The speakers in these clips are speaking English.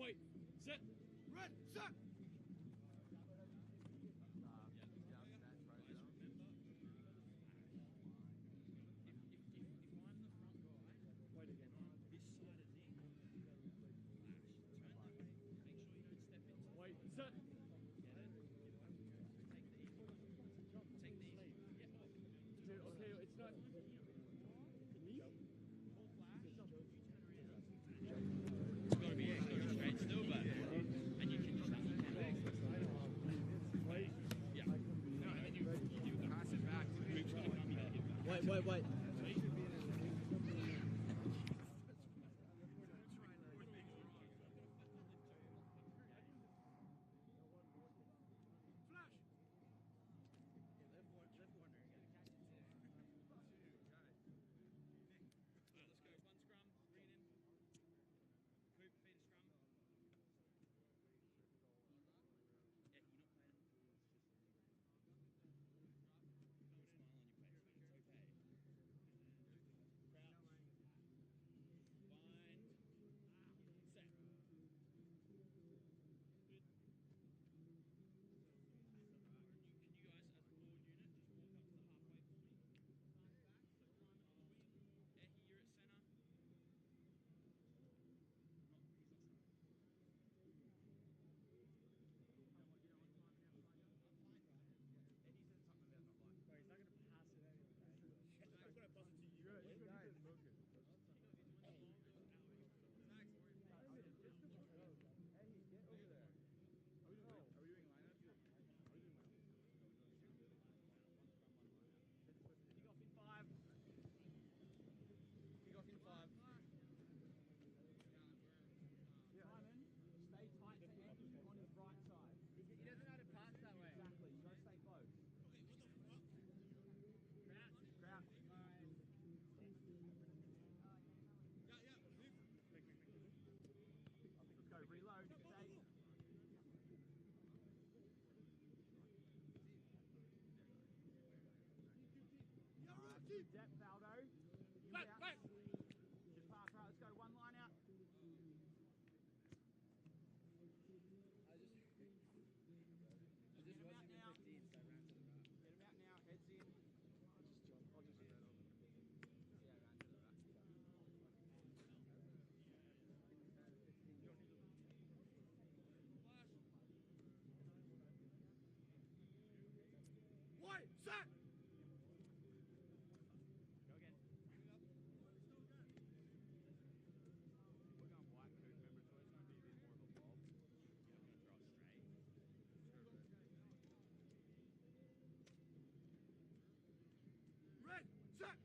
Wait, set, red, set. Wait again. This side of Nick. Flash. Turn that way. Make sure you can step into. Wait, set. Get it. Take the easy one. Take the easy one. Yeah. Dude, okay, it's not. Me? Full flash. You turn around. It's got to be straight still, but. And you can just have to wait. Yeah. No, and then you do pass it back. Group's going to come here. Wait. Stay tight to Andy on his right side. He doesn't know how to pass that way. Exactly, you gotta stay close. Crouch. Yeah. Let's go, reload. Stay. Depth, Aldo. Back. Just pass right, let's go, one line out. Get him out now. Get him out now. Heads in. I'll just head on. Yeah, around to the back. Flash. White, set. Go again. We're going white, remember, so it's going to be a bit more of a bob. You're not going to throw it straight. Red, set!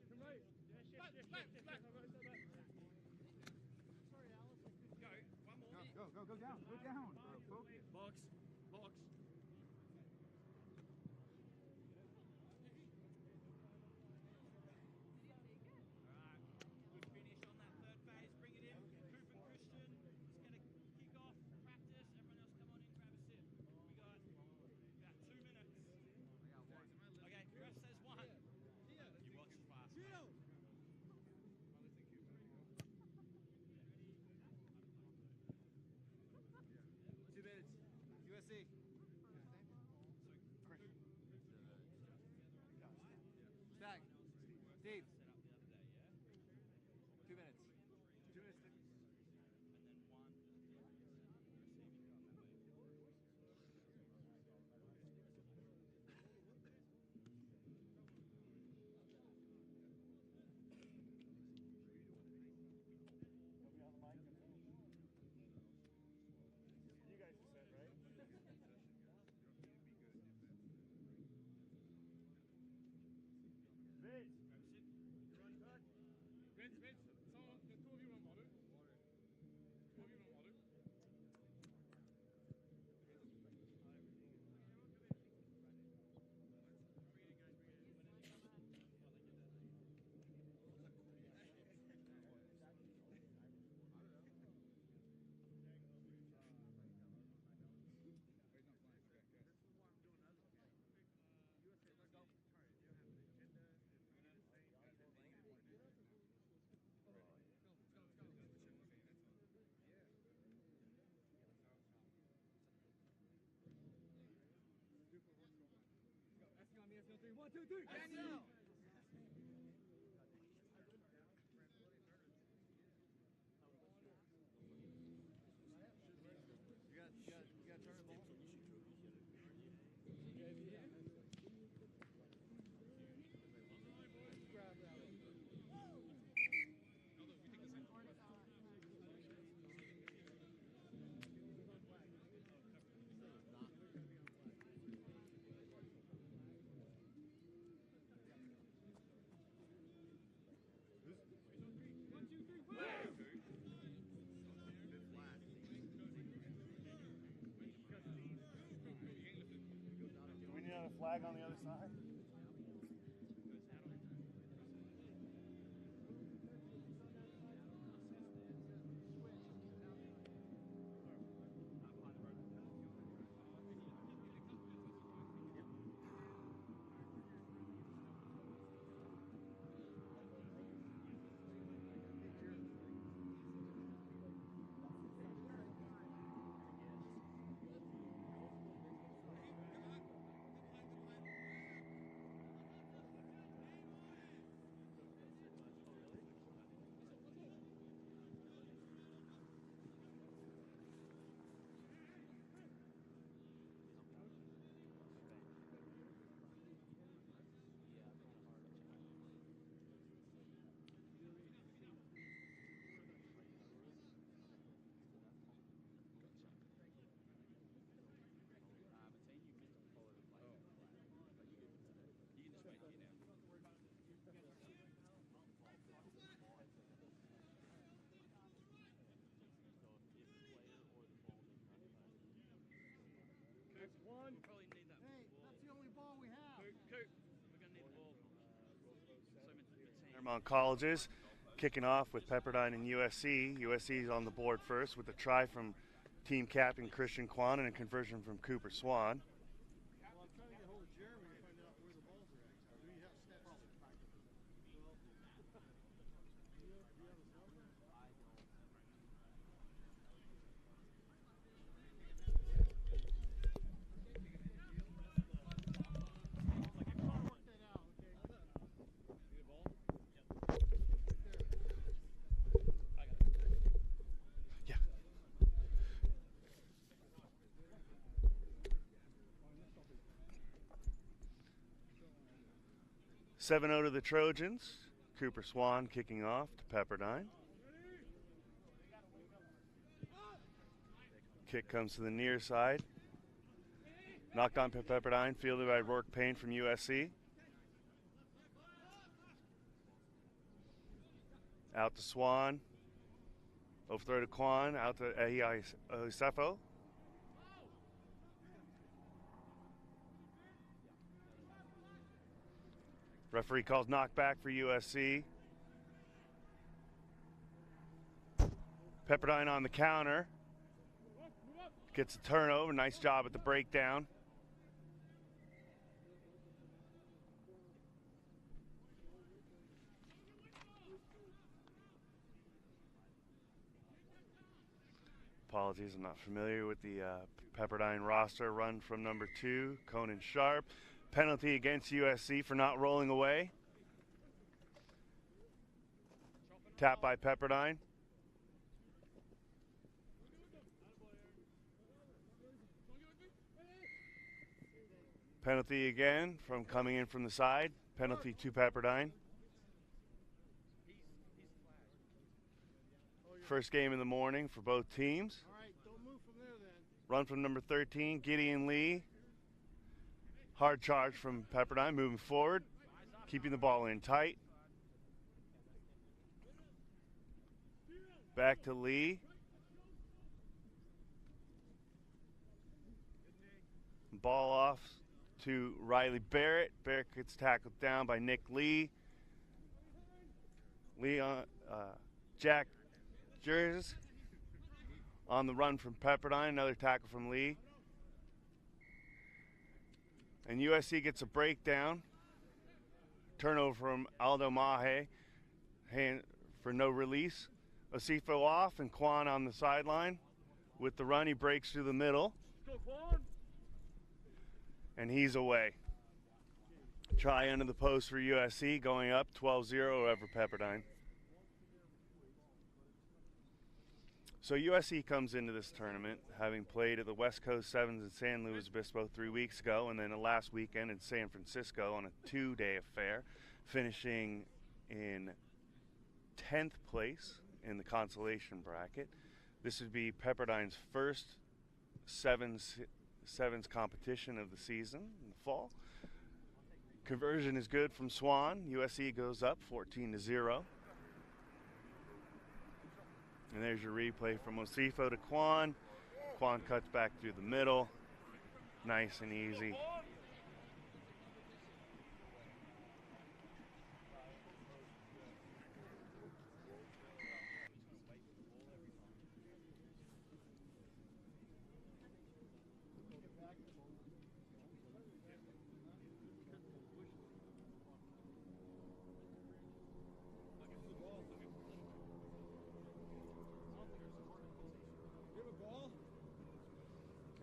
Come right. Back. Sorry, Alice. Go, one more. Go down. Go down. Box. Bring it in. Coop and Christian. Let's get a kickoff. Practice. Everyone else come on in, grab a sip. We got about 2 minutes. Okay, ref says 1. You watch as fast. 2 minutes. Do we need another flag on the other side? One. We'll probably need that. Hey, that's the only ball we have. We're going to need the ball. Claremont Colleges kicking off with Pepperdine and USC. USC is on the board first with a try from team captain Christian Kwan and a conversion from Cooper Swan. Well, I'm trying to get hold of Jeremy to find out where the balls are at. Do you have stats? Do you have his number? Work that out, okay? Need a ball? Yeah. 7-0 to the Trojans. Cooper Swan kicking off to Pepperdine. Kick comes to the near side. Knocked on Pepperdine, fielded by Rourke Payne from USC. Out to Swan. Overthrow to Kwan, out to Azusa. Referee calls knockback for USC. Pepperdine on the counter. Gets a turnover. Nice job at the breakdown. Apologies, I'm not familiar with the Pepperdine roster. Run from number 2, Conan Sharp. Penalty against USC for not rolling away. Tap by Pepperdine. Penalty again from coming in from the side. Penalty to Pepperdine. First game in the morning for both teams. All right, don't move from there then. Run from number 13, Gideon Lee. Hard charge from Pepperdine, moving forward, keeping the ball in tight. Back to Lee. Ball off to Riley Barrett. Barrett gets tackled down by Nick Lee. Lee on Jack Jers on the run from Pepperdine. Another tackle from Lee. And USC gets a breakdown. Turnover from Aldo Mahe for no release. Osifo off and Kwan on the sideline. With the run, he breaks through the middle. Go, Kwan. And he's away. Try under the post for USC, going up 12-0 over Pepperdine. So USC comes into this tournament having played at the West Coast Sevens in San Luis Obispo 3 weeks ago, and then the last weekend in San Francisco on a 2-day affair, finishing in 10th place in the consolation bracket. This would be Pepperdine's first sevens competition of the season in the fall. Conversion is good from Swan. USC goes up 14-0. And there's your replay from Osifo to Quan. Quan cuts back through the middle. Nice and easy.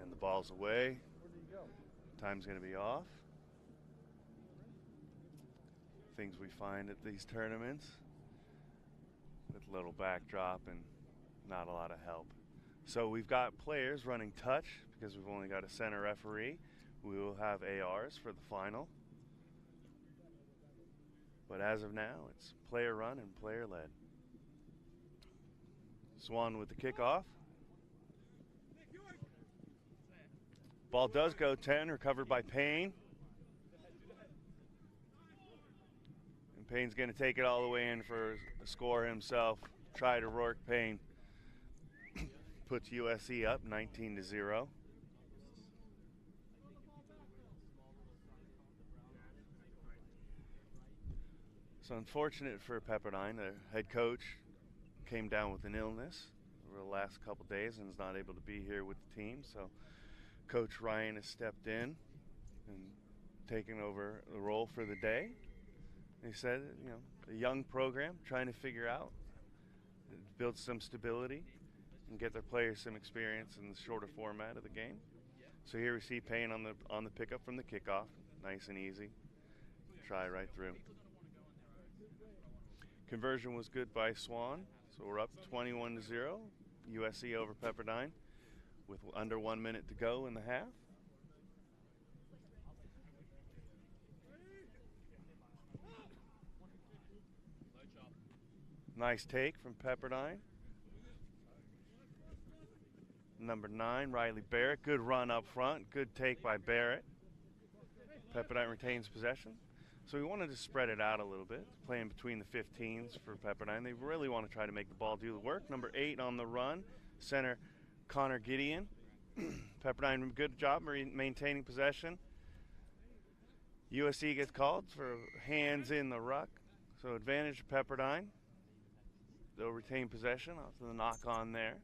And the ball's away. Time's going to be off. Things we find at these tournaments with little backdrop and not a lot of help. So we've got players running touch because we've only got a center referee. We will have ARs for the final. But as of now, it's player run and player led. Swan with the kickoff. Ball does go 10, recovered by Payne. And Payne's going to take it all the way in for the score himself. Try to Rourke Payne. Puts USC up 19-0. So unfortunate for Pepperdine, their head coach came down with an illness over the last couple days and is not able to be here with the team. So Coach Ryan has stepped in and taken over the role for the day. He said, you know, a young program trying to figure out, build some stability, and get their players some experience in the shorter format of the game. So here we see Payne on the pickup from the kickoff, nice and easy. Try right through. Conversion was good by Swan, so we're up 21-0. USC over Pepperdine with under 1 minute to go in the half. Nice take from Pepperdine. Number 9, Riley Barrett. Good run up front. Good take by Barrett. Pepperdine retains possession. So we wanted to spread it out a little bit, playing between the 15s for Pepperdine. They really want to try to make the ball do the work. Number 8 on the run, center Connor Gideon. Pepperdine, good job maintaining possession. USC gets called for hands in the ruck. So advantage of Pepperdine. They'll retain possession after the knock on there.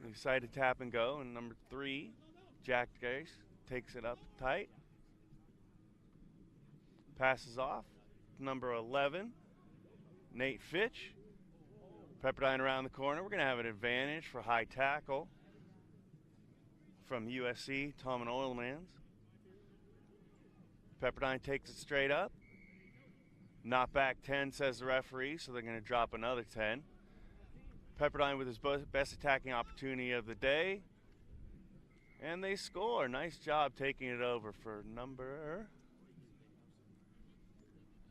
We decided to tap and go, and number 3, Jack Gase, takes it up tight. Passes off. Number 11, Nate Fitch. Pepperdine around the corner. We're going to have an advantage for high tackle from USC, Tom and Oilmans. Pepperdine takes it straight up. Not back 10, says the referee, so they're going to drop another 10. Pepperdine with his best attacking opportunity of the day. And they score. Nice job taking it over for number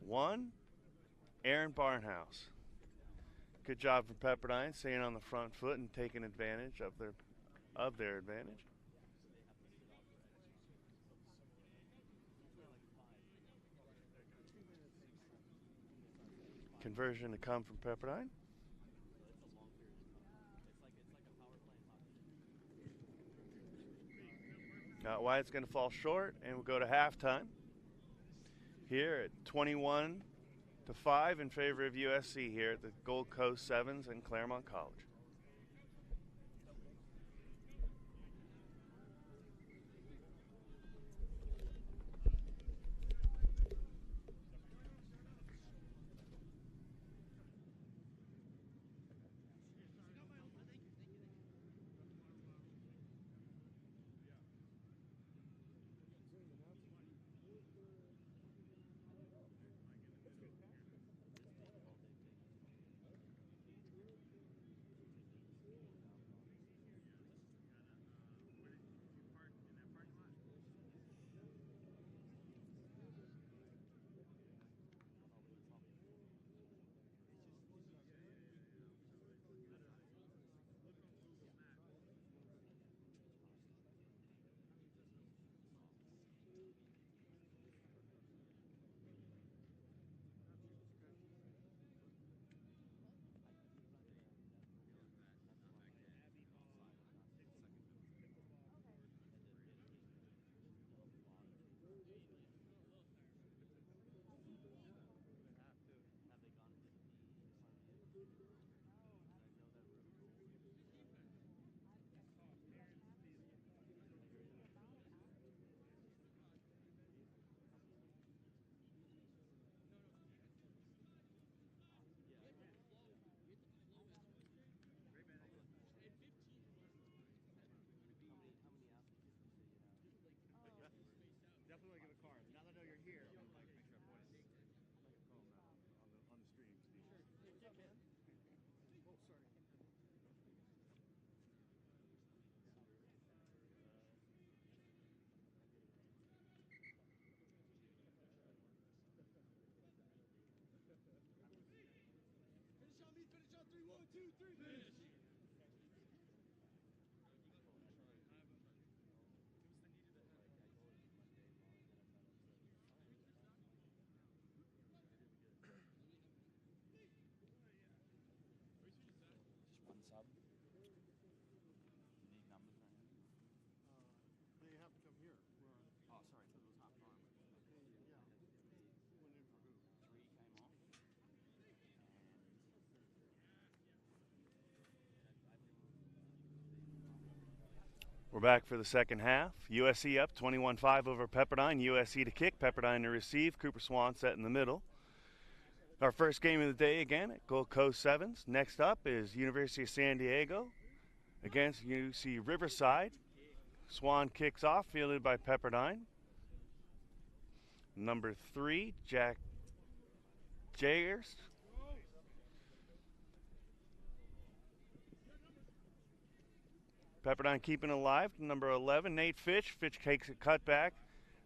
1, Aaron Barnhouse. Good job from Pepperdine, staying on the front foot and taking advantage of their advantage. Conversion to come from Pepperdine. Wyatt's going to fall short, and we'll go to halftime. Here at 21-5 in favor of USC here at the Gold Coast Sevens and Claremont College. One sub. You need numbers or anything? They have to come here. We're on. Oh, sorry, because it was half time. Yeah. Went in for who? 3 came off. We're back for the second half. USC up 21-5 over Pepperdine. USC to kick, Pepperdine to receive. Cooper Swan set in the middle. Our first game of the day again at Gold Coast Sevens. Next up is University of San Diego against UC Riverside. Swan kicks off, fielded by Pepperdine. Number 3, Jack Jagers. Pepperdine keeping alive. Number 11, Nate Fitch. Fitch takes a cutback.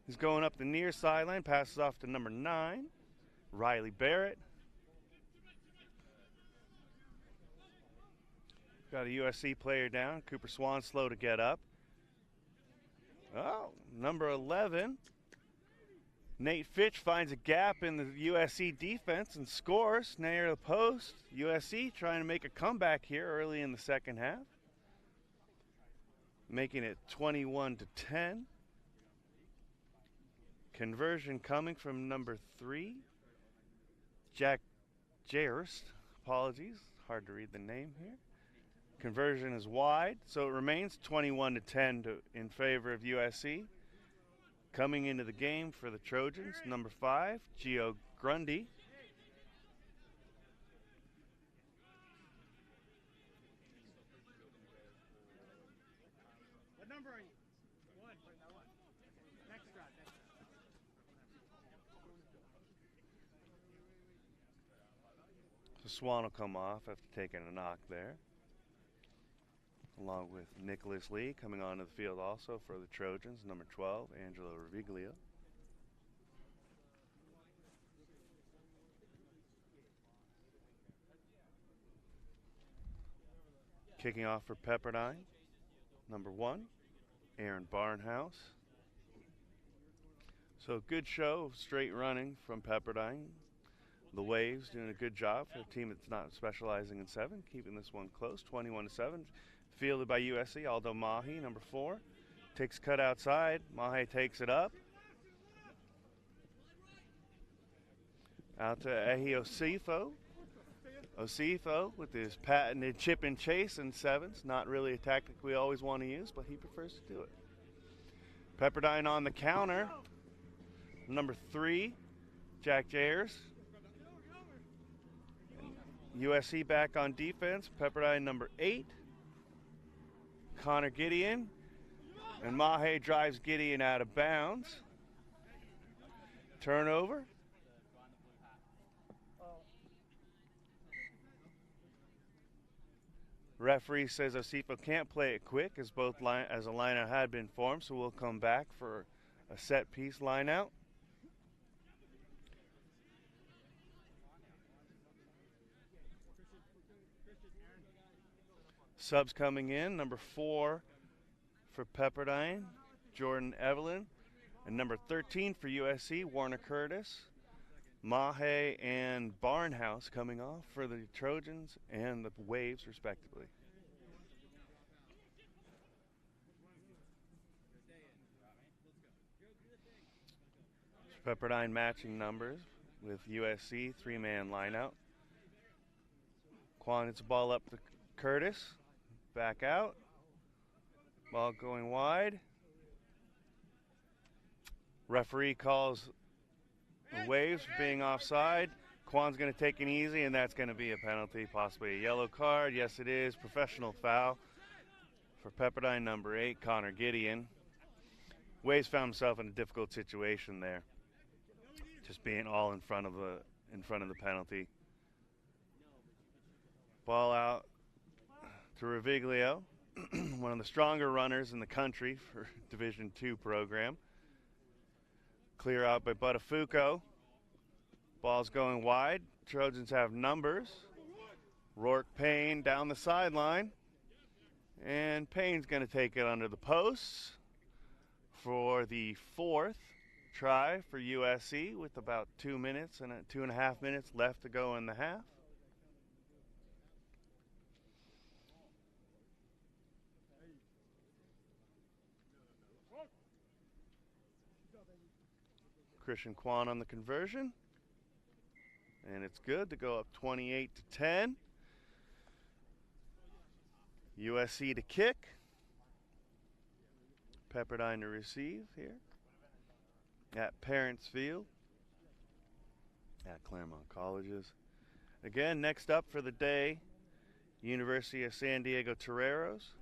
He's going up the near sideline. Passes off to number 9, Riley Barrett. Got a USC player down. Cooper Swan slow to get up. Oh, number 11, Nate Fitch finds a gap in the USC defense and scores near the post. USC trying to make a comeback here early in the second half, making it 21-10. Conversion coming from number 3, Jack Jarst. Apologies, hard to read the name here. Conversion is wide, so it remains 21-10 in favor of USC. Coming into the game for the Trojans, number 5, Gio Grundy. What number are you? 1. Next drive. So Swan will come off after taking a knock there, along with Nicholas Lee coming onto the field also for the Trojans, number 12, Angelo Reviglio. Kicking off for Pepperdine, number 1, Aaron Barnhouse. So good show of straight running from Pepperdine. The Waves doing a good job for a team that's not specializing in 7, keeping this one close, 21-7. Fielded by USC, Aldo Mahi, number 4. Takes cut outside. Mahi takes it up. Out to Ehi Osifo. Osifo with his patented chip and chase in 7s. Not really a tactic we always want to use, but he prefers to do it. Pepperdine on the counter. Number 3, Jack Jayers. USC back on defense. Pepperdine number 8, Connor Gideon. And Mahe drives Gideon out of bounds. Turnover. Referee says Osifo can't play it quick as a lineout had been formed, so we'll come back for a set piece lineout. Subs coming in, number 4 for Pepperdine, Jordan Evelyn, and number 13 for USC, Warner Curtis. Mahe and Barnhouse coming off for the Trojans and the Waves, respectively. Pepperdine matching numbers with USC, 3-man lineout. Quan hits the ball up to Curtis. Back out. Ball going wide. Referee calls the Waves for being offside. Quan's going to take it easy, and that's going to be a penalty, possibly a yellow card. Yes, it is. Professional foul for Pepperdine number 8, Connor Gideon. Waves found himself in a difficult situation there, just being all in front of the penalty. Ball out to Reviglio, one of the stronger runners in the country for Division II program. Clear out by Buttafuoco. Ball's going wide. Trojans have numbers. Rourke Payne down the sideline. And Payne's going to take it under the posts for the fourth try for USC with about 2 minutes and 2.5 minutes left to go in the half. Christian Kwan on the conversion. And it's good to go up 28-10. USC to kick. Pepperdine to receive here at Parents Field at Claremont Colleges. Again, next up for the day, University of San Diego Toreros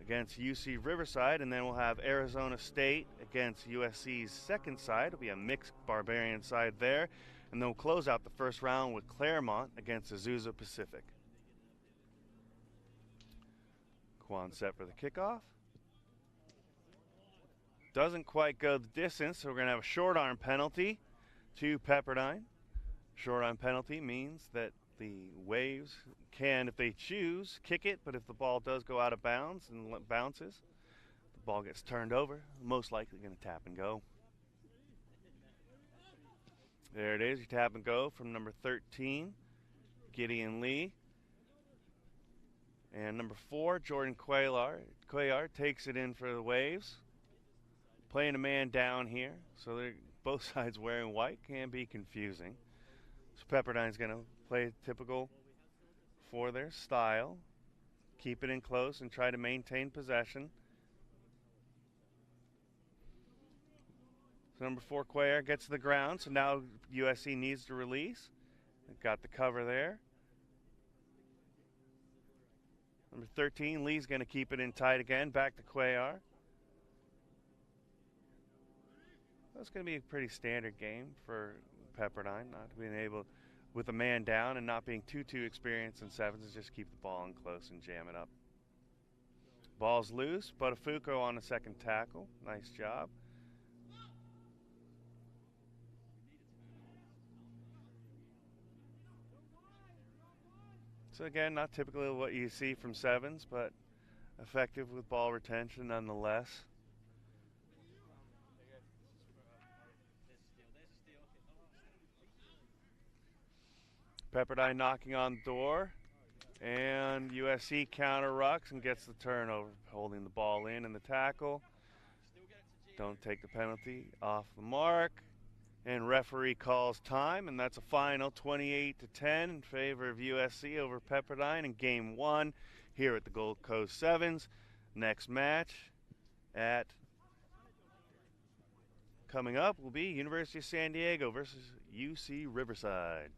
against UC Riverside, and then we'll have Arizona State against USC's second side. It'll be a mixed Barbarian side there, and then we'll close out the first round with Claremont against Azusa Pacific. Kwan set for the kickoff. Doesn't quite go the distance, so we're going to have a short arm penalty to Pepperdine. Short arm penalty means that the Waves can, if they choose, kick it, but if the ball does go out of bounds and bounces, the ball gets turned over, most likely going to tap and go. There it is, your tap and go from number 13, Gideon Lee. And number 4, Jordan Cuellar takes it in for the Waves. Playing a man down here, so they're both sides wearing white, can be confusing. So Pepperdine's going to play typical for their style. Keep it in close and try to maintain possession. So number 4, Cuellar gets to the ground, so now USC needs to release. They've got the cover there. Number 13, Lee's going to keep it in tight again. Back to Cuellar. That's going to be a pretty standard game for Pepperdine, not being able, with a man down and not being too experienced in sevens, is just keep the ball in close and jam it up. Ball's loose. Buttafuoco on the second tackle. Nice job. So again, not typically what you see from sevens, but effective with ball retention nonetheless. Pepperdine knocking on the door, and USC counter rucks and gets the turnover, holding the ball in the tackle. Don't take the penalty, off the mark, and referee calls time, and that's a final 28-10 in favor of USC over Pepperdine in game 1 here at the Gold Coast Sevens. Next match coming up will be University of San Diego versus UC Riverside.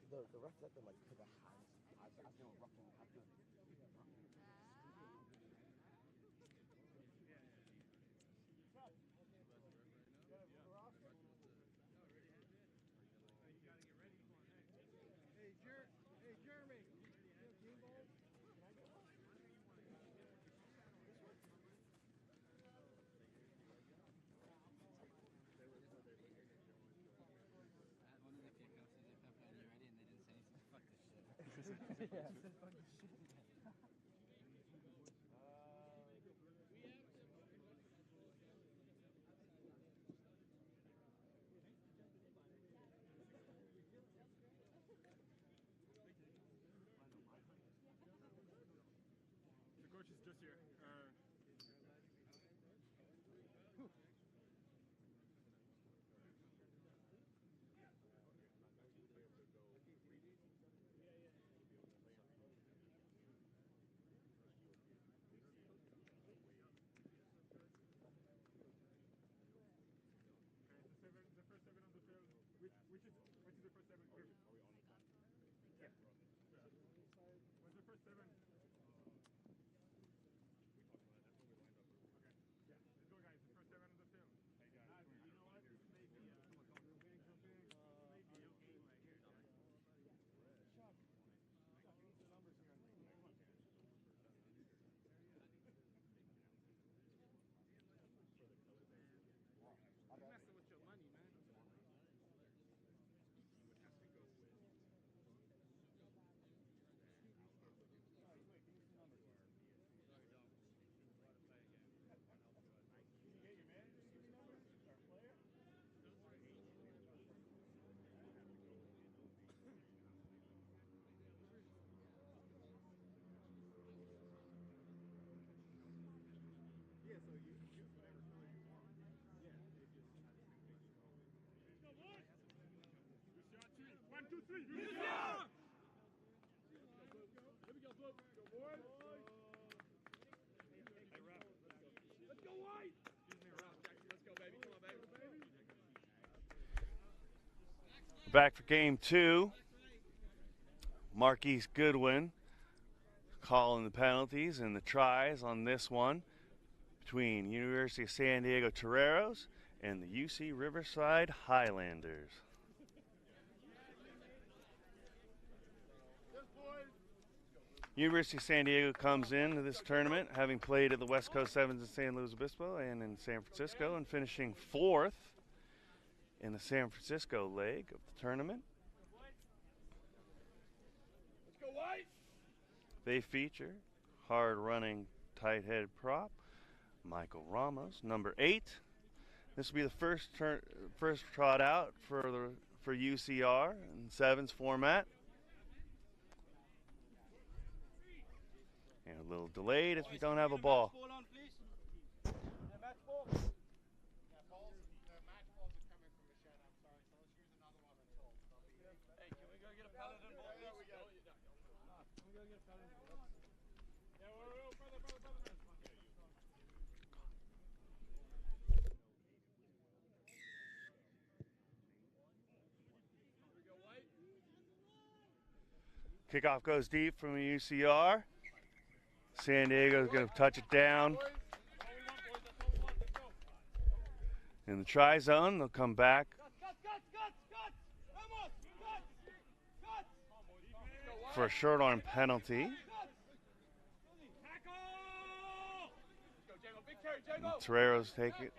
The ref let them like put their hands as they were roughing after. Hey, Jeremy. Game ball? The coach is just here. Which is the first 7 group? Are we on the time? Yeah. Back for game 2. Marquise Goodwin calling the penalties and the tries on this one between University of San Diego Toreros and the UC Riverside Highlanders. University of San Diego comes into this tournament having played at the West Coast Sevens in San Luis Obispo and in San Francisco, and finishing 4th in the San Francisco leg of the tournament. They feature hard-running, tight-head prop Michael Ramos, number 8. This will be the first trot out for UCR in sevens format. And a little delayed as we don't have a ball. Kickoff goes deep from UCR. San Diego's going to touch it down. In the try zone, they'll come back. For a short arm penalty. And Toreros take it.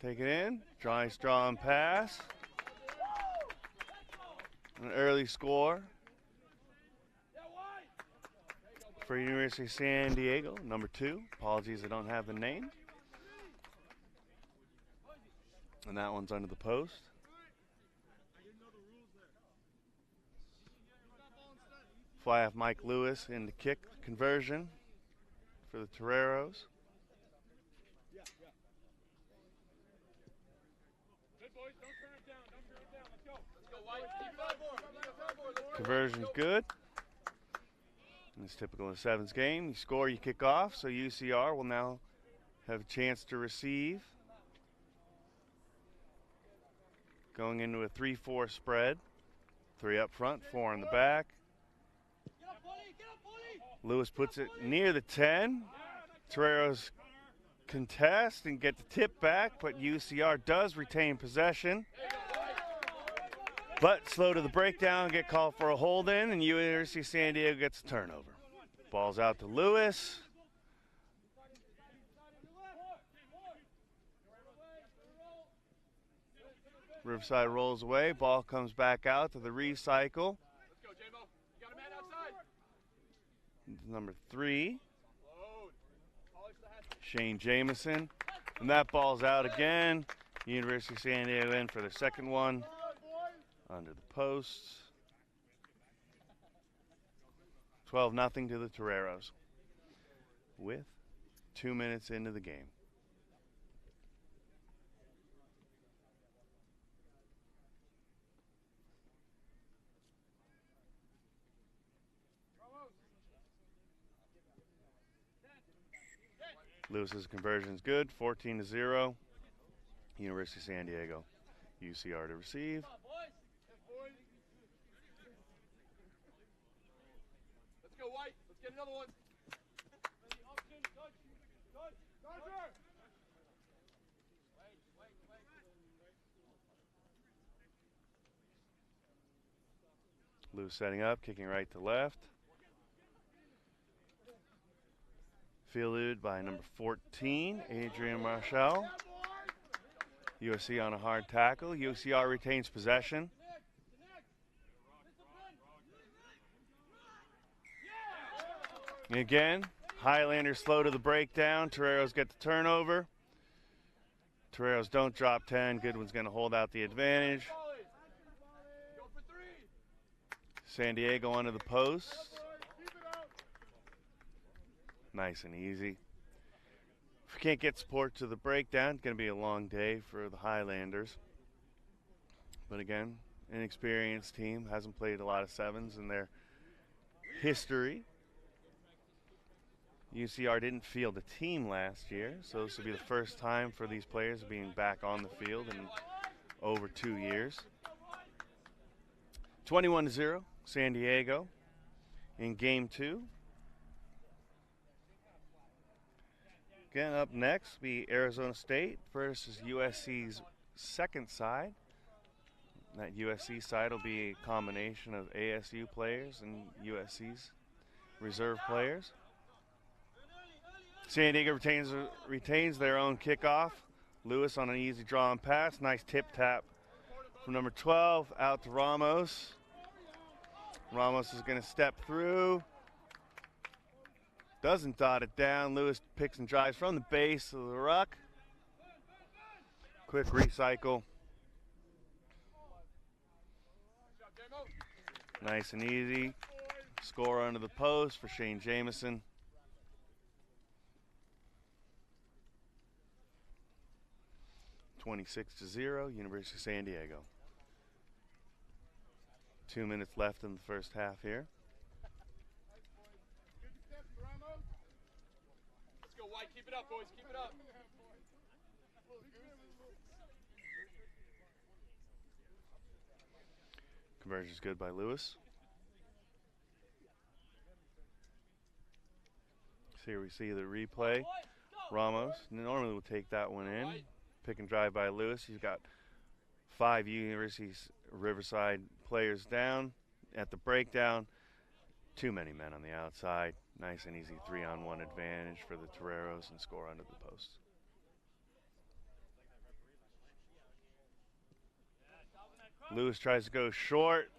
Take it in. Nice draw and pass. An early score for University of San Diego, number 2. Apologies, I don't have the name. And that one's under the post. Fly off Mike Lewis into kick conversion for the Toreros. Conversion's good. And it's typical of a sevens game. You score, you kick off. So UCR will now have a chance to receive. Going into a 3-4 spread. 3 up front, 4 in the back. Lewis puts it near the 10. Toreros contest and get the tip back, but UCR does retain possession. But slow to the breakdown, get called for a hold-in, and University of San Diego gets a turnover. Ball's out to Lewis. Riverside rolls away. Ball comes back out to the recycle. Number 3, Shane Jamison. And that ball's out again. University of San Diego in for the second one. Under the posts. 12-0 to the Toreros with 2 minutes into the game. Lewis's conversion is good, 14-0. University of San Diego. UCR to receive. Let's go, White. Let's get another one. Lewis setting up, kicking right to left. Fielded by number 14, Adrian Marshall. USC on a hard tackle. UCR retains possession. And again, Highlanders slow to the breakdown. Toreros get the turnover. Toreros don't drop 10. Goodwin's going to hold out the advantage. San Diego under the post. Nice and easy. If we can't get support to the breakdown, it's going to be a long day for the Highlanders. But again, inexperienced team, hasn't played a lot of sevens in their history. UCR didn't field a team last year, so this will be the first time for these players being back on the field in over 2 years. 21-0, San Diego in game 2. Again, up next will be Arizona State versus USC's second side. That USC side will be a combination of ASU players and USC's reserve players. San Diego retains their own kickoff. Lewis on an easy draw and pass. Nice tip tap from number 12 out to Ramos. Ramos is going to step through. Doesn't dot it down. Lewis picks and drives from the base of the ruck. Quick recycle. Nice and easy. Score under the post for Shane Jamison. (26-0), University of San Diego. 2 minutes left in the first half here. Let's go, White. Keep it up, boys. Keep it up. Conversion's good by Lewis. So here we see the replay. Ramos normally will take that one in. Pick and drive by Lewis. He's got 5 University Riverside players down at the breakdown. Too many men on the outside. Nice and easy 3-on-1 advantage for the Toreros and score under the post. Lewis tries to go short.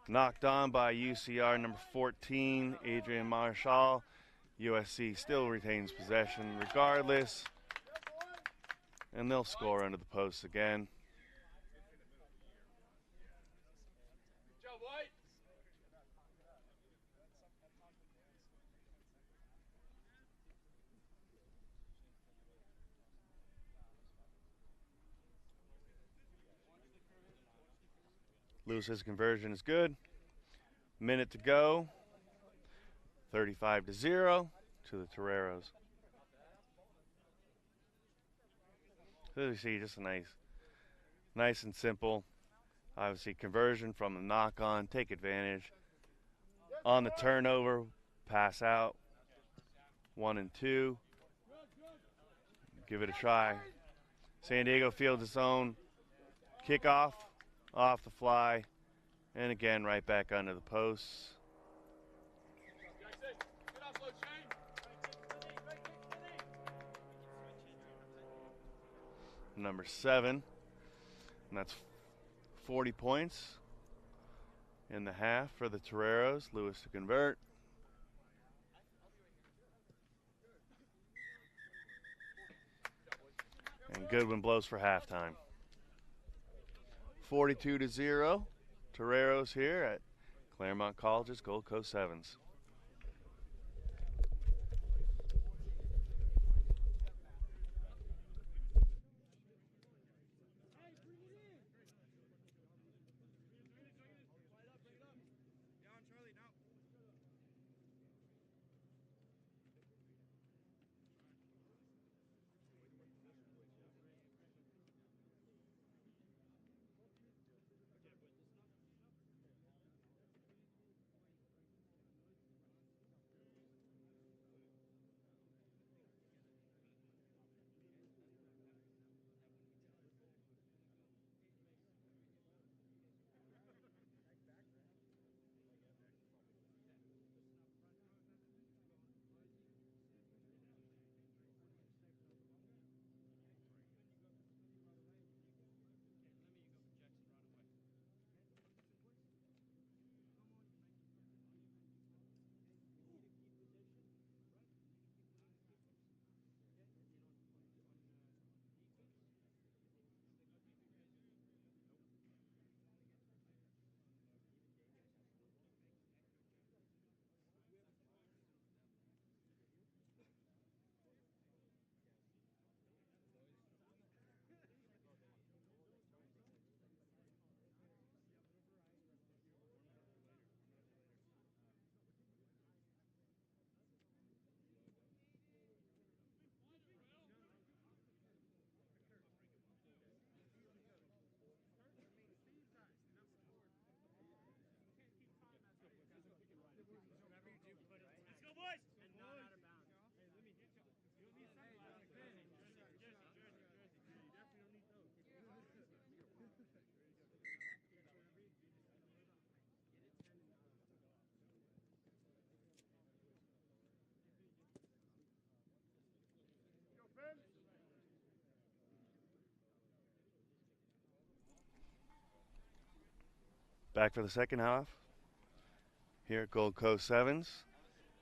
Knocked on by UCR number 14, Adrian Marshall. USC still retains possession regardless. And they'll score under the post again. Good job, White. Lewis's conversion is good. Minute to go. 35-0 to the Toreros. So you see, just a nice and simple. Obviously, conversion from the knock-on, take advantage. On the turnover, pass out. 1 and 2. Give it a try. San Diego fields its own kickoff, off the fly, and again right back under the posts. Number 7, and that's 40 points in the half for the Toreros. Lewis to convert. And Goodwin blows for halftime. 42-0, Toreros here at Claremont Colleges, Gold Coast Sevens. Back for the second half. Here at Gold Coast Sevens,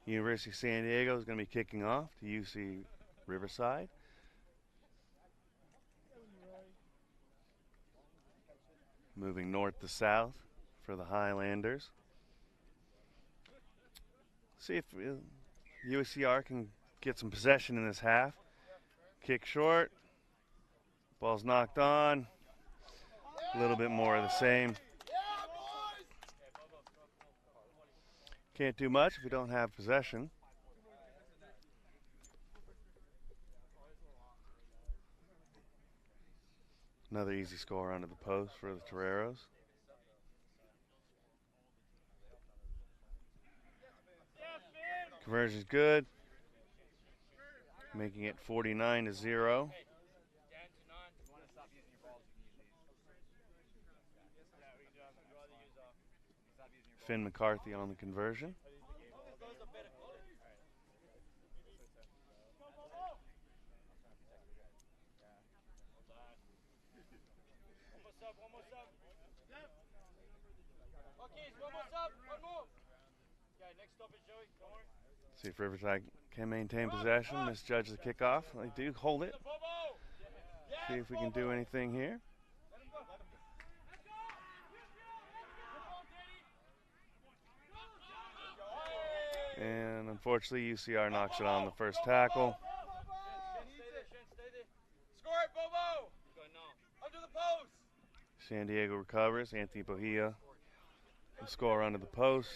University of San Diego is going to be kicking off to UC Riverside. Moving north to south for the Highlanders. See if USCR can get some possession in this half. Kick short. Ball's knocked on. A little bit more of the same. Can't do much if we don't have possession. Another easy score under the post for the Toreros. Conversion's good, making it 49-0. Finn McCarthy on the conversion. See if Riverside can maintain possession, misjudge the kickoff. They do hold it. See if we can do anything here. And unfortunately, UCR knocks it on the first tackle. San Diego recovers. Anthony Bohia will score under the post.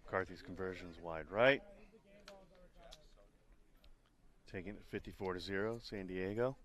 McCarthy's conversion is wide right. Taking it 54-0, San Diego.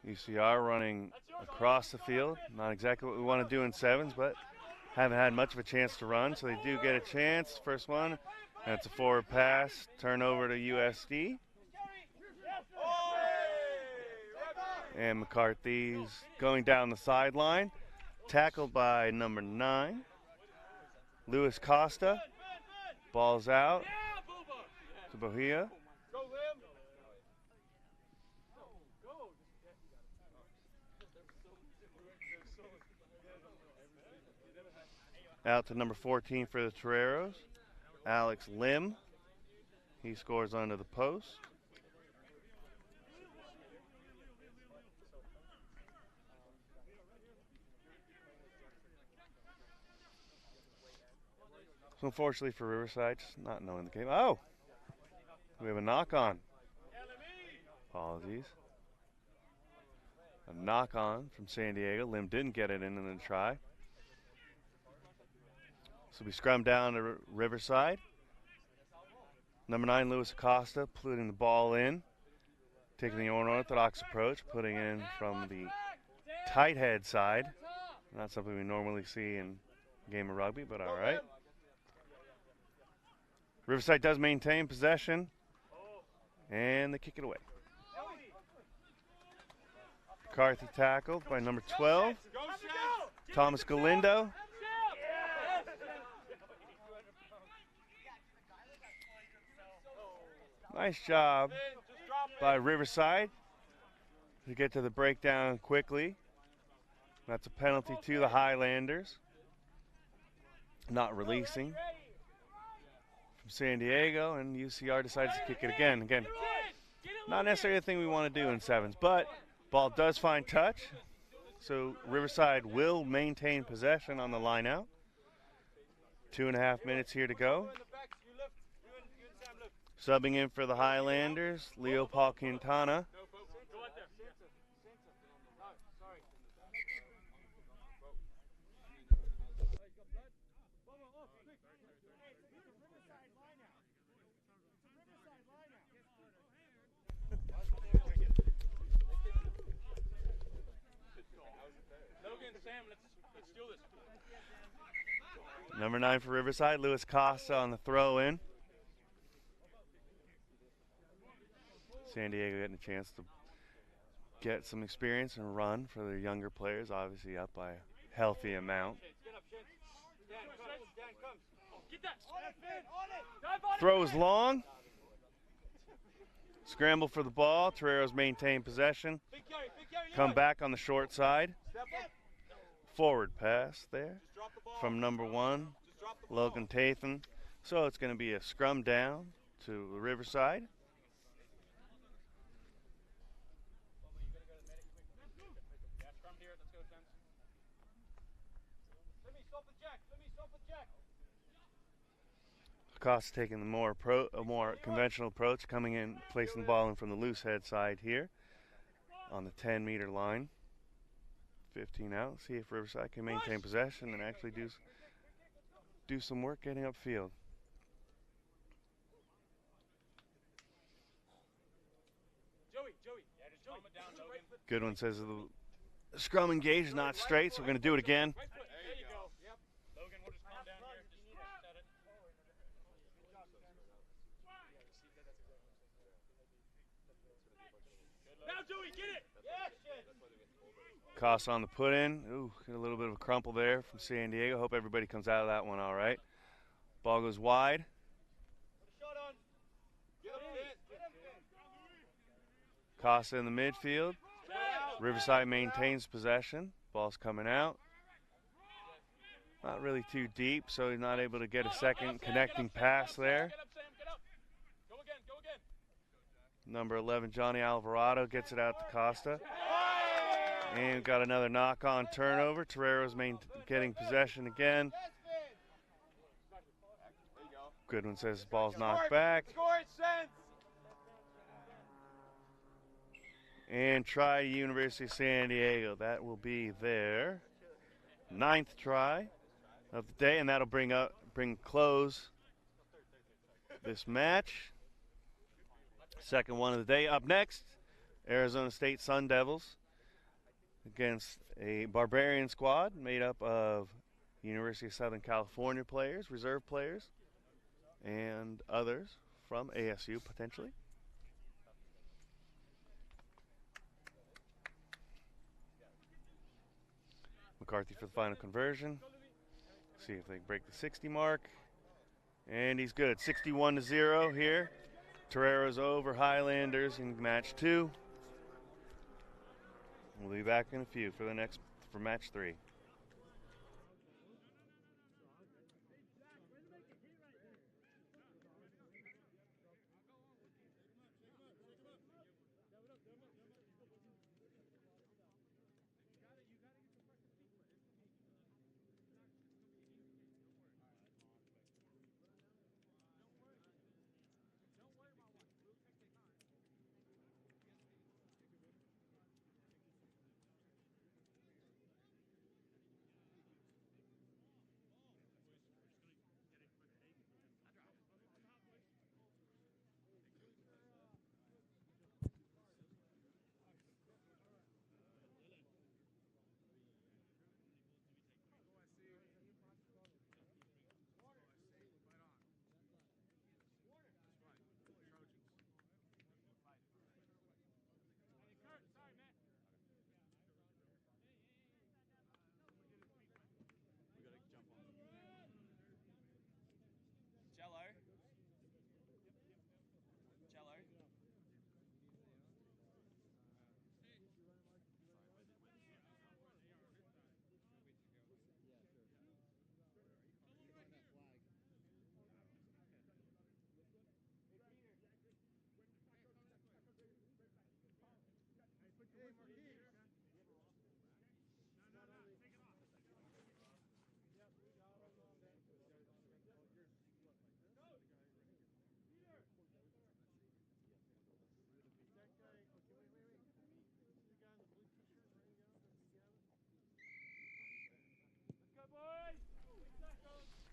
UCR running across the field. Not exactly what we want to do in sevens, but haven't had much of a chance to run, so they do get a chance. First one, and it's a forward pass. Turnover to USD. And McCarthy's going down the sideline. Tackled by number 9, Luis Costa. Ball's out to Bohia. Out to number 14 for the Toreros, Alex Lim. He scores under the post. So unfortunately for Riverside, just not knowing the game. Oh, we have a knock on. Apologies. A knock on from San Diego. Lim didn't get it in the try. So we scrum down to Riverside. Number 9, Luis Acosta, putting the ball in. Taking the unorthodox approach, putting it in from the tight head side. Not something we normally see in a game of rugby, but all right. Riverside does maintain possession. And they kick it away. McCarthy tackled by number 12, Thomas Galindo. Nice job by Riverside to get to the breakdown quickly. That's a penalty to the Highlanders. Not releasing from San Diego, and UCR decides to kick it again. Again, not necessarily the thing we want to do in sevens, but ball does find touch. So Riverside will maintain possession on the line out. 2.5 minutes here to go. Subbing in for the Highlanders, Leo Paul Quintana. Logan, Sam, let's do this. Number 9 for Riverside, Lewis Costa on the throw in. San Diego getting a chance to get some experience and run for their younger players, obviously up by a healthy amount. Throws long. Scramble for the ball. Toreros maintain possession. Come back on the short side. Forward pass there from number 1, Logan Tathan. So it's going to be a scrum down to Riverside. Costa taking the more conventional approach, coming in, placing the ball in from the loose head side here on the 10-meter line. 15 out. See if Riverside can maintain possession and actually do some work getting upfield. Goodwin says the scrum engaged is not straight, so we're going to do it again. Costa on the put in. Ooh, get a little bit of a crumple there from San Diego. Hope everybody comes out of that one all right. Ball goes wide. Costa in the midfield. Riverside maintains possession. Ball's coming out. Not really too deep, so he's not able to get a second connecting pass there. Number 11, Johnny Alvarado, gets it out to Costa. And got another knock-on turnover. Toreros getting possession again. Goodwin says the ball's knocked back. And try University of San Diego. That will be their 9th try of the day, and that'll bring close this match. Second one of the day. Up next, Arizona State Sun Devils against a Barbarian squad made up of University of Southern California players, reserve players, and others from ASU potentially. McCarthy for the final conversion. See if they break the 60 mark. And he's good. 61-0 here. Toreros over Highlanders in match 2. We'll be back in a few for match 3.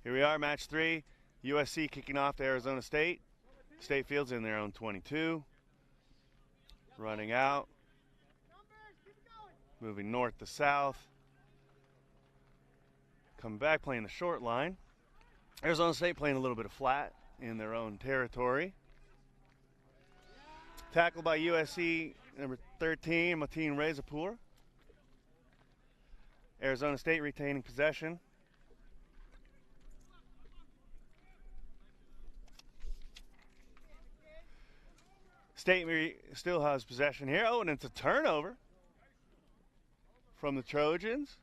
Here we are, match 3. USC kicking off to Arizona State. State Field's in their own 22. Running out. moving north to south. Coming back, playing the short line. Arizona State playing a little bit of flat in their own territory. Tackled by USC number 13, Mateen Rezapour. Arizona State retaining possession. State still has possession here. Oh, and it's a turnover from the Trojans.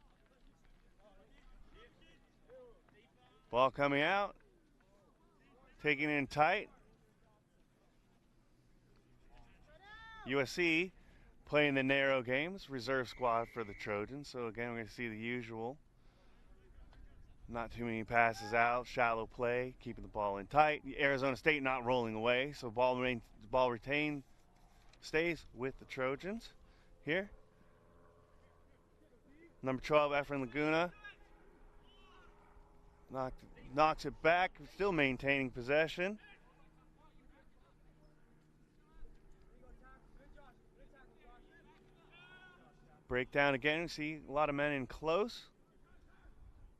Ball coming out. Taking it in tight. USC playing the narrow games. Reserve squad for the Trojans. So again, we're going to see the usual. Not too many passes out. Shallow play. Keeping the ball in tight. Arizona State not rolling away. So ball retained. Stays with the Trojans here. Number 12, Efren Laguna. Knocks it back, still maintaining possession. Breakdown again. You see a lot of men in close.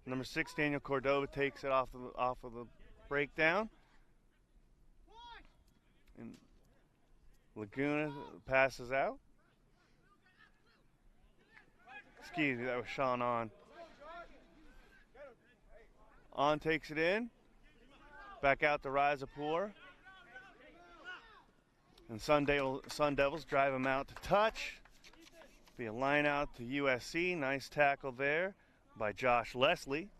Number 6, Daniel Cordova takes it off of the breakdown. And Laguna passes out. Excuse me, that was Sean On. On takes it in. Back out to Rezapour. And Sun Devils drive him out to touch. Be a line out to USC. Nice tackle there by Josh Leslie.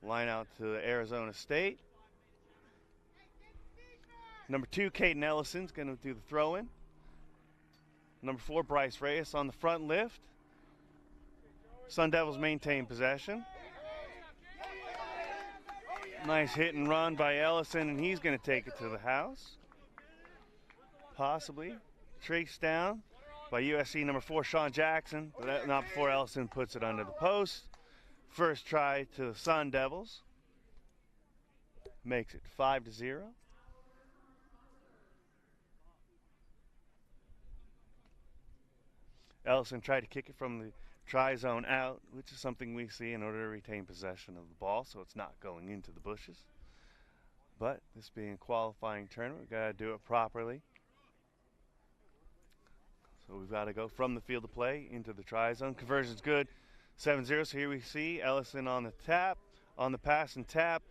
Line out to Arizona State. Number 2, Caden Ellison's going to do the throw-in. Number 4, Bryce Reyes on the front lift. Sun Devils maintain possession. Nice hit and run by Ellison, and he's going to take it to the house. Possibly. Traced down by USC number 4, Sean Jackson, but not before Ellison puts it under the post. First try to the Sun Devils. Makes it 5-0. Ellison tried to kick it from the try zone out, which is something we see in order to retain possession of the ball, so it's not going into the bushes. But this being a qualifying tournament, we've got to do it properly. So we've got to go from the field of play into the try zone. Conversion's good, 7-0. So here we see Ellison on the tap, on the pass and tap,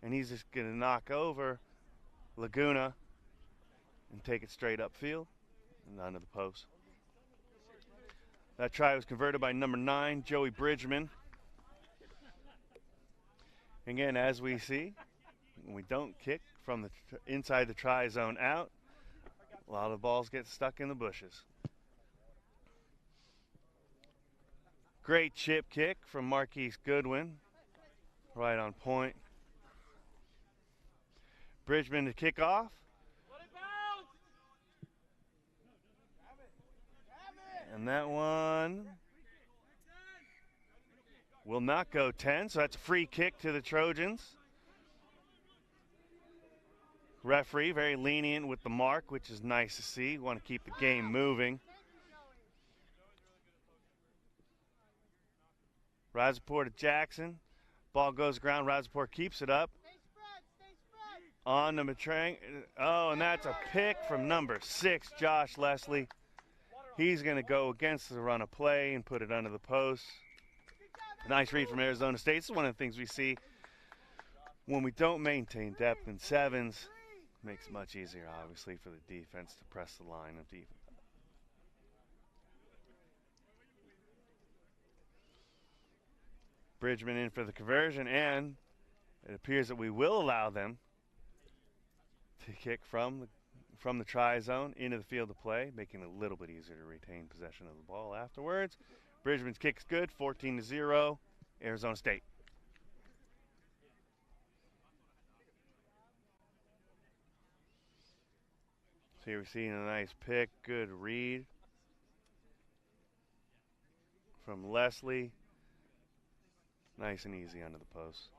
and he's just going to knock over Laguna and take it straight upfield and under the post. That try was converted by number 9, Joey Bridgman. Again, as we see, when we don't kick from the inside the try zone out, a lot of balls get stuck in the bushes. Great chip kick from Marquise Goodwin, right on point. Bridgman to kick off. And that one will not go 10, so that's a free kick to the Trojans. Referee very lenient with the mark, which is nice to see. We want to keep the game moving. Rezapour to Jackson. Ball goes ground. Rezapour keeps it up. On to Matrang. Oh, and that's a pick from number 6, Josh Leslie. He's going to go against the run of play and put it under the post. Nice read from Arizona State. This is one of the things we see when we don't maintain depth in sevens. Makes it much easier, obviously, for the defense to press the line of defense. Bridgman in for the conversion, and it appears that we will allow them to kick from the try zone into the field of play, making it a little bit easier to retain possession of the ball afterwards. Bridgman's kick's good, 14-0, Arizona State. So here we're seeing a nice pick, good read from Leslie. Nice and easy under the post.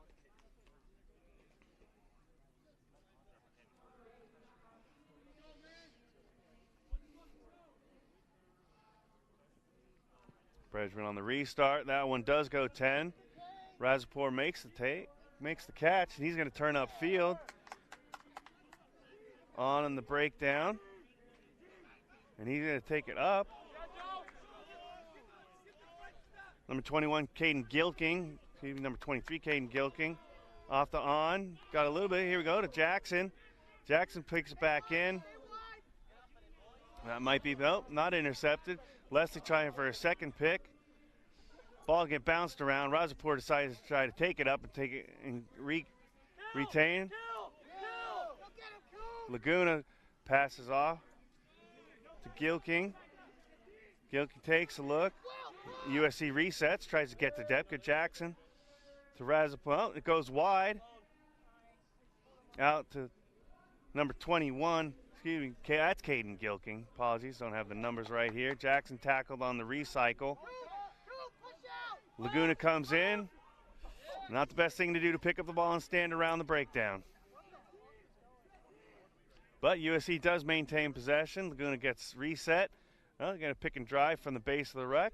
Bridgman on the restart. That one does go 10. Razapur makes the catch, and he's going to turn upfield. On in the breakdown. And he's going to take it up. Number 21, Caden Gilking. Excuse me, number 23, Caden Gilking. Off the on. Got a little bit. Here we go to Jackson. Jackson picks it back in. That might be, nope, not intercepted. Leslie trying for a second pick. Ball get bounced around. Razapur decides to try to take it up and take it and retain. Laguna passes off to Gilking. Gilking takes a look. USC resets, tries to get to Depka Jackson to Razapur. Well, it goes wide. Out to number 21. Excuse me, that's Caden Gilking. Apologies, don't have the numbers right here. Jackson tackled on the recycle. Laguna comes in. Not the best thing to do to pick up the ball and stand around the breakdown. But USC does maintain possession. Laguna gets reset. Well, they're going to pick and drive from the base of the ruck.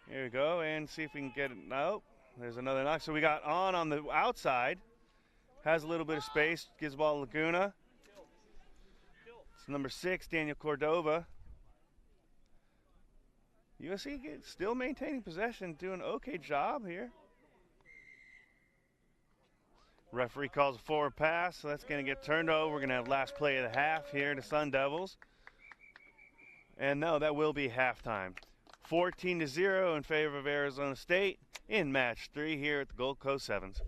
Here we go, and see if we can get it. Nope, there's another knock. So we got on the outside. Has a little bit of space. Gives the ball to Laguna. It's number 6, Daniel Cordova. USC still maintaining possession, doing an okay job here. Referee calls a forward pass, so that's going to get turned over. We're going to have last play of the half here to Sun Devils. And no, that will be halftime. 14-0 in favor of Arizona State in match 3 here at the Gold Coast Sevens.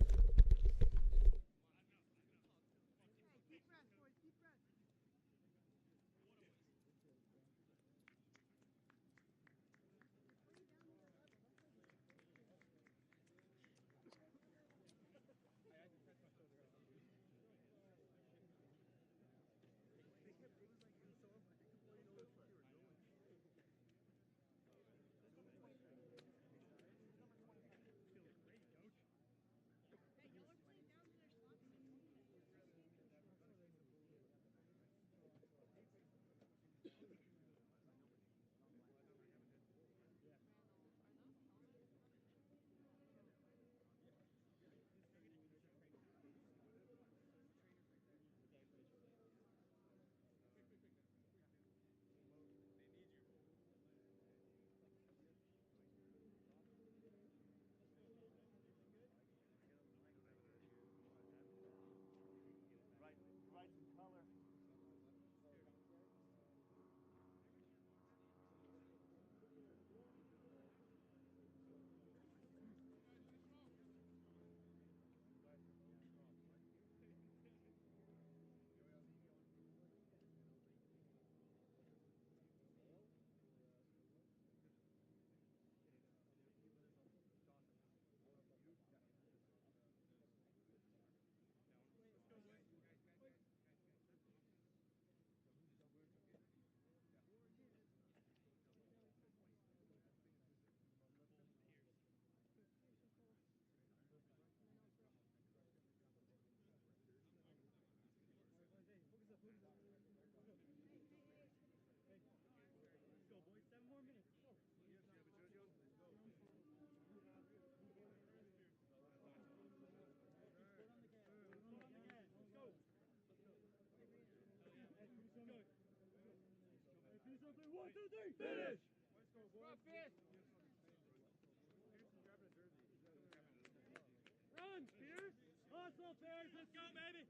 One, two, three, finish! Run, Spears! Hustle, Bears, let's go, baby!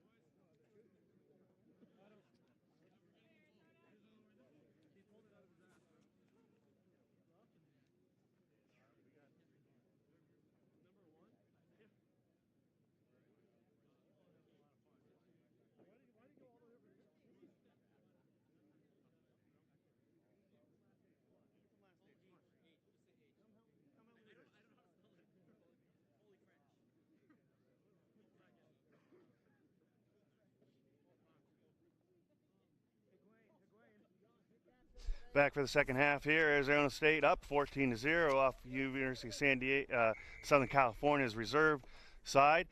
Back for the second half here. Arizona State up 14-0 off University of San Diego, Southern California's reserve side.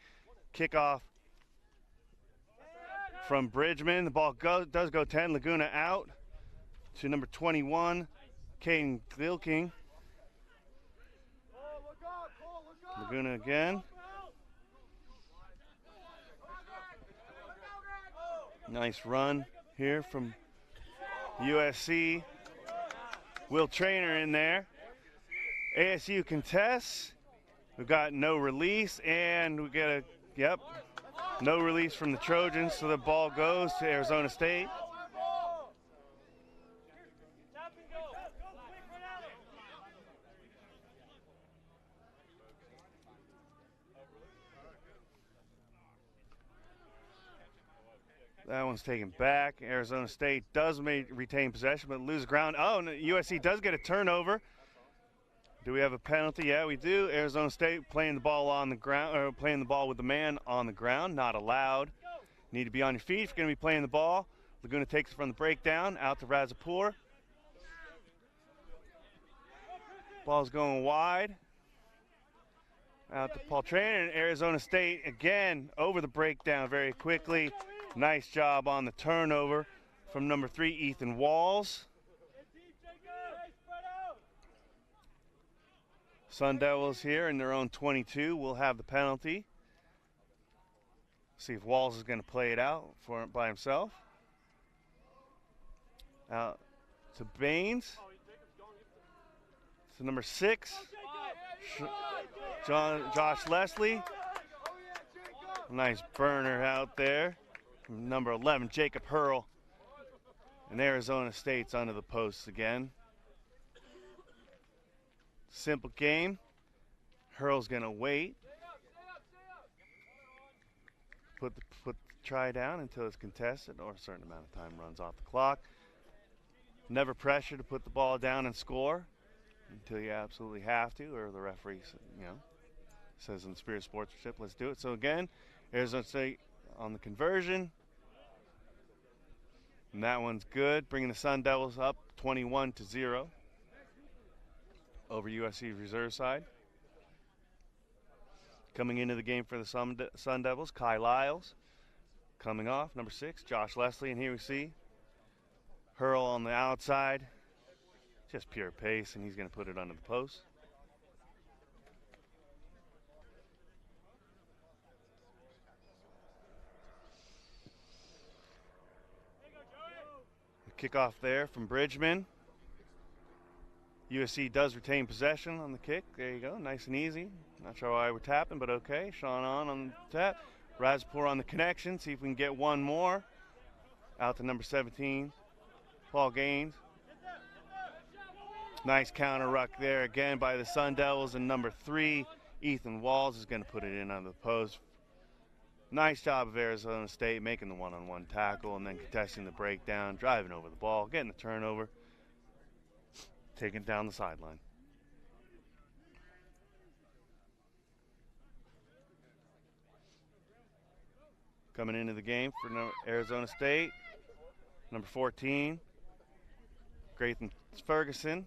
Kickoff from Bridgman. The ball does go 10. Laguna out to number 21, Caden Gilking. Laguna again. Nice run here from USC. Will Trainer in there. ASU contests. We've got no release, and we get no release from the Trojans, so the ball goes to Arizona State. That one's taken back. Arizona State does retain possession, but lose ground. Oh, no, USC does get a turnover. Do we have a penalty? Yeah, we do. Arizona State playing the ball on the ground, or playing the ball with the man on the ground. Not allowed. Need to be on your feet if you're going to be playing the ball. Laguna takes it from the breakdown out to Razapur. Ball's going wide. Out to Paul Trainer, and Arizona State again over the breakdown very quickly. Nice job on the turnover from number 3, Ethan Walls. Sun Devils here in their own 22 will have the penalty. See if Walls is going to play it out by himself. Out to Baines. To number 6, Josh Leslie. Nice burner out there. Number 11, Jacob Hurl. And Arizona State's under the posts again. Simple game. Hurl's going to wait. Put the try down until it's contested or a certain amount of time runs off the clock. Never pressure to put the ball down and score until you absolutely have to, or the referee, says in the spirit of sportsmanship, let's do it. So again, Arizona State on the conversion. And that one's good, bringing the Sun Devils up 21-0 over USC Reserves. Coming into the game for the Sun Devils, Kai Lyles. Coming off, number 6, Josh Leslie. And here we see Hurl on the outside. Just pure pace, and he's going to put it under the post. Kickoff there from Bridgman. USC does retain possession on the kick. There you go, nice and easy. Not sure why we're tapping, but okay. Sean on the tap. Razapur on the connection. See if we can get one more. Out to number 17, Paul Gaines. Nice counter ruck there again by the Sun Devils, and number 3, Ethan Walls, is going to put it in on the post. Nice job of Arizona State making the one-on-one tackle and then contesting the breakdown, driving over the ball, getting the turnover, taking it down the sideline. Coming into the game for Arizona State, number 14, Grayson Ferguson.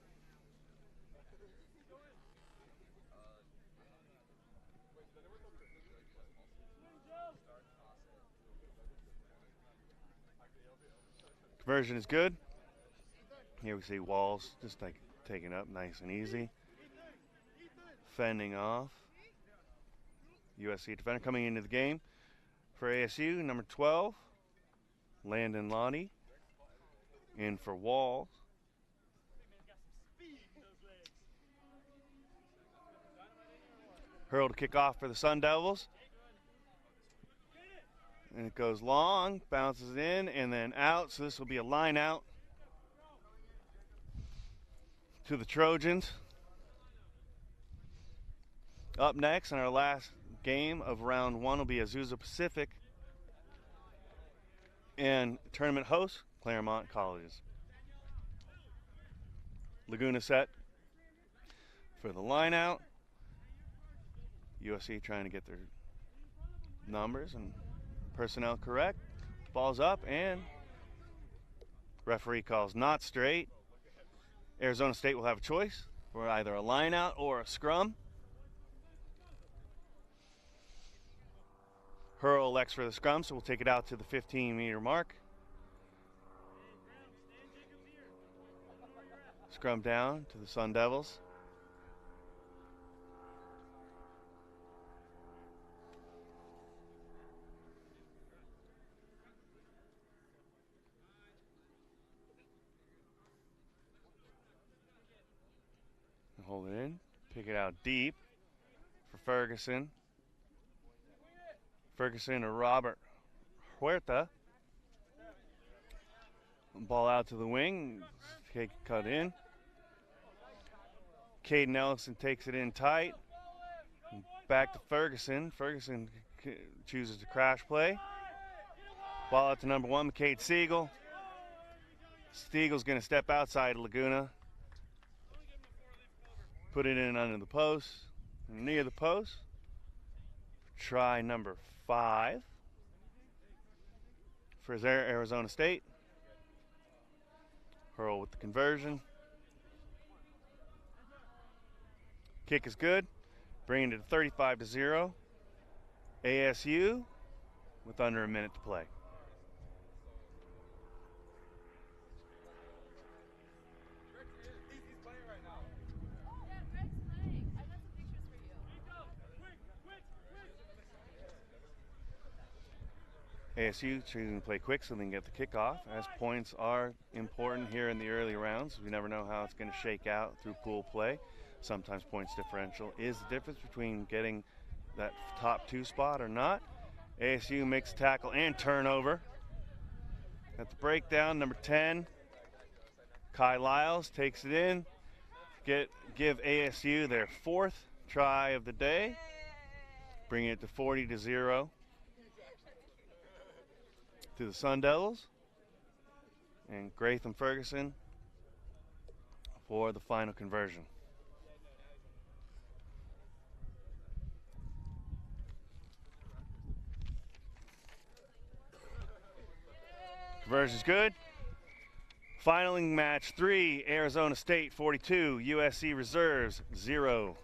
Conversion is good. Here we see Walls just taking up nice and easy. Fending off. USC defender coming into the game for ASU, number 12, Landon Lottie. In for Walls. Hurl to kick off for the Sun Devils. And it goes long, bounces in, and then out. So this will be a line out to the Trojans. Up next in our last game of round 1 will be Azusa Pacific. And tournament host, Claremont Colleges. Laguna set for the line out. USC trying to get their numbers and personnel correct. Ball's up, and referee calls not straight. Arizona State will have a choice for either a line out or a scrum. Hurl elects for the scrum, so we'll take it out to the 15-meter mark. Scrum down to the Sun Devils. Hold it in. Pick it out deep for Ferguson. Ferguson or Robert Huerta. Ball out to the wing. Kick cut in. Caden Ellison takes it in tight. Back to Ferguson. Ferguson chooses to crash play. Ball out to number 1, McCade Siegel. Siegel's going to step outside Laguna. Put it in under the post. Near the post. Try number 5 for Arizona State. Hurl with the conversion. Kick is good. Bringing it to 35-0. ASU with under a minute to play. ASU choosing to play quick so they can get the kickoff, as points are important here in the early rounds. We never know how it's going to shake out through pool play. Sometimes points differential is the difference between getting that top 2 spot or not. ASU makes tackle and turnover. At the breakdown, number 10, Kai Lyles takes it in. Give ASU their 4th try of the day, bringing it to 40-0 to the Sun Devils. And Gratham Ferguson for the final conversion. Conversion's good. Finaling match 3, Arizona State 42, USC Reserves 0.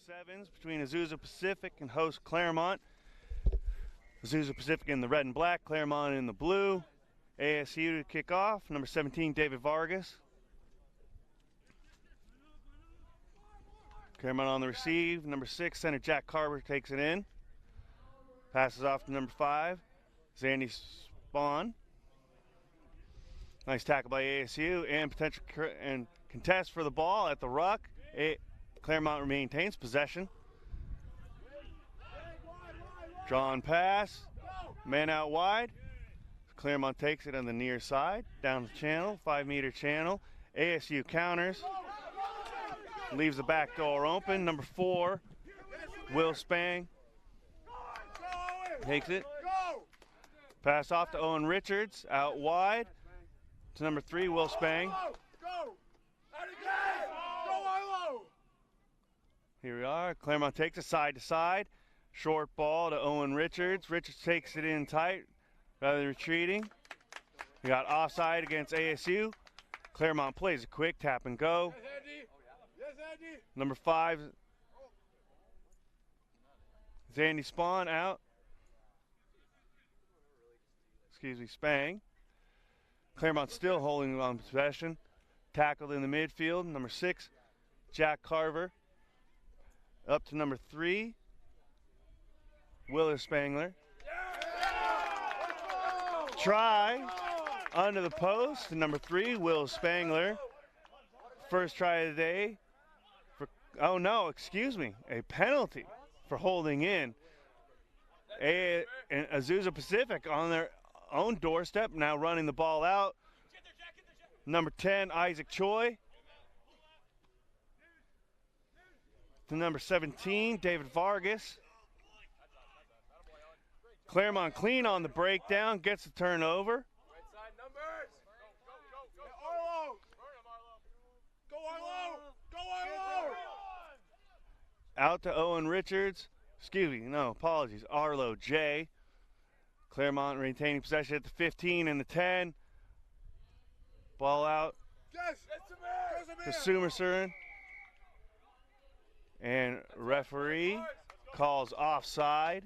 sevens between Azusa Pacific and host Claremont. Azusa Pacific in the red and black, Claremont in the blue. ASU to kick off. Number 17, David Vargas. Claremont on the receive. Number 6, center Jack Carver takes it in. Passes off to number 5, Zandy Spawn. Nice tackle by ASU and potential and contest for the ball at the ruck. Claremont maintains possession. Drawn pass, man out wide. Claremont takes it on the near side, down the channel, 5-meter channel. ASU counters, leaves the back door open. Number 4, Will Spang takes it. Pass off to Owen Richards, out wide to number 3, Will Spang. Here we are. Claremont takes it side to side. Short ball to Owen Richards. Richards takes it in tight rather than retreating. We got offside against ASU. Claremont plays a quick tap and go. Number 5, Zandy Spawn out. Excuse me, Spang. Claremont still holding on possession. Tackled in the midfield. Number 6, Jack Carver. Up to number 3, Willis Spangler. Try under the post to number 3, Will Spangler. First try of the day. Oh no, excuse me, a penalty for holding in. And Azusa Pacific on their own doorstep, now running the ball out. Number 10, Isaac Choi. To number 17, David Vargas. Claremont clean on the breakdown, gets the turnover. Out to Owen Richards. Excuse me, no, apologies. Arlo J. Claremont retaining possession at the 15 and the 10. Ball out to Sumersuren. And referee calls offside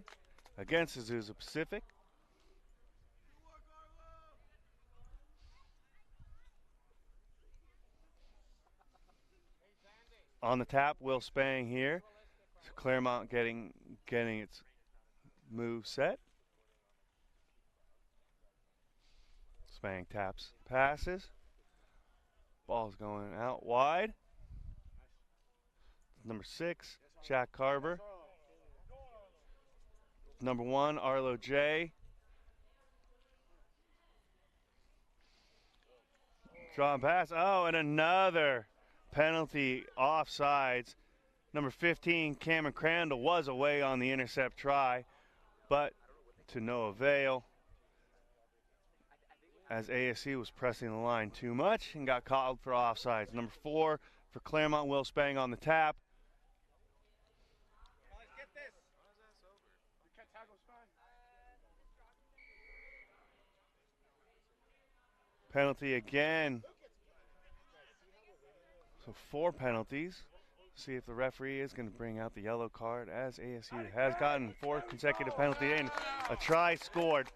against Azusa Pacific. On the tap, Will Spang here. So Claremont getting its move set. Spang taps, passes. Ball's going out wide. Number 6, Jack Carver. Number 1, Arlo J. Draw and pass. Oh, and another penalty offsides. Number 15, Cameron Crandall was away on the intercept try, but to no avail as ASU was pressing the line too much and got called for offsides. Number 4 for Claremont, Will Spang on the tap. Penalty again. So 4 penalties. See if the referee is going to bring out the yellow card, as ASU has gotten 4 consecutive penalties and a try scored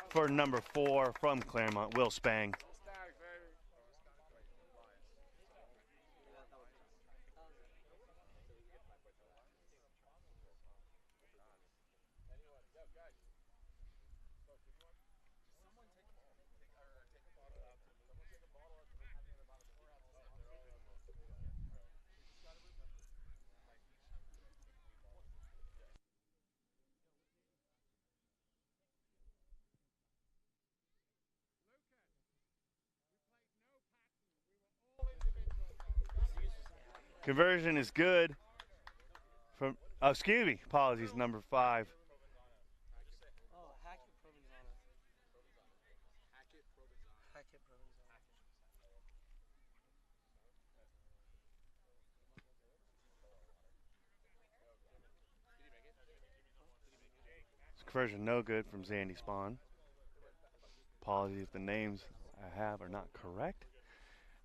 for number 4 from Claremont, Will Spang. Conversion is good from, oh, excuse me, apologies, number 5. Conversion no good from Zandy Spawn. Apologies if the names I have are not correct.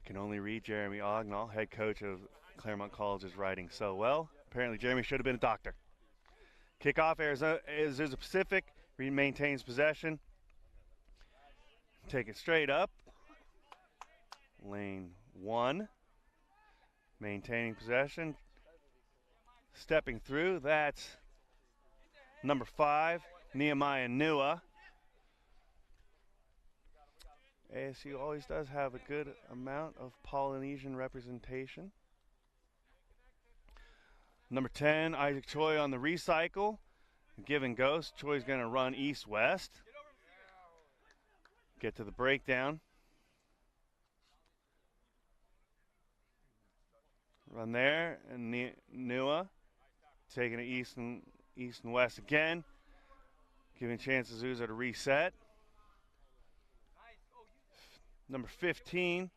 Can only read Jeremy Ognall, head coach of Claremont Colleges, writing so well. Apparently Jeremy should have been a doctor. Kickoff, Azusa Pacific maintains possession. Take it straight up. Lane 1. Maintaining possession. Stepping through, that's number 5, Nehemiah Nua. ASU always does have a good amount of Polynesian representation. Number 10, Isaac Choi on the recycle. Give and go. Choi's going to run east-west. Get to the breakdown. Run there, and Nua taking it east and west again. Giving a chance to Azusa to reset. Number 15,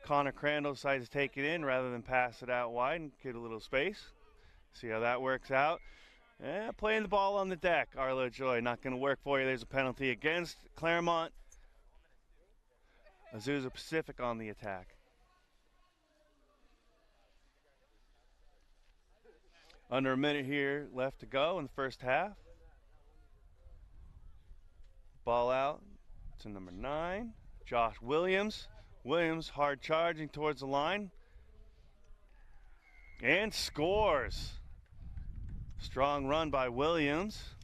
Connor Crandall decides to take it in rather than pass it out wide and get a little space. See how that works out. Playing the ball on the deck. Arlo Joy not going to work for you. There's a penalty against Claremont. Azusa Pacific on the attack. Under a minute here left to go in the first half. Ball out to number 9, Josh Williams. Williams hard charging towards the line. And scores. Strong run by Williams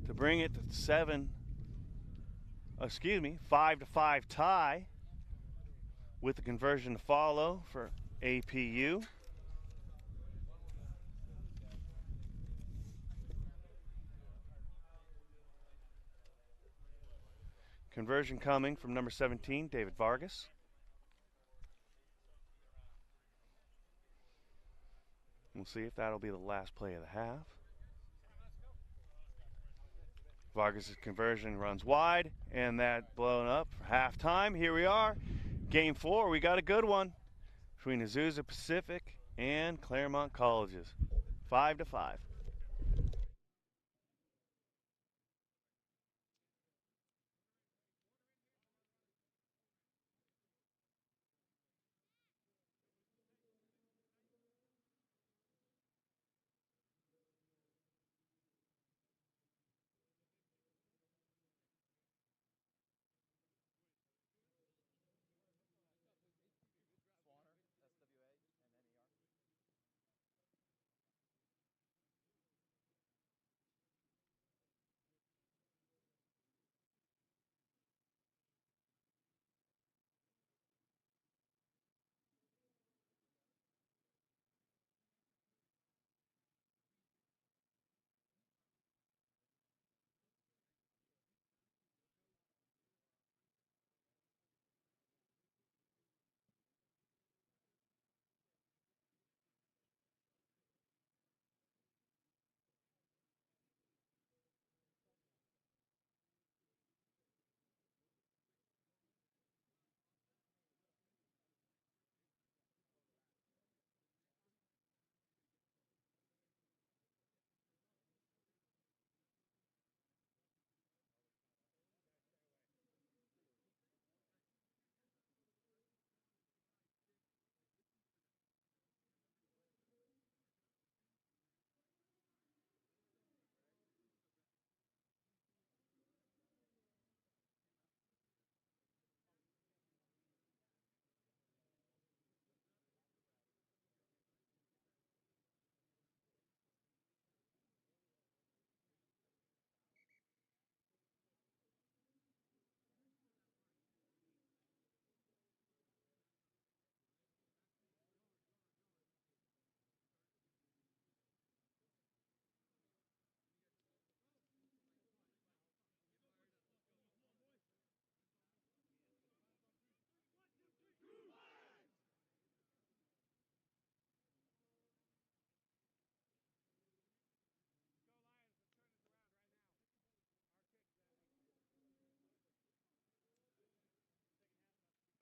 to bring it to 5-5 tie with the conversion to follow for APU. Conversion coming from number 17, David Vargas. We'll see if that'll be the last play of the half. Vargas' conversion runs wide, and that blown up for halftime. Here we are, game 4. We got a good one between Azusa Pacific and Claremont Colleges. 5-5.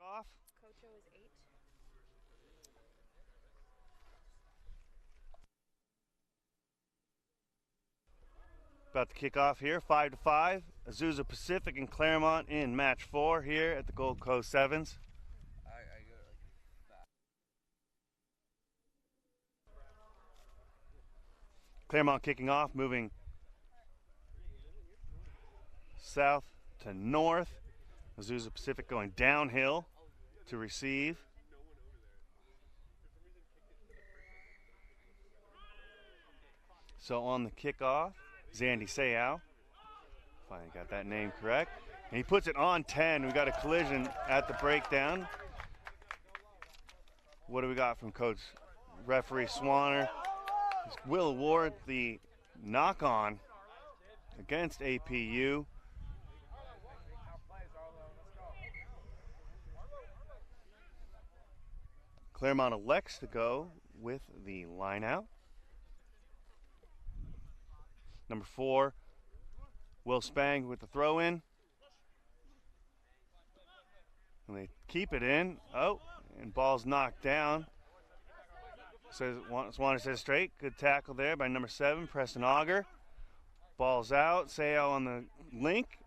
Off. Coach is 8. About to kick off here, 5-5. Azusa Pacific and Claremont in match 4 here at the Gold Coast Sevens. Claremont kicking off, moving south to north. Azusa Pacific going downhill to receive. So on the kickoff, Zandy Sayao. Finally got that name correct. And he puts it on 10. We got a collision at the breakdown. What do we got from Coach Referee Swanner? Will award the knock-on against APU. Claremont elects to go with the line out. Number 4, Will Spang with the throw in. And they keep it in. Oh, and ball's knocked down. Swanner says straight. Good tackle there by number 7, Preston Auger. Ball's out. Sayo on the link.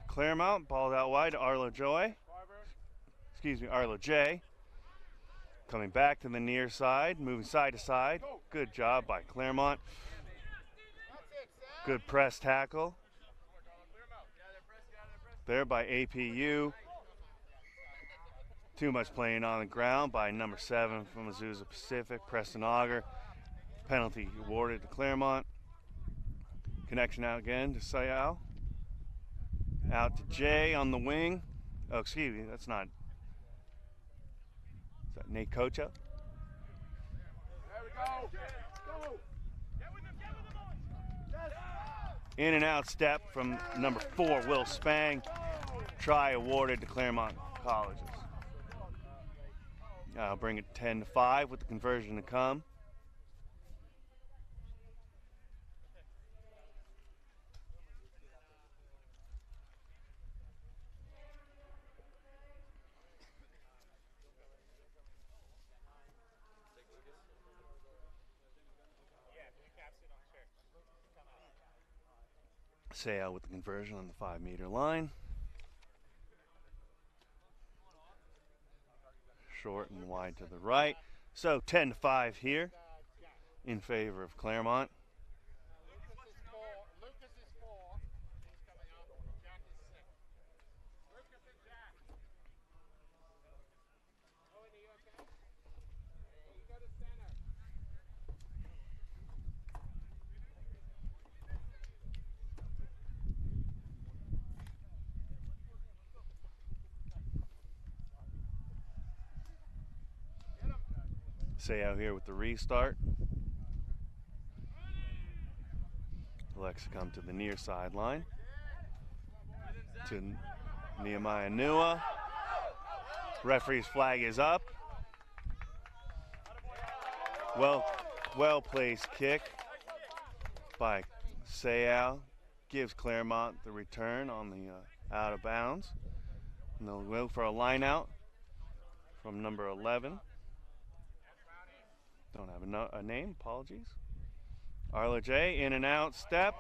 Claremont, ball's out wide to Arlo J. Coming back to the near side, moving side to side. Good job by Claremont. Good press tackle there by APU. Too much playing on the ground by number 7 from Azusa Pacific, Preston Auger. Penalty awarded to Claremont. Connection out again to Sayao. Out to Jay on the wing. Oh, excuse me, that's not. Is that Nate Kocha? There we go. Go. In and out step from number 4, Will Spang. Try awarded to Claremont Colleges. I'll bring it 10-5 with the conversion to come. Sayo with the conversion on the 5-meter line. Short and wide to the right. So 10-5 here in favor of Claremont. Lucas is 4. He's coming up. Jack is 6. Lucas and Jack. Owen, are you okay? You go to center. Sayo here with the restart. Alexa come to the near sideline. To Nehemiah Nua. Referee's flag is up. Well placed kick by Sayo. Gives Claremont the return on the out of bounds. And they'll go for a line out from number 11. Don't have a name, apologies. Arlo J, in and out, step.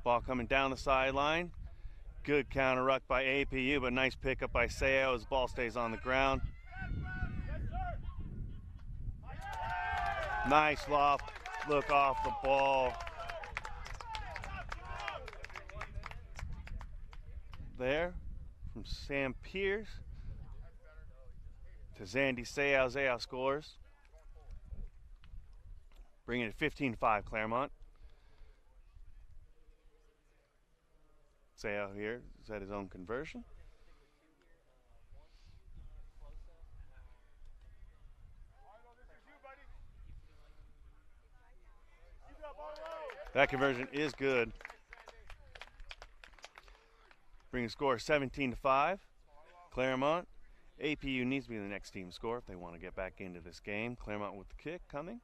Ball coming down the sideline. Good counter ruck by APU, but nice pickup by Sayo as ball stays on the ground. Nice look off the ball. There from Sam Pierce. To Zandy Sayo. Sayo scores. Bringing it 15-5 Claremont. Sayo here is at his own conversion. That conversion is good. Bringing score 17-5 Claremont. APU needs to be the next team to score if they want to get back into this game. Claremont with the kick coming.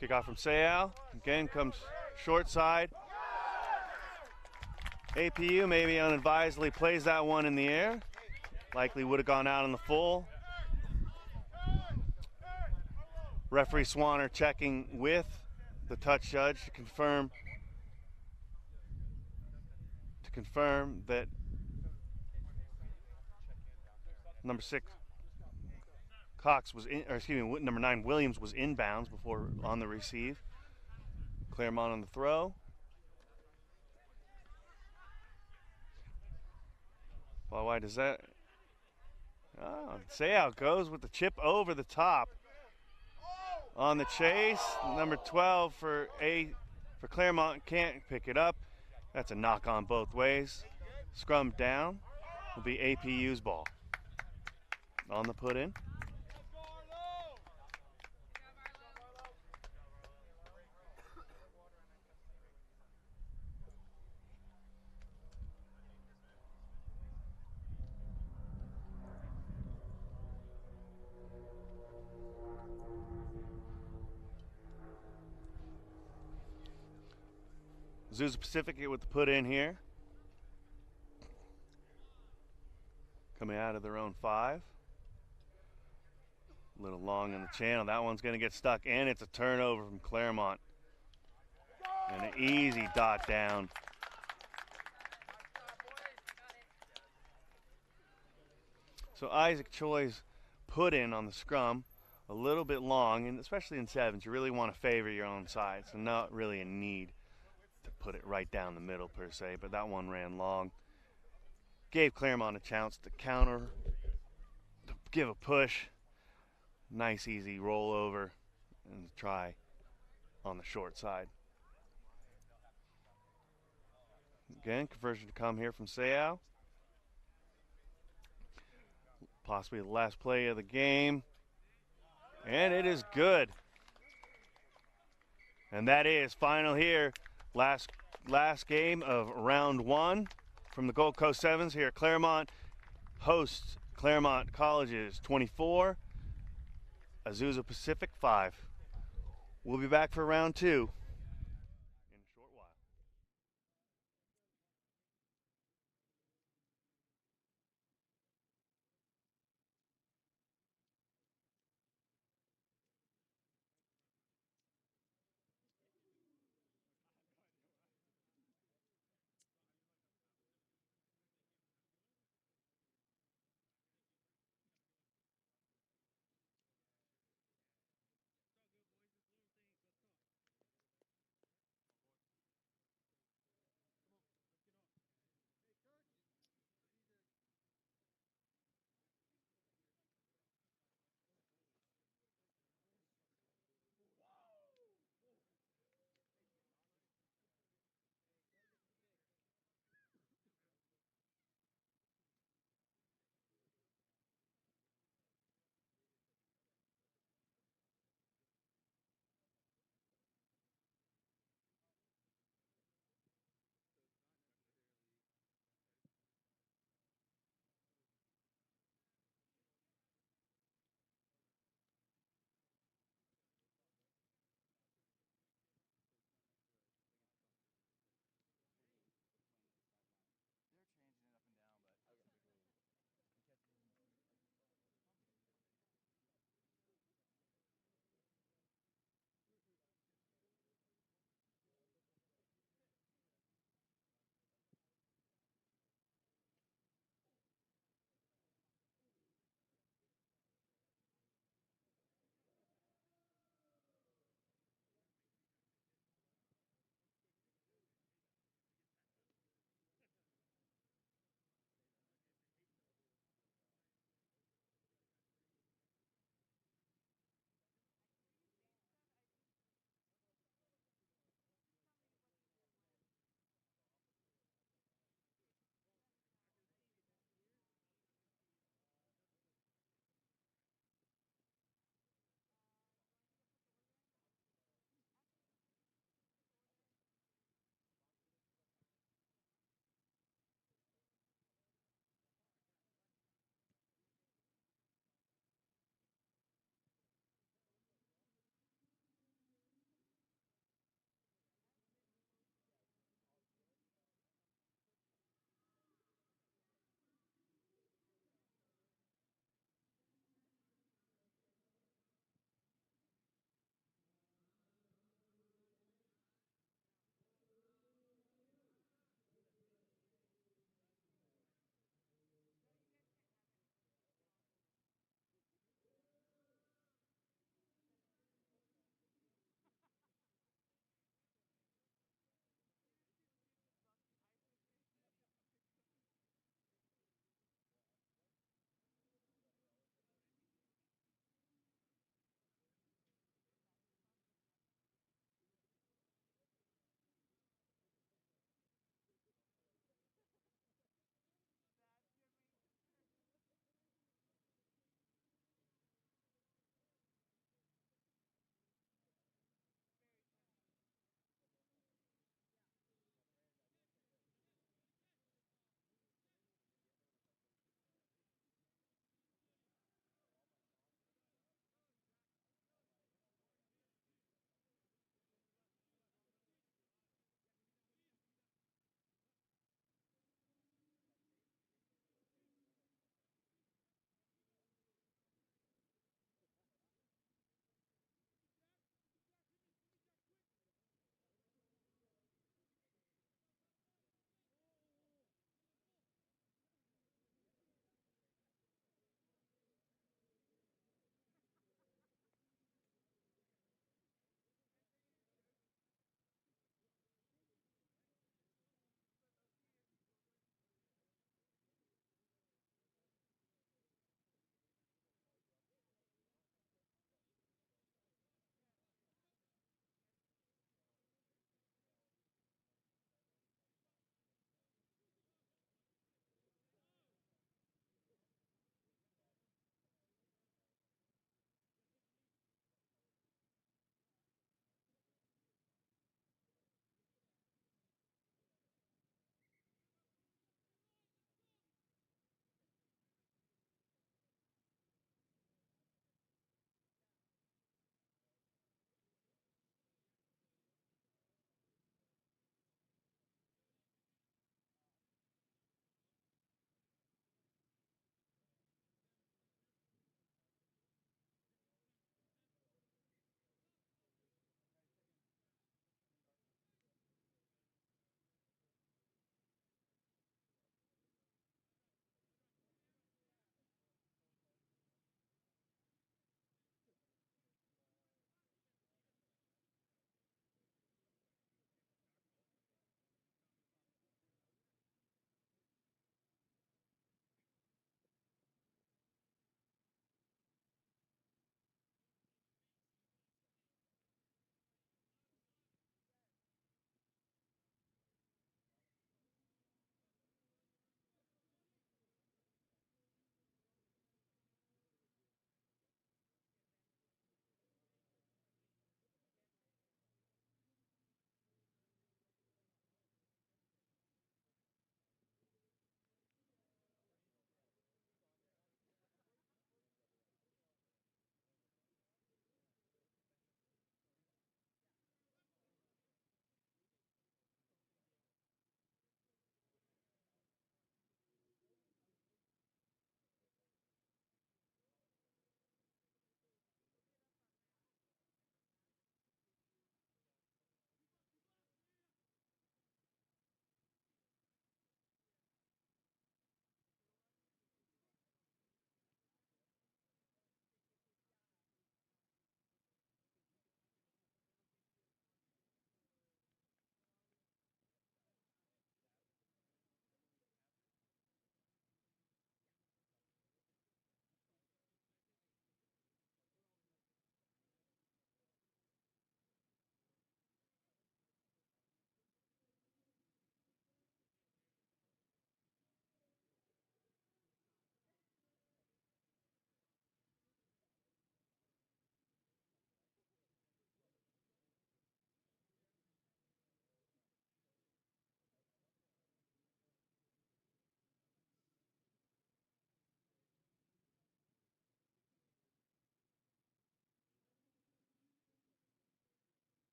Kickoff from Sayo. Again comes short side. APU maybe unadvisedly plays that one in the air. Likely would have gone out on the full. Referee Swanner checking with the touch judge to confirm that number 6 Cox was in, or excuse me, number 9 Williams was inbounds before on the receive. Claremont on the throw. Well, why does that? Oh, say how it goes with the chip over the top. On the chase, number 12 for Claremont can't pick it up. That's a knock on both ways. Scrum down will be APU's ball. On the put in. Azusa Pacific with the put in here. Coming out of their own 5. A little long in the channel. That one's going to get stuck, and it's a turnover from Claremont. And an easy dot down. So Isaac Choi's put in on the scrum, a little bit long, and especially in 7s, you really want to favor your own side, so not really a need to put it right down the middle per se, but that one ran long. Gave Claremont a chance to counter, to give a push. Nice easy rollover and try on the short side. Again, conversion to come here from Seau. Possibly the last play of the game. And it is good. And that is final here. Last game of round 1 from the Gold Coast Sevens here. Claremont hosts Claremont Colleges 24, Azusa Pacific 5. We'll be back for round 2.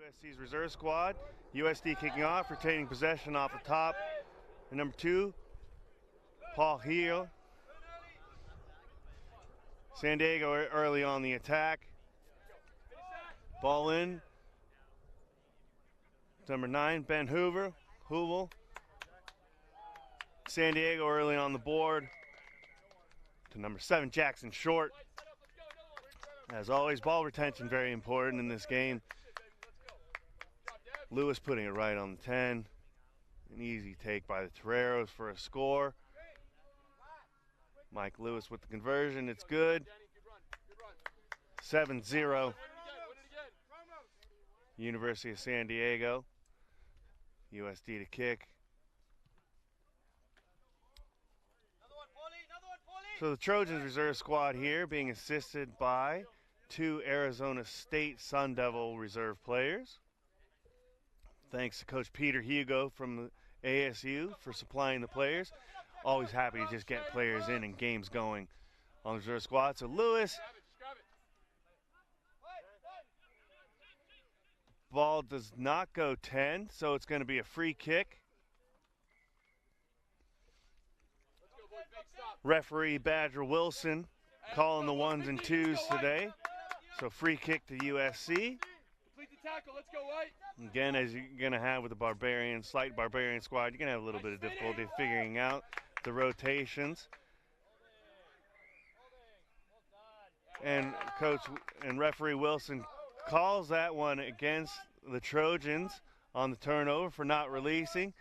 USC's reserve squad. USD kicking off, retaining possession off the top. And number 2, Paul Heel. San Diego early on the attack. Ball in. Number 9, Ben Hoovel. San Diego early on the board. To number 7, Jackson Short. As always, ball retention very important in this game. Lewis putting it right on the 10. An easy take by the Toreros for a score. Mike Lewis with the conversion. It's good. 7-0. University of San Diego. USD to kick. So the Trojans reserve squad here being assisted by 2 Arizona State Sun Devil reserve players. Thanks to Coach Peter Hugo from the ASU for supplying the players. Always happy to just get players in and games going on the reserve squad. So Lewis, ball does not go 10, so it's going to be a free kick. Referee Badger Wilson calling the 1s and 2s today. So free kick to USC. Again, as you're going to have with the slight Barbarian squad, you're going to have a little bit of difficulty figuring out the rotations. And coach and referee Wilson calls that one against the Trojans on the turnover for not releasing.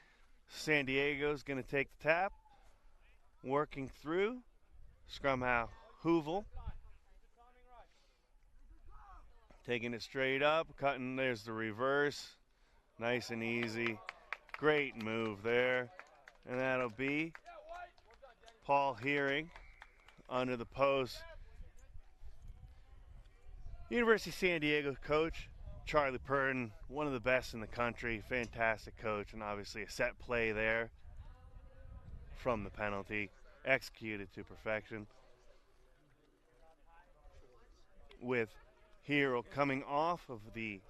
San Diego's going to take the tap. Working through. Scrum half Hoovel. Taking it straight up, cutting, there's the reverse. Nice and easy. Great move there. And that'll be Paul Hearing under the post. University of San Diego coach, Charlie Purden, one of the best in the country, fantastic coach, and obviously a set play there from the penalty, executed to perfection. With Hero coming off of the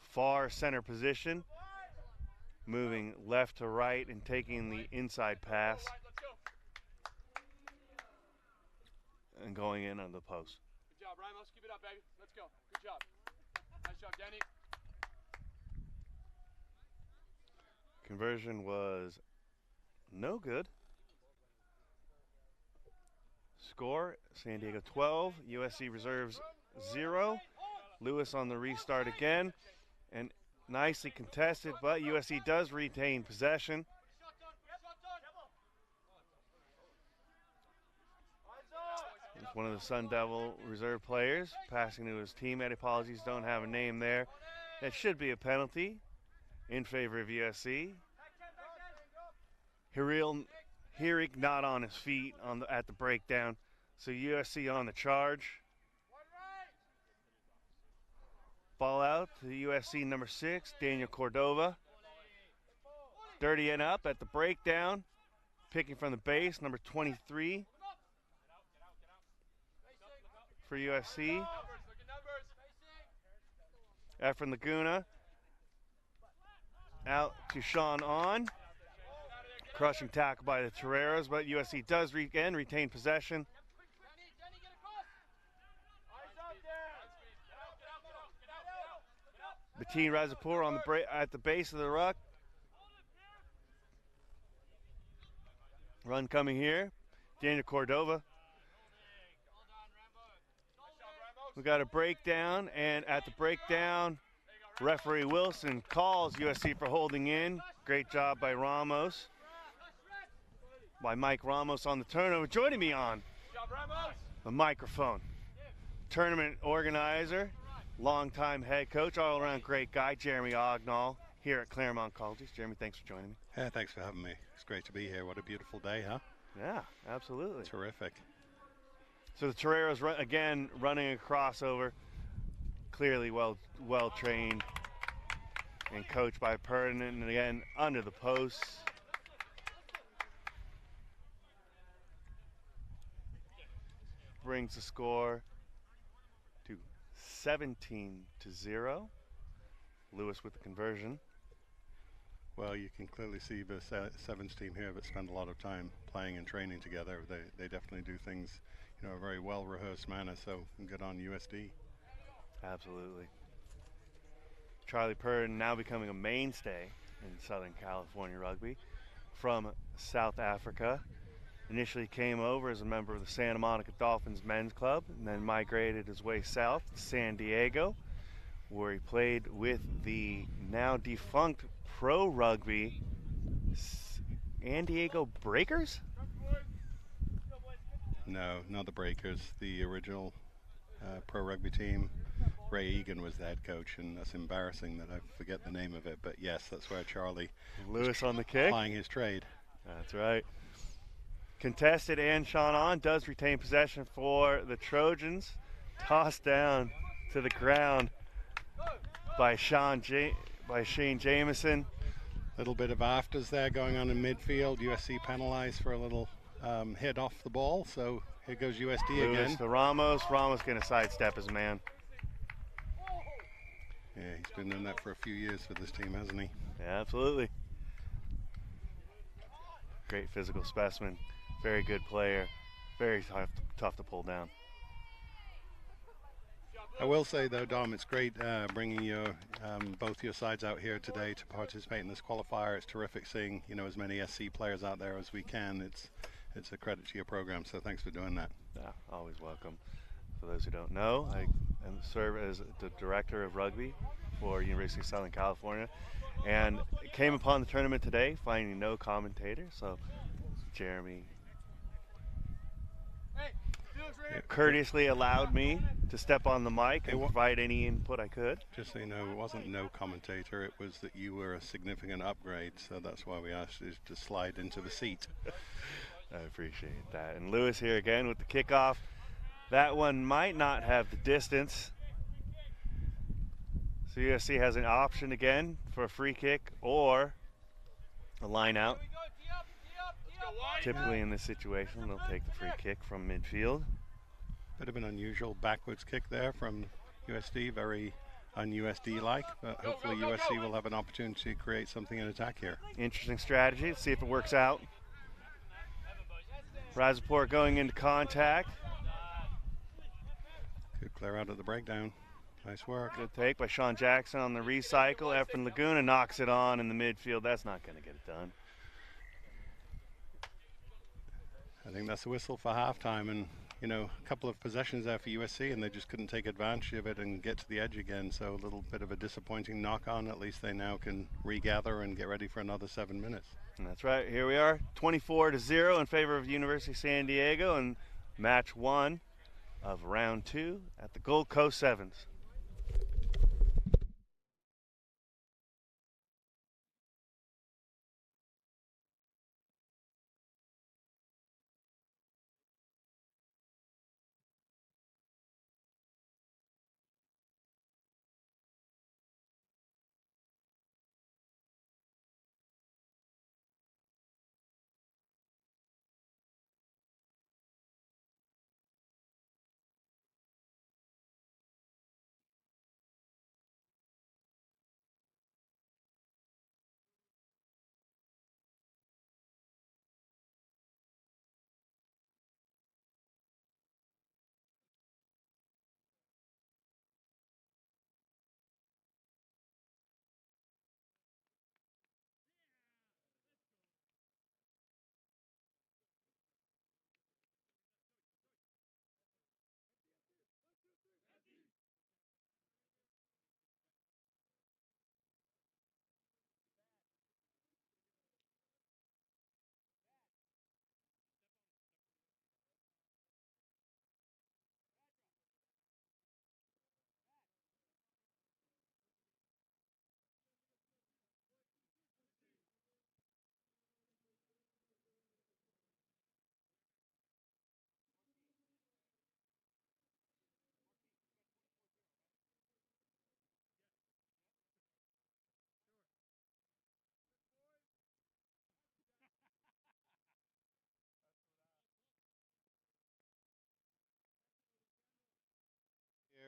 far center position, moving left to right and taking the inside pass and going in on the post. Good job, Ramos. Keep it up, baby. Let's go. Good job. Nice job, Danny. Conversion was no good. Score, San Diego 12, USC Reserves 0. Lewis on the restart again, and nicely contested, but USC does retain possession. It's one of the Sun Devil reserve players passing to his teammate. Apologies, don't have a name there. That should be a penalty in favor of USC. Hearing not on his feet at the breakdown, so USC on the charge. Ball out to USC number 6, Daniel Cordova. Dirty and up at the breakdown, picking from the base, number 23 for USC. Efren Laguna out to Sean On. Crushing tackle by the Toreros, but USC does again retain possession. Bettine Razapur on at the base of the ruck. Run coming here. Daniel Cordova. We got a breakdown, and at the breakdown, referee Wilson calls USC for holding in. Great job by Ramos. By Mike Ramos on the turnover. Joining me on the microphone, tournament organizer, longtime head coach, all-around great guy, Jeremy Ognall, here at Claremont Colleges. Jeremy, thanks for joining me. Yeah, thanks for having me. It's great to be here. What a beautiful day, huh? Yeah, absolutely. Terrific. So the Toreros, again, running a crossover, clearly well trained and coached by Purden, and again, under the posts. Brings the score to 17-0. Lewis with the conversion. Well, you can clearly see the sevens team here that spend a lot of time playing and training together. They definitely do things, you know, a very well rehearsed manner. So good on USD. Absolutely. Charlie Purden now becoming a mainstay in Southern California rugby from South Africa. Initially came over as a member of the Santa Monica Dolphins men's club and then migrated his way south to San Diego, where he played with the now defunct pro rugby San Diego Breakers? No, not the Breakers. The original pro rugby team. Ray Egan was the head coach, and that's embarrassing that I forget the name of it. But yes, that's where Charlie Lewis on the kick. Plying his trade. That's right. Contested, and Sean On does retain possession for the Trojans. Tossed down to the ground by Shane Jameson. Little bit of afters there going on in midfield. USC penalized for a little hit off the ball. So here goes USD Lewis again. to Ramos. Ramos going to sidestep his man. Yeah, he's been doing that for a few years for this team, hasn't he? Yeah, absolutely. Great physical specimen. Very good player. Very tough to pull down. I will say though, Dom, it's great bringing your both your sides out here today to participate in this qualifier. It's terrific seeing, you know, as many SC players out there as we can. It's a credit to your program, so thanks for doing that. Yeah, always welcome. For those who don't know, I serve as the director of rugby for University of Southern California, and came upon the tournament today finding no commentator, so Jeremy courteously allowed me to step on the mic and provide any input I could. Just so you know, it wasn't no commentator, it was that you were a significant upgrade, so that's why we asked you to slide into the seat. I appreciate that. And Lewis here again with the kickoff. That one might not have the distance. So USC has an option again for a free kick or a line out. Typically in this situation, they'll take the free kick from midfield. Bit of an unusual backwards kick there from USD, very un-USD-like, but hopefully USC will have an opportunity to create something in attack here. Interesting strategy. Let's see if it works out. Razaport going into contact. Good clear out of the breakdown. Nice work. Good take by Sean Jackson on the recycle. Efren Laguna knocks it on in the midfield. That's not going to get it done. I think that's the whistle for halftime, and you know, a couple of possessions there for USC, and they just couldn't take advantage of it and get to the edge again. So a little bit of a disappointing knock-on. At least they now can regather and get ready for another 7 minutes. And that's right. Here we are, 24-0 in favor of University of San Diego, and match 1 of round 2 at the Gold Coast Sevens.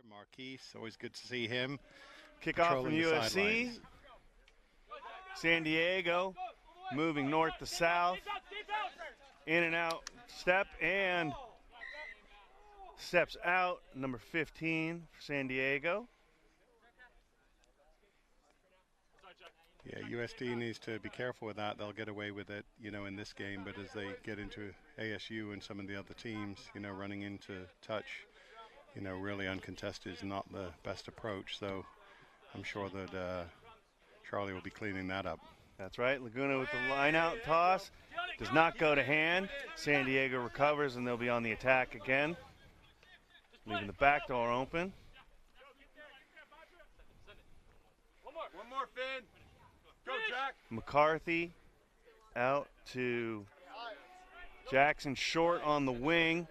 Marquise, always good to see him. Kickoff from patrolling the USC. sidelines. San Diego moving north to south. In and out step and steps out. Number 15 for San Diego. Yeah, USD needs to be careful with that. They'll get away with it, you know, in this game. But as they get into ASU and some of the other teams, you know, running into touch, you know, really uncontested is not the best approach. So I'm sure that Charlie will be cleaning that up. That's right. Laguna with the line out toss. Does not go to hand. San Diego recovers and they'll be on the attack again. Leaving the back door open. One more, Finn. Go, Jack. McCarthy out to Jackson short on the wing.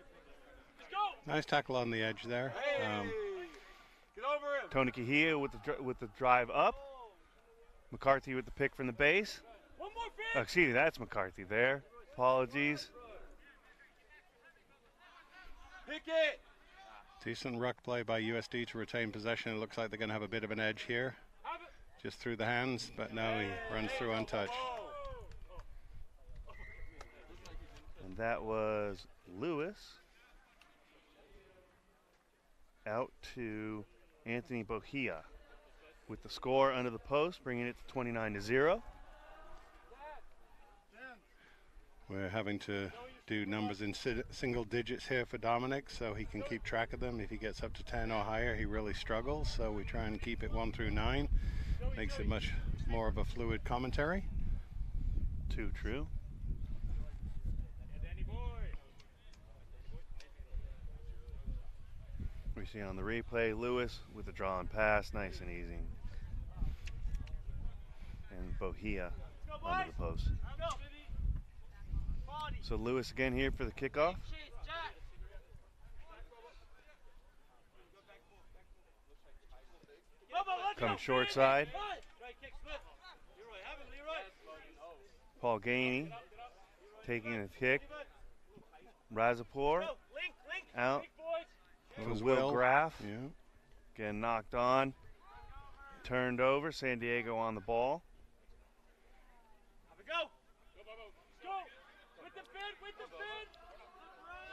Nice tackle on the edge there. Get over him. Tony Kahia with the drive up. McCarthy with the pick from the base. One more, Finn. Oh, excuse me, that's McCarthy there. Apologies. Pick it. Decent ruck play by USD to retain possession. It looks like they're going to have a bit of an edge here. Just through the hands, but no, he runs through untouched. And that was Lewis out to Anthony Bohia with the score under the post, bringing it to 29-0. We're having to do numbers in single digits here for Dominic so he can keep track of them. If he gets up to 10 or higher, he really struggles. So we try and keep it 1 through 9. Makes it much more of a fluid commentary. Too true. We see on the replay, Lewis with a draw and pass, nice and easy. And Bohia under the post. So Lewis again here for the kickoff. Coming short side. Paul Gainey taking a kick. Razapur out. It was Will Graff. Yeah. Again knocked on. Turned over. San Diego on the ball.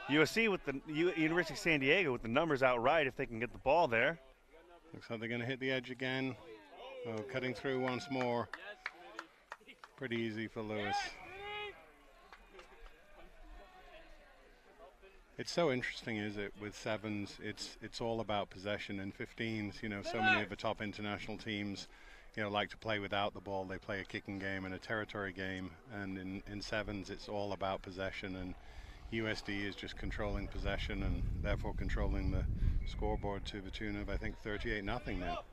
USC with the University of San Diego with the numbers outright if they can get the ball there. Looks like they're going to hit the edge again. Oh, cutting through once more. Pretty easy for Lewis. It's so interesting, is it, with sevens, it's all about possession, and 15s, you know, so many of the top international teams, you know, like to play without the ball. They play a kicking game and a territory game, and in sevens it's all about possession, and USD is just controlling possession and therefore controlling the scoreboard to the tune of, I think, 38-0 now.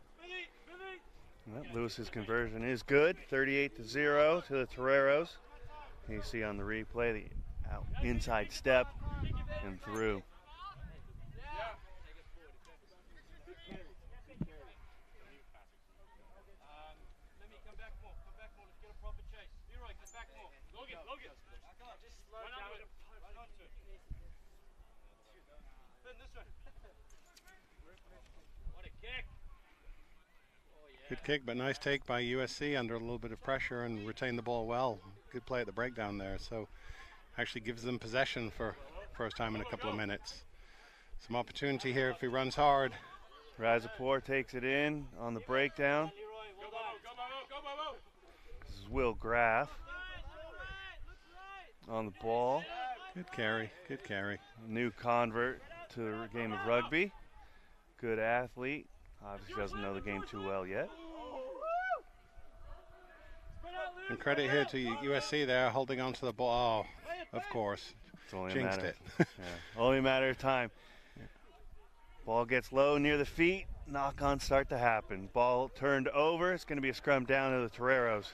Well, Lewis's conversion is good, 38-0 to the Toreros. You see on the replay the inside step and through. Good kick, but nice take by USC under a little bit of pressure and retain the ball well. Good play at the breakdown there. So actually gives them possession for first time in a couple of minutes. Some opportunity here if he runs hard. Razapur takes it in on the breakdown. This is Will Graff on the ball. Good carry, good carry. New convert to the game of rugby. Good athlete. Obviously doesn't know the game too well yet. And credit here to USC there, holding on to the ball. Oh, of course, jinxed it. Yeah, only a matter of time. Ball gets low near the feet. Knock-ons start to happen. Ball turned over. It's going to be a scrum down to the Toreros.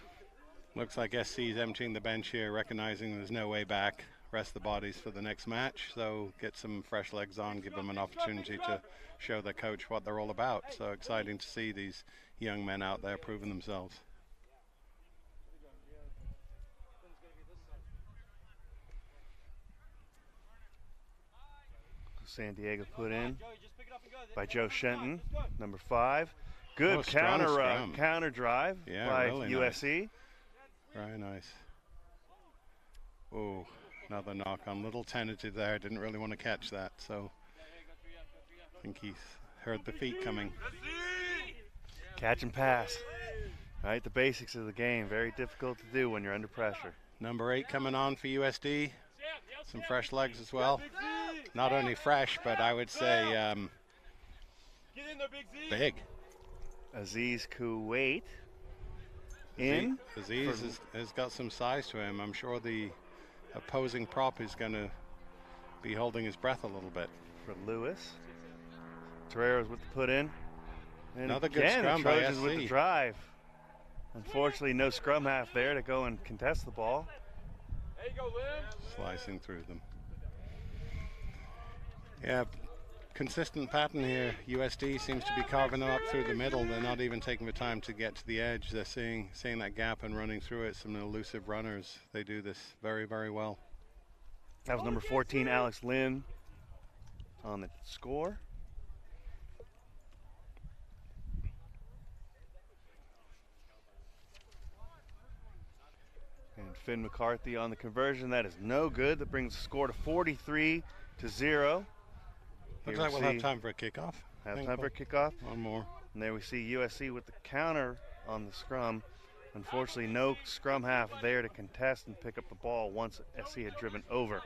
Looks like SC is emptying the bench here, recognizing there's no way back. Rest the bodies for the next match. So get some fresh legs on, give them an opportunity to show their coach what they're all about. So exciting to see these young men out there proving themselves. San Diego put in by Joe Shenton, number 5. Good Oh, strong scrum. counter drive Yeah, by really USC. Very nice. Oh, another knock on. Little tentative there. Didn't really want to catch that. So I think he heard the feet coming. Catch and pass. Right, the basics of the game. Very difficult to do when you're under pressure. Number 8 coming on for USD. Some fresh legs as well. Not only fresh, but I would say big. Aziz Kuwait in. Aziz has got some size to him. I'm sure the opposing prop is going to be holding his breath a little bit. For Lewis. Torero's with the put in. And Another good again, scrum the by Trojans with SC. the drive. Unfortunately, no scrum half there to go and contest the ball. There you go, Lim. Slicing through them. Yeah, consistent pattern here. USD seems to be carving them up through the middle. They're not even taking the time to get to the edge. They're seeing that gap and running through it. Some elusive runners. They do this very, very well. That was number 14, Alex Lim, on the score. And Finn McCarthy on the conversion. That is no good. That brings the score to 43-0. Looks like we'll have time for a kickoff. Have time for a kickoff. One more. And there we see USC with the counter on the scrum. Unfortunately, no scrum half there to contest and pick up the ball once SC had driven over.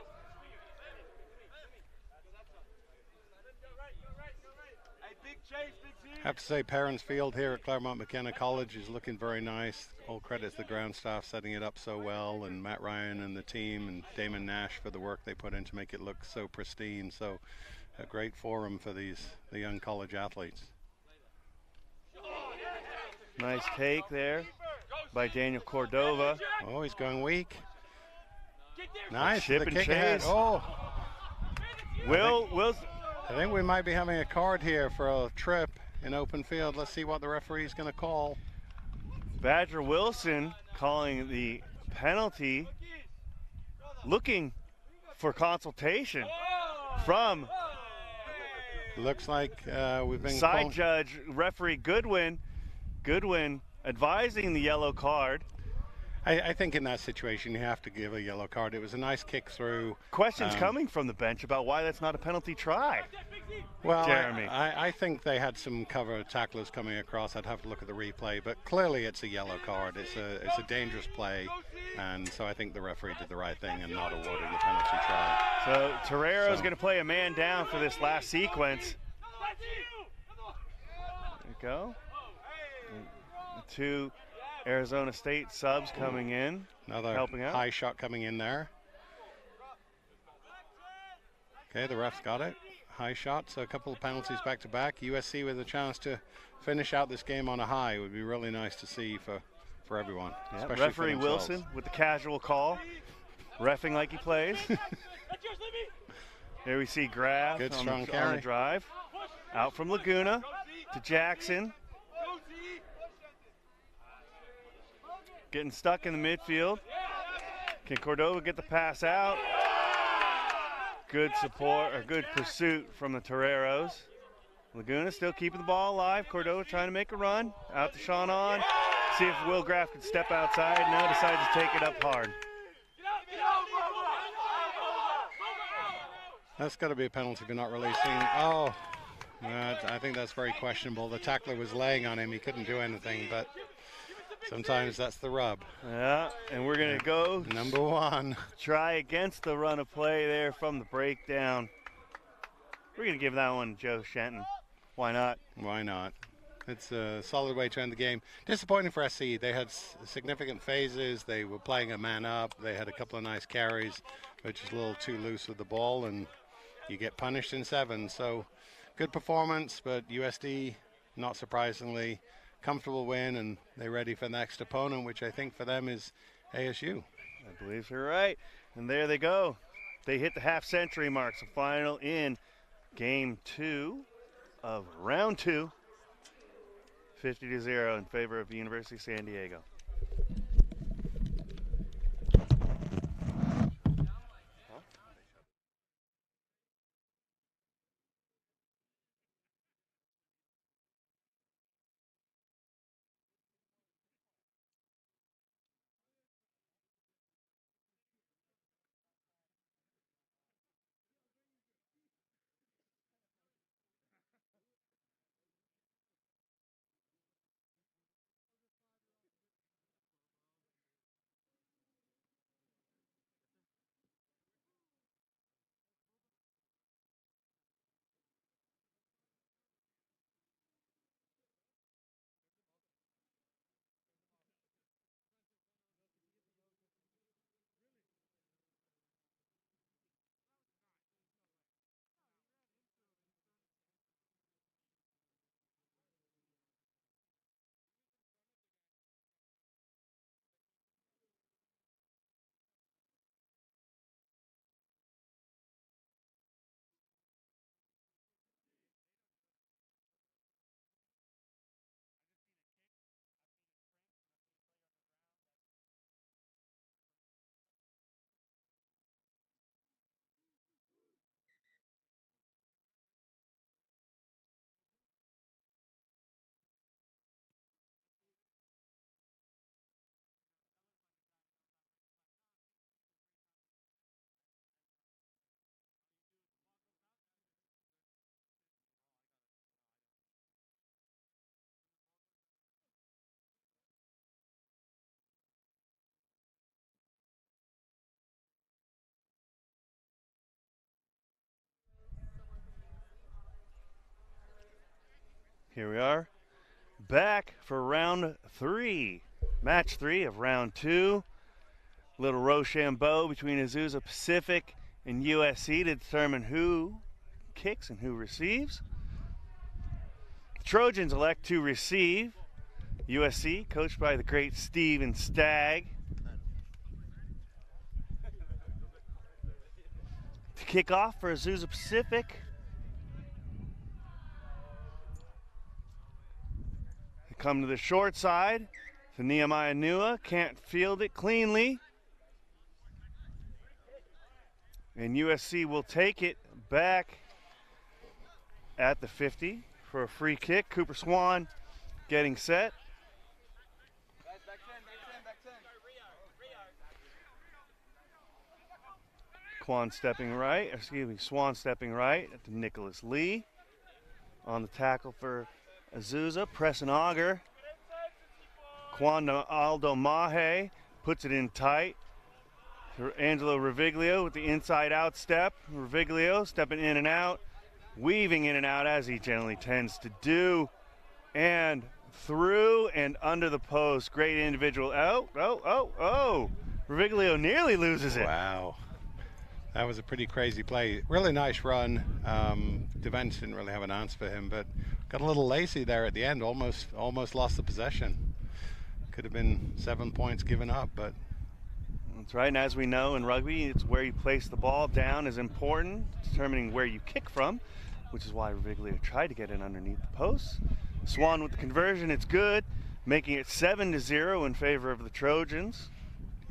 I have to say, Parents Field here at Claremont College is looking very nice. All credit to the ground staff setting it up so well, and Matt Ryan and the team, and Damon Nash for the work they put in to make it look so pristine. So a great forum for the young college athletes. Nice take there by Daniel Cordova. Oh, he's going weak. Nice. Chip the and kick ahead. chase. Oh, Will I think we might be having a card here for a trip in open field. Let's see what the referee's going to call. Badger Wilson calling the penalty, looking for consultation from Looks like we've been side judge referee Goodwin. Goodwin advising the yellow card. I think in that situation you have to give a yellow card. It was a nice kick through. Questions coming from the bench about why that's not a penalty try. Well, Jeremy. I think they had some cover tacklers coming across. I'd have to look at the replay, but clearly it's a yellow card. It's a dangerous play, and so I think the referee did the right thing and not awarded the penalty try. So Torero's going to play a man down for this last sequence. There you go. Two Arizona State subs coming in, Another helping out. high shot coming in there. Okay, the ref's got it. High shot, so a couple of penalties back to back. USC with a chance to finish out this game on a high would be really nice to see for everyone. Yeah, especially referee for themselves. Wilson with the casual call, reffing like he plays. There we see Graf Good on strong the carry. drive. Out from Laguna to Jackson. Getting stuck in the midfield. Can Cordova get the pass out? Good support, or good pursuit from the Toreros. Laguna still keeping the ball alive. Cordova trying to make a run. Out to Sean on. See if Will Graff can step outside. No, decides to take it up hard. That's got to be a penalty for not releasing. Oh, I think that's very questionable. The tackler was laying on him. He couldn't do anything, but sometimes that's the rub. Yeah, and we're going to go Number 1. try against the run of play there from the breakdown. We're going to give that one to Joe Shenton. Why not? Why not? It's a solid way to end the game. Disappointing for SC. They had significant phases. They were playing a man up. They had a couple of nice carries, but just a little too loose with the ball, and you get punished in 7. So good performance, but USD, not surprisingly, comfortable win, and they're ready for the next opponent, which I think for them is ASU. I believe you're right. And there they go. They hit the half-century mark. So final in game 2 of round 2. 50-0 in favor of the University of San Diego. Here we are, back for round 3. Match 3 of round 2. Little Rochambeau between Azusa Pacific and USC to determine who kicks and who receives. The Trojans elect to receive. USC, coached by the great Steven Stagg. To kick off for Azusa Pacific. They come to the short side. To Nehemiah Nua, can't field it cleanly. And USC will take it back at the 50 for a free kick. Cooper Swan getting set. Guys, back 10, back 10. Swan stepping right to Nicholas Lee. On the tackle for Azusa, Preston Auger. Quan Aldo Mahe puts it in tight. Angelo Riviglio with the inside-out step. Riviglio stepping in and out, weaving in and out as he generally tends to do. And through and under the post. Great individual. Oh. Riviglio nearly loses it. Wow. That was a pretty crazy play. Really nice run. Defense didn't really have an answer for him, but got a little lazy there at the end. Almost lost the possession. Could have been 7 points given up, but that's right. And as we know in rugby, it's where you place the ball down is important, determining where you kick from, which is why Riviglio tried to get it underneath the post. Swan with the conversion, it's good, making it 7-0 in favor of the Trojans.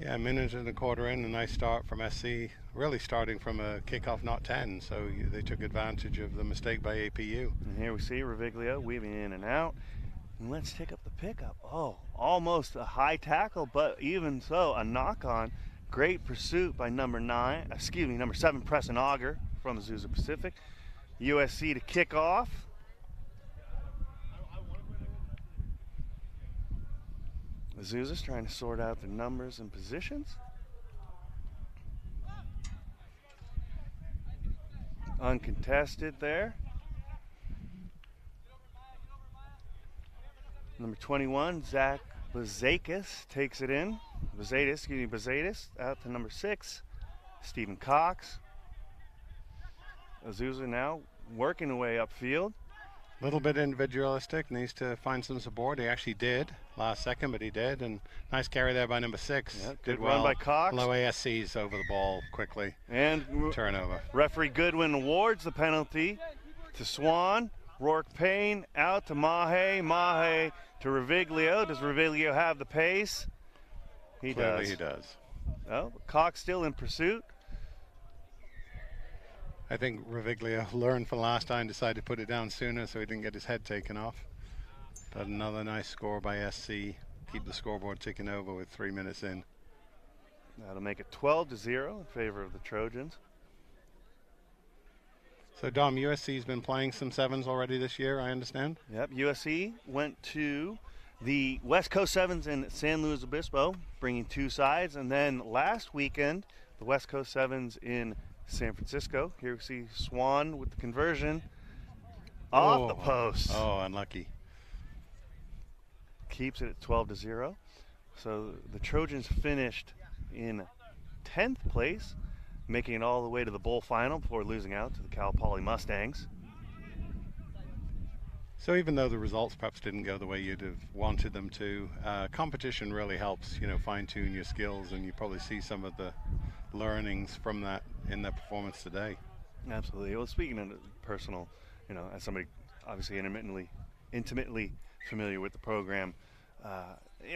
yeah, a minute and a quarter in, a nice start from SC. Really starting from a kickoff, not 10, so they took advantage of the mistake by APU. And here we see Riviglio weaving in and out. And let's take up the pickup. Oh, almost a high tackle, but even so, a knock-on. Great pursuit by number 7, Preston Auger from Azusa Pacific. USC to kick off. Azusa's trying to sort out their numbers and positions. Uncontested there. Number 21, Zach Bazakis takes it in. Bazadis out to number 6, Stephen Cox. Azusa now working away upfield. A little bit individualistic, needs to find some support. He actually did last second, but he did. And nice carry there by number 6. Yep, did good well. run by Cox. Low ASCs over the ball quickly. And Turnover. referee Goodwin awards the penalty to Swan. Rourke Payne out to Mahe. Mahe to Riviglio. Does Riviglio have the pace? He Clearly does. he does. Oh, Cox still in pursuit. I think Riviglio learned from last time, decided to put it down sooner so he didn't get his head taken off. But another nice score by SC. Keep the scoreboard ticking over with 3 minutes in. That'll make it 12-0 in favor of the Trojans. So Dom, USC's been playing some 7s already this year, I understand? Yep, USC went to the West Coast Sevens in San Luis Obispo, bringing 2 sides. And then last weekend, the West Coast Sevens in San Francisco. Here we see Swan with the conversion off the post. Oh, unlucky. Keeps it at 12-0. So the Trojans finished in 10th place, making it all the way to the bowl final before losing out to the Cal Poly Mustangs. So even though the results perhaps didn't go the way you'd have wanted them to, competition really helps, fine-tune your skills, and you probably see some of the learnings from that in their performance today. Absolutely. Well, speaking of personal, as somebody obviously intimately familiar with the program,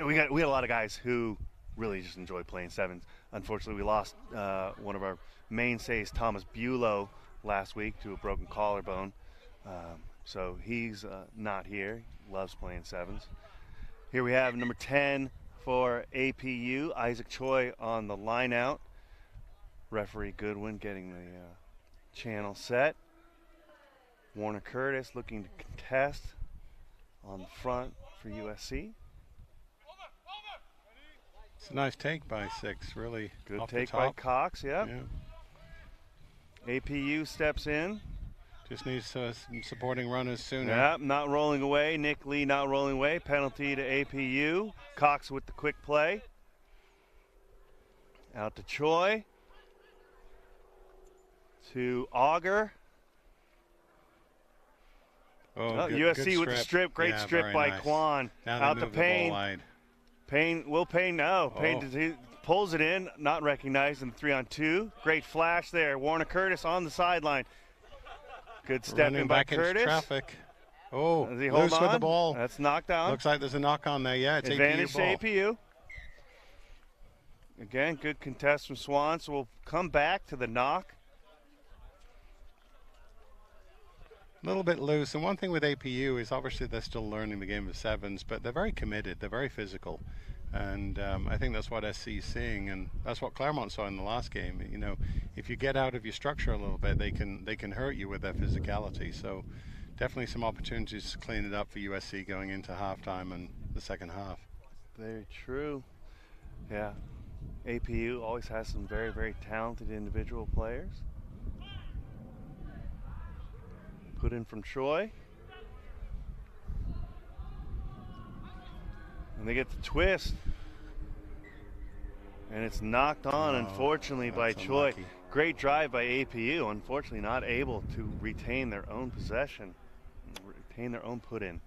we had a lot of guys who really just enjoy playing 7s. Unfortunately, we lost one of our mainstays, Thomas Bulow, last week to a broken collarbone. So he's not here. He loves playing 7s. Here we have number 10 for APU, Isaac Choi on the line out. Referee Goodwin getting the channel set. Warner Curtis looking to contest on the front for USC. It's a nice take by 6, really. Good off take the by top. Cox, yeah. Yeah. APU steps in. Just needs some supporting runners sooner. Yeah, not rolling away. Nick Lee not rolling away. Penalty to APU. Cox with the quick play. Out to Choi. To Auger. Oh, USC good with the strip. Great yeah, strip by nice. Kwan. Now Out to move the ball Payne. wide. Payne no. Payne he pulls it in, not recognized in the 3-on-2. Great flash there. Warner Curtis on the sideline. Good step Running in by back into Curtis. traffic. Oh, Does he hold loose on? with the ball. That's knocked down. Looks like there's a knock on there. Yeah, it's Advantage APU ball. to APU. Again, good contest from Swan, so we'll come back to the knock. A little bit loose. And one thing with APU is obviously they're still learning the game of sevens, but they're very committed. They're very physical. And I think that's what SC is seeing, and that's what Claremont saw in the last game. You know, if you get out of your structure a little bit, they can hurt you with their physicality. So definitely some opportunities to clean it up for USC going into halftime and the second half. Very true. Yeah. APU always has some very, very talented individual players. Put in from Troy. And they get the twist. And it's knocked on, unfortunately, by Choi. Unlucky. Great drive by APU. Unfortunately, not able to retain their own possession, retain their own put in.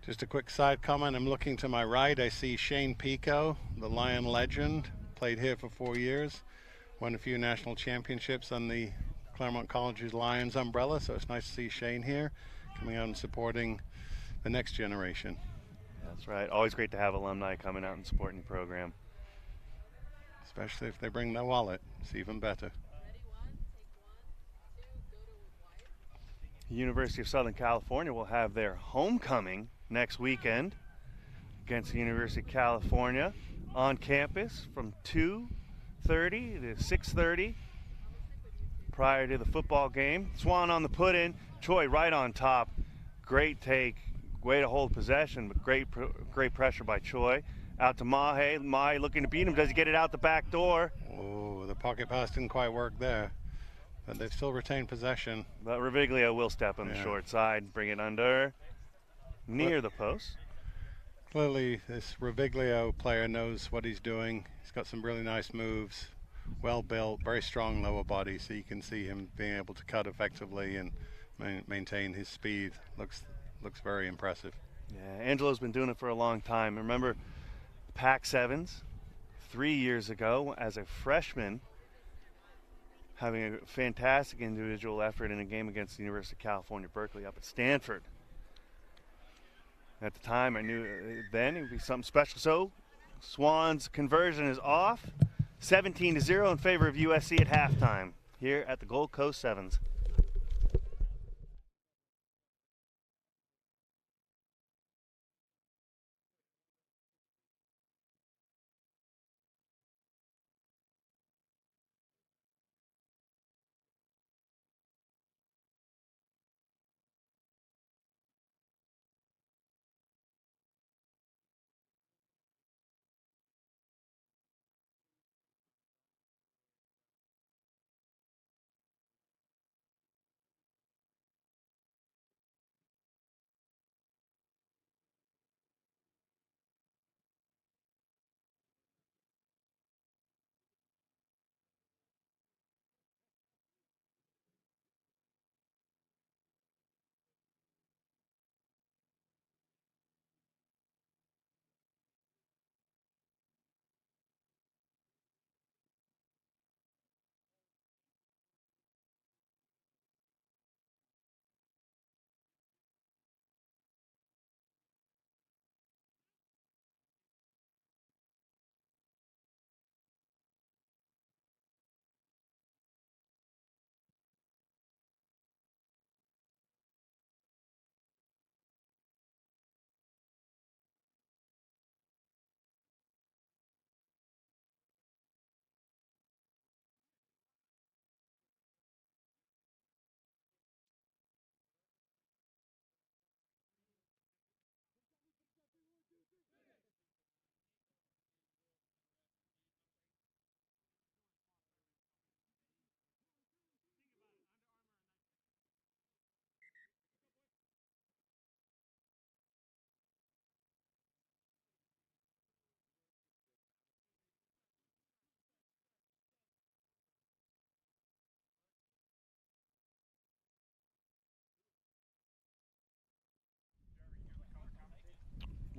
Just a quick side comment. I'm looking to my right. I see Shane Pico, the Lion legend. Played here for 4 years. Won a few national championships on the Claremont Colleges Lions umbrella. So it's nice to see Shane here coming out and supporting the next generation. That's right. Always great to have alumni coming out and supporting the program. Especially if they bring their wallet. It's even better. University of Southern California will have their homecoming next weekend against the University of California on campus from 2:30 to 6:30 prior to the football game. Swan on the put-in. Choi right on top. Great take. Way to hold possession, but great pressure by Choi. Out to Mahe. Mahe looking to beat him. Does he get it out the back door? Oh, the pocket pass didn't quite work there. But they've still retained possession. But Riviglio will step on the short side, bring it under, near the post. Clearly, this Riviglio player knows what he's doing. He's got some really nice moves, well built, very strong lower body, so you can see him being able to cut effectively and maintain his speed. Looks very impressive. Yeah, Angelo's been doing it for a long time. Remember Pac Sevens 3 years ago as a freshman, having a fantastic individual effort in a game against the University of California, Berkeley up at Stanford. At the time, I knew then it would be something special. So, Swan's conversion is off. 17-0 in favor of USC at halftime here at the Gold Coast Sevens.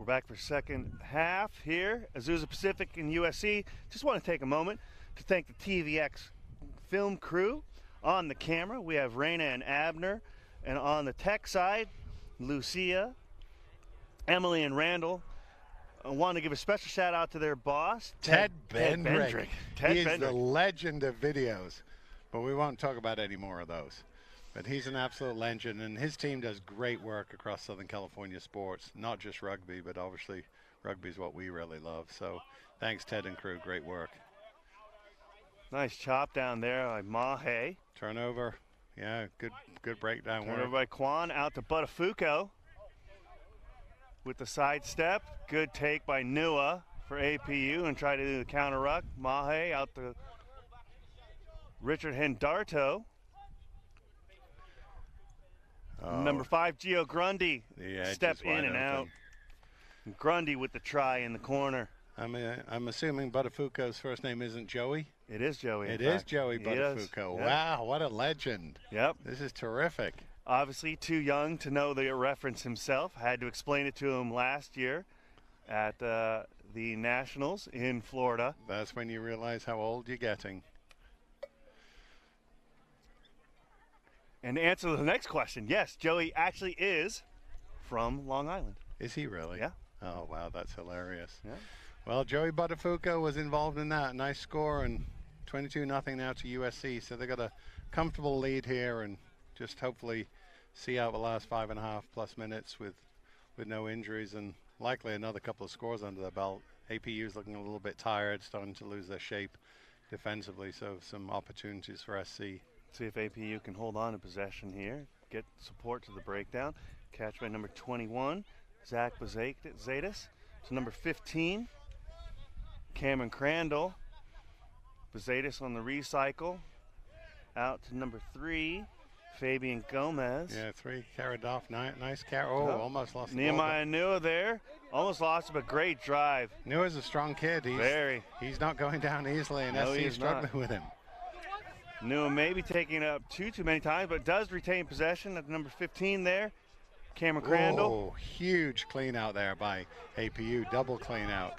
We're back for second half here. Azusa Pacific and USC. Just want to take a moment to thank the TVX film crew. On the camera, we have Raina and Abner. And on the tech side, Lucia, Emily, and Randall. I want to give a special shout out to their boss, Ted Bendrick. Ted He is Bendrick. the legend of videos, but we won't talk about any more of those. But he's an absolute legend, and his team does great work across Southern California sports, not just rugby, but obviously rugby is what we really love. So thanks, Ted and crew. Great work. Nice chop down there by Mahe. Turnover. Yeah, good breakdown Turnover work. by Kwan out to Buttafuoco with the sidestep. Good take by Nua for APU and try to do the counter ruck. Mahe out to Richard Hendarto. Number 5, Gio Grundy, The edge step is in wide and open. out. Grundy with the try in the corner. I'm assuming Buttafuoco's first name isn't Joey. It is Joey. It in is fact. Joey He is. Buttafuoco. Yep. Wow, what a legend. Yep. This is terrific. Obviously too young to know the reference himself. Had to explain it to him last year at the Nationals in Florida. That's when you realize how old you're getting. And to answer the next question, yes, Joey actually is from Long Island. Is he really? Yeah. Oh, wow, that's hilarious. Yeah. Well, Joey Buttafuoco was involved in that. Nice score, and 22-0 now to USC. So they got a comfortable lead here, and just hopefully see out the last 5.5+ minutes with no injuries, and likely another couple of scores under their belt. APU's looking a little bit tired, starting to lose their shape defensively, so some opportunities for SC. See if APU can hold on to possession here. Get support to the breakdown. Catch by number 21, Zach Bazatis. To number 15, Cameron Crandall. Bazatis on the recycle. Out to number 3, Fabian Gomez. Yeah, 3 carried off. Nice carry. Oh, almost lost the ball. Nehemiah Nua there. Almost lost it, but great drive. Nua's a strong kid. He's not going down easily, and No, SC he is is struggling not. with him. Nua maybe taking it up too many times, but does retain possession at number 15 there. Cameron Crandall. Oh, huge clean out there by APU. Double clean out.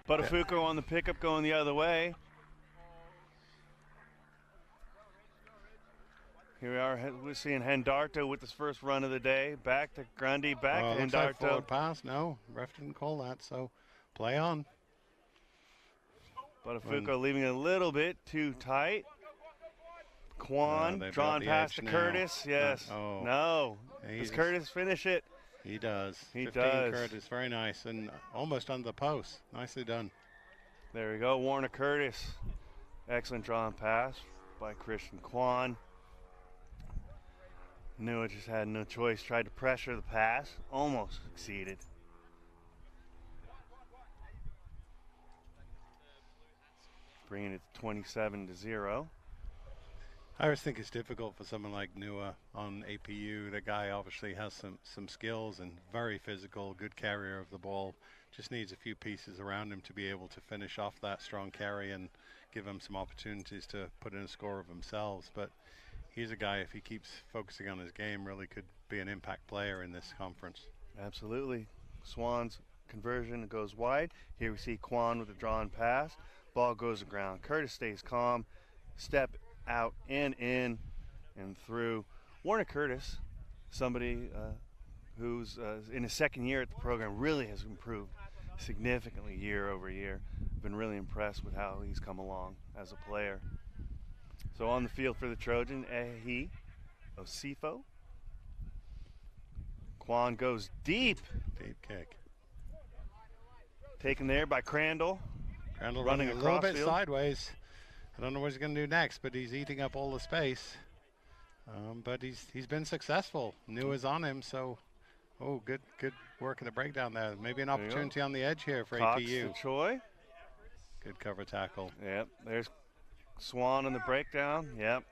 Buttafuoco on the pickup going the other way. Here we are, we're seeing Hendarto with his first run of the day. Back to Grundy, back to Looks like Hendarto. forward pass. No, ref didn't call that, so play on. Buttafuoco leaving it a little bit too tight. Kwan they've drawn got the past edge to now. Curtis. Yes. Oh. No. He's- Does Curtis finish it? He does. He 15 does. Curtis, very nice, and almost under the post. Nicely done. There we go. Warner Curtis. Excellent drawn pass by Christian Kwan. Nua just had no choice. Tried to pressure the pass. Almost succeeded. Bringing it to 27-0. I always think it's difficult for someone like Nua on APU. The guy obviously has some skills and very physical, good carrier of the ball. Just needs a few pieces around him to be able to finish off that strong carry and give him some opportunities to put in a score of themselves. But he's a guy, if he keeps focusing on his game, really could be an impact player in this conference. Absolutely. Swan's conversion goes wide. Here we see Kwan with a drawn pass. Ball goes to ground. Curtis stays calm. Step out and in and through. Warner Curtis, somebody who's in his second year at the program, really has improved significantly year over year. Been really impressed with how he's come along as a player. So on the field for the Trojan, Ehi Osifo. Kwan goes deep. Deep kick. Taken there by Crandall. Crandall Running running a little across bit field. sideways. I don't know what he's going to do next, but he's eating up all the space. But he's been successful. Nua's on him, so good work in the breakdown there. Maybe an There you go. opportunity on the edge here for Cox APU. to Choi. Good cover tackle. Yep, there's Swan on the breakdown. Yep.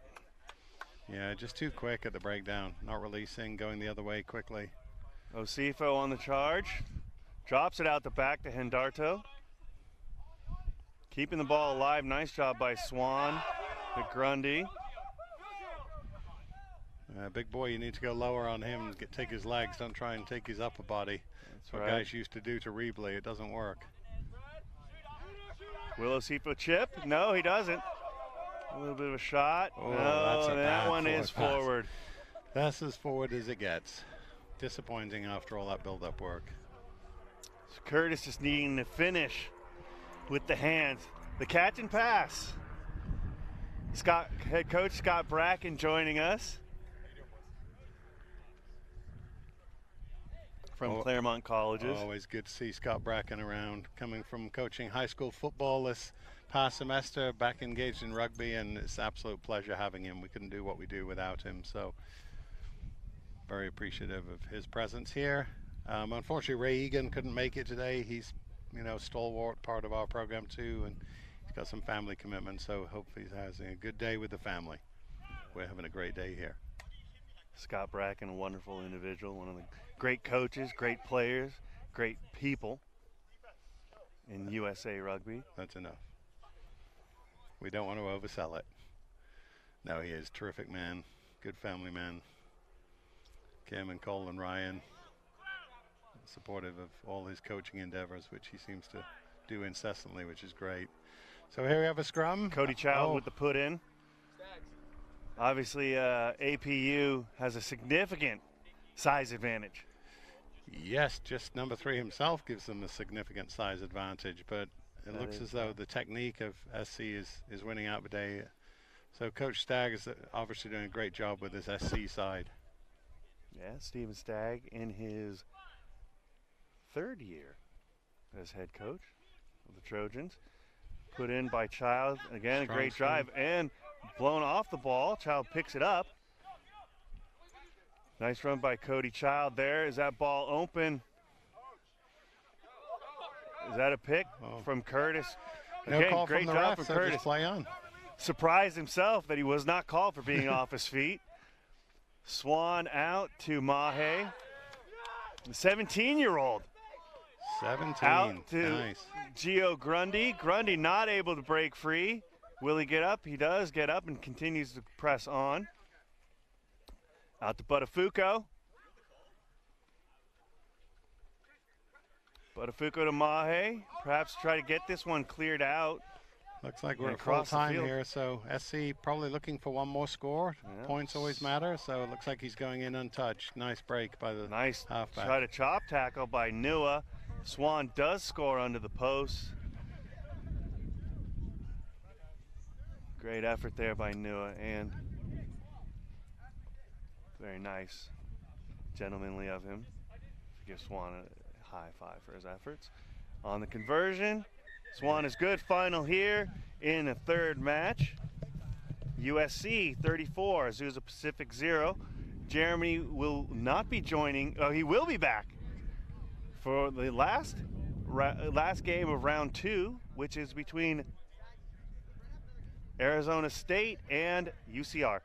Yeah, just too quick at the breakdown. Not releasing, going the other way quickly. Osifo on the charge. Drops it out the back to Hendarto. Keeping the ball alive. Nice job by Swan to Grundy. Big boy, you need to go lower on him. Take his legs. Don't try and take his upper body. That's what guys used to do to Rebley. It doesn't work. Will Osifo chip? No, he doesn't. A little bit of a shot. Oh, no, that one is forward. That's as forward as it gets. Disappointing after all that build-up work. So Curtis just needing to finish with the hands. The catch and pass. Head coach Scott Bracken joining us from Claremont Colleges. Always good to see Scott Bracken around, coming from coaching high school football this past semester, back engaged in rugby, and it's an absolute pleasure having him. We couldn't do what we do without him, so very appreciative of his presence here. Unfortunately, Ray Egan couldn't make it today. He's, stalwart part of our program too, and he's got some family commitments, so hopefully he's having a good day with the family. We're having a great day here. Scott Bracken, a wonderful individual, one of the great coaches, great players, great people in USA Rugby. That's enough. We don't want to oversell it. No, he is a terrific man, good family man. Kim and Cole and Ryan, supportive of all his coaching endeavors, which he seems to do incessantly, which is great. So here we have a scrum. Cody Child with the put in. Obviously, APU has a significant size advantage. Yes, just number 3 himself gives them a significant size advantage, but it looks as though the technique of SC is winning out today. So Coach Stagg is obviously doing a great job with his SC side. Yeah, Stephen Stagg in his 3rd year as head coach of the Trojans. Put in by Child. Again, a great drive and blown off the ball. Child picks it up. Nice run by Cody Child there. Is that ball open? Is that a pick from Curtis? Again, no call great from the job ref, from Curtis. Play on. Surprised himself that he was not called for being off his feet. Swan out to Mahe. The 17-year-old. 17. Out to nice. Gio Grundy. Grundy not able to break free. Will he get up? He does get up and continues to press on. Out to Buttafuoco. Buttafuoco to Mahe. Perhaps try to get this one cleared out. Looks like we're at full time here, so SC probably looking for one more score. Yeah. Points always matter, so it looks like he's going in untouched. Nice break by the halfback. Try to chop tackle by Nua. Swan does score under the post. Great effort there by Nua, and very nice, gentlemanly of him to give Swan a high five for his efforts. On the conversion, Swan is good. Final here in the 3rd match. USC 34, Azusa Pacific 0. Jeremy will not be joining. Oh, he will be back for the last game of round 2, which is between Arizona State and UCR.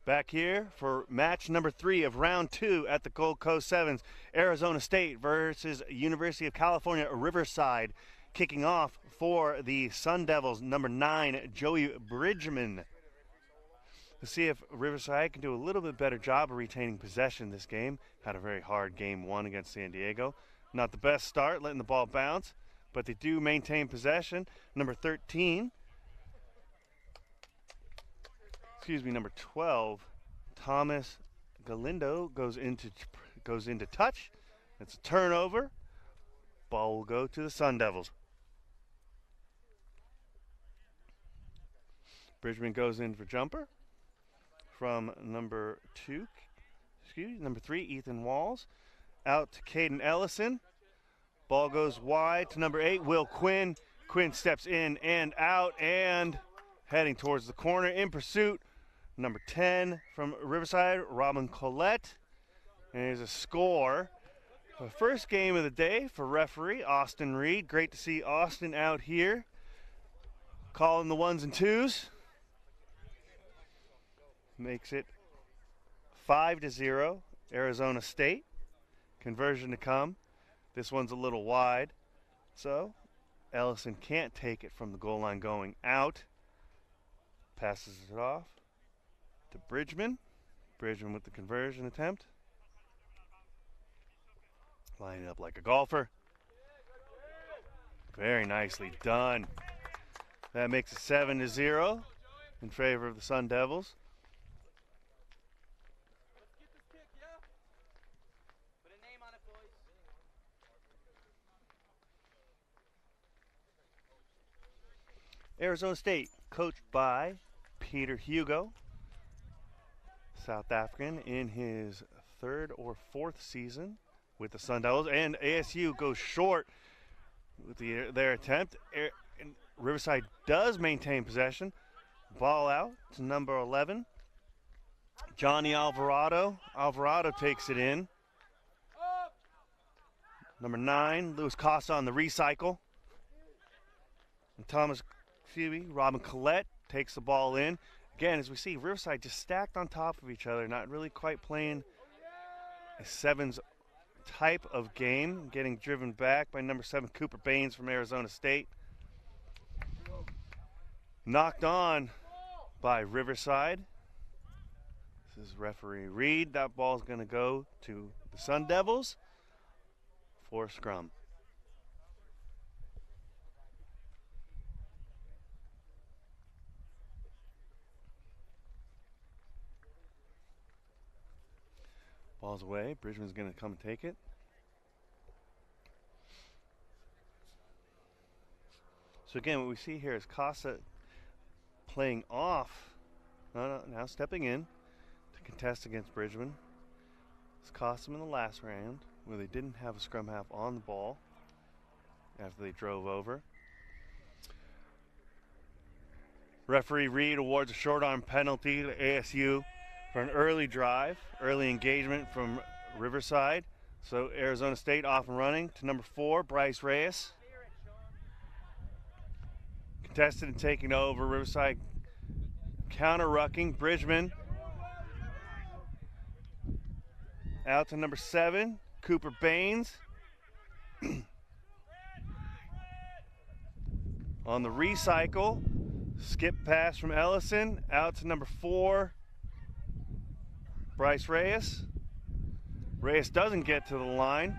Back here for match number 3 of round 2 at the Gold Coast Sevens. Arizona State versus University of California, Riverside. Kicking off for the Sun Devils, number 9, Joey Bridgman. Let's see if Riverside can do a little bit better job of retaining possession this game. Had a very hard game 1 against San Diego. Not the best start, letting the ball bounce, but they do maintain possession. Number 12, Thomas Galindo goes into touch. It's a turnover. Ball will go to the Sun Devils. Bridgman goes in for jumper from number 3, Ethan Walls. Out to Caden Ellison. Ball goes wide to number 8, Will Quinn. Quinn steps in and out and heading towards the corner in pursuit. Number 10 from Riverside, Robin Collette. And there's a score. The first game of the day for referee Austin Reed. Great to see Austin out here calling the 1s and 2s. Makes it 5-0, Arizona State. Conversion to come. This one's a little wide, so Ellison can't take it from the goal line going out. Passes it off to Bridgman. Bridgman with the conversion attempt. Lining up like a golfer. Very nicely done. That makes it 7-0 in favor of the Sun Devils. Arizona State, coached by Peter Hugo, South African in his 3rd or 4th season with the Sun Devils, and ASU goes short with their attempt. Riverside does maintain possession. Ball out to number 11, Johnny Alvarado. Alvarado takes it in. Number 9, Luis Costa on the recycle. And Robin Collette takes the ball in. Again, as we see, Riverside just stacked on top of each other, not really quite playing a sevens type of game. Getting driven back by number 7, Cooper Baines from Arizona State. Knocked on by Riverside. This is referee Reed. That ball's going to go to the Sun Devils for scrum. Ball's away. Bridgman's going to come and take it. So again, what we see here is Casa playing off. Now stepping in to contest against Bridgman. This cost him in the last round where they didn't have a scrum half on the ball after they drove over. Referee Reed awards a short arm penalty to ASU for an early drive, early engagement from Riverside. So Arizona State off and running to number 4, Bryce Reyes. Contested and taking over. Riverside counter-rucking. Bridgman out to number 7, Cooper Baines. On the recycle, skip pass from Ellison out to number 4, Bryce Reyes. Reyes doesn't get to the line.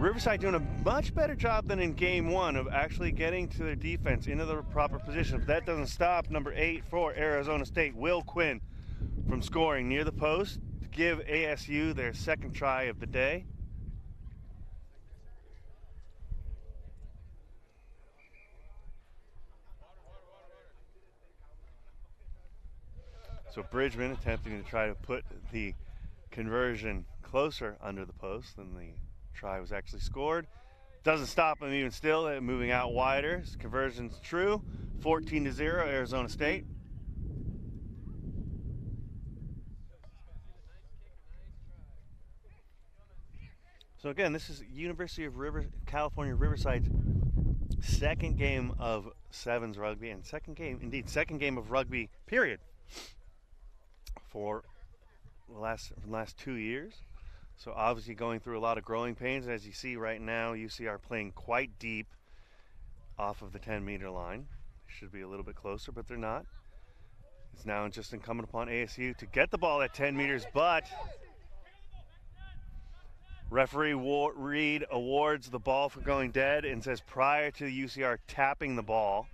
Riverside doing a much better job than in game 1 of actually getting to their defense into the proper position. But that doesn't stop number 8 for Arizona State, Will Quinn, from scoring near the post to give ASU their 2nd try of the day. So Bridgman attempting to try to put the conversion closer under the post than the try was actually scored. Doesn't stop him even still, moving out wider. His conversion's true. 14-0, Arizona State. So again, this is University of California Riverside's 2nd game of sevens rugby, and second game of rugby, period. for the last 2 years. So obviously going through a lot of growing pains. As you see right now, UC are playing quite deep off of the 10-meter line. Should be a little bit closer, but they're not. It's now just incumbent upon ASU to get the ball at 10 meters, but referee Reed awards the ball for going dead and says prior to the UCR tapping the ball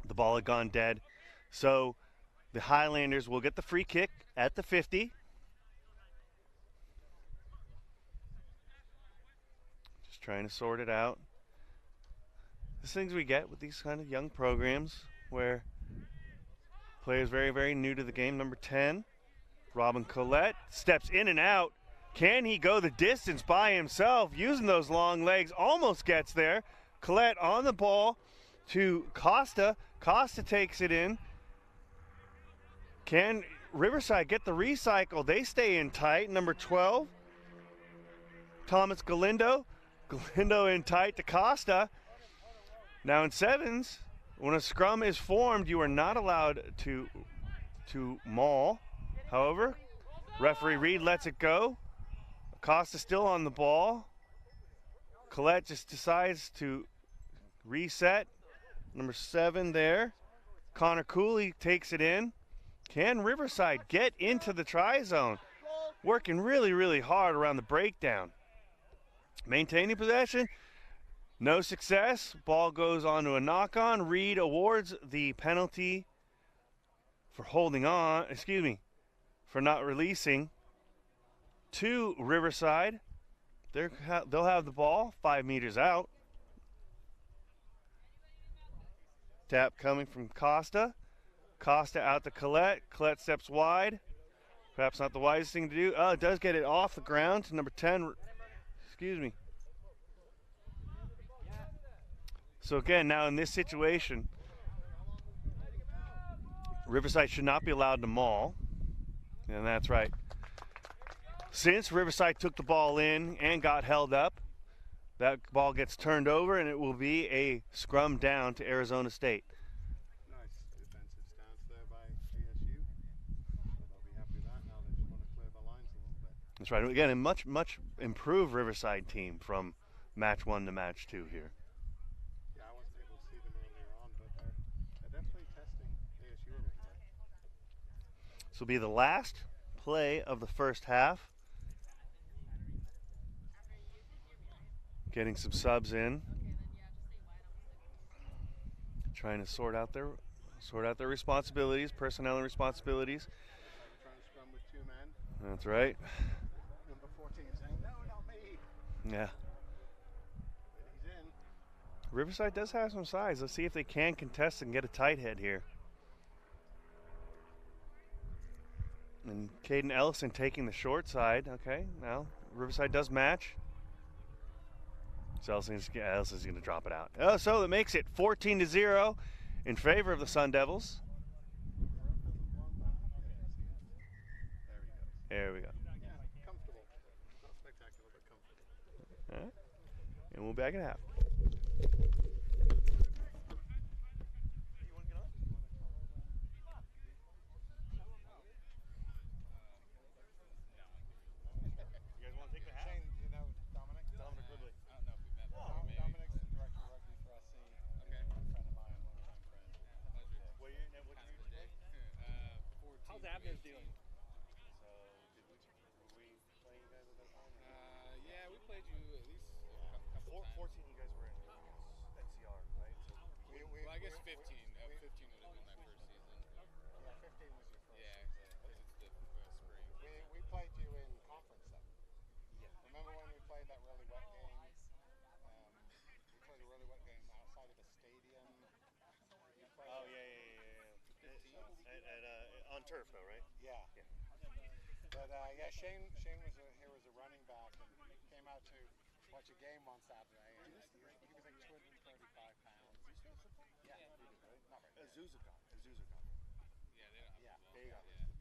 had gone dead. So the Highlanders will get the free kick at the 50. Just trying to sort it out. These things we get with these kind of young programs where players very, very new to the game. Number 10, Robin Collette, steps in and out. Can he go the distance by himself using those long legs? Almost gets there. Collette on the ball to Costa. Costa takes it in. Can Riverside get the recycle? They stay in tight. Number 12, Thomas Galindo. Galindo in tight to Costa. Now in sevens, when a scrum is formed, you are not allowed to maul. However, referee Reed lets it go. Acosta still on the ball. Collette just decides to reset. Number 7 there. Connor Cooley takes it in. Can Riverside get into the try zone? Working really, really hard around the breakdown. Maintaining possession. No success. Ball goes on to a knock-on. Reed awards the penalty for holding on, for not releasing to Riverside. They'll have the ball 5 meters out. Tap coming from Costa. Costa out to Collette. Collette steps wide. Perhaps not the wisest thing to do. Oh, it does get it off the ground to number 10. So again, now in this situation, Riverside should not be allowed to maul. And that's right. Since Riverside took the ball in and got held up, that ball gets turned over and it will be a scrum down to Arizona State. Nice defensive stance there by ASU. So they'll be happy with that. Now they just want to clear the lines a little bit. That's right. Again, a much, much improved Riverside team from match 1 to match 2 here. Yeah, I wasn't able to see them earlier on, but they're definitely testing ASU a little bit. This will be the last play of the first half. Getting some subs in. Trying to sort out their responsibilities, personnel and responsibilities. Trying to scrum with 2 men. That's right. Number 14 saying, no, not me. Yeah. He's in. Riverside does have some size. Let's see if they can contest and get a tight head here. And Caden Ellison taking the short side. Okay, now Riverside does match. So Ellison's going to drop it out. Oh, so that makes it 14-0 in favor of the Sun Devils. There we go. Yeah, comfortable. Not spectacular, but comfortable. All right. And we'll be back at half. How's Abner's doing? Yeah, we played you at least a couple times. 14 you guys were in NCR, right? So Well, I guess 15. 15 would have been my first season. Yeah, 15 was your first. Yeah, because it's the spring. We played you in conference then. Yeah. Remember when we played that really wet game? We played a really wet game outside of the stadium. oh, yeah. On turf, though, right? Yeah. But yeah, Shane was here as a running back and came out to watch a game on Saturday, and he was like 235 pounds. Yeah, pretty good. Not very good. Azusa. Yeah, they don't have Yeah, to there you go. yeah.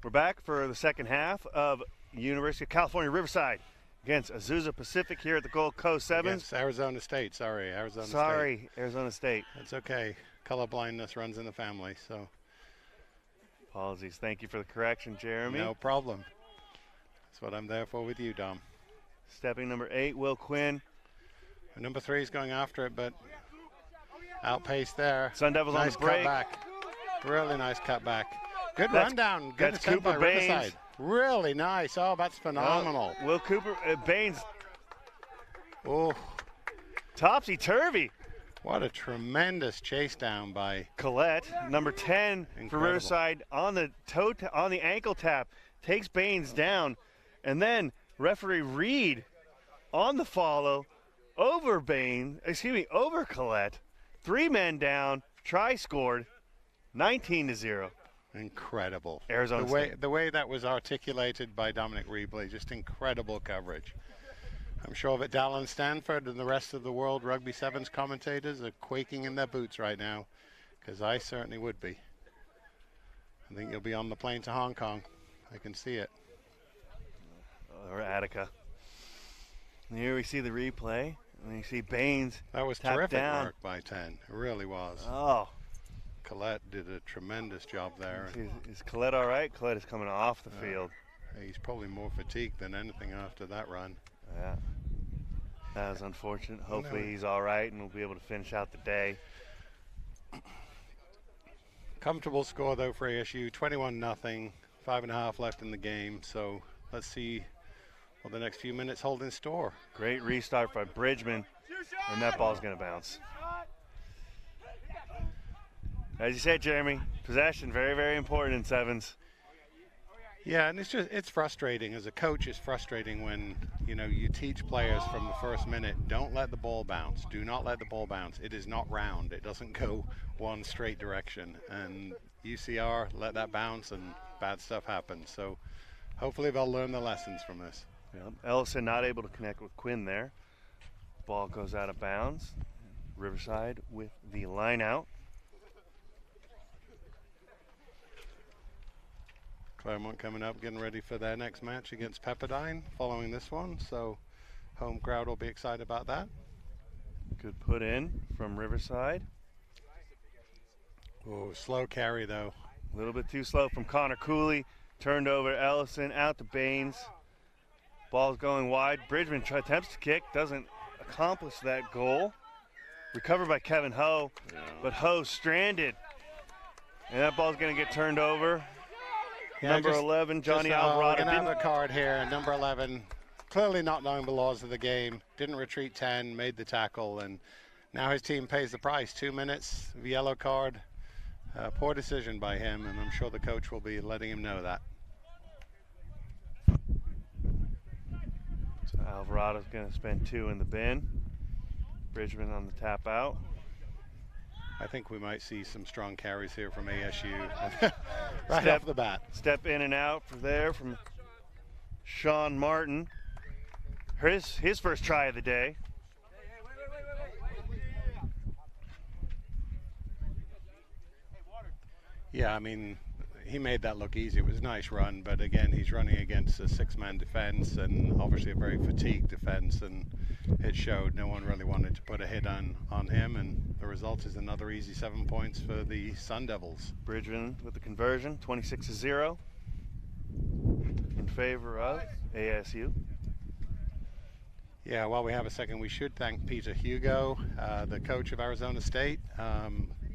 We're back for the second half of University of California, Riverside against Azusa Pacific here at the Gold Coast Sevens. Against Arizona State, sorry, Arizona State. Sorry, Arizona State. It's okay. Color blindness runs in the family, so. Apologies. Thank you for the correction, Jeremy. No problem. That's what I'm there for with you, Dom. Stepping number 8, Will Quinn. And number 3 is going after it, but outpaced there. Sun Devils nice on the break. Cutback. Really nice cutback. Good rundown. Good that's attempt by Cooper Baines. Riverside. Really nice. Oh, that's phenomenal. Will Cooper, Baines. Oh, Topsy-turvy. what a tremendous chase down by Collette, number 10 for Incredible. Riverside, on the on the ankle tap, takes Baines down, and then referee Reed on the follow over over Collette. 3 men down, try scored, 19-0. incredible. Arizona State. The way that was articulated by Dominic Reebley, just incredible coverage. I'm sure that Dallin Stanford and the rest of the world Rugby Sevens commentators are quaking in their boots right now, because I certainly would be. I think you'll be on the plane to Hong Kong. I can see it. Or Attica. And here we see the replay, and you see Baines. That was tap terrific down. work by 10. It really was. Oh. Collette did a tremendous job there. Is Collette all right? Collette is coming off the field. He's probably more fatigued than anything after that run. Yeah. That was unfortunate. Hopefully he's all right and we'll be able to finish out the day. Comfortable score though for ASU, 21-0, 5.5 left in the game. So let's see what the next few minutes hold in store. Great restart by Bridgman, and that ball's going to bounce. As you said, Jeremy, possession, very, very important in sevens. Yeah, and it's frustrating. As a coach, it's frustrating when, you teach players from the first minute, don't let the ball bounce. Do not let the ball bounce. It is not round. It doesn't go one straight direction. And UCR let that bounce and bad stuff happens. So hopefully they'll learn the lessons from this. Yep. Ellison not able to connect with Quinn there. Ball goes out of bounds. Riverside with the line out. Claremont coming up, getting ready for their next match against Pepperdine following this one. So home crowd will be excited about that. Good put in from Riverside. Oh, slow carry though. A little bit too slow from Connor Cooley. Turned over Ellison, out to Baines. Ball's going wide. Bridgman attempts to kick, doesn't accomplish that goal. Recovered by Kevin Ho, but Ho stranded. And that ball's going to get turned over. Yeah, Number 11, Johnny Alvarado. We're going to have a card here. Number 11, clearly not knowing the laws of the game, didn't retreat 10, made the tackle, and now his team pays the price. 2 minutes, the yellow card. Poor decision by him, and I'm sure the coach will be letting him know that. So Alvarado's going to spend 2 in the bin. Bridgman on the tap out. I think we might see some strong carries here from ASU right off the bat. Step in and out from Sean Martin. His first try of the day. Yeah, I mean, he made that look easy. It was a nice run, but again, he's running against a 6-man defense and obviously a very fatigued defense, and it showed. No one really wanted to put a hit on him, and the result is another easy 7 points for the Sun Devils. Bridgman with the conversion, 26-0 in favor of ASU. Yeah, while we have a second, we should thank Peter Hugo, the coach of Arizona State,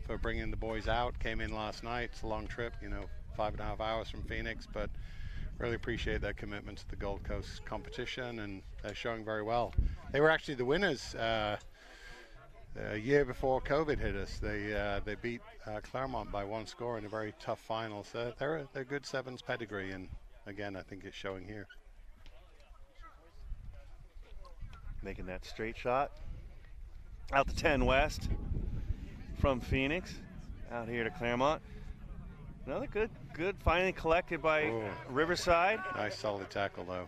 for bringing the boys out. Came in last night. It's a long trip, 5.5 hours from Phoenix, but really appreciate their commitment to the Gold Coast competition, and they're showing very well. They were actually the winners a year before COVID hit us. They beat Claremont by 1 score in a very tough final. So they're good sevens pedigree, and again, I think it's showing here. Making that straight shot out to 10 west from Phoenix out here to Claremont. Another good finally collected by Riverside. Nice solid tackle though.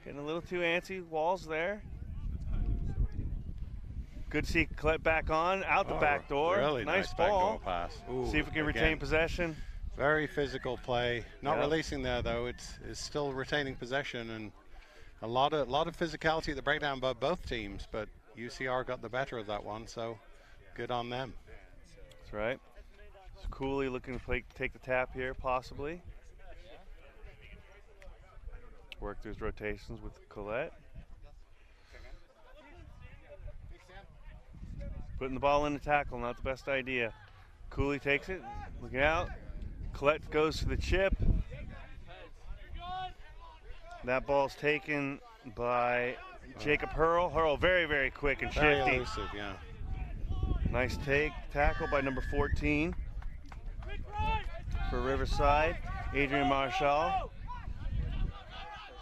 Getting a little too antsy. Walls there. Good to see Collette back on, out the back door. Really nice ball. back door pass. Ooh, See if we can retain possession. Very physical play. Not Yeah. releasing there though. It's still retaining possession, and a lot of physicality at the breakdown by both teams. But UCR got the better of that one, so good on them. That's right. So Cooley looking to take the tap here, possibly. Work through his rotations with Collette. Putting the ball in the tackle, not the best idea. Cooley takes it, looking out. Collette goes to the chip. That ball's taken by Jacob Hurl. Hurl very, very quick and Very shifty. elusive, yeah. Nice tackle by number 14 for Riverside, Adrian Marshall.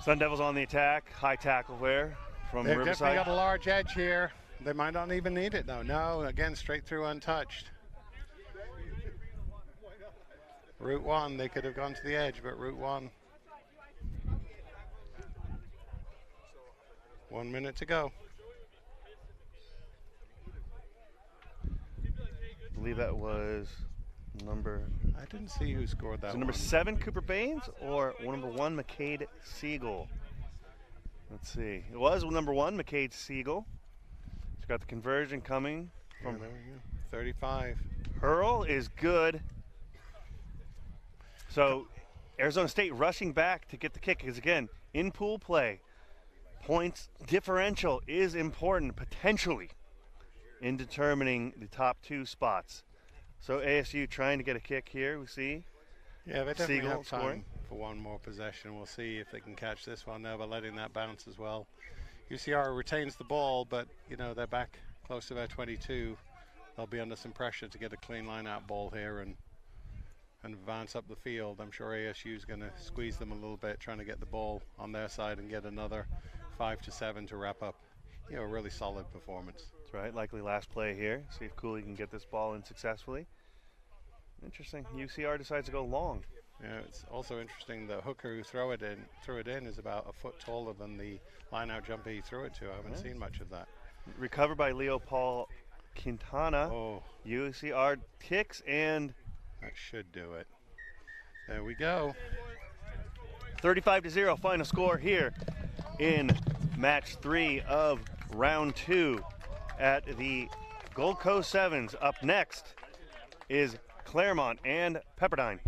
Sun Devils on the attack. High tackle there from They've Riverside. definitely got a large edge here. They might not even need it though. No, again, straight through untouched. Route 1, they could have gone to the edge, but Route 1. 1 minute to go. I believe that was number. I didn't see who scored that Was it one. number 7, Cooper Baines, or number 1, McCade Siegel? Let's see. It was number 1, McCade Siegel. He's got the conversion coming Yeah, from there we go. 35. Hurl is good. So Arizona State rushing back to get the kick because, again, in pool play, points differential is important potentially in determining the top 2 spots. So ASU trying to get a kick here, we see. Yeah, they definitely Siegel have time scoring. for one more possession. We'll see if they can catch this one now by letting that bounce as well. UCR retains the ball, but you know they're back close to their 22. They'll be under some pressure to get a clean line-out ball here and advance up the field. I'm sure ASU is going to squeeze them a little bit, trying to get the ball on their side and get another 5 to 7 to wrap up. You know, a really solid performance. That's right, likely last play here. See if Cooley can get this ball in successfully. Interesting. UCR decides to go long. Yeah, it's also interesting the hooker who threw it in is about a foot taller than the line-out jumper he threw it to. I haven't seen much of that. Recovered by Leo Paul Quintana. Oh, UCR kicks, and that should do it. There we go. 35-0 final score here in match 3 of round 2 at the Gold Coast Sevens. Up next is Claremont and Pepperdine.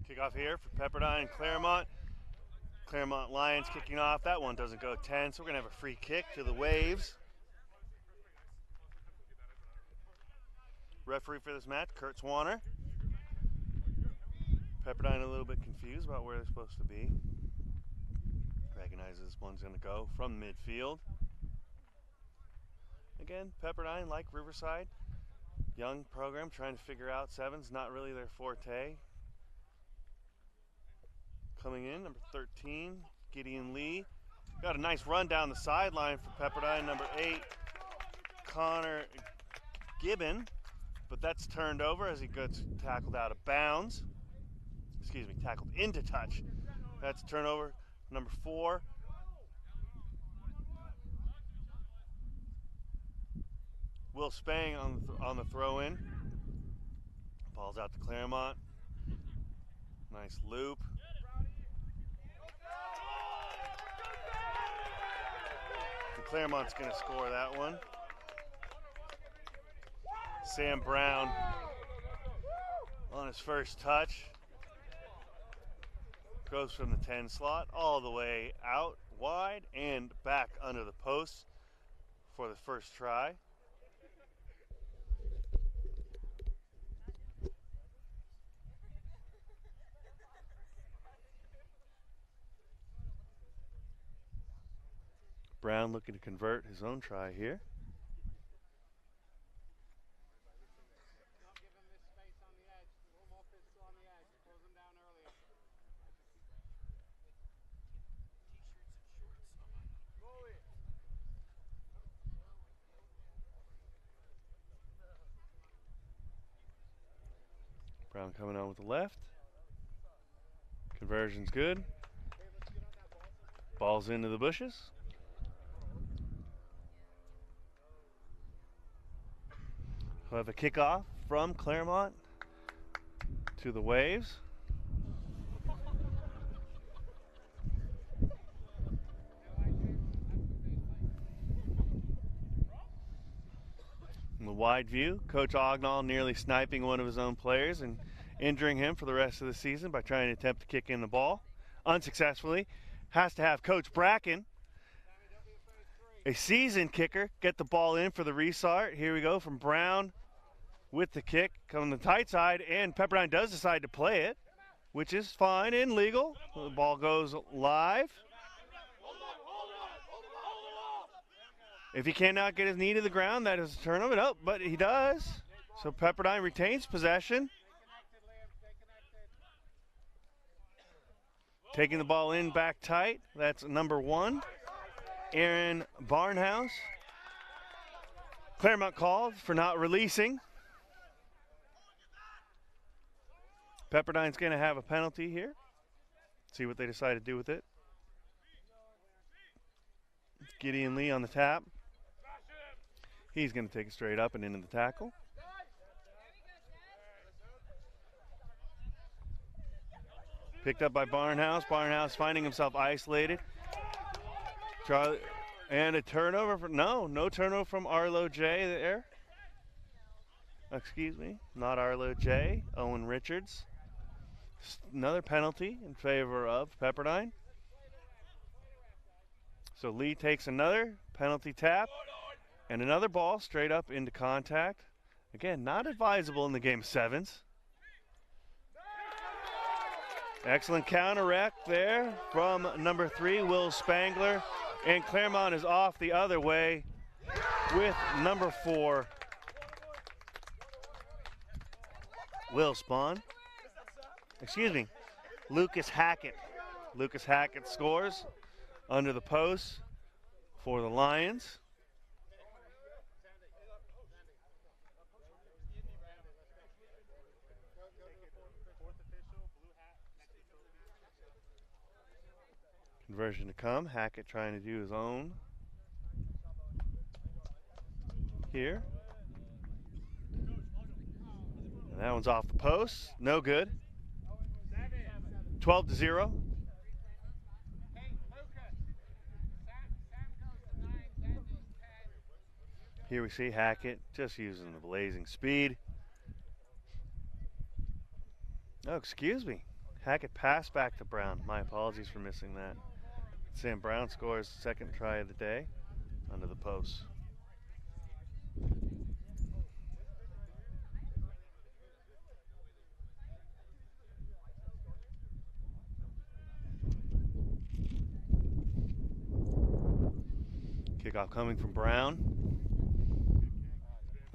Kickoff here for Pepperdine and Claremont. Claremont Lions kicking off. That one doesn't go 10, so we're going to have a free kick to the Waves. Referee for this match, Kurt Swanner. Pepperdine a little bit confused about where they're supposed to be. Recognizes this one's going to go from midfield. Again, Pepperdine, like Riverside, young program trying to figure out sevens, not really their forte. Coming in, number 13, Gideon Lee. Got a nice run down the sideline for Pepperdine, number 8, Connor Gibbon. But that's turned over as he gets tackled out of bounds. Excuse me, tackled into touch. That's a turnover, number 4. Will Spang on the throw-in. Ball's out to Claremont. Nice loop. And Claremont's going to score that one. Sam Brown on his first touch. Goes from the 10 slot all the way out wide and back under the post for the first try. Brown looking to convert his own try here. Brown coming on with the left. Conversion's good. Ball's into the bushes. We'll have a kickoff from Claremont to the Waves. In the wide view, Coach Ognall nearly sniping one of his own players and injuring him for the rest of the season by trying to attempt to kick in the ball. Unsuccessfully. Has to have Coach Bracken, a seasoned kicker, get the ball in for the restart. Here we go from Brown with the kick. Coming to the tight side, and Pepperdine does decide to play it, which is fine and legal. The ball goes live. If he cannot get his knee to the ground, that is a turnover. No, but he does. So Pepperdine retains possession. Taking the ball in back tight. That's number 1, Aaron Barnhouse. Claremont called for not releasing. Pepperdine's going to have a penalty here. See what they decide to do with it. Gideon Lee on the tap. He's going to take it straight up and into the tackle. Picked up by Barnhouse. Barnhouse finding himself isolated. Charlie, and a turnover. No turnover from Arlo J there. Excuse me, not Arlo J. Owen Richards. Another penalty in favor of Pepperdine. So Lee takes another penalty tap and another ball straight up into contact. Again, not advisable in the game of sevens. Excellent counteract there from number 3, Will Spangler. And Claremont is off the other way with number 4, Will Spawn. Excuse me, Lucas Hackett. Lucas Hackett scores under the post for the Lions. Conversion to come. Hackett trying to do his own here. And that one's off the post. No good. 12-0. Here we see Hackett just using the blazing speed. Oh, excuse me. Hackett passed back to Brown. My apologies for missing that. Sam Brown scores the second try of the day under the post. Kickoff coming from Brown.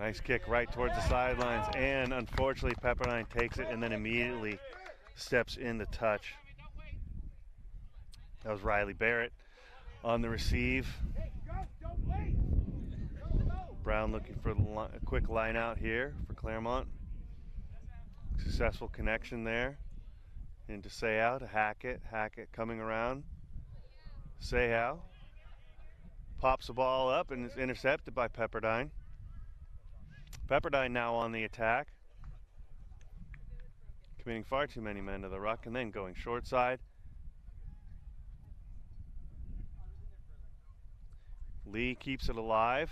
Nice kick right towards the sidelines, and unfortunately Pepperdine takes it and then immediately steps in to touch. That was Riley Barrett on the receive. Brown looking for a quick line out here for Claremont. Successful connection there into Seau to Hackett. Hackett coming around. Seau pops the ball up and is intercepted by Pepperdine. Pepperdine now on the attack, committing far too many men to the ruck and then going short side. Lee keeps it alive.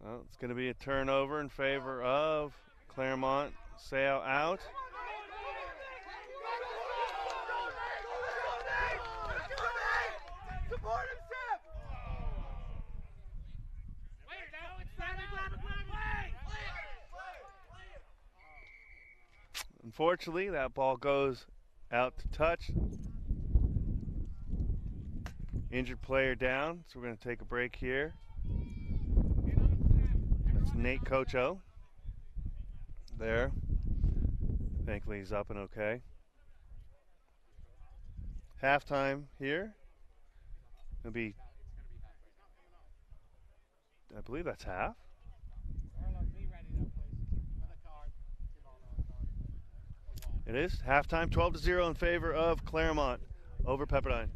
Well, it's going to be a turnover in favor of Claremont. Seau out. Unfortunately, that ball goes out to touch. Injured player down, so we're going to take a break here. That's Nate Cocho there. Thankfully, he's up and okay. Halftime here. It'll be, I believe that's half. It is halftime, 12-0 in favor of Claremont over Pepperdine.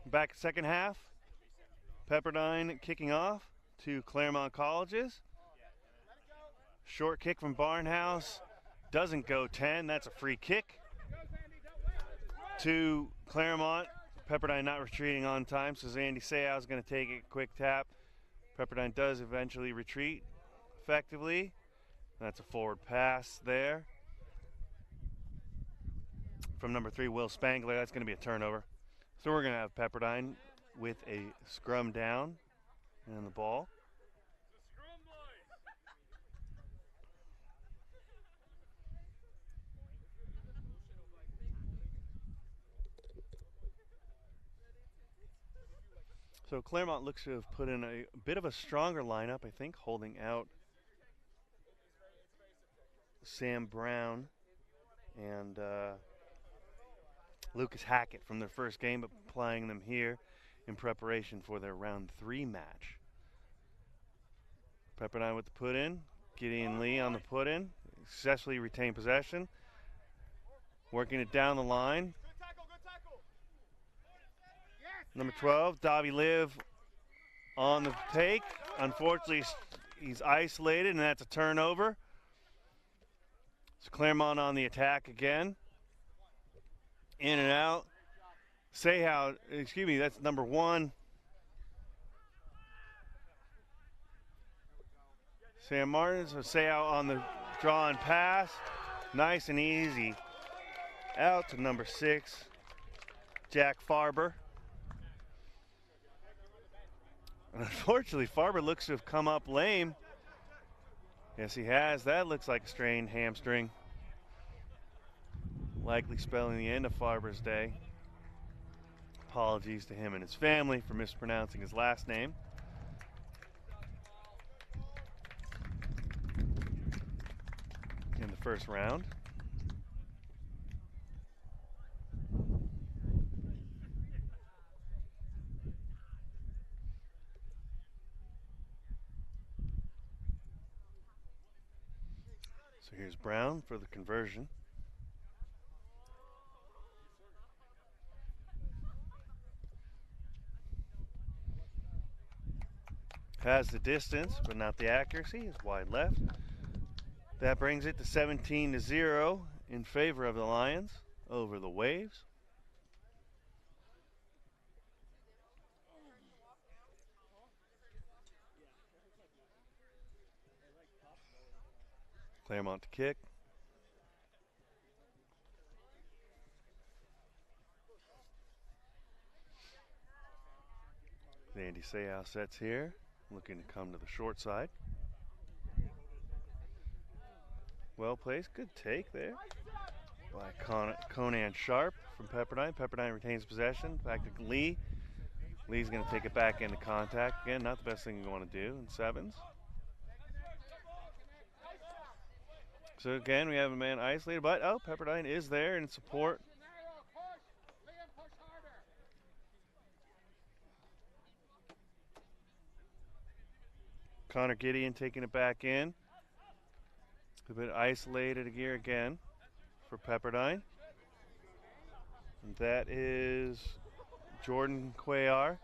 Back second half. Pepperdine kicking off to Claremont Colleges. Short kick from Barnhouse. Doesn't go 10. That's a free kick to Claremont. Pepperdine not retreating on time, so Zandy Seau is going to take a quick tap. Pepperdine does eventually retreat effectively. That's a forward pass there from number 3, Will Spangler. That's going to be a turnover. So we're going to have Pepperdine with a scrum down and the ball. So Claremont looks to have put in a bit of a stronger lineup, I think, holding out Sam Brown and Lucas Hackett from their first game, but playing them here in preparation for their round 3 match. Pepperdine with the put in. Gideon Lee on the put in. Successfully retained possession. Working it down the line. Number 12, Davi Liv on the take. Unfortunately, he's isolated, and that's a turnover. So Claremont on the attack again. In and out. That's number 1. Sam Martins, Sayhow on the draw and pass. Nice and easy. Out to number 6, Jack Farber. Unfortunately, Farber looks to have come up lame. Yes, he has. That looks like a strained hamstring. Likely spelling the end of Farber's day. Apologies to him and his family for mispronouncing his last name. In the first round. So here's Brown for the conversion. Has the distance, but not the accuracy. Is wide left. That brings it to 17-0 in favor of the Lions over the Waves. Claremont to kick. Andy Sayhow sets here, looking to come to the short side. Well placed, good take there by Conan Sharp from Pepperdine. Pepperdine retains possession, back to Lee. Lee's going to take it back into contact. Again, not the best thing you want to do in sevens. So again, we have a man isolated, but Pepperdine is there in support. Connor Gideon taking it back in. A bit isolated here again for Pepperdine. And that is Jordan Cuellar.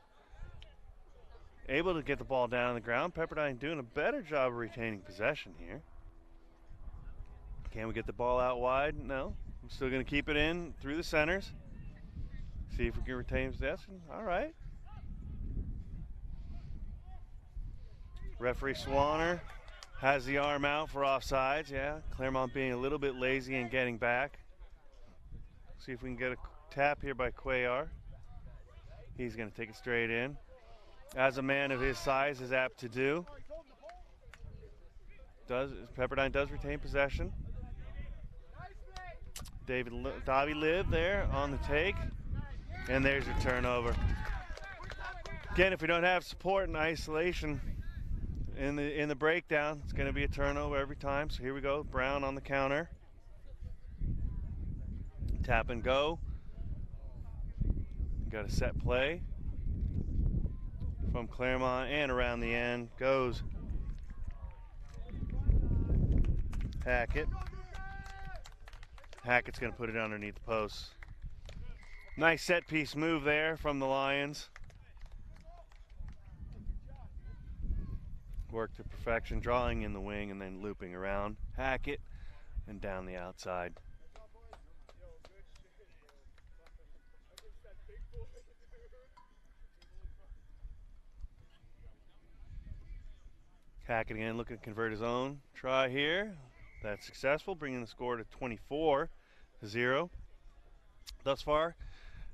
Able to get the ball down on the ground. Pepperdine doing a better job of retaining possession here. Can we get the ball out wide? No. I'm still going to keep it in through the centers. See if we can retain possession. All right. Referee Swanner has the arm out for offsides. Yeah, Claremont being a little bit lazy and getting back. See if we can get a tap here by Cuellar. He's going to take it straight in, as a man of his size is apt to do. Pepperdine does retain possession. Davi Liv there on the take, and there's your turnover. Again, if we don't have support and isolation in the breakdown, it's going to be a turnover every time. So here we go, Brown on the counter. Tap and go. Got a set play from Claremont, and around the end goes Hackett. Hackett's going to put it underneath the post. Nice set piece move there from the Lions. Work to perfection, drawing in the wing and then looping around Hackett and down the outside. Hackett again looking to convert his own try here. That's successful, bringing the score to 24-0. Thus far,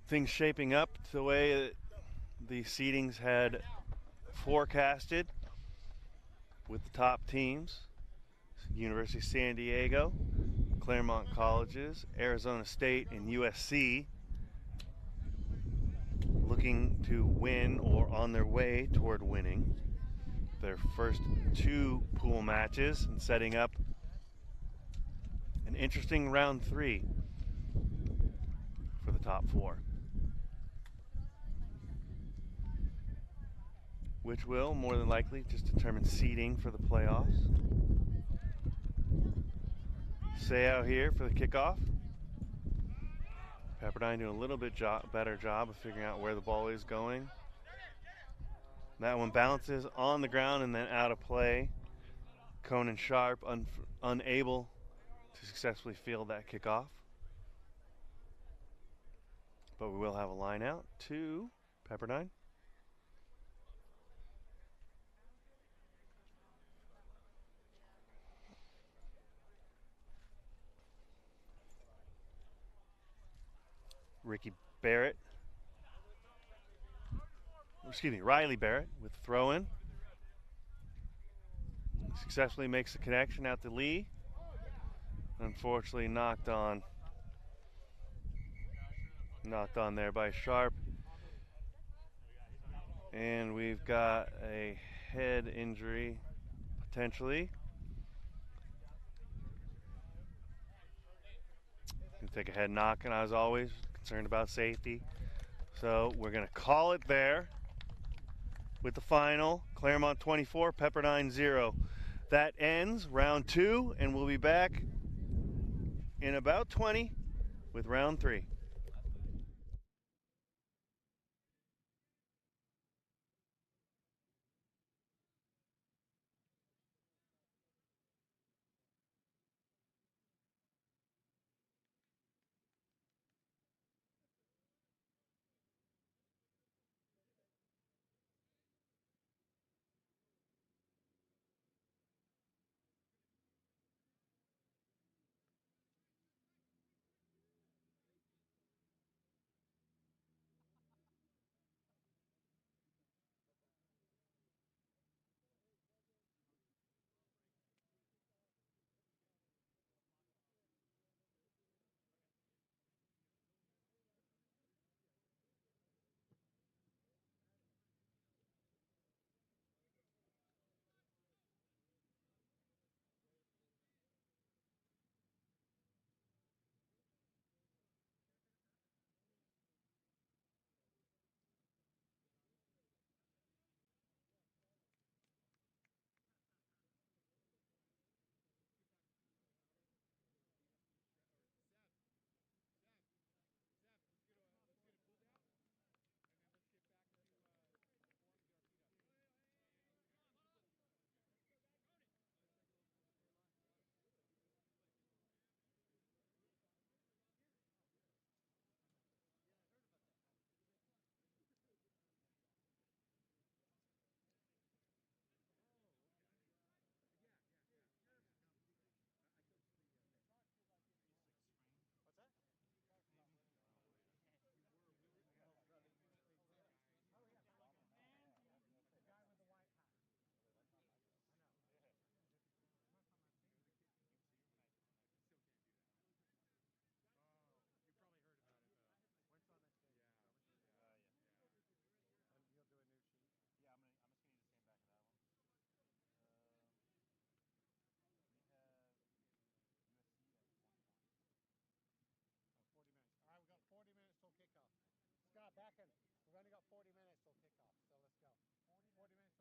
things shaping up the way the seedings had forecasted, with the top teams: University of San Diego, Claremont Colleges, Arizona State, and USC looking looking to win or on their way toward winning their first 2 pool matches and setting up an interesting round 3 for the top 4, which will more than likely just determine seeding for the playoffs. Say out here for the kickoff. Pepperdine doing a little bit better job of figuring out where the ball is going. That one bounces on the ground and then out of play. Conan Sharp unable to successfully field that kickoff. But we will have a line out to Pepperdine. Riley Barrett with the throw in. Successfully makes the connection out to Lee. Unfortunately knocked on there by Sharp. And we've got a head injury potentially. Gonna take a head knocking as always, concerned about safety. So we're gonna call it there with the final. Claremont 24, Pepperdine 0. That ends round 2, and we'll be back in about 20 with round 3. Scott, back in. We've only got 40 minutes till kickoff, so let's go. 40 minutes till kickoff, so let's go.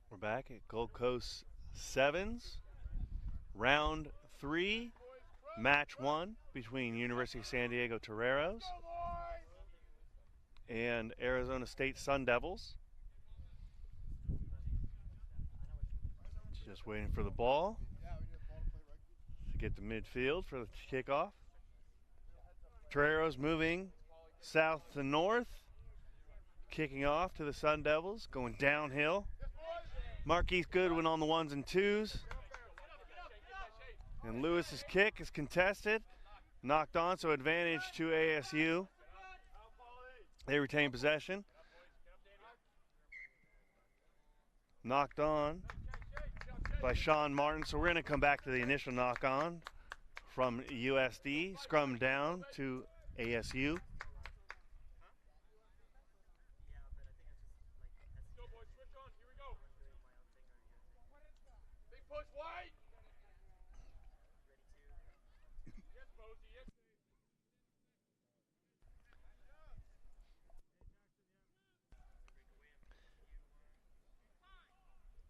We're back at Gold Coast Sevens, round 3, match 1 between University of San Diego Toreros and Arizona State Sun Devils. Just waiting for the ball to get to midfield for the kickoff. Toreros moving south to north, kicking off to the Sun Devils, going downhill. Marquise Goodwin on the 1s and 2s. And Lewis's kick is contested, knocked on, so advantage to ASU. They retain possession. Knocked on by Sean Martin, so we're going to come back to the initial knock on from USD. Scrum down to ASU.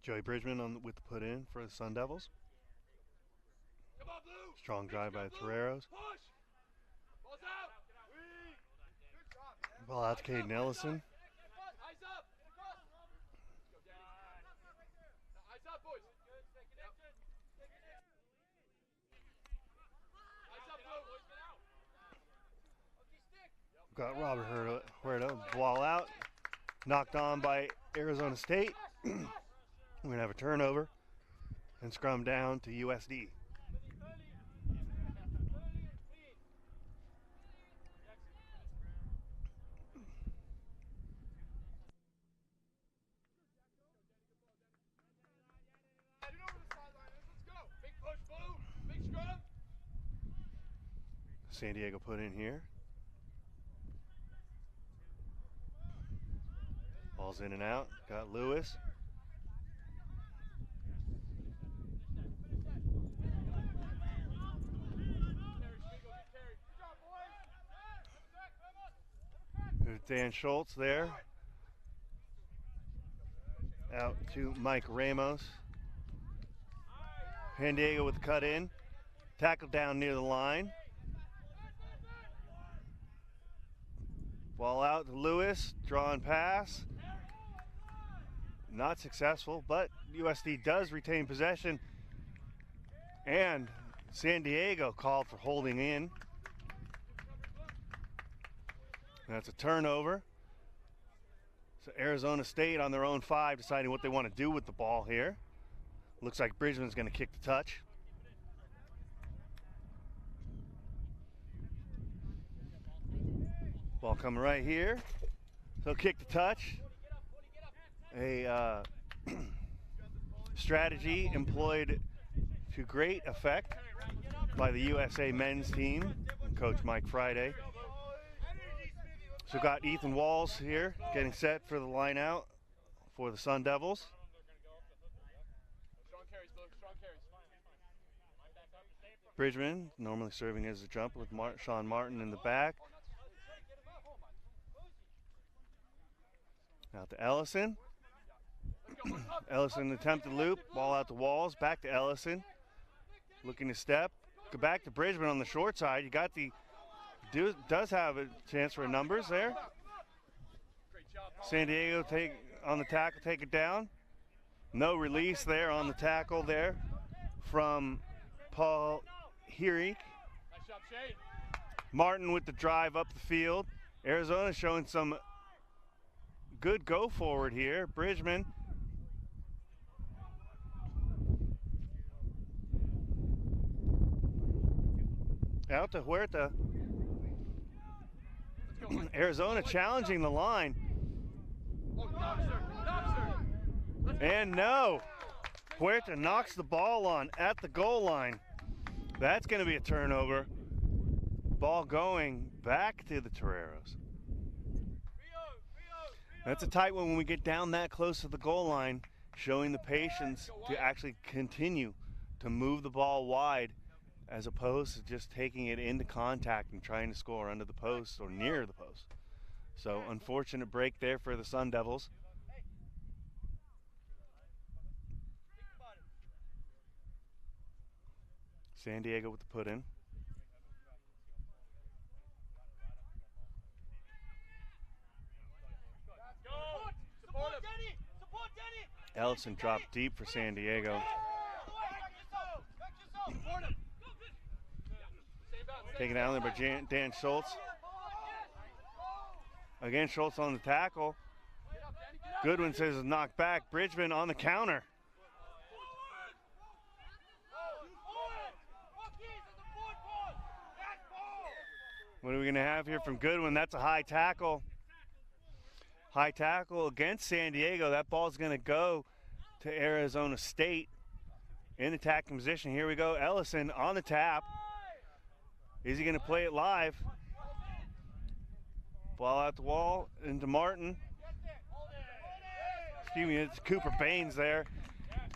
Joey Bridgman with the put in for the Sun Devils. Strong drive by the Toreros. Ball out to Caden Ellison. Got Robert Huerta, ball out. Knocked on by Arizona State. We're going to have a turnover and scrum down to USD. San Diego put in here. Ball's in and out. Got Lewis. There's Dan Schultz there. Out to Mike Ramos. San Diego with the cut in. Tackle down near the line. Ball out to Lewis. Draw and pass. Not successful, but USD does retain possession. And San Diego called for holding in. That's a turnover. So Arizona State on their own 5 deciding what they want to do with the ball here. Looks like Bridgman's going to kick the touch. Ball coming right here. So kick the touch. A strategy employed to great effect by the USA men's team and Coach Mike Friday. So got Ethan Walls here getting set for the line out for the Sun Devils. Bridgman normally serving as a jumper with Sean Martin in the back. Out to Ellison. Ellison attempted loop, ball out to Walls, back to Ellison. Looking to step, go back to Bridgman on the short side. You got the, does have a chance for numbers there. San Diego on the tackle, take it down. No release there on the tackle there from Paul Heery. Martin with the drive up the field. Arizona showing some good go forward here. Bridgman. Out to Huerta. Arizona challenging the line. And no. Huerta knocks the ball on at the goal line. That's going to be a turnover. Ball going back to the Toreros. That's a tight one when we get down that close to the goal line, showing the patience to actually continue to move the ball wide as opposed to just taking it into contact and trying to score under the post or near the post. So unfortunate break there for the Sun Devils. San Diego with the put in. Ellison dropped deep for San Diego. Taken out there by Dan Schultz. Again, Schultz on the tackle. Goodwin says it's knocked back. Bridgman on the counter. What are we going to have here from Goodwin? That's a high tackle. High tackle against San Diego. That ball's going to go to Arizona State in attacking position. Here we go. Ellison on the tap. Is he going to play it live? Ball out the wall into Martin. Excuse me, it's Cooper Baines there.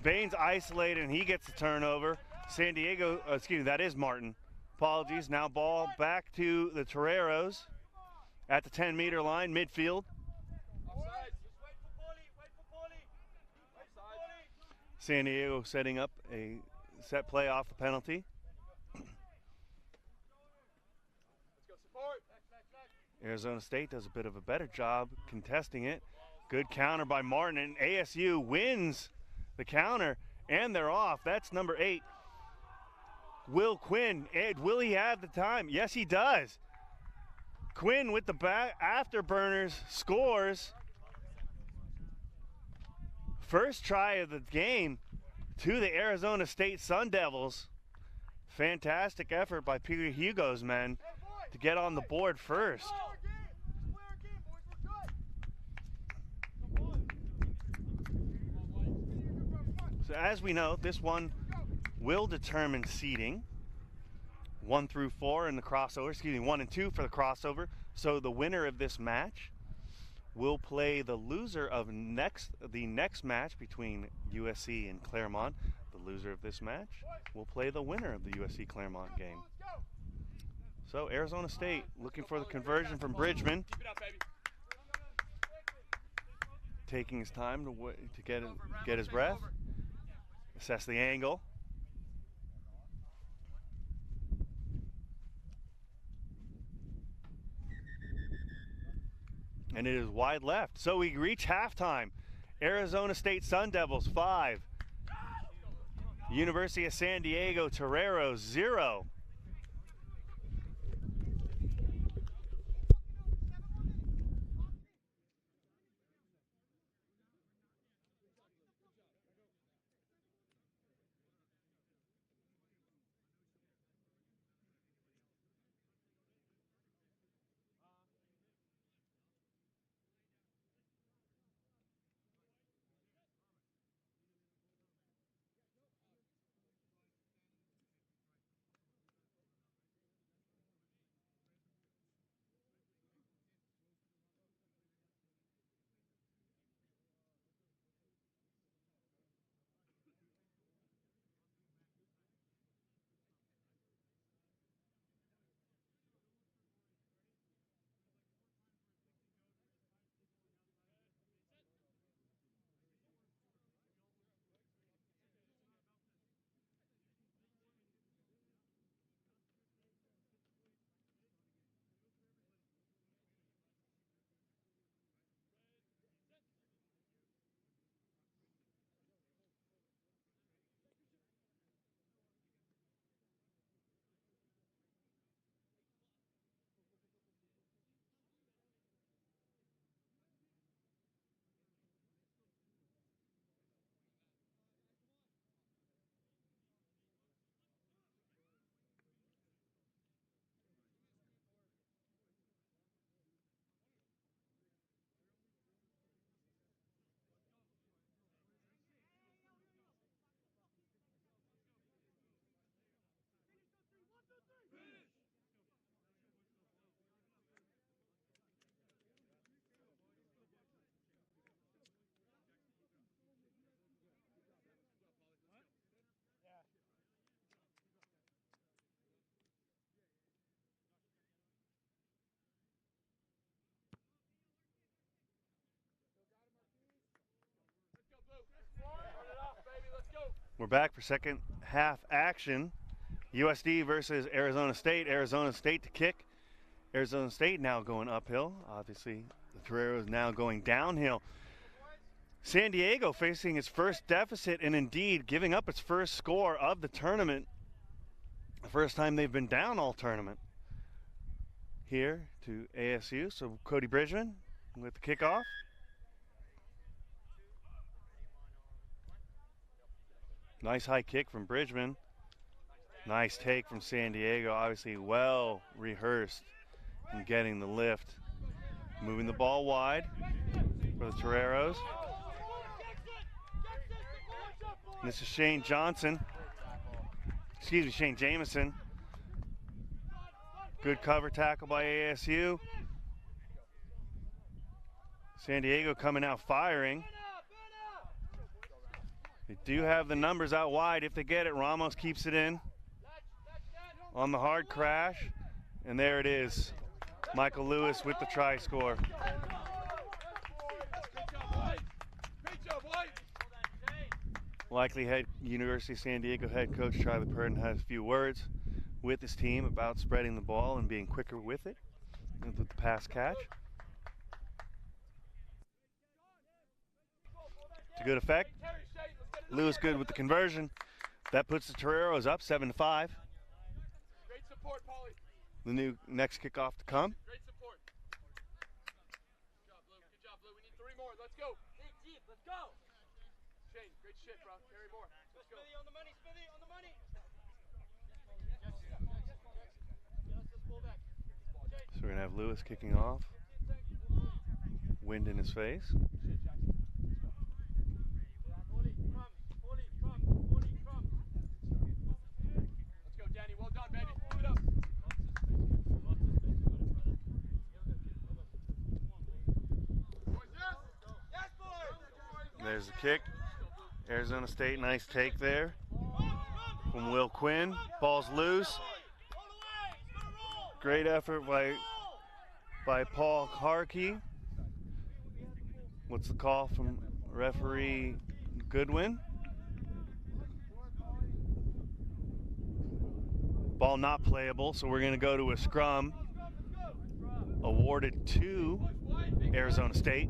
Baines isolated and he gets the turnover. San Diego, that is Martin. Apologies. Now ball back to the Toreros at the 10-meter line, midfield. San Diego setting up a set play off the penalty. Arizona State does a bit of a better job contesting it. Good counter by Martin, and ASU wins the counter, and they're off. That's number 8. Will Quinn. Ed, will he have the time? Yes, he does. Quinn with the back afterburners scores. First try of the game to the Arizona State Sun Devils. Fantastic effort by Peter Hugo's men to get on the board first. So as we know, this one will determine seeding. 1 through 4 in the crossover, 1 and 2 for the crossover. So the winner of this match will play the loser of the next match between USC and Claremont. The loser of this match will play the winner of the USC Claremont game. So Arizona State looking for the conversion from Bridgman. Taking his time to get his breath. Assess the angle. And it is wide left. So we reach halftime. Arizona State Sun Devils 5. University of San Diego Toreros 0. We're back for second half action. USD versus Arizona State. Arizona State to kick. Arizona State now going uphill. Obviously, the Toreros now going downhill. San Diego facing its first deficit and indeed giving up its first score of the tournament. The first time they've been down all tournament. Here to ASU. So Cody Bridgman with the kickoff. Nice high kick from Bridgman. Nice take from San Diego. Obviously well rehearsed in getting the lift. Moving the ball wide for the Toreros. And this is Shane Johnson. Excuse me, Shane Jamison. Good cover tackle by ASU. San Diego coming out firing. They do have the numbers out wide. If they get it, Ramos keeps it in on the hard crash. And there it is. Michael Lewis with the try score. Likely University of San Diego head coach Charlie Purdon has a few words with his team about spreading the ball and being quicker with it, with the pass catch. To good effect. Lewis good with the conversion. That puts the Toreros up 7-5. Great support, Paulie. The new next kickoff to come. Great support. Good job, Blue. Good job, Blue. We need 3 more. Let's go. Dig deep, let's go. Shane, great shit, bro. Carry more. Let's go. Smithy on the money, Smithy on the money. So we're going to have Lewis kicking off. Wind in his face. Let's go, Danny. Well done, baby. Keep it up. There's the kick. Arizona State, nice take there from Will Quinn. Ball's loose. Great effort by Paul Harkey. What's the call from referee Goodwin? Ball not playable, so we're going to go to a scrum awarded to Arizona State.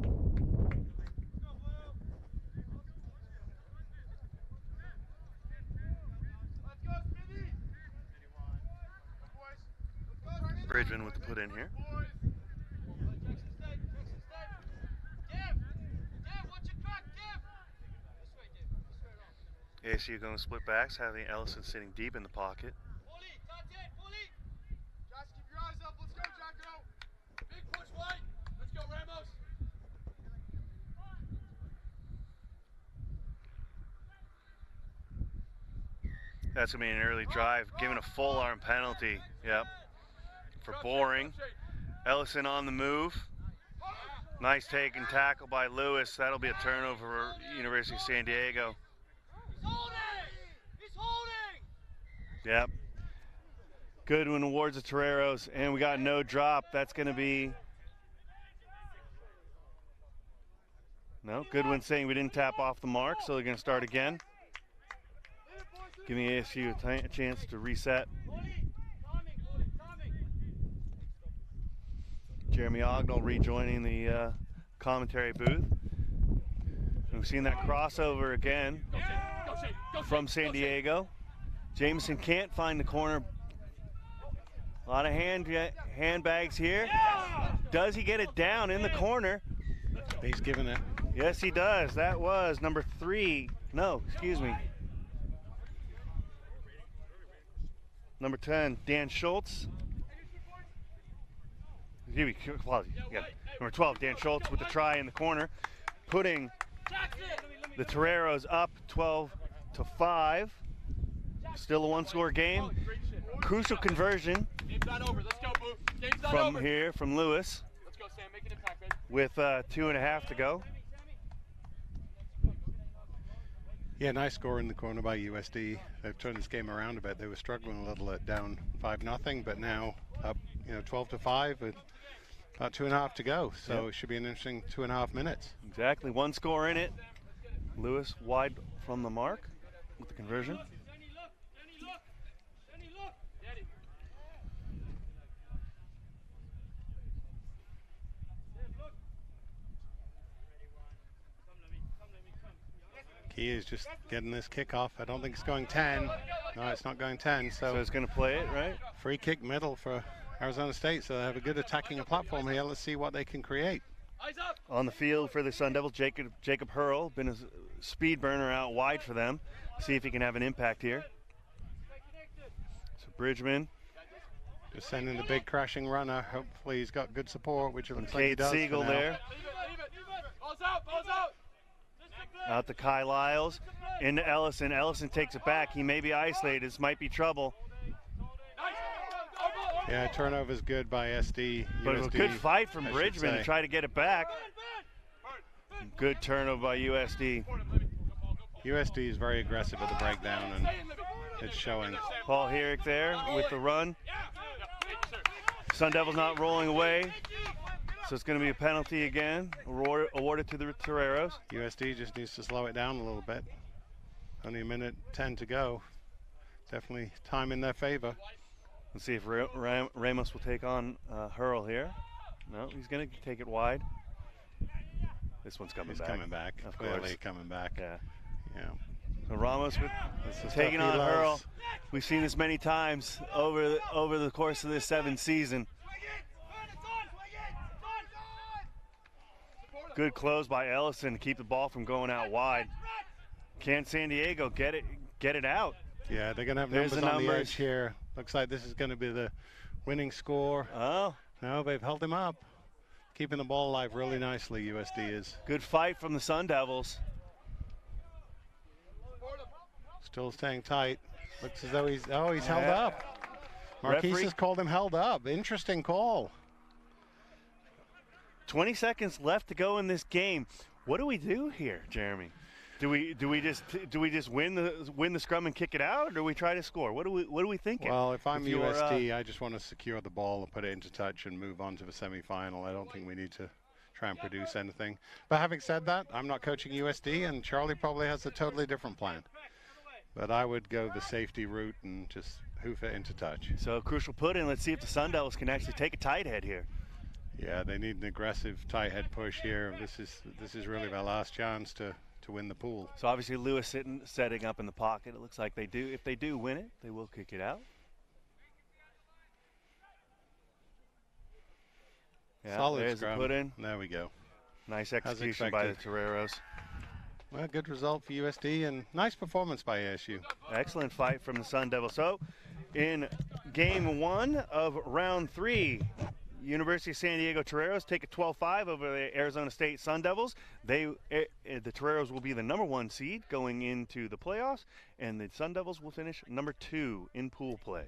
Bridgman with the put in here. ASU going to split backs, having Ellison sitting deep in the pocket. Josh, keep your eyes up. Let's go, Jocko. Big push wide. Let's go, Ramos. That's going to be an early drive, giving a full arm penalty. Yep. For boring. Ellison on the move. Nice take and tackle by Lewis. That'll be a turnover for University of San Diego. He's holding! He's holding! Yep. Goodwin awards the Toreros, and we got no drop. That's going to be... No, Goodwin saying we didn't tap off the mark, so they're going to start again. Giving ASU a chance to reset. Jeremy Ognall rejoining the commentary booth. We've seen that crossover again from San Diego. Jameson can't find the corner. A lot of handbags here. Does he get it down in the corner? He's given it. Yes, he does. That was number 3. No, excuse me. Number 10, Dan Schultz. Excuse me, yeah. Number 12, Dan Schultz with the try in the corner, putting the Toreros up 12-5. Still a one-score game. Crucial conversion from here from Lewis. Let's go, Sam. Make an impact, baby. With 2.5 to go. Yeah, nice score in the corner by USD. They've turned this game around a bit. They were struggling a little at down 5-0, but now up, 12-5 with about 2.5 to go. So It should be an interesting 2.5 minutes. Exactly, one score in it. Lewis wide from the mark with the conversion. Key is just getting this kickoff. I don't think it's going 10. No, it's not going 10. So it's going to play it, right? Free kick middle for Arizona State. So they have a good attacking platform here. Let's see what they can create. On the field for the Sun Devils, Jacob Hurl, been a speed burner out wide for them. See if he can have an impact here. So Bridgman. Just sending the big crashing runner. Hopefully he's got good support, which it looks like he Cade does. Siegel there. Out to Kai Lyles. Into Ellison. Ellison takes it back. He may be isolated. This might be trouble. Yeah, turnover's good by SD. But USD, a good fight from Bridgman to try to get it back. Good turnover by USD. USD is very aggressive at the breakdown, and it's showing. Paul Herrick there with the run. Sun Devils not rolling away. So it's going to be a penalty again, awarded to the Toreros. USD just needs to slow it down a little bit. Only a minute 10 to go. Definitely time in their favor. Let's see if Ramos will take on Hurl here. No, he's going to take it wide. This one's coming back. He's coming back. Of Clearly course. coming back. Yeah. Yeah. So Ramos with taking on Hurl. We've seen this many times over the course of this 7th season. Good close by Ellison to keep the ball from going out wide. Can San Diego get it out? Yeah, they're going to have There's numbers the on the numbers. edge here. Looks like this is going to be the winning score. Oh. No, they've held him up. Keeping the ball alive really nicely, USD is. Good fight from the Sun Devils. Still staying tight. Looks as though he's held up. Marquise Referee. has called him held up. Interesting call. 20 seconds left to go in this game. What do we do here, Jeremy? Do we just win the scrum and kick it out, or do we try to score? What are we thinking? Well, if I'm If you're, USD, I just want to secure the ball and put it into touch and move on to the semifinal. I don't think we need to try and produce anything. But having said that, I'm not coaching USD, and Charlie probably has a totally different plan. But I would go the safety route and just hoof it into touch. So crucial put in. Let's see if the Sun Devils can actually take a tight head here. Yeah, they need an aggressive tight head push here. This is really their last chance to win the pool. So obviously Lewis setting up in the pocket. It looks like they do. If they do win it, they will kick it out. Yeah, Solid there's scrum. a put in. There we go. Nice execution by the Toreros. Well, good result for USD and nice performance by ASU. Excellent fight from the Sun Devils. So in game 1 of round 3, University of San Diego Toreros take a 12-5 over the Arizona State Sun Devils. The Toreros will be the #1 seed going into the playoffs, and the Sun Devils will finish #2 in pool play.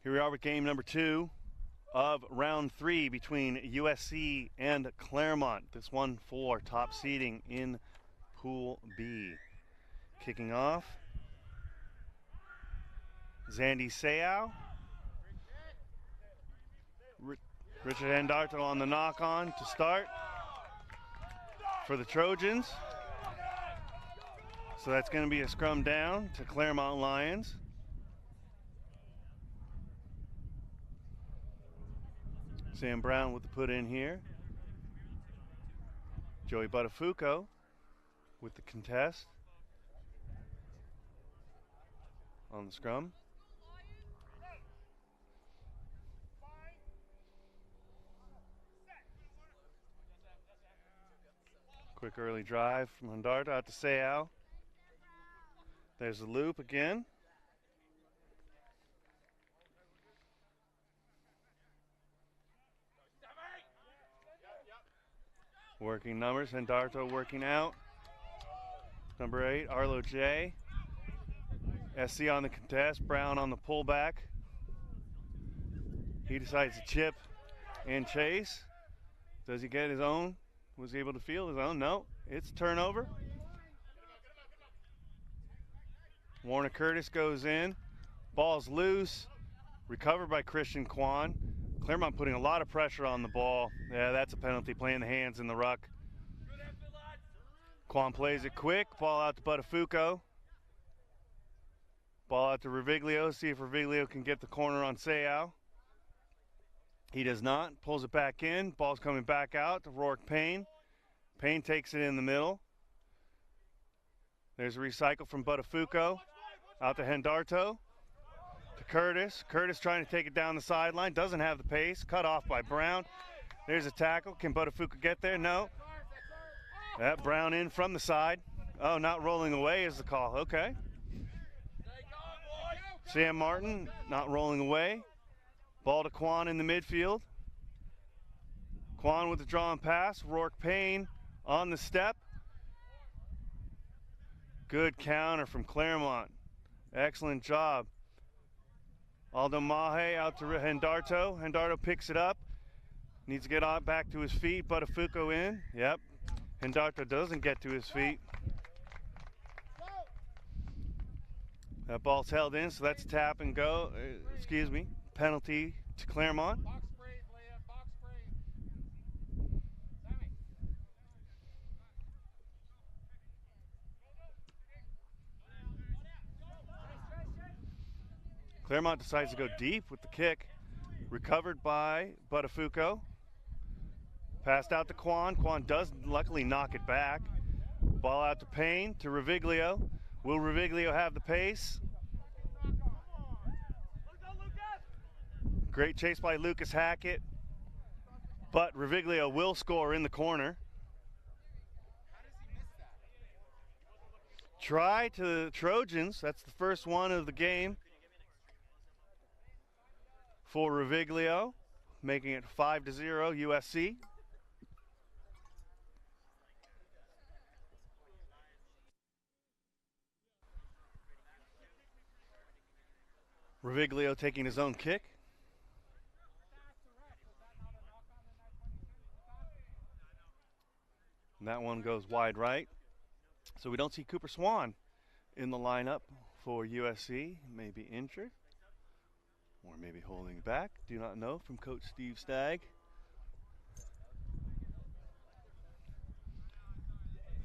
Here we are with game number 2 of round 3 between USC and Claremont. This one for top seeding in Pool B. Kicking off, Zandy Seau. Richard Hendarto on the knock-on to start for the Trojans. So that's going to be a scrum down to Claremont Lions. Sam Brown with the put in here. Joey Buttafuoco with the contest on the scrum. Quick early drive from Hendarto out to Seau. There's the loop again. Working numbers, Hendarto working out. Number 8, Arlo J. SC on the contest, Brown on the pullback. He decides to chip and chase. Does he get his own? Was he able to field his own? No, it's turnover. Warner Curtis goes in. Ball's loose. Recovered by Christian Kwan. Claremont putting a lot of pressure on the ball. Yeah, that's a penalty, playing the hands in the ruck. Kwan plays it quick. Ball out to Buttafuoco. Ball out to Riviglio. See if Riviglio can get the corner on Seau. He does not. Pulls it back in. Ball's coming back out to Rourke Payne. Payne takes it in the middle. There's a recycle from Buttafuoco. Out to Hendarto. To Curtis. Curtis trying to take it down the sideline. Doesn't have the pace. Cut off by Brown. There's a tackle. Can Buttafuoco get there? No. That Brown in from the side. Oh, not rolling away is the call. Okay. Sam Martin not rolling away. Ball to Kwan in the midfield. Kwan with the drawn pass. Rourke Payne on the step. Good counter from Claremont. Excellent job. Aldo Mahe out to Hendarto. Hendarto picks it up. Needs to get on back to his feet. Buttafuoco in. Yep. Hendarto doesn't get to his feet. That ball's held in, so that's tap and go. Excuse me. Penalty to Claremont. Box break, Leah. Box break. Claremont decides to go deep with the kick. Recovered by Buttafuoco. Passed out to Kwan. Kwan does luckily knock it back. Ball out to Payne, to Riviglio. Will Riviglio have the pace? Great chase by Lucas Hackett. But Riviglio will score in the corner. Try to the Trojans. That's the first one of the game for Riviglio, making it 5-0 USC. Riviglio taking his own kick. And that one goes wide right. So we don't see Cooper Swan in the lineup for USC. Maybe injured or maybe holding back. Do not know from Coach Steve Stagg.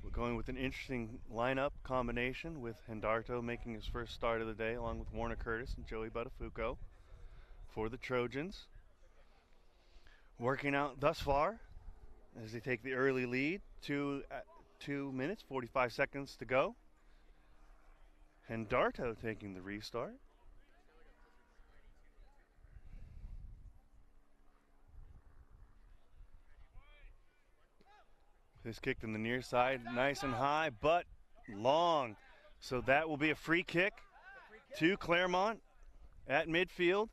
We're going with an interesting lineup combination with Hendarto making his first start of the day along with Warner Curtis and Joey Buttafuoco for the Trojans. Working out thus far as they take the early lead. 2 minutes, 45 seconds to go. Hendarto taking the restart. This kicked in the near side, nice and high, but long. So that will be a free kick to Claremont at midfield.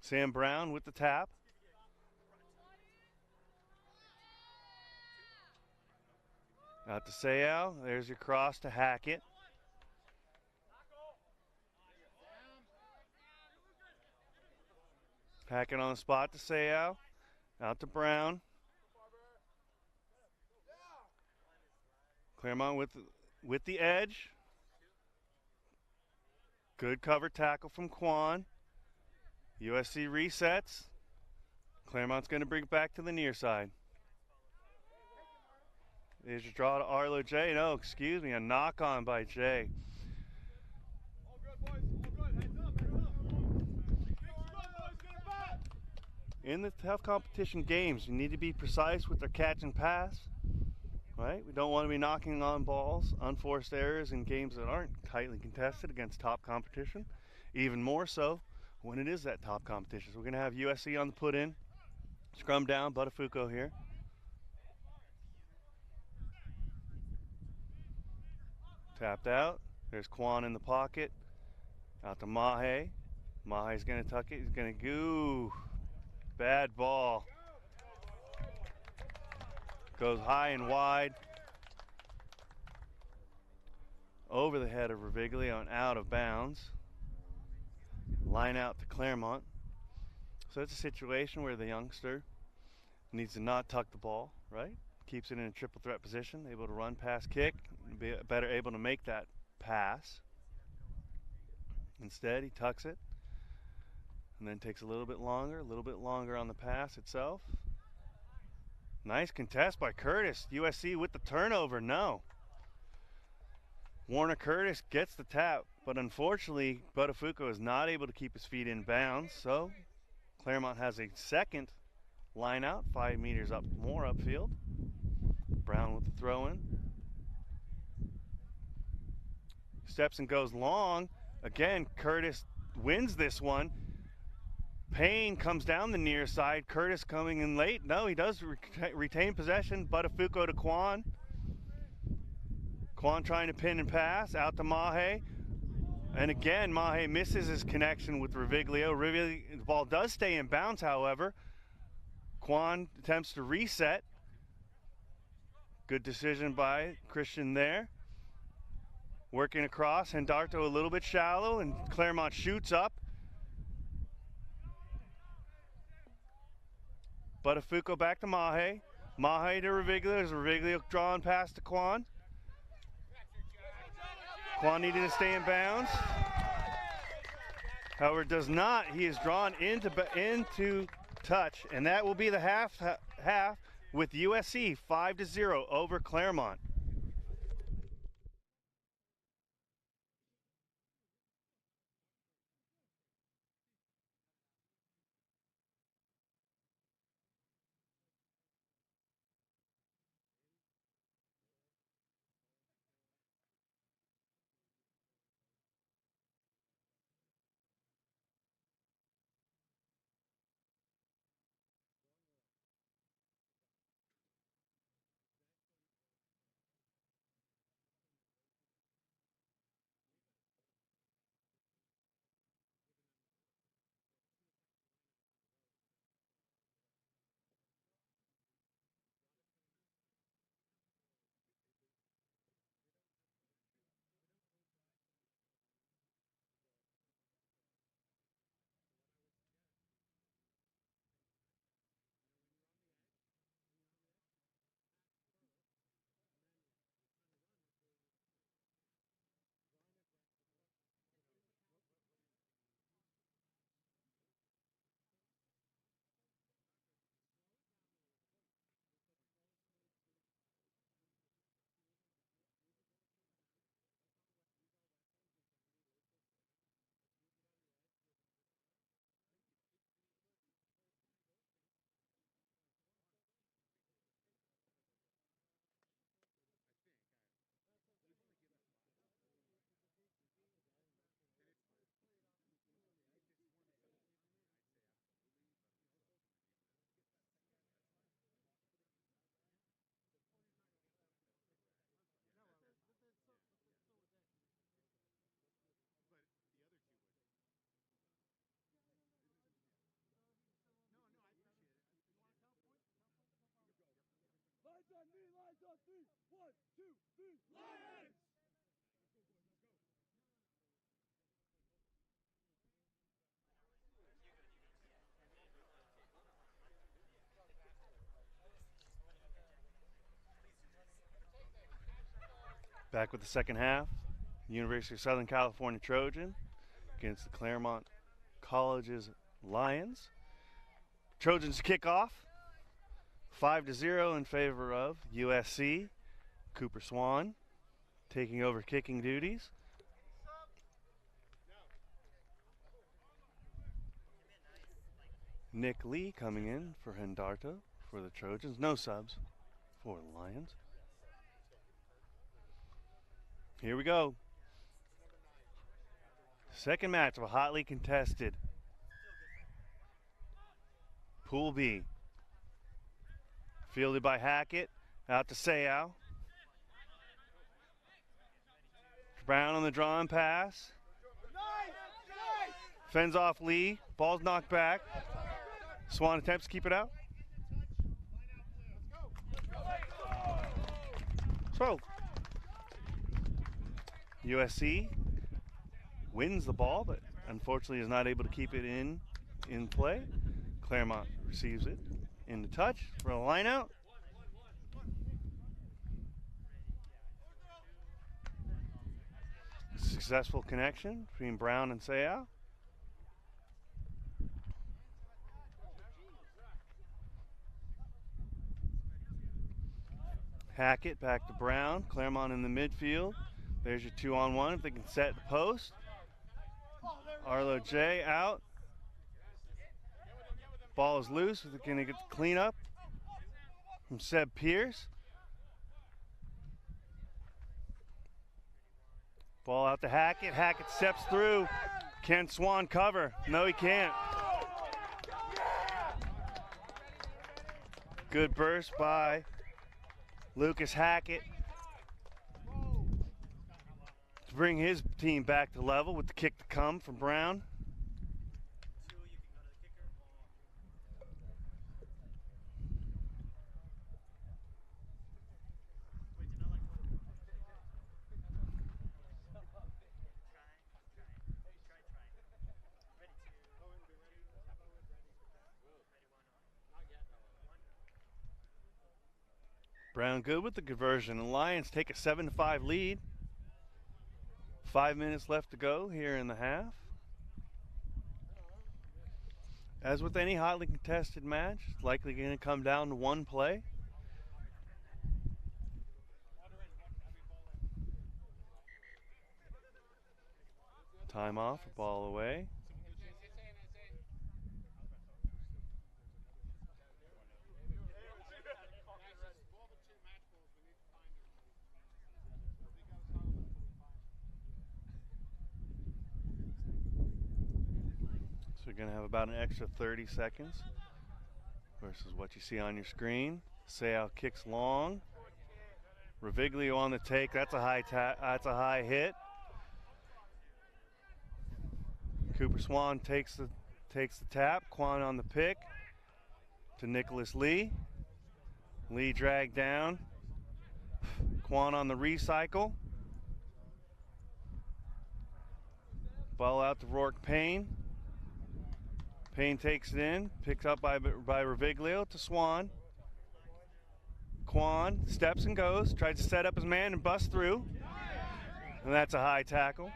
Sam Brown with the tap. Out to Sayal. There's your cross to Hackett. Hackett on the spot to Sayal. Out to Brown. Claremont with the edge. Good cover tackle from Quan. USC resets. Claremont's going to bring it back to the near side. There's your draw to Arlo J. No, excuse me, a knock on by J. All good, boys. All good. Heads up, heads up. Good, boys. Get it back. In the tough competition games, you need to be precise with their catch and pass. Right? We don't want to be knocking on balls, unforced errors in games that aren't tightly contested against top competition. Even more so when it is that top competition. So we're going to have USC on the put in. Scrum down, Buttafuoco here. Tapped out. There's Quan in the pocket. Out to Mahe. Mahe's going to tuck it. He's going to go. Bad ball. Goes high and wide. Over the head of Riviglio and out of bounds. Line out to Claremont. So it's a situation where the youngster needs to not tuck the ball, right? Keeps it in a triple threat position, able to run, pass, kick, be better able to make that pass. Instead, he tucks it and then takes a little bit longer on the pass itself. Nice contest by Curtis. USC with the turnover, no. Warner Curtis gets the tap, but unfortunately, Buttafuoco is not able to keep his feet in bounds, so Claremont has a second line out, 5 meters up more upfield. Brown with the throw in. Steps and goes long. Again, Curtis wins this one. Payne comes down the near side. Curtis coming in late. No, he does retain possession. Buttafuoco to Quan. Quan trying to pin and pass out to Mahe. And again, Mahe misses his connection with Riviglio. The ball does stay in bounds, however. Quan attempts to reset. Good decision by Christian there. Working across. Hendarto a little bit shallow, and Claremont shoots up. Buttafuoco back to Mahe. Mahe to Riviglio. Is Riviglio drawing past to Quan? Quan needed to stay in bounds. However, does not. He is drawn into touch, and that will be the half with USC 5-0 over Claremont. three. 1, 2, 3. Lions! Back with the second half. University of Southern California Trojan against the Claremont Colleges Lions. Trojans kick off 5-0 in favor of USC. Cooper Swan taking over kicking duties. Nick Lee coming in for Hendarto for the Trojans. No subs for the Lions. Here we go. Second match of a hotly contested Pool B. Fielded by Hackett. Out to Seau. Brown on the draw and pass. Fends off Lee. Ball's knocked back. Swan attempts to keep it out. So, USC wins the ball, but unfortunately is not able to keep it in play. Claremont receives it into touch for a line out. Successful connection between Brown and Seau. Hackett back to Brown. Claremont in the midfield. There's your 2-on-1 if they can set the post. Arlo J out. Ball is loose. They're going to get the cleanup from Seb Pierce. Ball out to Hackett. Hackett steps through. Can Swan cover? No, he can't. Good burst by Lucas Hackett to bring his team back to level with the kick to come from Brown. Brown good with the conversion. The Lions take a 7-5 lead. 5 minutes left to go here in the half. As with any hotly contested match, it's likely going to come down to one play. Time off, ball away. So you're going to have about an extra 30 seconds versus what you see on your screen. Seau kicks long. Reviglio on the take. That's a high hit. Cooper Swan takes the tap. Quan on the pick to Nicholas Lee. Lee dragged down. Quan on the recycle. Ball out to Rourke Payne. Payne takes it in, picked up by Reviglio to Swan. Quan steps and goes, tries to set up his man and bust through. And that's a high tackle.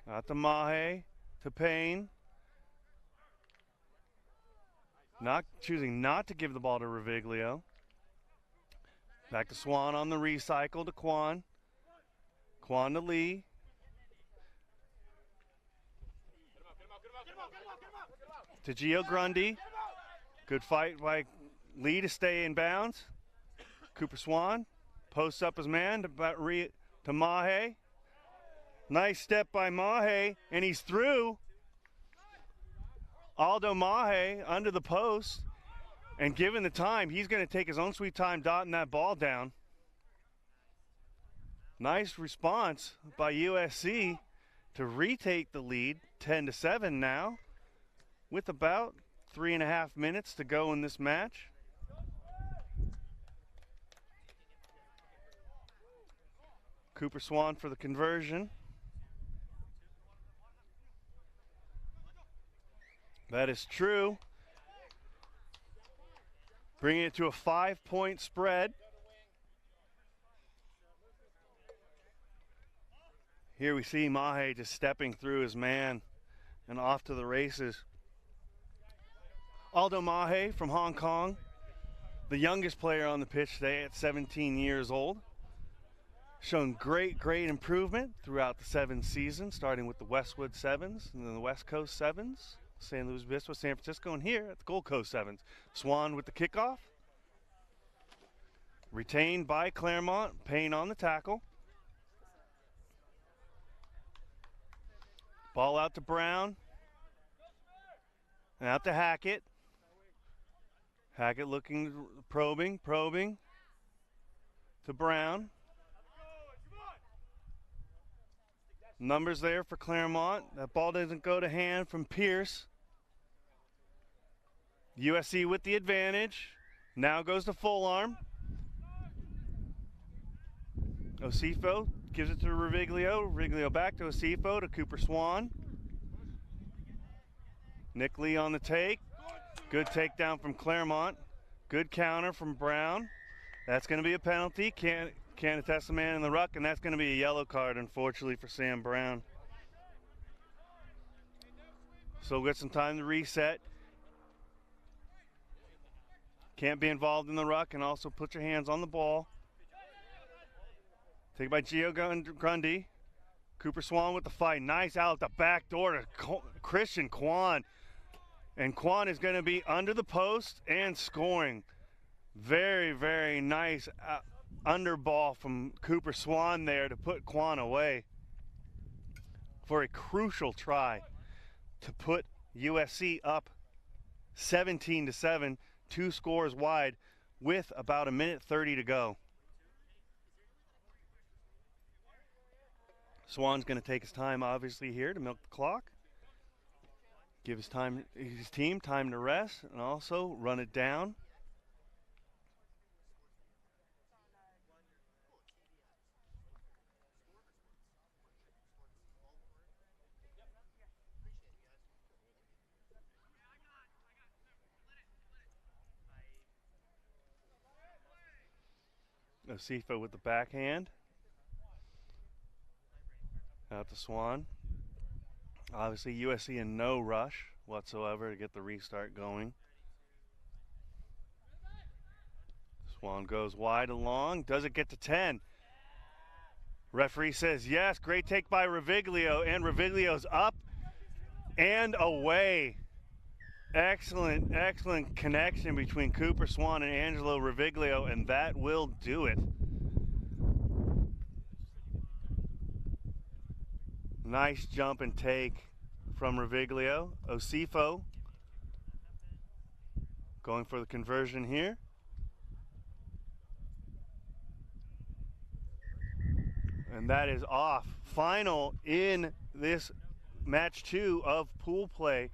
Out to Mahe, to Payne. Choosing not to give the ball to Reviglio. Back to Swan on the recycle to Quan. Quan to Lee. To Gio Grundy. Good fight by Lee to stay in bounds. Cooper Swan posts up his man to Mahe. Nice step by Mahe, and he's through. Aldo Mahe under the post, and given the time, he's going to take his own sweet time dotting that ball down. Nice response by USC to retake the lead, 10-7 now, with about 3.5 minutes to go in this match. Cooper Swan for the conversion. That is true. Bringing it to a 5-point spread. Here we see Mahe just stepping through his man and off to the races. Aldo Mahe from Hong Kong, the youngest player on the pitch today at 17 years old. Shown great improvement throughout the 7 seasons, starting with the Westwood Sevens and then the West Coast Sevens, San Luis Obispo, San Francisco, and here at the Gold Coast Sevens. Swan with the kickoff. Retained by Claremont, Payne on the tackle. Ball out to Brown. And out to Hackett. Hackett looking, probing to Brown. Numbers there for Claremont. That ball doesn't go to hand from Pierce. USC with the advantage. Now goes to full arm. Osifo gives it to Riviglio. Riviglio back to Osifo to Cooper Swan. Nick Lee on the take. Good takedown from Claremont. Good counter from Brown. That's going to be a penalty. Can't attest the man in the ruck, and that's going to be a yellow card, unfortunately, for Sam Brown. So we'll get some time to reset. Can't be involved in the ruck, and also put your hands on the ball. Taken by Gio Grundy. Cooper Swan with the fight. Nice out the back door to Christian Kwan. And Kwan is going to be under the post and scoring. Very nice under ball from Cooper Swan there to put Kwan away for a crucial try to put USC up 17-7, 2 scores wide with about 1:30 to go. Swan's going to take his time, obviously, here to milk the clock. Give his team time to rest, and also run it down. Osifo with the backhand. Out to Swan. Obviously, USC in no rush whatsoever to get the restart going. Swan goes wide along. Does it get to 10? Referee says yes. Great take by Riviglio, and Riviglio's up and away. Excellent connection between Cooper Swan and Angelo Riviglio, and that will do it. Nice jump and take from Riviglio. Osifo going for the conversion here. And that is off. Final in this match 2 of pool play.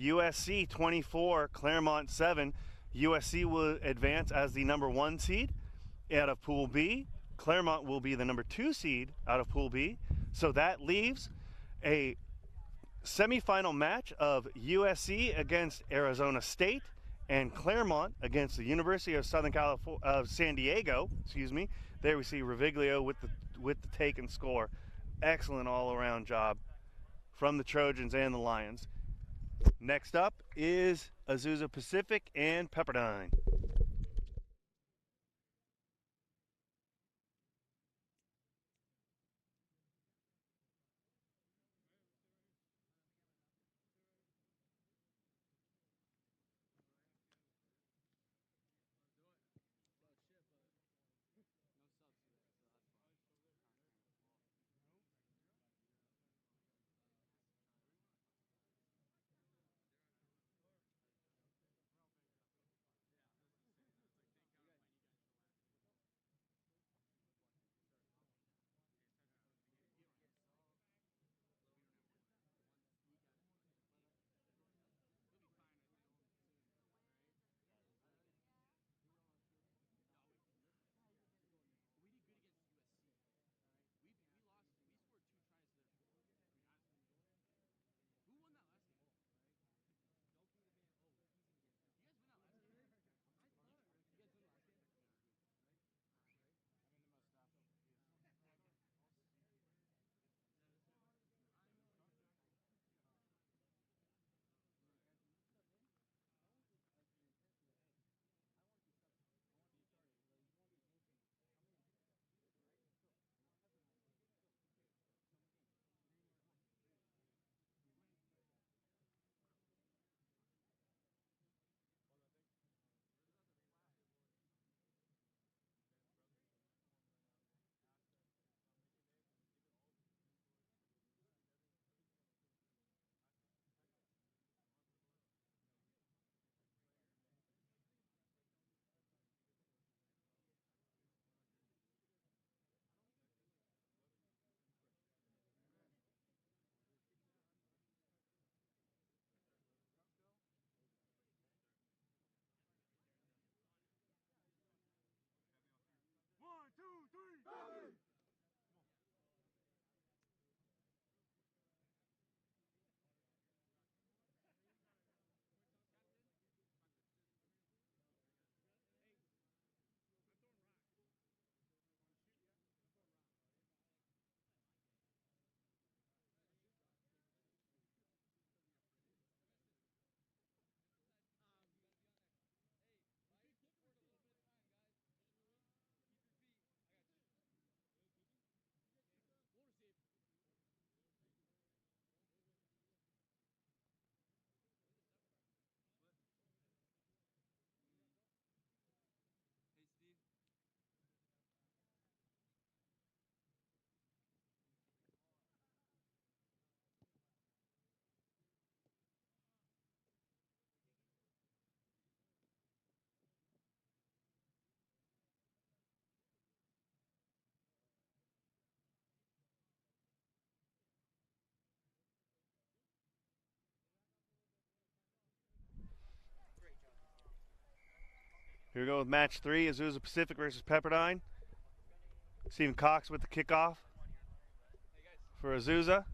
USC 24, Claremont 7. USC will advance as the number 1 seed out of Pool B. Claremont will be the number 2 seed out of Pool B. So that leaves a semifinal match of USC against Arizona State and Claremont against the University of San Diego. There we see Riviglio with the take and score. Excellent all-around job from the Trojans and the Lions. Next up is Azusa Pacific and Pepperdine. Here we go with match 3, Azusa Pacific versus Pepperdine. Stephen Cox with the kickoff for Azusa.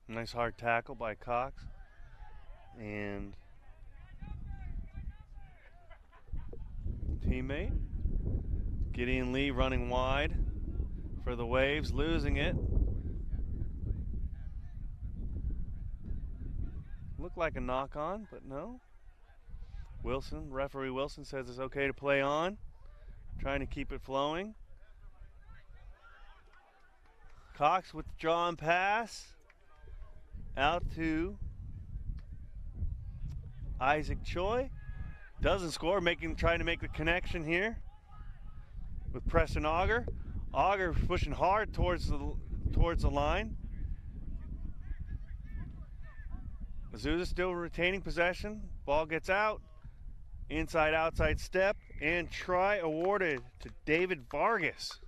Nice hard tackle by Cox. And teammate. Gideon Lee running wide for the Waves, losing it. Looked like a knock on, but no. Wilson, referee Wilson says it's okay to play on. Trying to keep it flowing. Cox with the drawn pass. Out to Isaac Choi. Doesn't score, trying to make the connection here with Preston Auger. Auger pushing hard towards the line. Azusa still retaining possession. Ball gets out. Inside outside step and try awarded to David Vargas.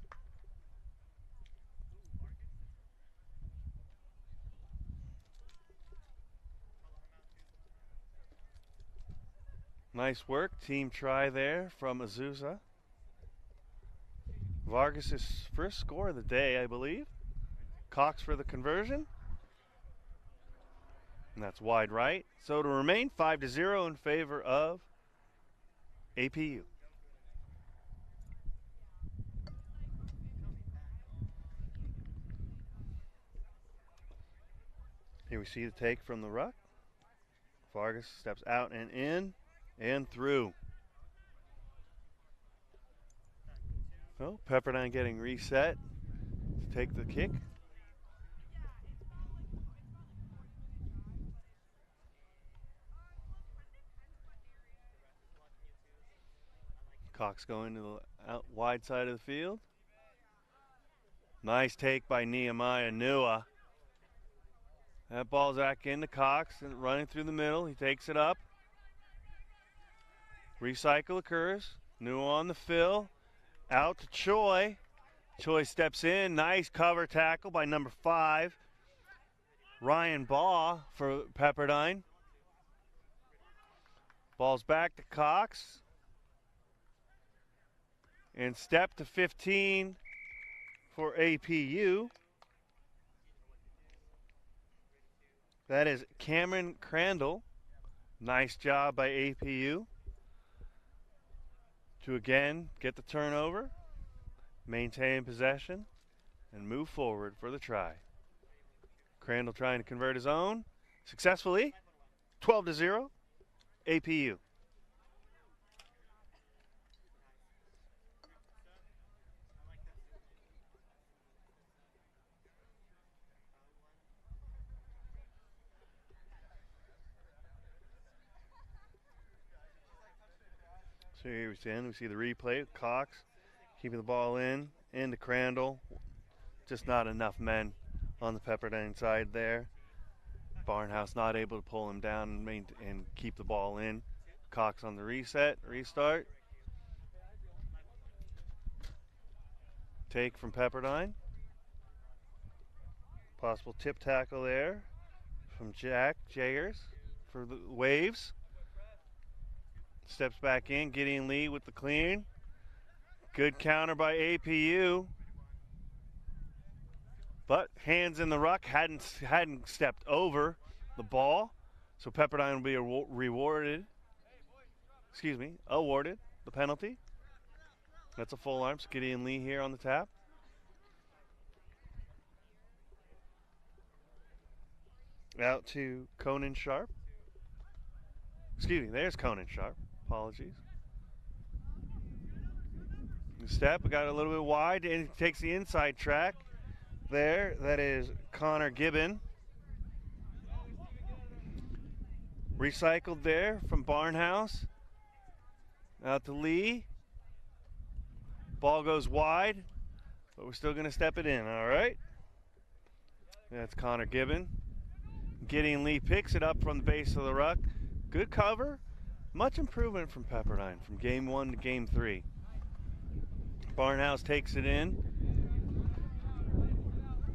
Nice work, team try there from Azusa. Vargas' first score of the day, I believe. Cox for the conversion. And that's wide right. So to remain 5-0 in favor of APU. Here we see the take from the ruck. Vargas steps out and in and through. Oh, Pepperdine getting reset to take the kick. Cox going to the out wide side of the field. Nice take by Nehemiah Nua. That ball's back into Cox and running through the middle. He takes it up. Recycle occurs. Nua on the fill. Out to Choi. Choi steps in. Nice cover tackle by number 5. Ryan Baugh for Pepperdine. Ball's back to Cox. And step to 15 for APU. That is Cameron Crandall. Nice job by APU to again get the turnover, maintain possession, and move forward for the try. Crandall trying to convert his own successfully. 12-0, APU. So here we see the replay. Cox keeping the ball into Crandall. Just not enough men on the Pepperdine side there. Barnhouse not able to pull him down and keep the ball in. Cox on the restart. Take from Pepperdine. Possible tip tackle there from Jack Jagers for the Waves. Steps back in, Gideon Lee with the clean. Good counter by APU. But hands in the ruck, hadn't stepped over the ball. So Pepperdine will be awarded the penalty. That's a full arm. So Gideon Lee here on the tap. Out to Conan Sharp. There's Conan Sharp. Apologies. Step, got a little bit wide and takes the inside track there. That is Connor Gibbon. Recycled there from Barnhouse. Out to Lee. Ball goes wide, but we're still going to step it in, all right? That's Connor Gibbon. Gideon Lee picks it up from the base of the ruck. Good cover. Much improvement from Pepperdine from game 1 to game 3. Barnhouse takes it in.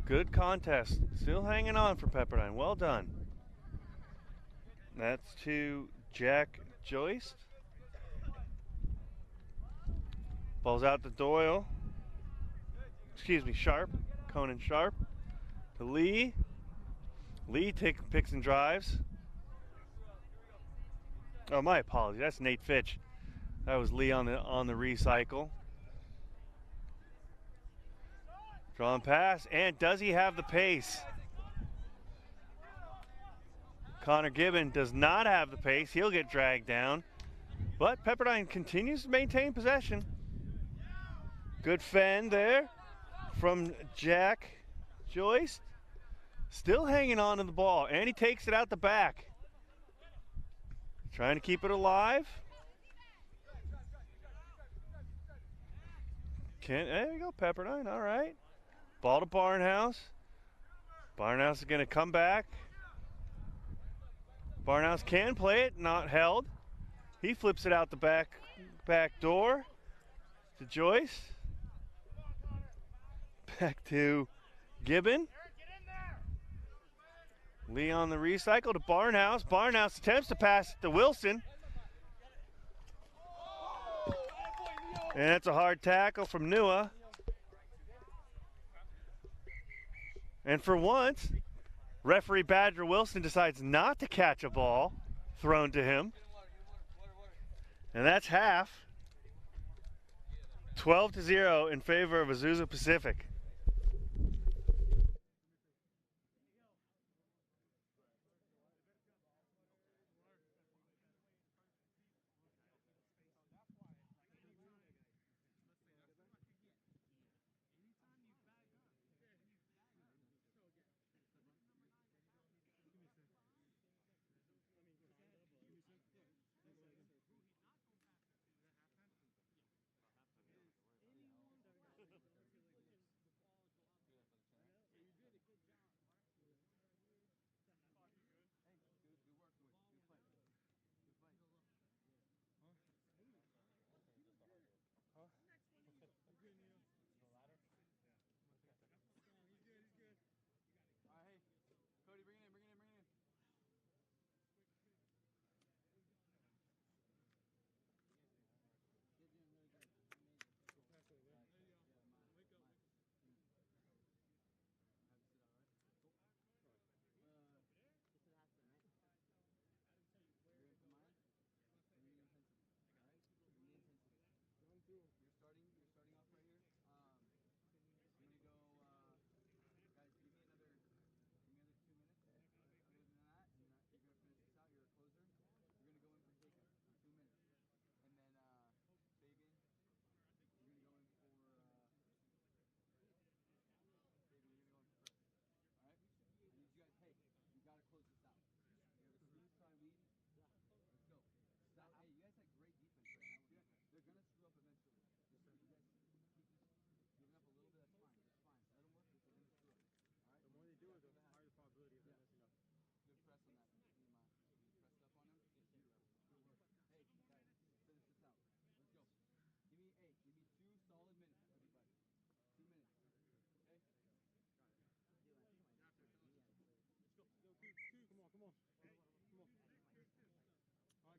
Good contest. Still hanging on for Pepperdine. Well done. That's to Jack Joyce. Ball's out to Doyle. Excuse me, Sharp. Conan Sharp. To Lee. Lee picks and drives. Oh, my apologies. That's Nate Fitch. That was Lee on the recycle. Drawn pass, and does he have the pace? Connor Gibbon does not have the pace. He'll get dragged down. But Pepperdine continues to maintain possession. Good fend there from Jack Joyce. Still hanging on to the ball, and he takes it out the back. Trying to keep it alive. There you go, Pepperdine. All right. Ball to Barnhouse. Barnhouse is going to come back. Barnhouse can play it, not held. He flips it out the back door to Joyce. Back to Gibbon. Lee on the recycle to Barnhouse. Barnhouse attempts to pass it to Wilson. And that's a hard tackle from Nua. And for once, referee Badger Wilson decides not to catch a ball thrown to him. And that's half. 12-0 in favor of Azusa Pacific.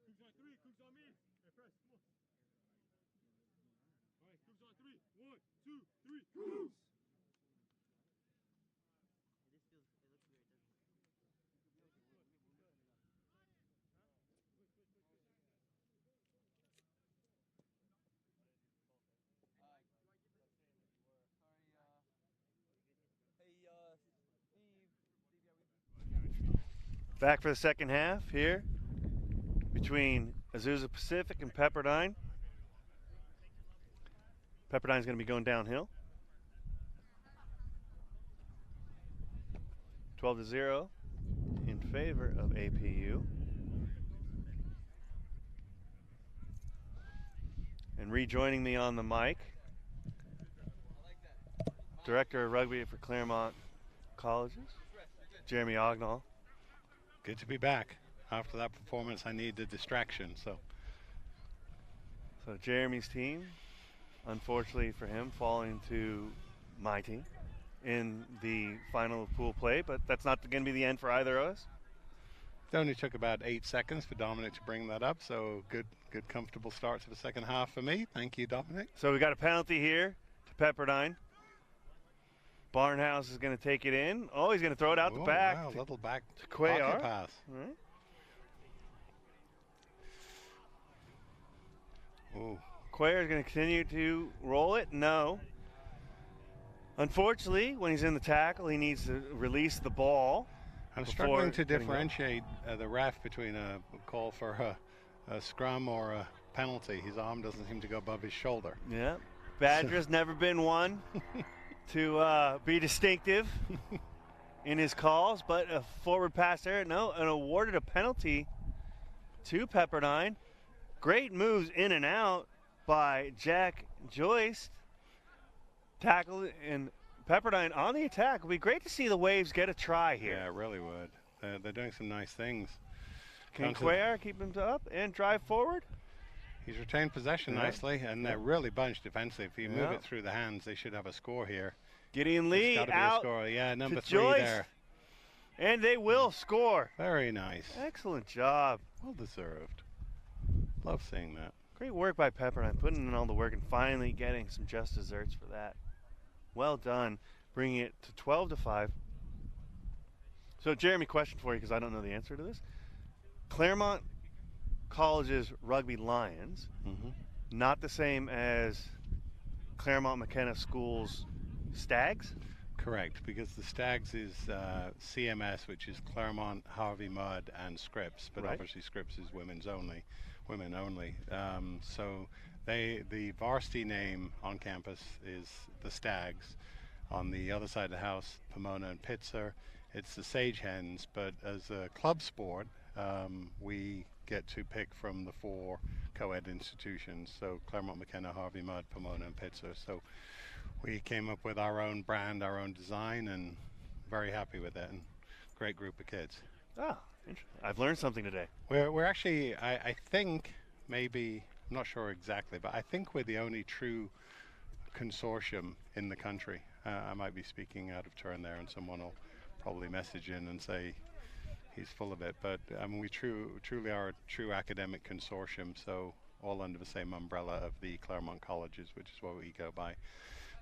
Cougs on three. Cougs on me. Hey, Fresh, come on. All right, Cougs on three. 1, 2, 3. Cougs! Back for the second half here between Azusa Pacific and Pepperdine. Pepperdine's going to be going downhill. 12-0 in favor of APU. And rejoining me on the mic, Director of Rugby for Claremont Colleges, Jeremy Ognall. Good to be back. After that performance, I need the distraction. So Jeremy's team, unfortunately for him, falling to my team in the final pool play, but that's not going to be the end for either of us. It only took about 8 seconds for Dominic to bring that up, so good, comfortable start to the second half for me. Thank you, Dominic. So we got a penalty here to Pepperdine. Barnhouse is going to take it in. Oh, he's going to throw it out the back. Wow, little back to Cuellar. pocket pass. All right. Ooh. Cuellar is going to continue to roll it. No. Unfortunately, when he's in the tackle, he needs to release the ball. I'm struggling to differentiate the ref between a call for a scrum or a penalty. His arm doesn't seem to go above his shoulder. Yeah. Badger's never been one to be distinctive in his calls, but a forward pass there. No, and awarded a penalty to Pepperdine. Great moves in and out by Jack Joyce. Tackle and Pepperdine on the attack. It'll be great to see the Waves get a try here. Yeah, it really would. They're doing some nice things. Can Cuellar keep him up and drive forward? He's retained possession nicely, and they're really bunched defensively. If you move it through the hands, they should have a score here. Gideon Lee out. Yeah, number 3 Joyce. there. And they will score. Very nice. Excellent job. Well deserved. Love seeing that. Great work by Pepperdine, putting in all the work and finally getting some just desserts for that. Well done, bringing it to 12-5. So, Jeremy, question for you, because I don't know the answer to this. Claremont Colleges Rugby Lions, not the same as Claremont McKenna School's Stags? Correct, because the Stags is CMS, which is Claremont, Harvey Mudd, and Scripps, but obviously Scripps is women only. So the varsity name on campus is the Stags. On the other side of the house, Pomona and Pitzer, it's the Sage Hens. But as a club sport, we get to pick from the 4 co-ed institutions. So Claremont McKenna, Harvey Mudd, Pomona, and Pitzer. So we came up with our own brand, our own design, and very happy with it. And great group of kids. Oh, interesting. I've learned something today. We're actually, I think, maybe, I'm not sure exactly, but I think we're the only true consortium in the country. I might be speaking out of turn there, and someone will probably message in and say he's full of it. But we truly are a true academic consortium, so all under the same umbrella of the Claremont Colleges, which is what we go by.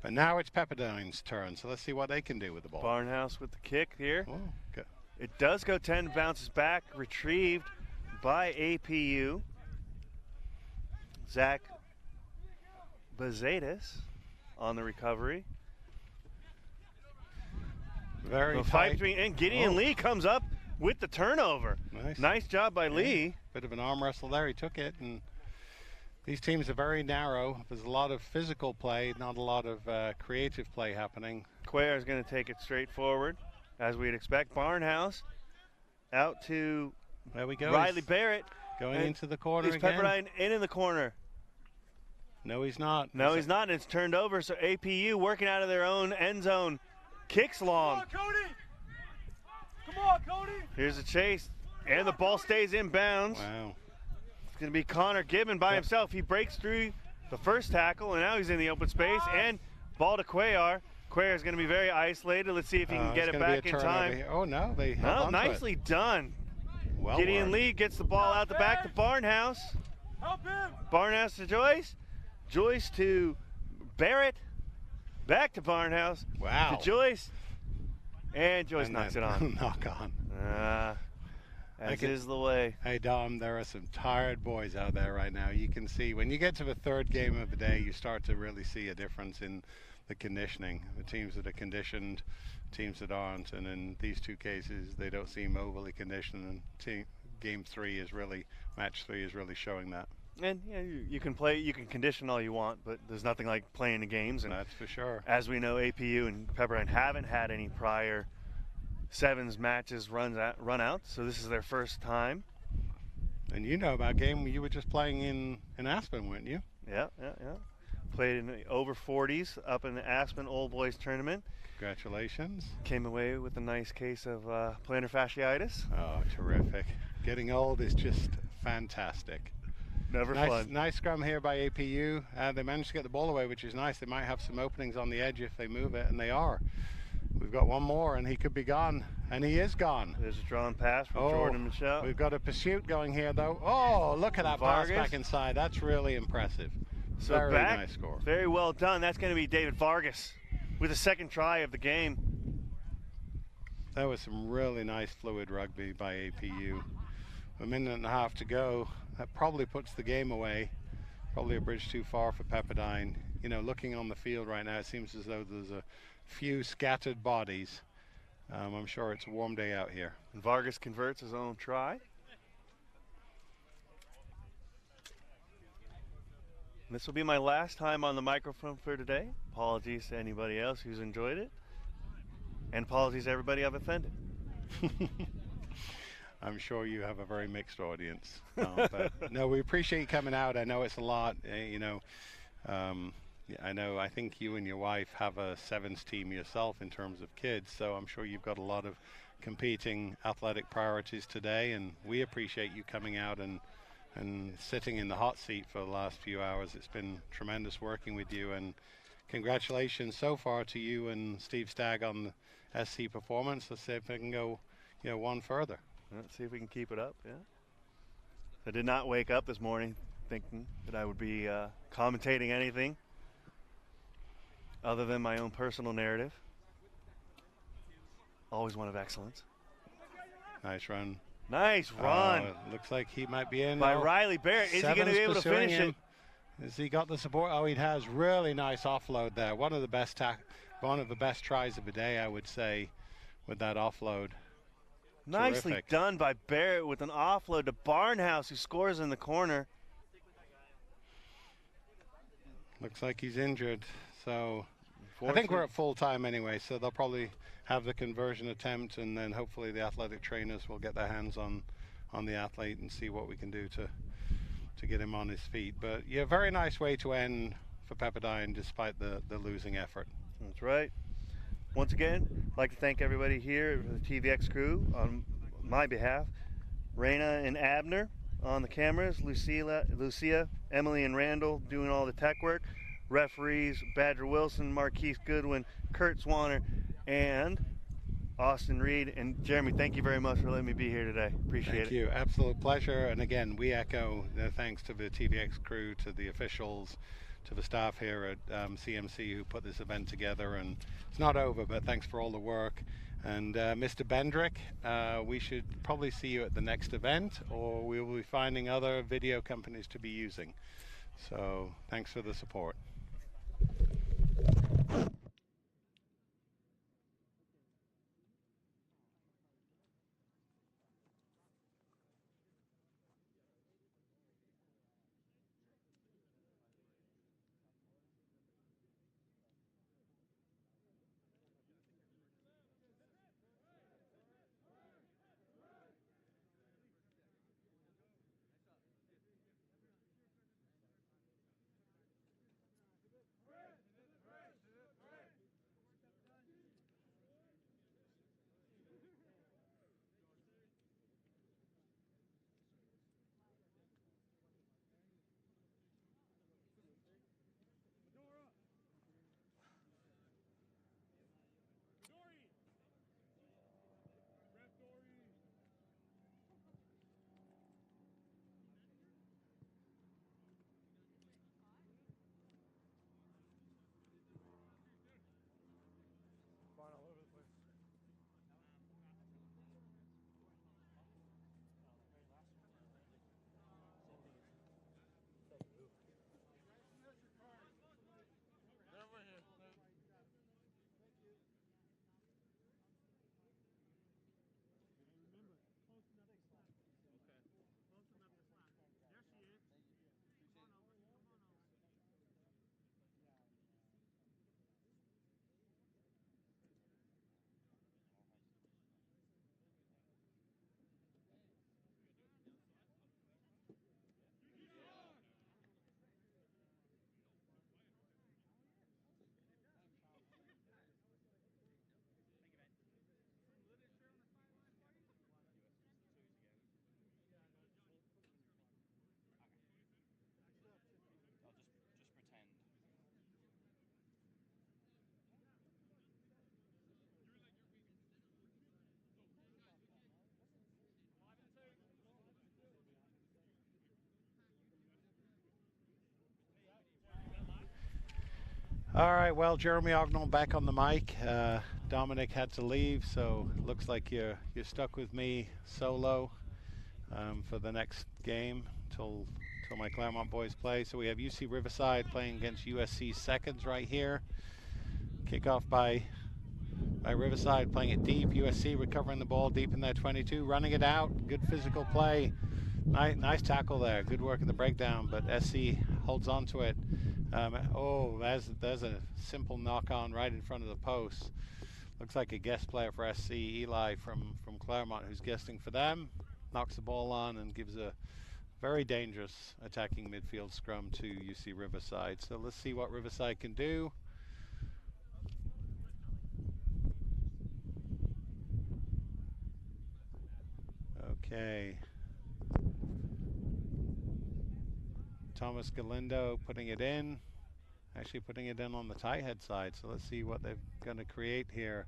But now it's Pepperdine's turn, so let's see what they can do with the ball. Barnhouse with the kick here. Oh, good. It does go 10, bounces back, retrieved by APU. Zach Bazatis on the recovery. Very fight between, and Gideon Lee comes up with the turnover. Nice job by Lee. Bit of an arm wrestle there. He took it, and these teams are very narrow. There's a lot of physical play, not a lot of creative play happening. Cuellar is going to take it straight forward, as we'd expect. Barnhouse out to there we go. Riley Barrett. Going into the corner again. Pepperdine in the corner. No, he's not. No, he's not. It's turned over, so APU working out of their own end zone. Kicks long. Come on, Cody! Come on, Cody! Here's a chase, and the ball stays in bounds. Wow. It's going to be Connor Gibbon by himself. He breaks through the first tackle, and now he's in the open space, and ball to Cuellar. Cuellar is going to be very isolated. Let's see if he can get it back in time. Oh, no, they held on nicely done. Well Gideon Lee gets the ball out the back to Barnhouse. Help him! Barnhouse to Joyce. Joyce to Barrett. Back to Barnhouse. Wow. To Joyce. And Joyce knocks it on. Knock on. As is the way. Hey, Dom, there are some tired boys out there right now. You can see when you get to the third game of the day, you start to really see a difference in the conditioning. The teams that are conditioned, teams that aren't. And in these two cases, they don't seem overly conditioned. And game 3 is really, match 3 is really showing that. And yeah, you can play, you can condition all you want, but there's nothing like playing the games. And that's for sure. As we know, APU and Pepperdine haven't had any prior sevens matches run out, so this is their first time. And you know about game, you were just playing in Aspen, weren't you? Yeah. Played in the over 40s up in the Aspen Old Boys tournament. Congratulations. Came away with a nice case of plantar fasciitis. Oh, terrific. Getting old is just fantastic. Never fun. Nice scrum here by APU. They managed to get the ball away, which is nice. They might have some openings on the edge if they move it, and they are. We've got one more, and he could be gone, and he is gone. There's a drawn pass from Jordan Michelle. We've got a pursuit going here, though. Oh, look at that pass back inside. That's really impressive. So very nice score. Very well done. That's going to be David Vargas with the second try of the game. That was some really nice fluid rugby by APU. A minute and a half to go. That probably puts the game away. Probably a bridge too far for Pepperdine. You know, looking on the field right now, it seems as though there's a few scattered bodies. I'm sure it's a warm day out here. And Vargas converts his own try. This will be my last time on the microphone for today. Apologies to anybody else who's enjoyed it. And apologies to everybody I've offended. I'm sure you have a very mixed audience. But no, we appreciate you coming out. I know it's a lot, I think you and your wife have a sevens team yourself in terms of kids, so I'm sure you've got a lot of competing athletic priorities today, and we appreciate you coming out and sitting in the hot seat for the last few hours. It's been tremendous working with you, and congratulations so far to you and Steve Stagg on the SC performance. Let's see if we can go one further. Let's see if we can keep it up. Yeah. I did not wake up this morning thinking that I would be commentating anything other than my own personal narrative. Always one of excellence. Nice run. Nice run. Looks like he might be in by Riley Barrett. Is he going to be able to finish it? Has he got the support? Oh, he has. Really nice offload there. One of the best tries of the day, I would say, with that offload. Nicely Terrific. done by Barrett with an offload to Barnhouse, who scores in the corner. Looks like he's injured. So I think we're at full time anyway, so they'll probably have the conversion attempt, and then hopefully the athletic trainers will get their hands on the athlete and see what we can do to get him on his feet. But yeah, very nice way to end for Pepperdine despite the losing effort. That's right. Once again, I'd like to thank everybody here, the TVX crew, on my behalf. Raina and Abner on the cameras, Lucia, Emily and Randall doing all the tech work, referees, Badger Wilson, Marquise Goodwin, Kurt Swanner, and Austin Reed. And Jeremy, thank you very much for letting me be here today. Appreciate it. Thank you. Absolute pleasure. And again, we echo the thanks to the TVX crew, to the officials, to the staff here at CMC who put this event together. And it's not over, but thanks for all the work. And Mr. Bendrick, we should probably see you at the next event, or we will be finding other video companies to be using. So thanks for the support. All right, well, Jeremy Ognall back on the mic. Dominic had to leave, so looks like you're stuck with me solo for the next game till my Claremont boys play. So we have UC Riverside playing against USC Seconds right here. Kickoff by Riverside, playing it deep. USC recovering the ball deep in their 22, running it out. Good physical play. Nice tackle there. Good work at the breakdown, but SC holds on to it. There's a simple knock-on right in front of the post. Looks like a guest player for SC, Eli from Claremont, who's guesting for them. Knocks the ball on and gives a very dangerous attacking midfield scrum to UC Riverside. So let's see what Riverside can do. Okay. Thomas Galindo putting it in. Actually putting it in on the tight head side. So let's see what they're going to create here.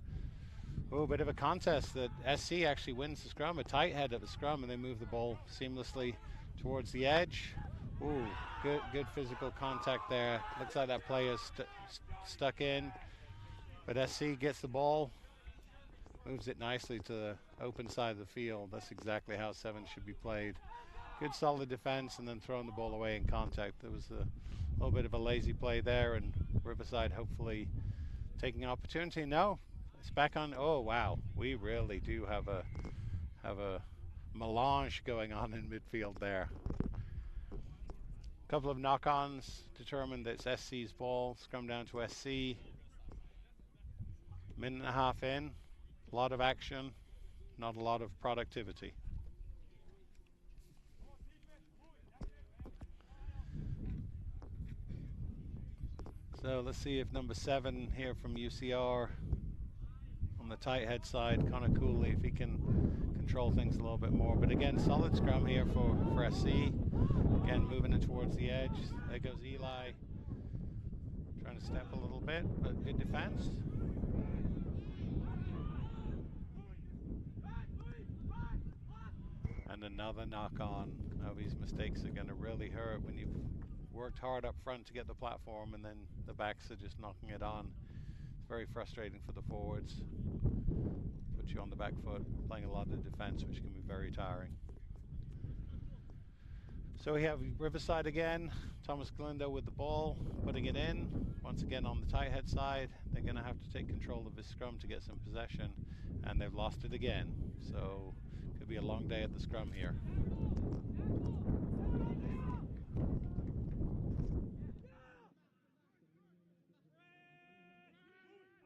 Oh, a bit of a contest that SC actually wins the scrum, a tight head of the scrum, and they move the ball seamlessly towards the edge. Ooh, good physical contact there. Looks like that player stuck in, but SC gets the ball, moves it nicely to the open side of the field. That's exactly how 7 should be played. Good solid defense and then throwing the ball away in contact. There was a little bit of a lazy play there, and Riverside hopefully taking opportunity. No, it's back on. Oh wow, we really do have a melange going on in midfield there. A couple of knock-ons determined that it's SC's ball. Scrum down to SC. Minute and a half in, a lot of action, not a lot of productivity. So let's see if number 7 here from UCR on the tight head side, Connor Cooley, if he can control things a little bit more. But again, solid scrum here for SC. Again, moving it towards the edge. There goes Eli, trying to step a little bit, but good defense. And another knock on. Oh, these mistakes are going to really hurt when you've worked hard up front to get the platform and then the backs are just knocking it on. It's very frustrating for the forwards. Puts you on the back foot, playing a lot of defense, which can be very tiring. So we have Riverside again. Thomas Galindo with the ball, putting it in. Once again on the tight head side. They're going to have to take control of this scrum to get some possession, and they've lost it again. So could be a long day at the scrum here.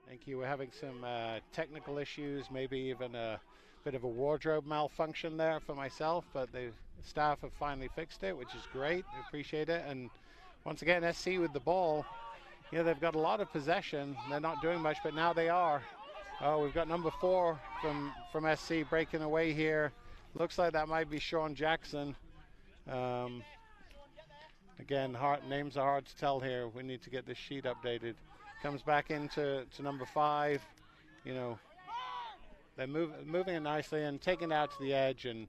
Thank you. We're having some technical issues, maybe even a bit of a wardrobe malfunction there for myself, but the staff have finally fixed it, which is great. We appreciate it. And once again, SC with the ball. You know, they've got a lot of possession. They're not doing much, but now they are. Oh, we've got number 4 from SC breaking away here. Looks like that might be Sean Jackson. Again, names are hard to tell here. We need to get this sheet updated. Comes back into number 5. You know, they're moving it nicely and taking it out to the edge, and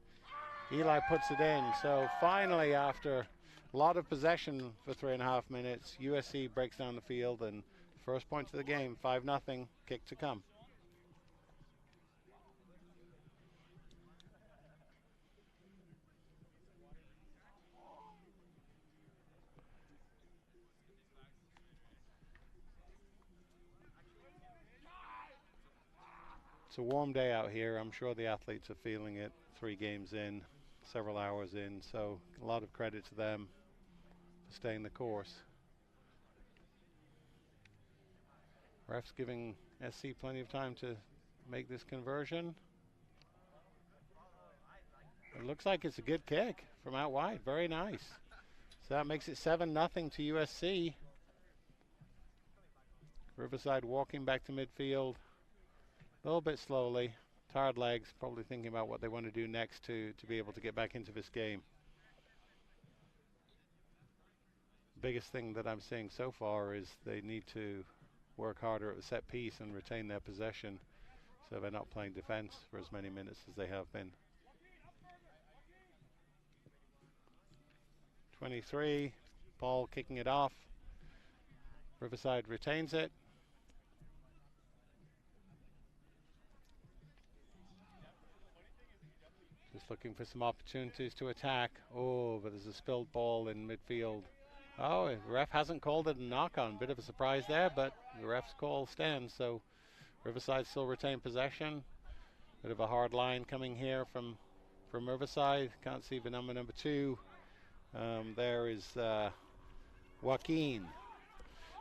Eli puts it in. So finally, after a lot of possession for 3.5 minutes, USC breaks down the field, and first point of the game, 5-0, kick to come. It's a warm day out here. I'm sure the athletes are feeling it. 3 games in, several hours in, so a lot of credit to them for staying the course. Ref's giving SC plenty of time to make this conversion. It looks like it's a good kick from out wide. Very nice. So that makes it 7-0 to USC. Riverside walking back to midfield. A little bit slowly, tired legs, probably thinking about what they want to do next to be able to get back into this game. Biggest thing that I'm seeing so far is they need to work harder at the set piece and retain their possession, so they're not playing defense for as many minutes as they have been. 23, Paul kicking it off. Riverside retains it. Just looking for some opportunities to attack. Oh, but there's a spilled ball in midfield. Oh, the ref hasn't called it a knock-on. Bit of a surprise there, but the ref's call stands. So Riverside still retain possession. Bit of a hard line coming here from Riverside. Can't see the number 2. There is Joaquin.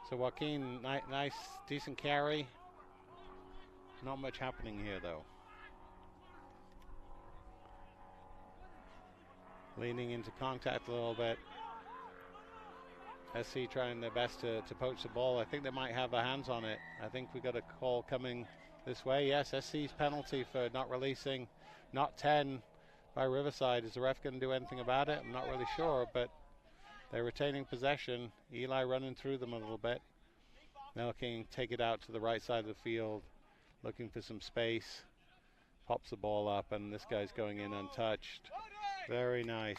So Joaquin, nice, decent carry. Not much happening here though. Leaning into contact a little bit. SC trying their best to poach the ball. I think they might have their hands on it. I think we got a call coming this way. Yes, SC's penalty for not releasing, not 10 by Riverside. Is the ref going to do anything about it? I'm not really sure, but they're retaining possession. Eli running through them a little bit. Now King take it out to the right side of the field, looking for some space. Pops the ball up, and this guy's going in untouched. Very nice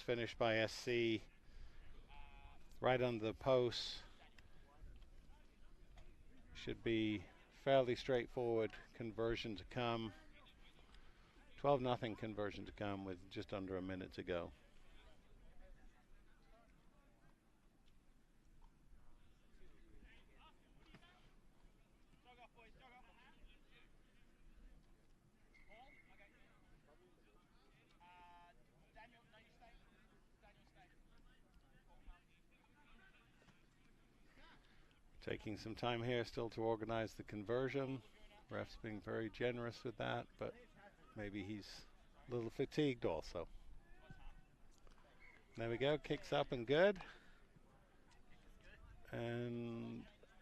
finish by SC. Right under the post. Should be fairly straightforward conversion to come. 12-0 conversion to come with just under a minute to go. Taking some time here still to organize the conversion. Ref's being very generous with that, but maybe he's a little fatigued also. There we go, kicks up and good. And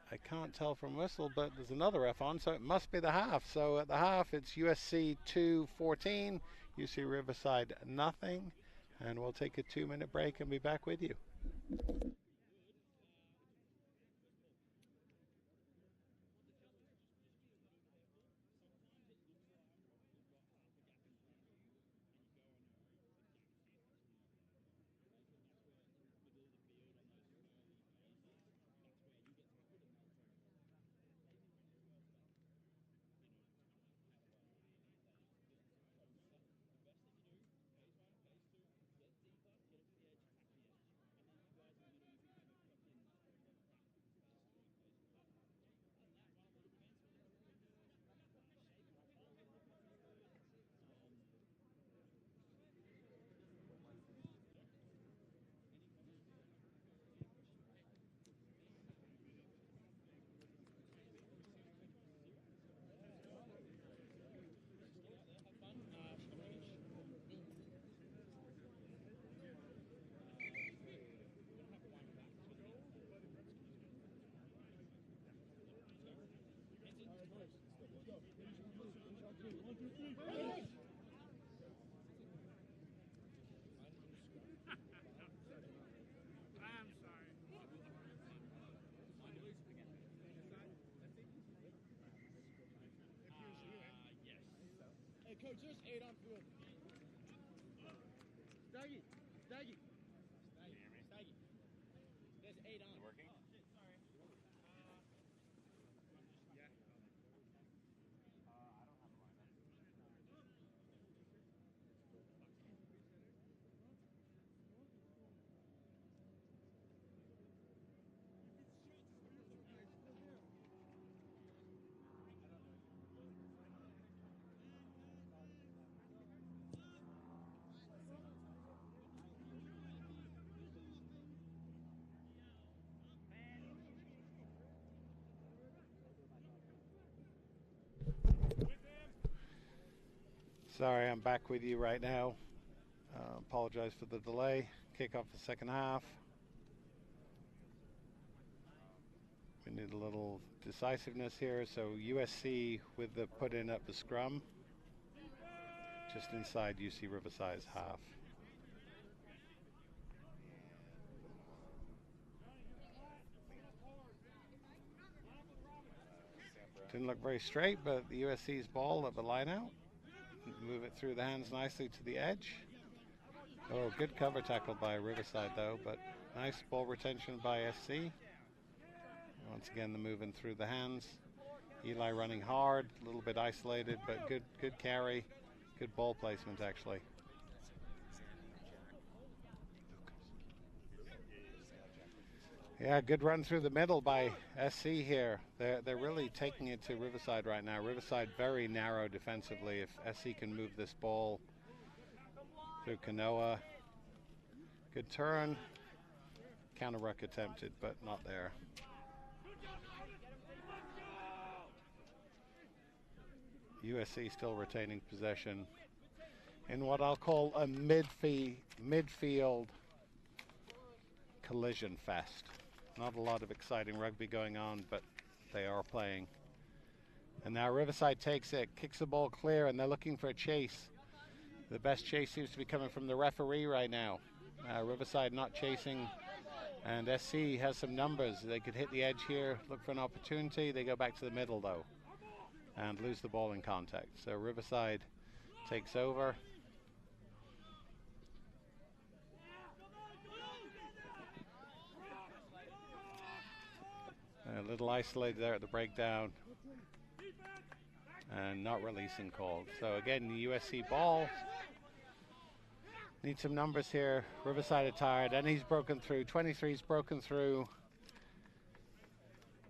I can't tell from whistle, but there's another ref on, so it must be the half. So at the half, it's USC 2-14, UC Riverside nothing. And we'll take a 2-minute break and be back with you. Coach, there's 8 on field. Staggy. Staggy. Staggy. There's 8 on. Working? Sorry, I'm back with you right now. Apologize for the delay. Kick off the second half. We need a little decisiveness here. So USC with the put in at the scrum. Just inside UC Riverside's half. Didn't look very straight, but the USC's ball at the line out. Move it through the hands nicely to the edge. Oh, good cover tackle by Riverside though, but nice ball retention by SC. Once again, the moving through the hands. Eli running hard, a little bit isolated, but good carry, good ball placement actually. Yeah, good run through the middle by SC here. They're really taking it to Riverside right now. Riverside very narrow defensively. If SC can move this ball through Kanoa, good turn. Counter ruck attempted, but not there. USC still retaining possession in what I'll call a midfield collision fest. Not a lot of exciting rugby going on, but they are playing. And now Riverside takes it, kicks the ball clear, and they're looking for a chase. The best chase seems to be coming from the referee right now. Riverside not chasing, and SC has some numbers. They could hit the edge here, look for an opportunity. They go back to the middle though, and lose the ball in contact. So Riverside takes over. A little isolated there at the breakdown, and not releasing called. So again, the USC ball. Need some numbers here. Riverside are tired, and he's broken through. 23's broken through.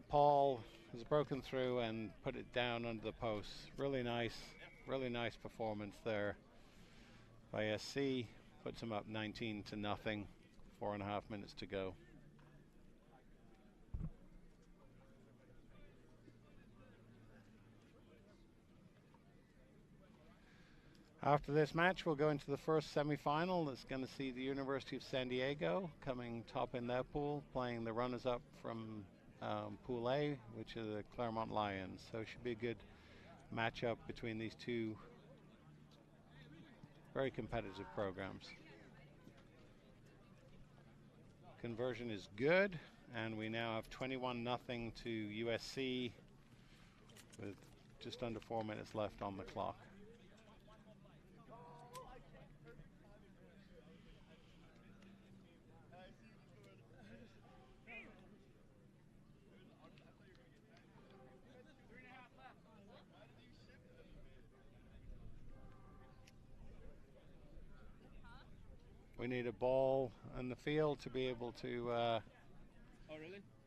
Paul has broken through and put it down under the post. Really nice performance there by SC. Puts him up 19-0. 4.5 minutes to go. After this match, we'll go into the first semi-final. That's going to see the University of San Diego coming top in their pool, playing the runners-up from Pool A, which are the Claremont Lions. So it should be a good matchup between these two very competitive programs. Conversion is good, and we now have 21-0 to USC with just under 4 minutes left on the clock. We need a ball in the field to be able to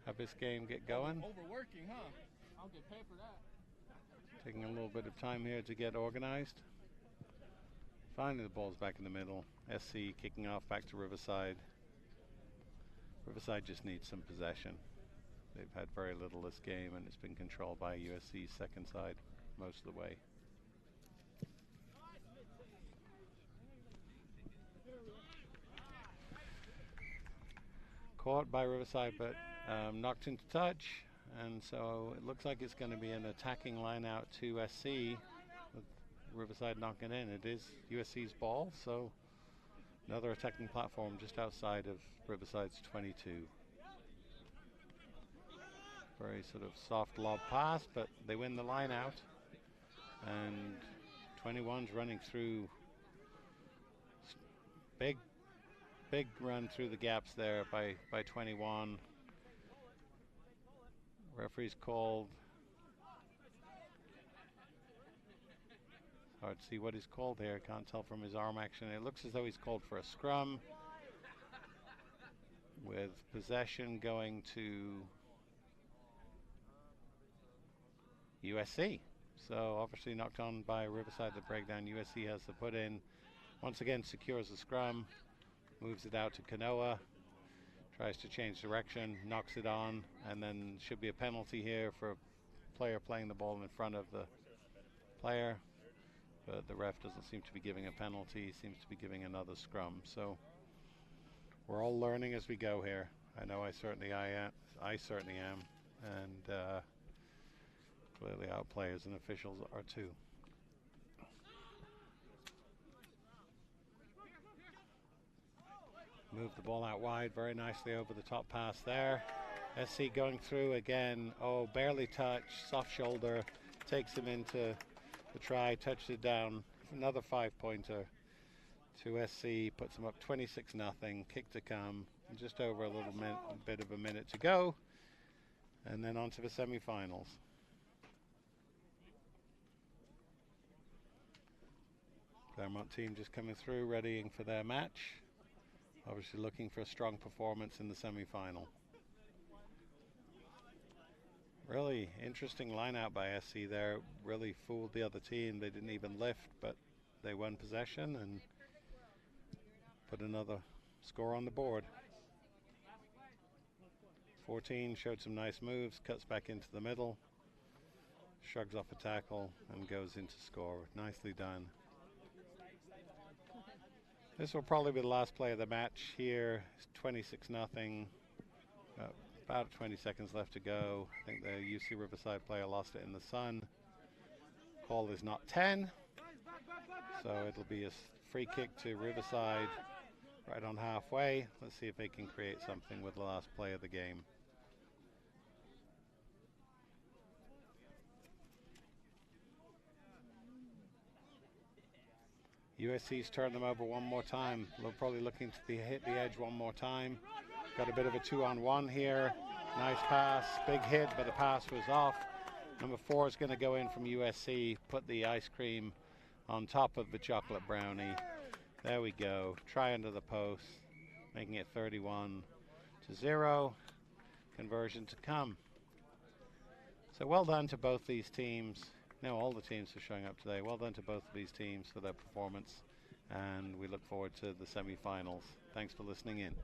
have this game get going. Overworking, huh? I'll get paid for that. Taking a little bit of time here to get organized. Finally, the ball's back in the middle. SC kicking off back to Riverside. Riverside just needs some possession. They've had very little this game, and it's been controlled by USC's second side most of the way. Caught by Riverside, but knocked into touch, and so it looks like it's going to be an attacking line out to SC with Riverside knocking in. It is USC's ball, so another attacking platform just outside of Riverside's 22. Very sort of soft lob pass, but they win the line out, and 21's running through. Big run through the gaps there by 21. Referee's called. Hard to see what he's called here. Can't tell from his arm action. It looks as though he's called for a scrum, with possession going to USC. So obviously knocked on by Riverside. The breakdown. USC has the put in. Once again secures the scrum. Moves it out to Kanoa, tries to change direction, knocks it on, and then should be a penalty here for a player playing the ball in front of the player. But the ref doesn't seem to be giving a penalty, he seems to be giving another scrum. So we're all learning as we go here. I know I certainly am, and clearly our players and officials are too. Move the ball out wide very nicely over the top pass there. SC going through again. Oh, barely touched, soft shoulder, takes him into the try, touched it down. Another 5-pointer to SC, puts him up 26-0. Kick to come, just over a little bit of a minute to go. And then on to the semi-finals. Claremont team just coming through, readying for their match. Obviously looking for a strong performance in the semi-final. Really interesting line out by SC there. Really fooled the other team. They didn't even lift, but they won possession and put another score on the board. 14 showed some nice moves, cuts back into the middle, shrugs off a tackle and goes into score. Nicely done. This will probably be the last play of the match here. It's 26-0. About 20 seconds left to go. I think the UC Riverside player lost it in the sun. Call is not 10. So it'll be a free kick to Riverside right on halfway. Let's see if they can create something with the last play of the game. USC's turned them over one more time. They're probably looking to hit the edge one more time. Got a bit of a 2-on-1 here. Nice pass, big hit, but the pass was off. Number 4 is going to go in from USC, put the ice cream on top of the chocolate brownie. There we go. Try under the post, making it 31-0. Conversion to come. So well done to both these teams. No, all the teams are showing up today. Well done to both of these teams for their performance, and we look forward to the semi-finals. Thanks for listening in.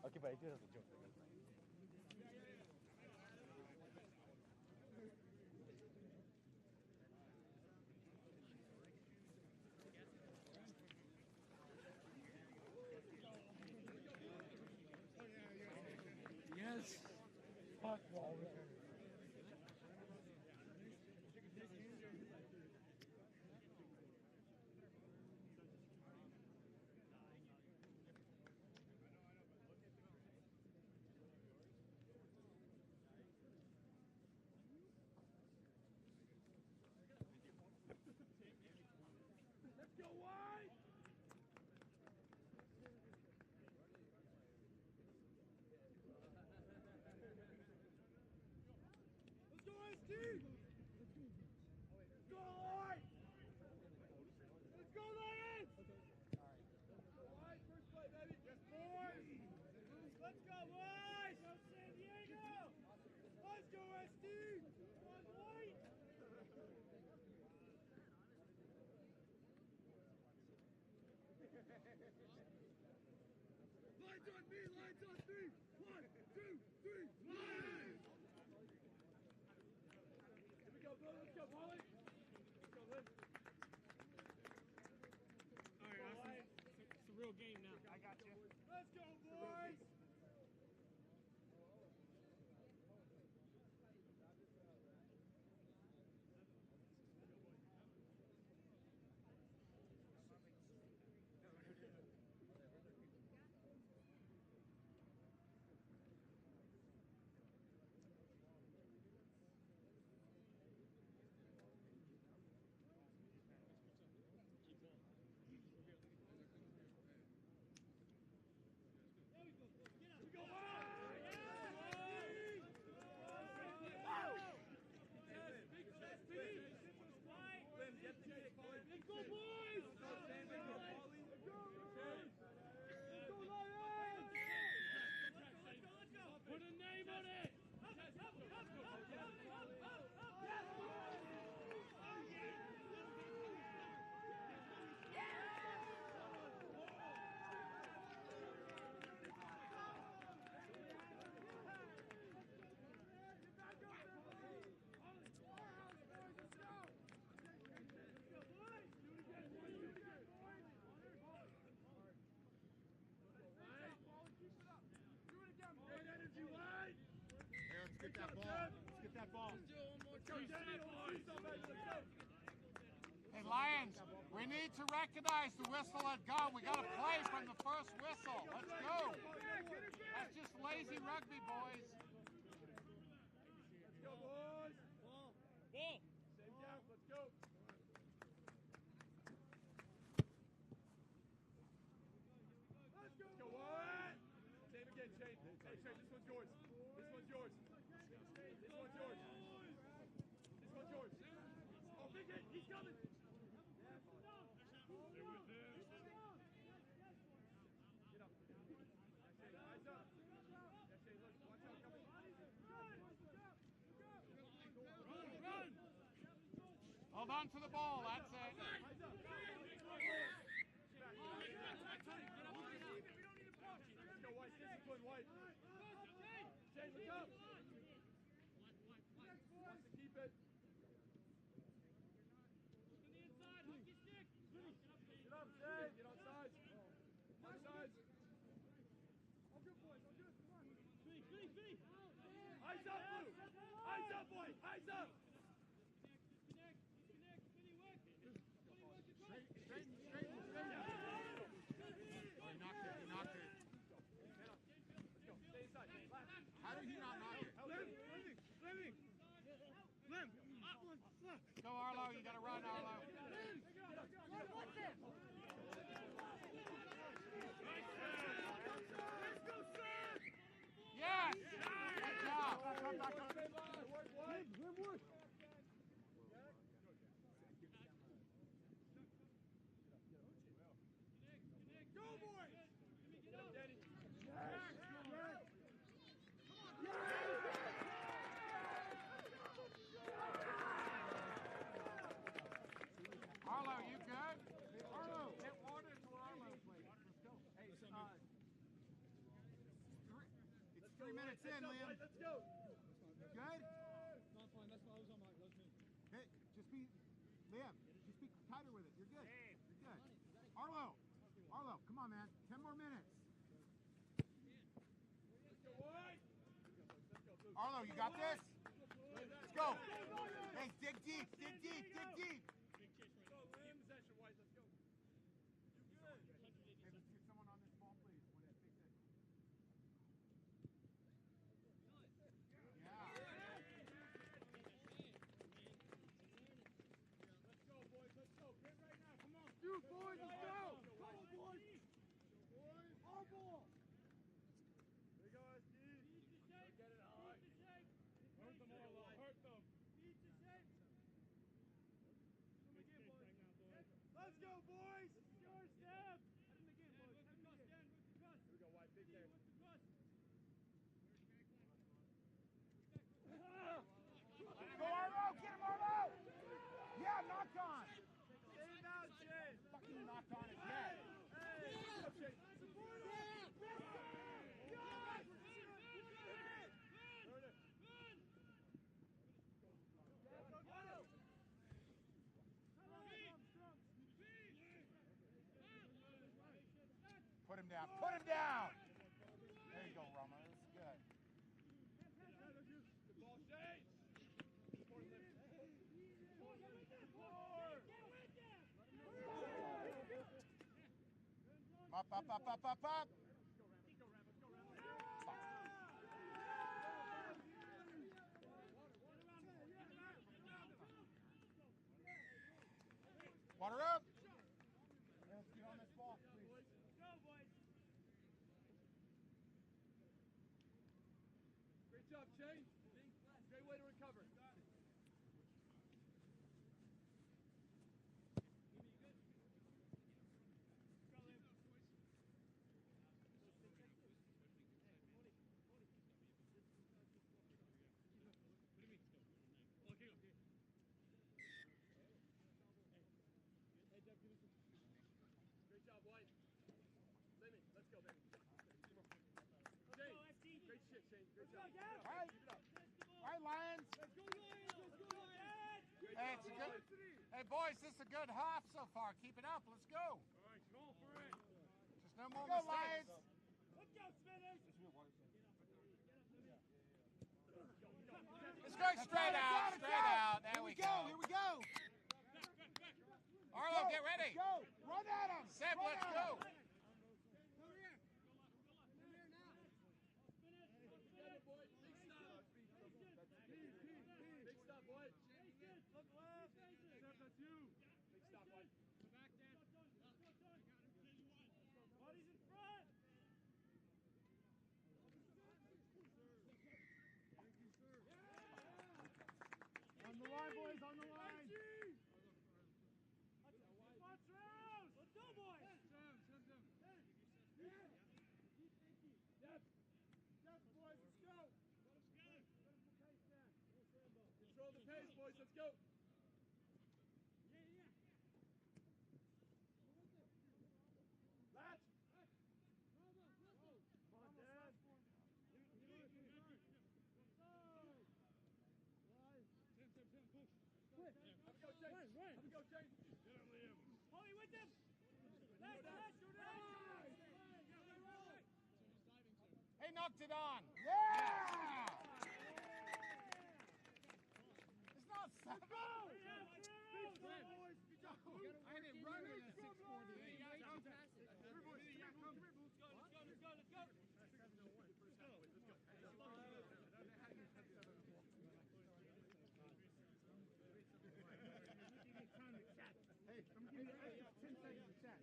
Okay, but I do have a joke. Yes. Fuck wall. Game now. I got you. Let's go, boys! Lions, we need to recognize the whistle had gone. We got to play from the first whistle. Let's go. That's just lazy rugby, boys. Let's go, boys. Ball. Same gap. Let's go. Let's go, what? Same again, Shane. Hey, Shane, this one's yours. This one's yours. This one's yours. This one's yours. Oh, big hit. He's coming. Stay with him. Get up. Yeah, Shane, eyes up. Yeah, Shane, look. Watch out, coming. Run! Hold on to the ball. That's it. Eyes up. Let's go, White. Discipline, White. Shane, look up. Wants to keep it. Get up, Shane. Get on sides. On sides. All good, boys. All good. Come on. Eyes up, Blue. Eyes up, White. Eyes up. Straighten. Oh, he knocked it. Let's go. Stay inside. Left. How did he not knock it? Lim. Go, Arlo. You got to run, Arlo. Yes! Good job. Go, boys! Get up, Danny. Arlo, you good? Arlo, get water to Arlo, please. Let's go. Hey, it's 3 minutes in, Liam. Let's go. Good? No, fine. That's what I was on, Mike. That's me. Hey, just be, Liam, just be tighter with it. You're good. You're good. Arlo, come on, man. 10 more minutes. Let's go, White. Arlo, you got this? Let's go. Hey, dig deep. Go, Lim. Possession, White. Let's go. You good? Hey, let's get someone on this ball, please. When it takes it. Yeah. Let's go, boys. Let's go. Get right now. Come on. Dude, boys, let's go. Come on, boys. Boys. All ball. There you go, SD. Get it high. Hurt them all. Hurt them. Let's go, boys. It's your step. Head him again, boys. Head him again. Here we go, White. Big there. Go, Arlo. Get him, Arlo. Yeah, knocked on. Stay down, Shane. Fucking knocked on his head. Hey, what's up, Shane? Support him. Put him down. Put him down. There you go, Roma. That's good. Good ball, Shane. Support him. Up. Let's go, Ram. Let's go, Ram. Water up. Let's get on this ball, please. Go, boys. Great job, Shane. Great way to recover. Great job, White. Lemmy, let's go, baby. Shane, great shit, Shane. Great job. Keep it up. All right. Keep it up. All right, Lions. Let's go, Lions. Let's go, Lions. Great Hey, job, it's a good. boys. Hey, boys, this is a good half so far. Keep it up. Let's go. All right, go for it. Just no more mistakes. Lions. Let's go, Spinners. Let's go straight out. Straight out. There we go. Here we go. Arlo, get ready. Go! Run at him! Seb, Run let's at go. him. Big stop, boy. Look left. Seb, that's you. Big stop, boy. Go back, Dan. Buddy's in front. On the line, boys, on the line. Let's go, boys. Yes, boys, let's go. Control the pace, boys. Let's go. Latch. Come on, Dad. Have a go, Jane. Have a go, Jane. Get him, Liam. Holly with him. Hey, knocked it on. Yeah! It's not seven. Boys, good job. I didn't run in a 648. Let's go. Hey, I'm giving you 10 seconds to chat.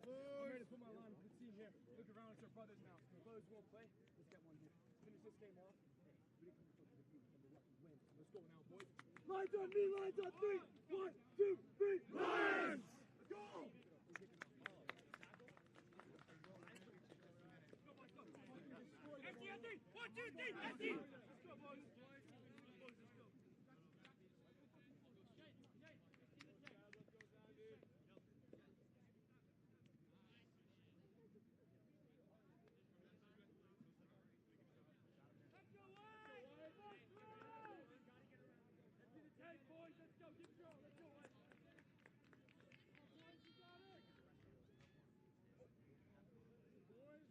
I'm ready to put my line with the team here. Look around, it's our brothers now. The brothers won't play. Let's get one here. Finish this game off. Hey, we didn't come to defeat from the lucky win. Let's go now, boys. Lines on me, lines on me. 1, 2, 3, Lions! Go! Empty, empty! 1, 2, 3, empty! Let's go, boys. Boys, let's go, keep going, let's go, boys. You got it. Boys.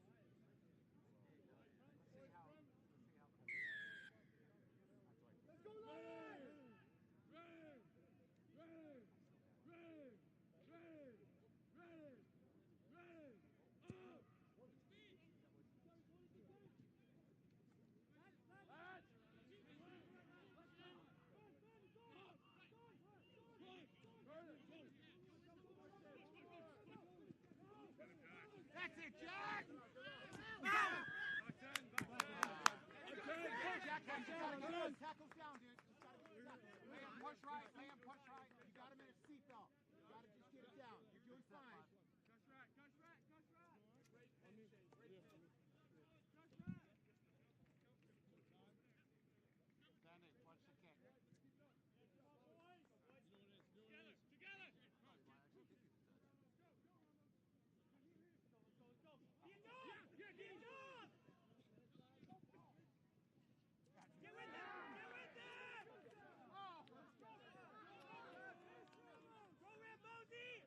Let's go, Lions! Ready! That's it, Jack! Tackles down, dude. Lay him, push right. You got him in a seatbelt. You got to just get it down. You're doing fine. Gush right. Standing, watch the kick. Together! Get with them! Oh! Go, Rambosi!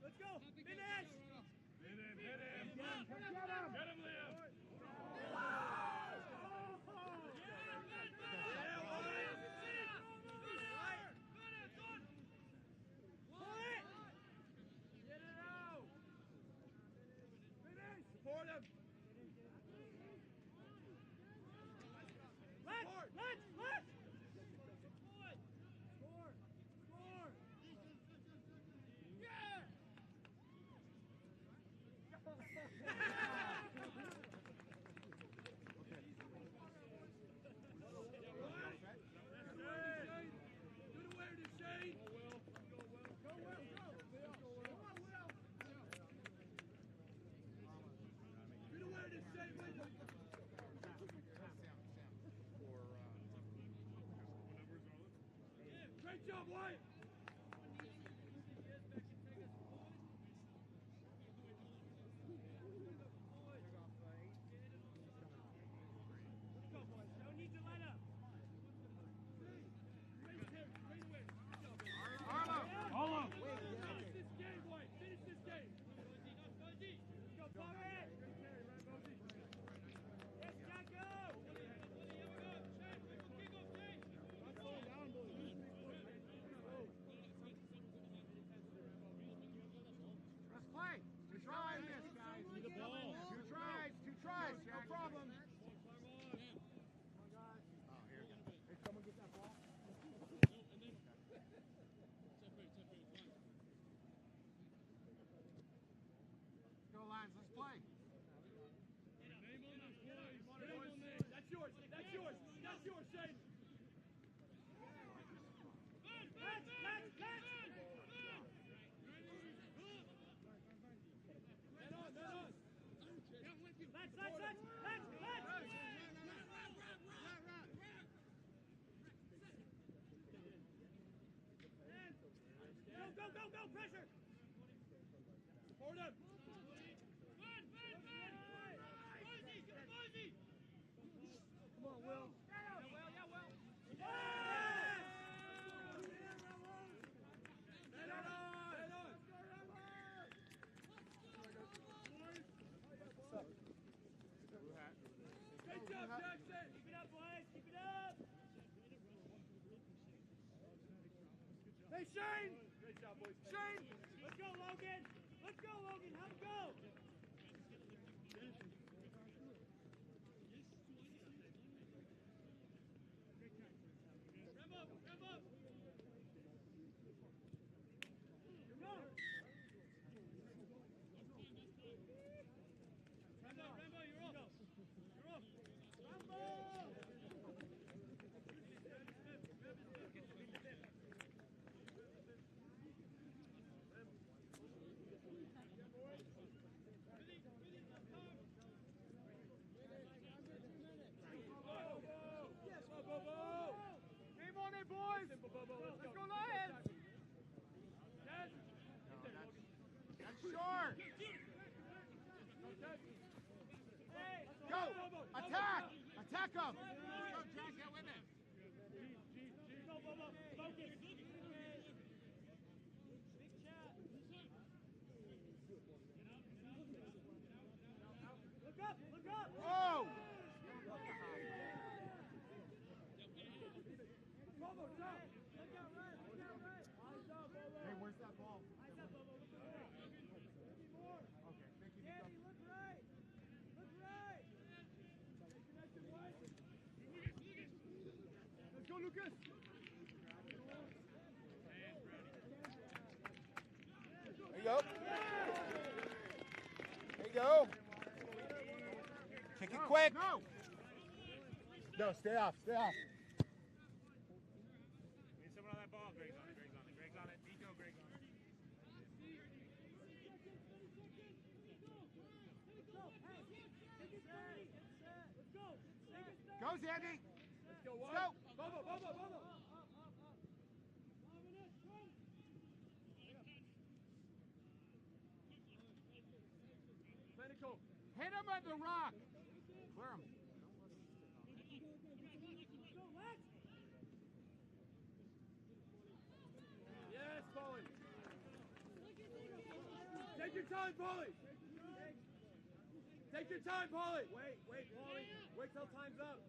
Let's go. Finish. Hit him. Get him, Liam. Support him. Let's. Score. Yeah. Good awareness, Shane. Go, Will. Good awareness, Shane. Great job, Wyatt. Two tries, no problem. Someone get that ball. Go, Lions, let's play. That's yours, Shane. Go, pressure! Support him! Come on, Will. Yeah, Will. Head on! Great job, Jackson! Keep it up, boys! Keep it up! Hey, Shane! Great job, boys. Shane! Let's go, Logan! Have him go! Rev up! Go! Rambo, you're off! Rambo! Game on it, boys! Let's go, Lions! That's short! Go! Attack! Attack him! Go, Jack, get with it! Go, Bobo! Focus! Big shot! Look up! Oh! Bobo, stop! Look out right! Hey, where's that ball? Eyes up, Bobo! Look right! Okay, thank you. Danny, look right! Let's go, Lucas! There you go. Kick it quick. No, stay off. Need someone on that ball. Greg's on it. Nico, Greg's on it. Go, Zandy! Let's go, Bobo! Clinical. Hit him at the rock! Clear him. Yes, Bowen. your time, Paulie. Take your time, Paulie. Wait, Paulie. Wait till time's up.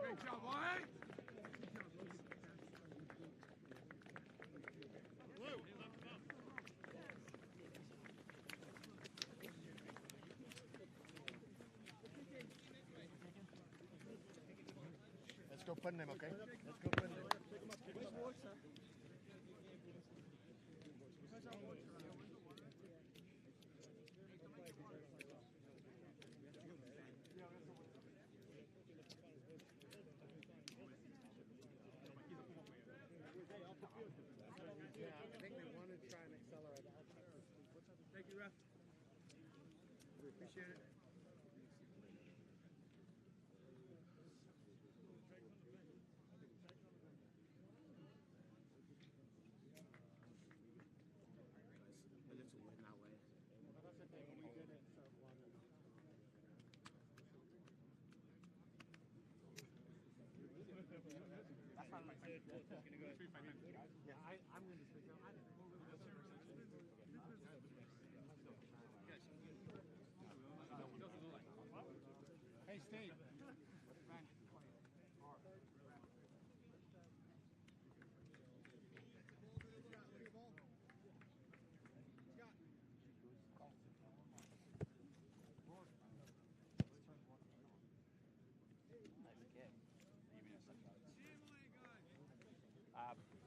Great job, boy. Let's go put him, okay? Let's go put him. Yeah, I think they want to try and accelerate out. Thank you, ref. We appreciate it. I'm going to switch out. Hey, Steve.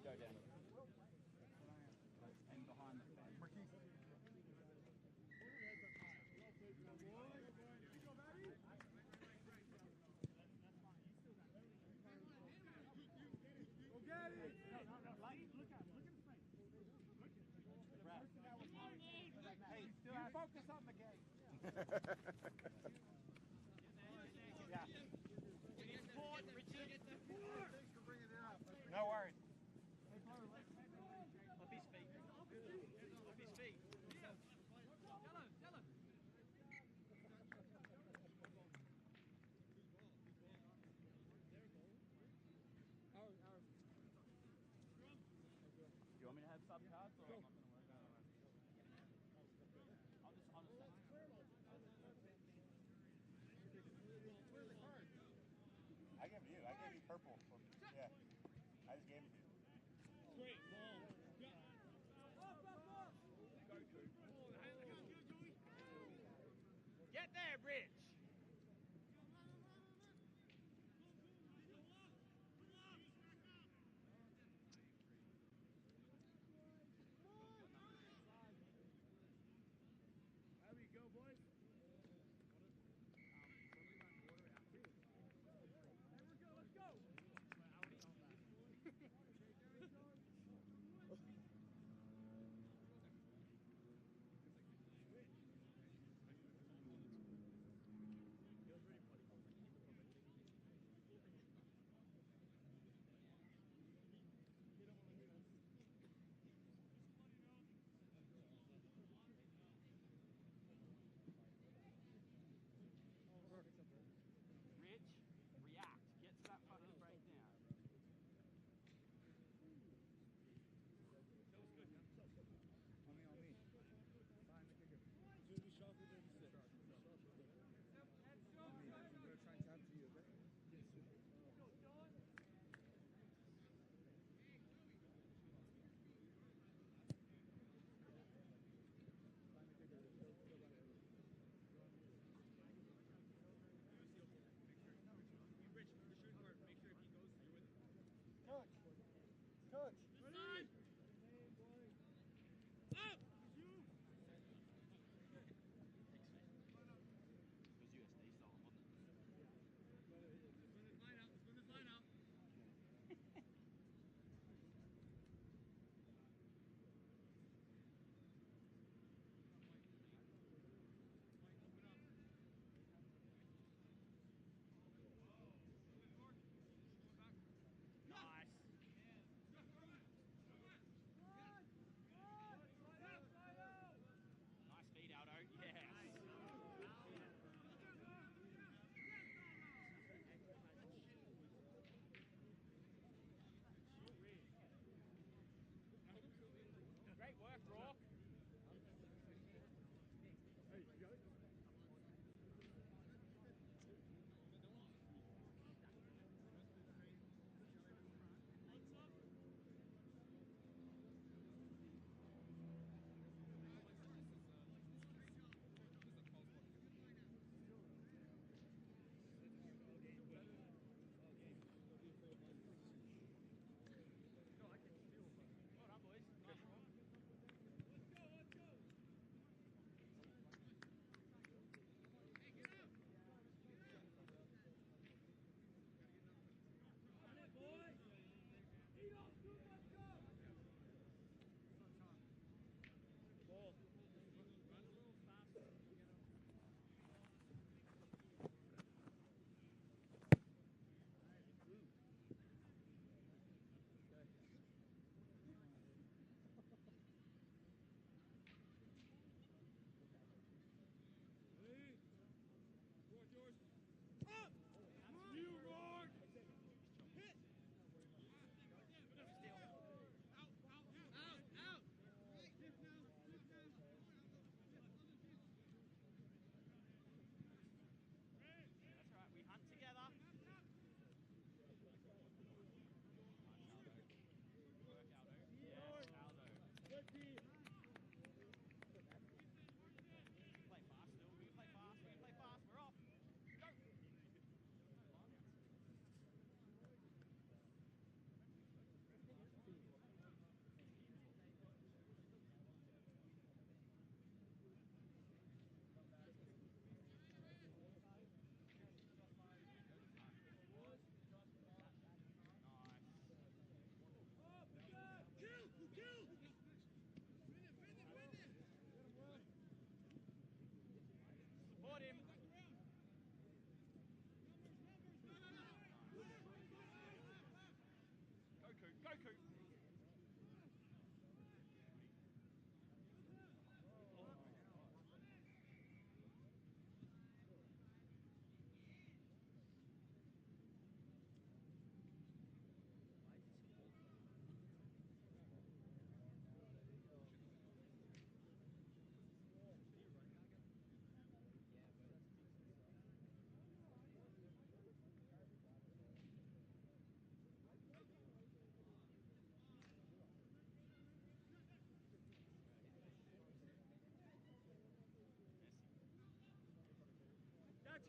Go down. And behind the fence. Hey, you focus on the game. Yeah. No worries. Off his feet. Off his feet. Do you want me to have sub cards or I'm not going to worry about it? I'll just I gave it to you. I gave you purple. Yeah. I just gave it to you. Great ball. Get there, Rich. There we go, boys. Let's go.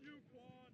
you, Quan.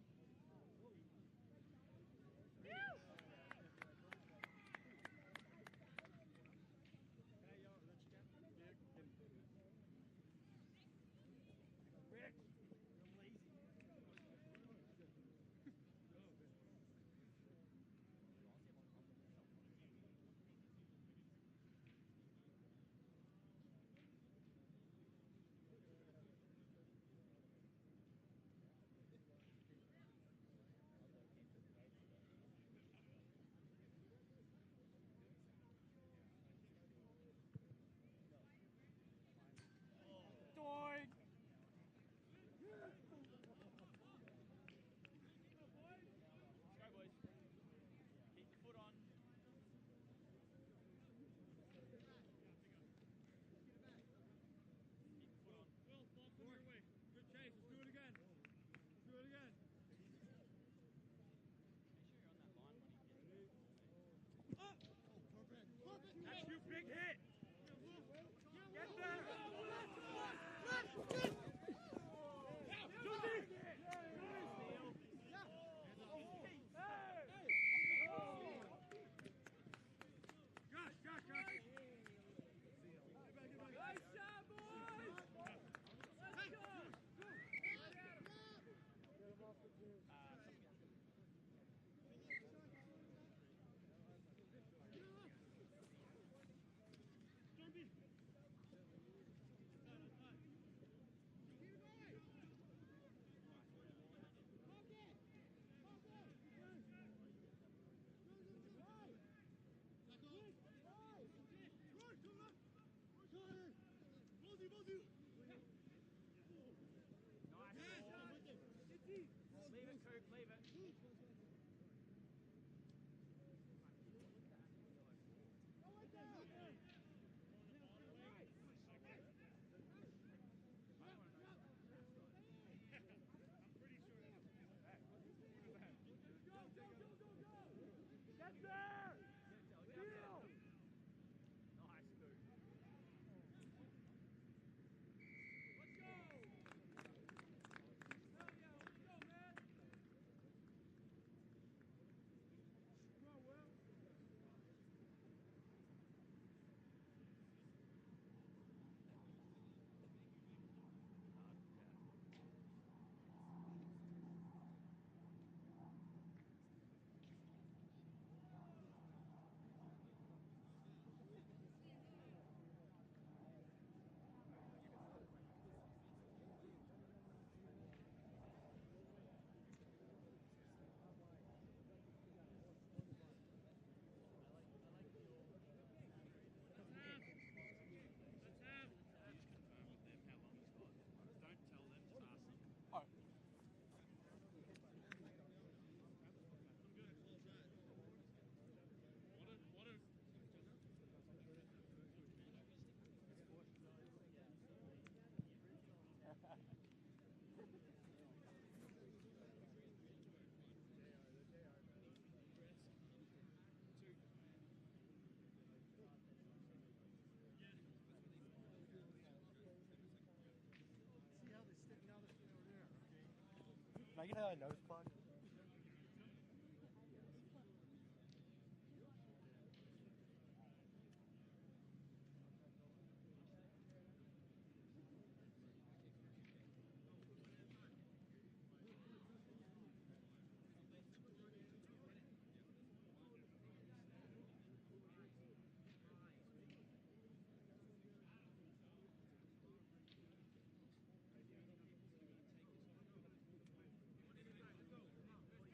Doink! Go, boys. Keep your foot on. Will, ball come your way. Good chase. Let's do it again. Let's do it again. That's you, big hit. Get there. Nice job, boys! Let's go! Leave it, Coop, leave it. Get there. Deal. Nice, Coop. Let's go. Hell yeah, let's go, man. Come on, Will. See how they stick now they're over there, okay? Can I get a nose plug?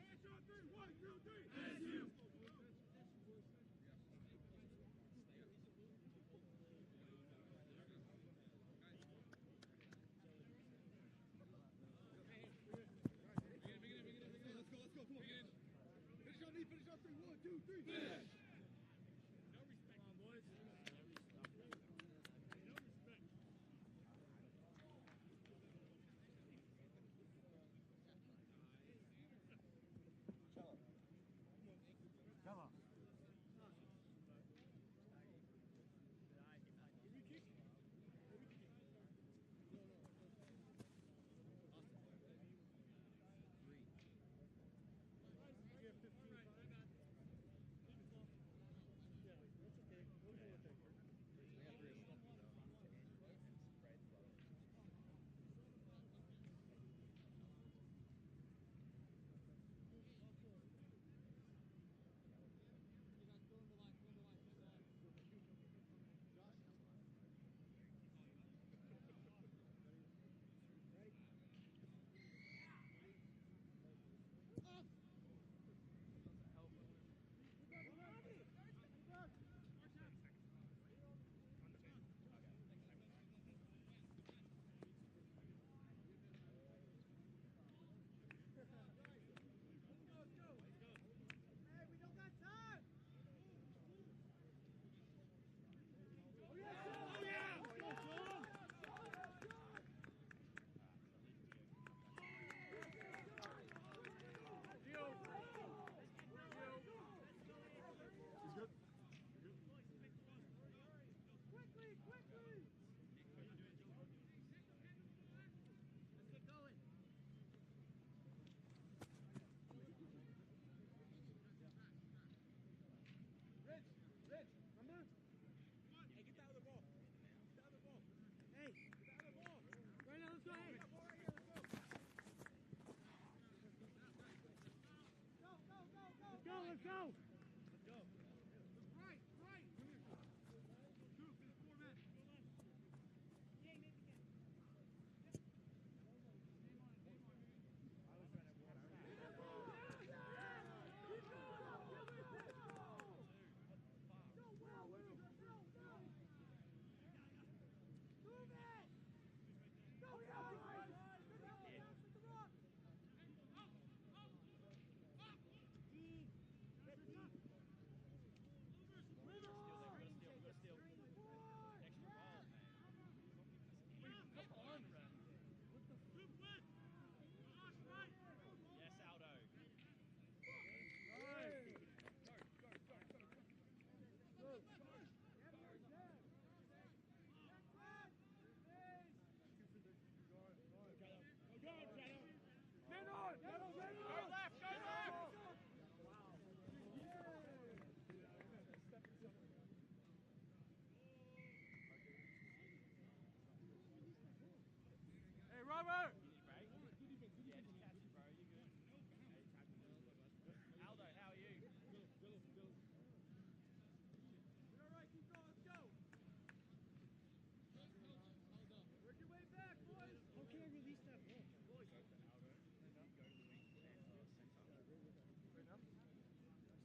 Finish on three. 1, 2, 3. Finish. No respect. Come on, boys. No respect. Come on.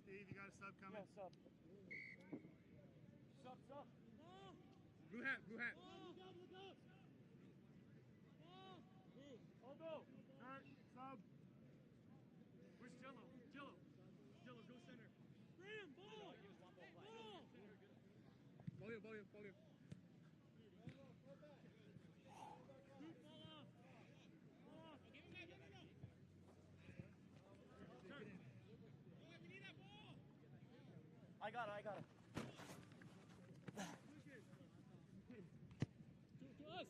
Steve, you got a sub coming? Yeah, sub. Sub. Blue hat, blue hat. Aldo. Hurt, sub. Where's Jello? Jello, go center. Graham, ball! Ball! Volume. I got it. To us!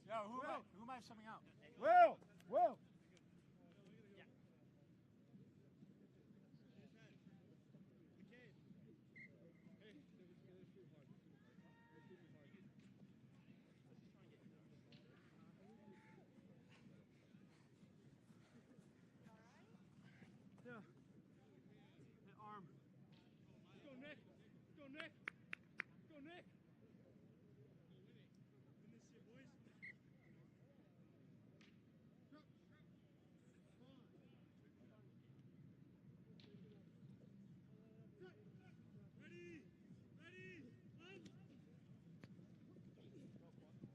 Yo, who am I subbing out? Will. Yeah. That arm. Let's go, Nick! Win this shit, boys. Ready! Up!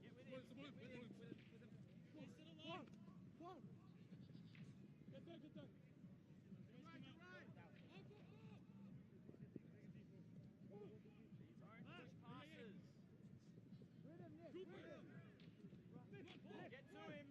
Get with him! Stay still alive! Get back! Right. Passes. Cooper. Get to him.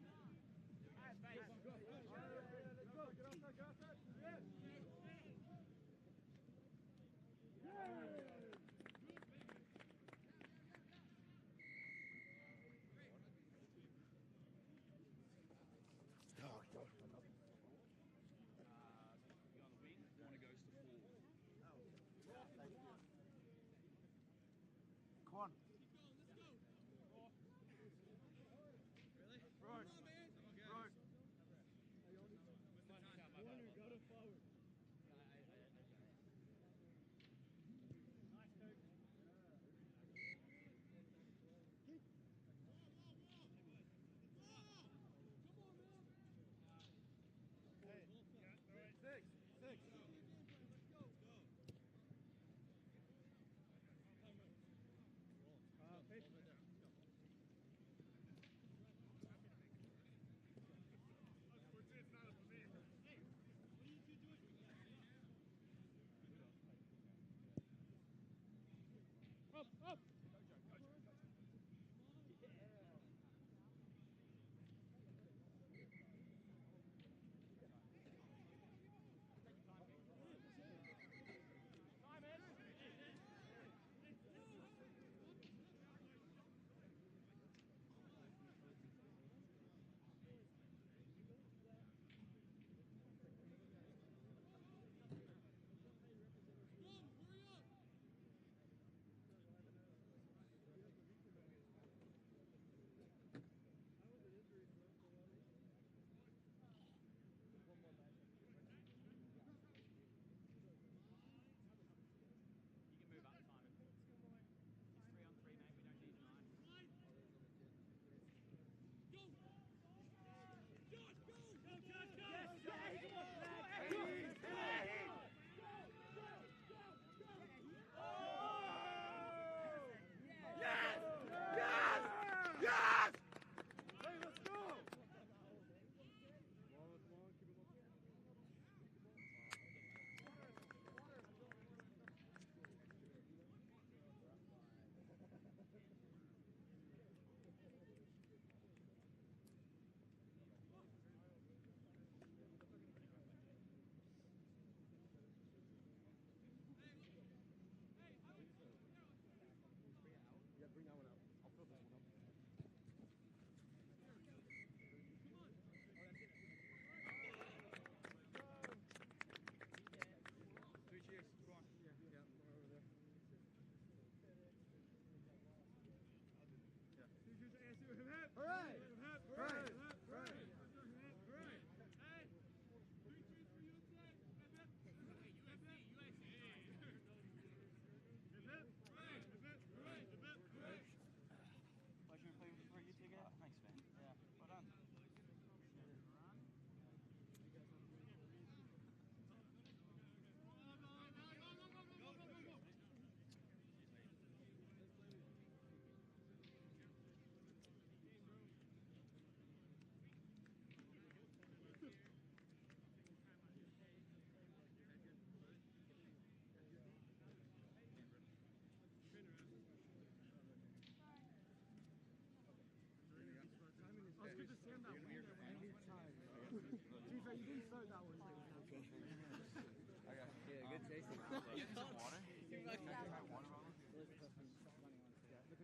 Come on. Warner, go to forward. Nice, Kirk. Six. Up!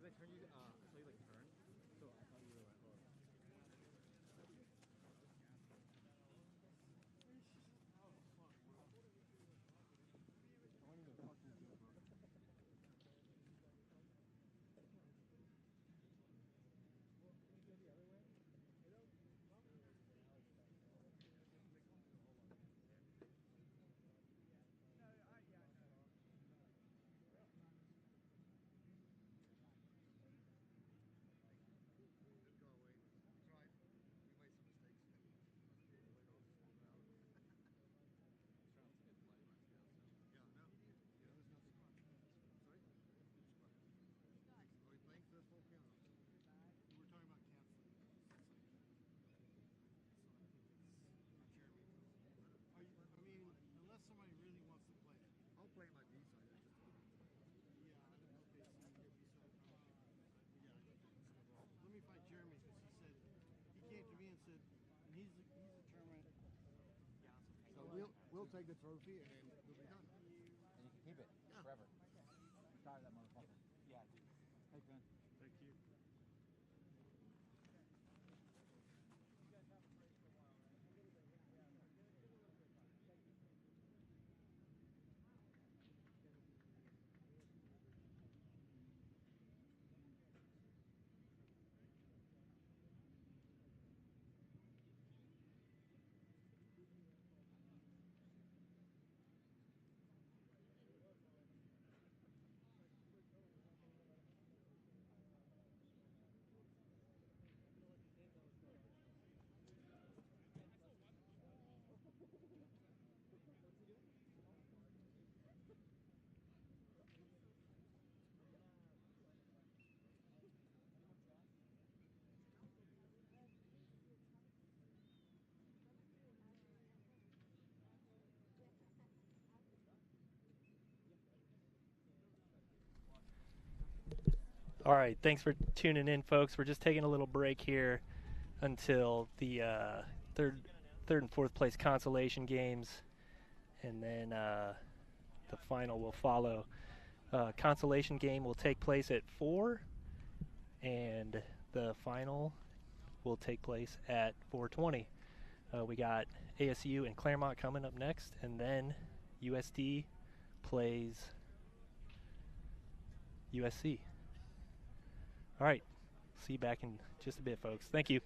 I turned you, I saw you like turn, so I thought you were like, oh. Somebody really wants to play it. I'll play my B side. Yeah, I don't know. Okay, so you get B side. Yeah, I think that's let me find Jeremy because he said he came to me and said, and he's a tournament. So we'll take the trophy and then we'll be done. And you can keep it forever. I'm tired of that motherfucker. Yeah, dude. Thanks, man. Thank you. All right, thanks for tuning in, folks. We're just taking a little break here until the third and fourth place consolation games, and then the final will follow. Consolation game will take place at 4, and the final will take place at 4:20. We got ASU and Claremont coming up next, and then USD plays USC. All right, see you back in just a bit, folks. Thank you.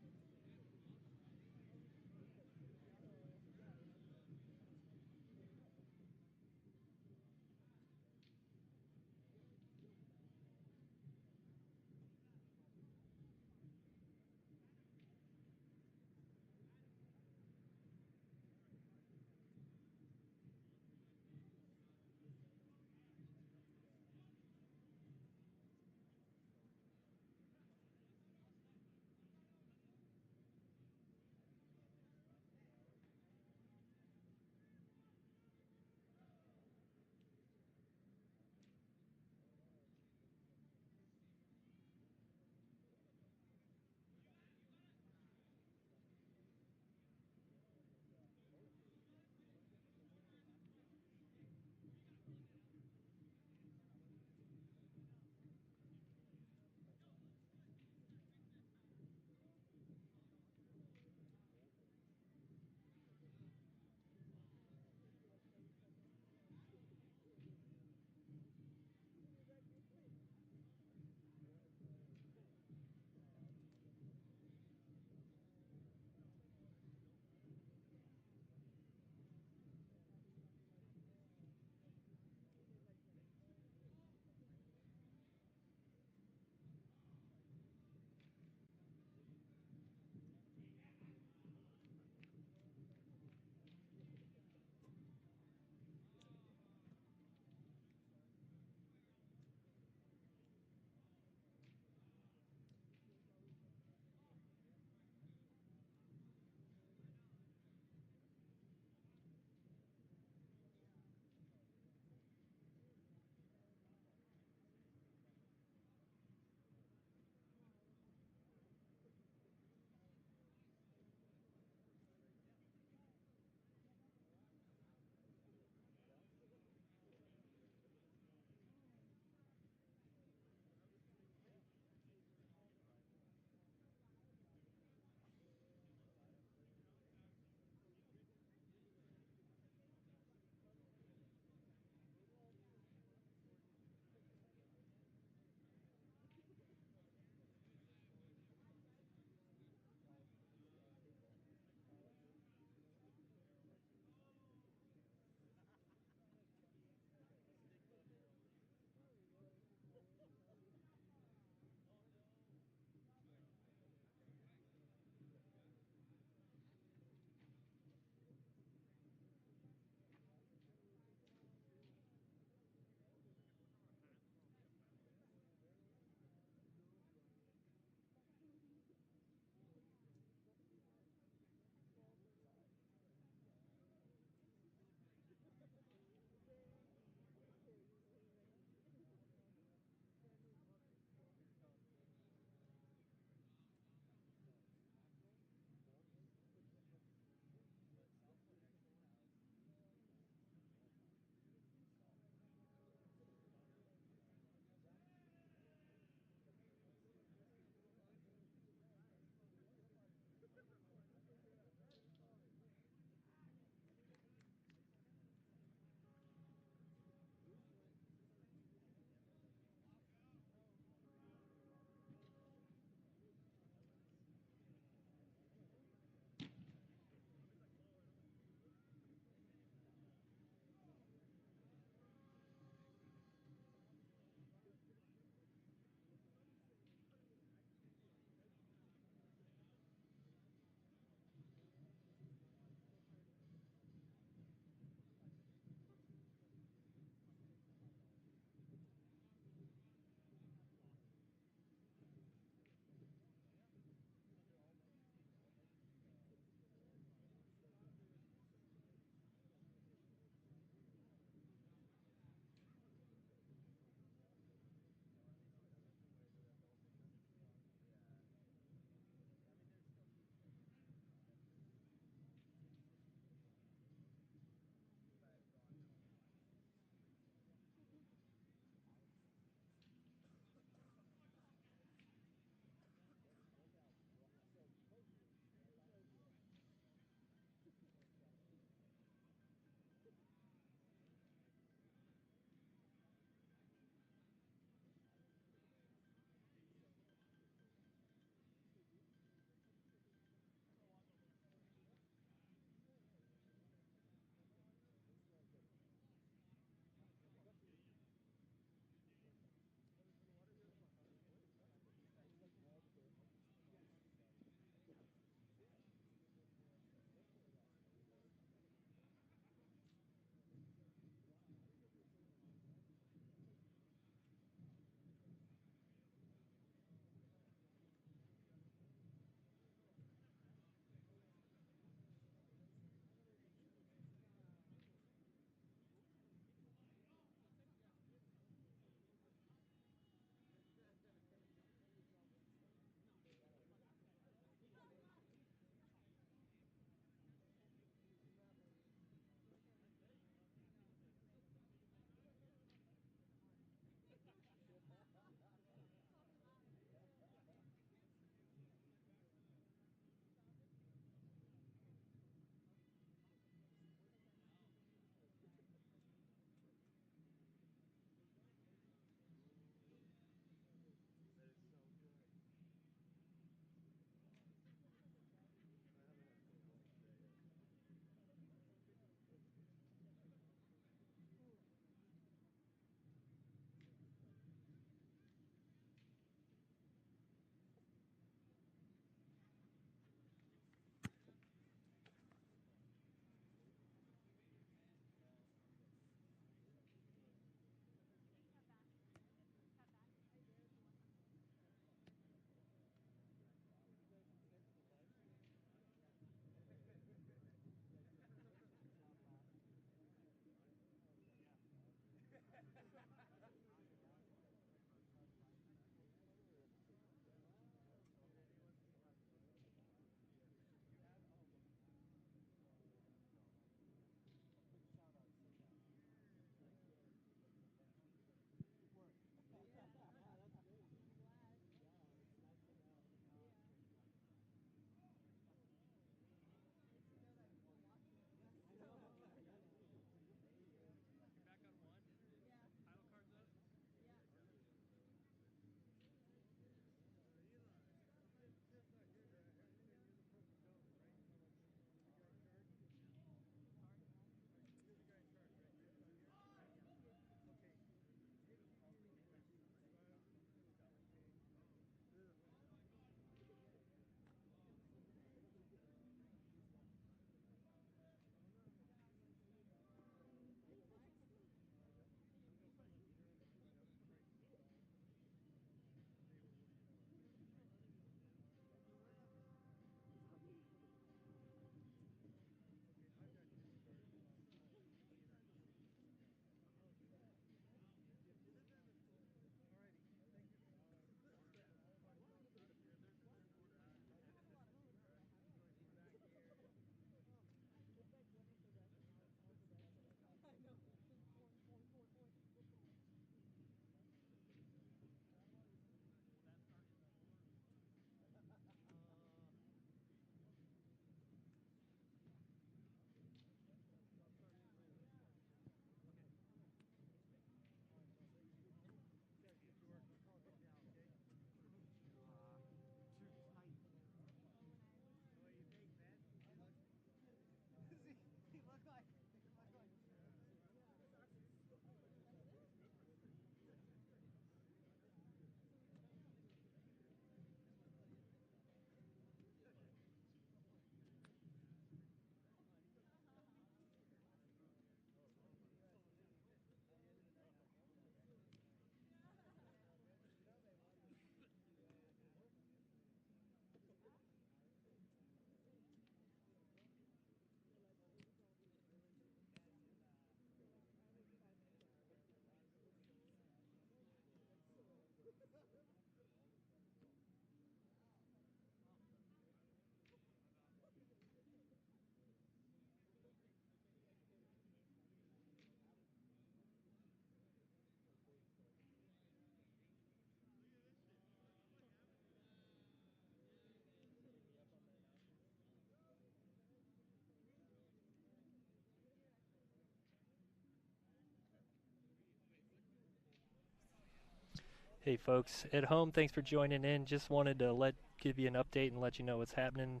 Hey folks at home, thanks for joining in. Just wanted to give you an update and let you know what's happening.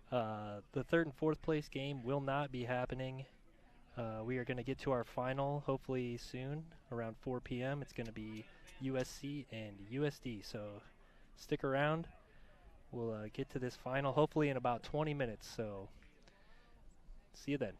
The third and fourth place game will not be happening. We are going to get to our final hopefully soon, around 4 p.m. It's going to be USC and USD, so stick around. We'll get to this final hopefully in about 20 minutes, so see you then.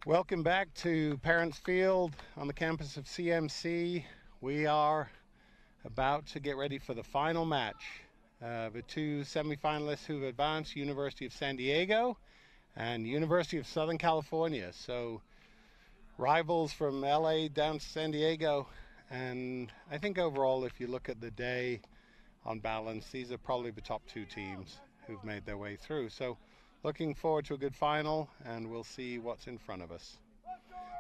Welcome back to Parents Field on the campus of CMC. We are about to get ready for the final match. The two semifinalists who've advanced, University of San Diego and University of Southern California. So rivals from LA down to San Diego. And I think overall, if you look at the day on balance, these are probably the top two teams who've made their way through. So looking forward to a good final, and we'll see what's in front of us.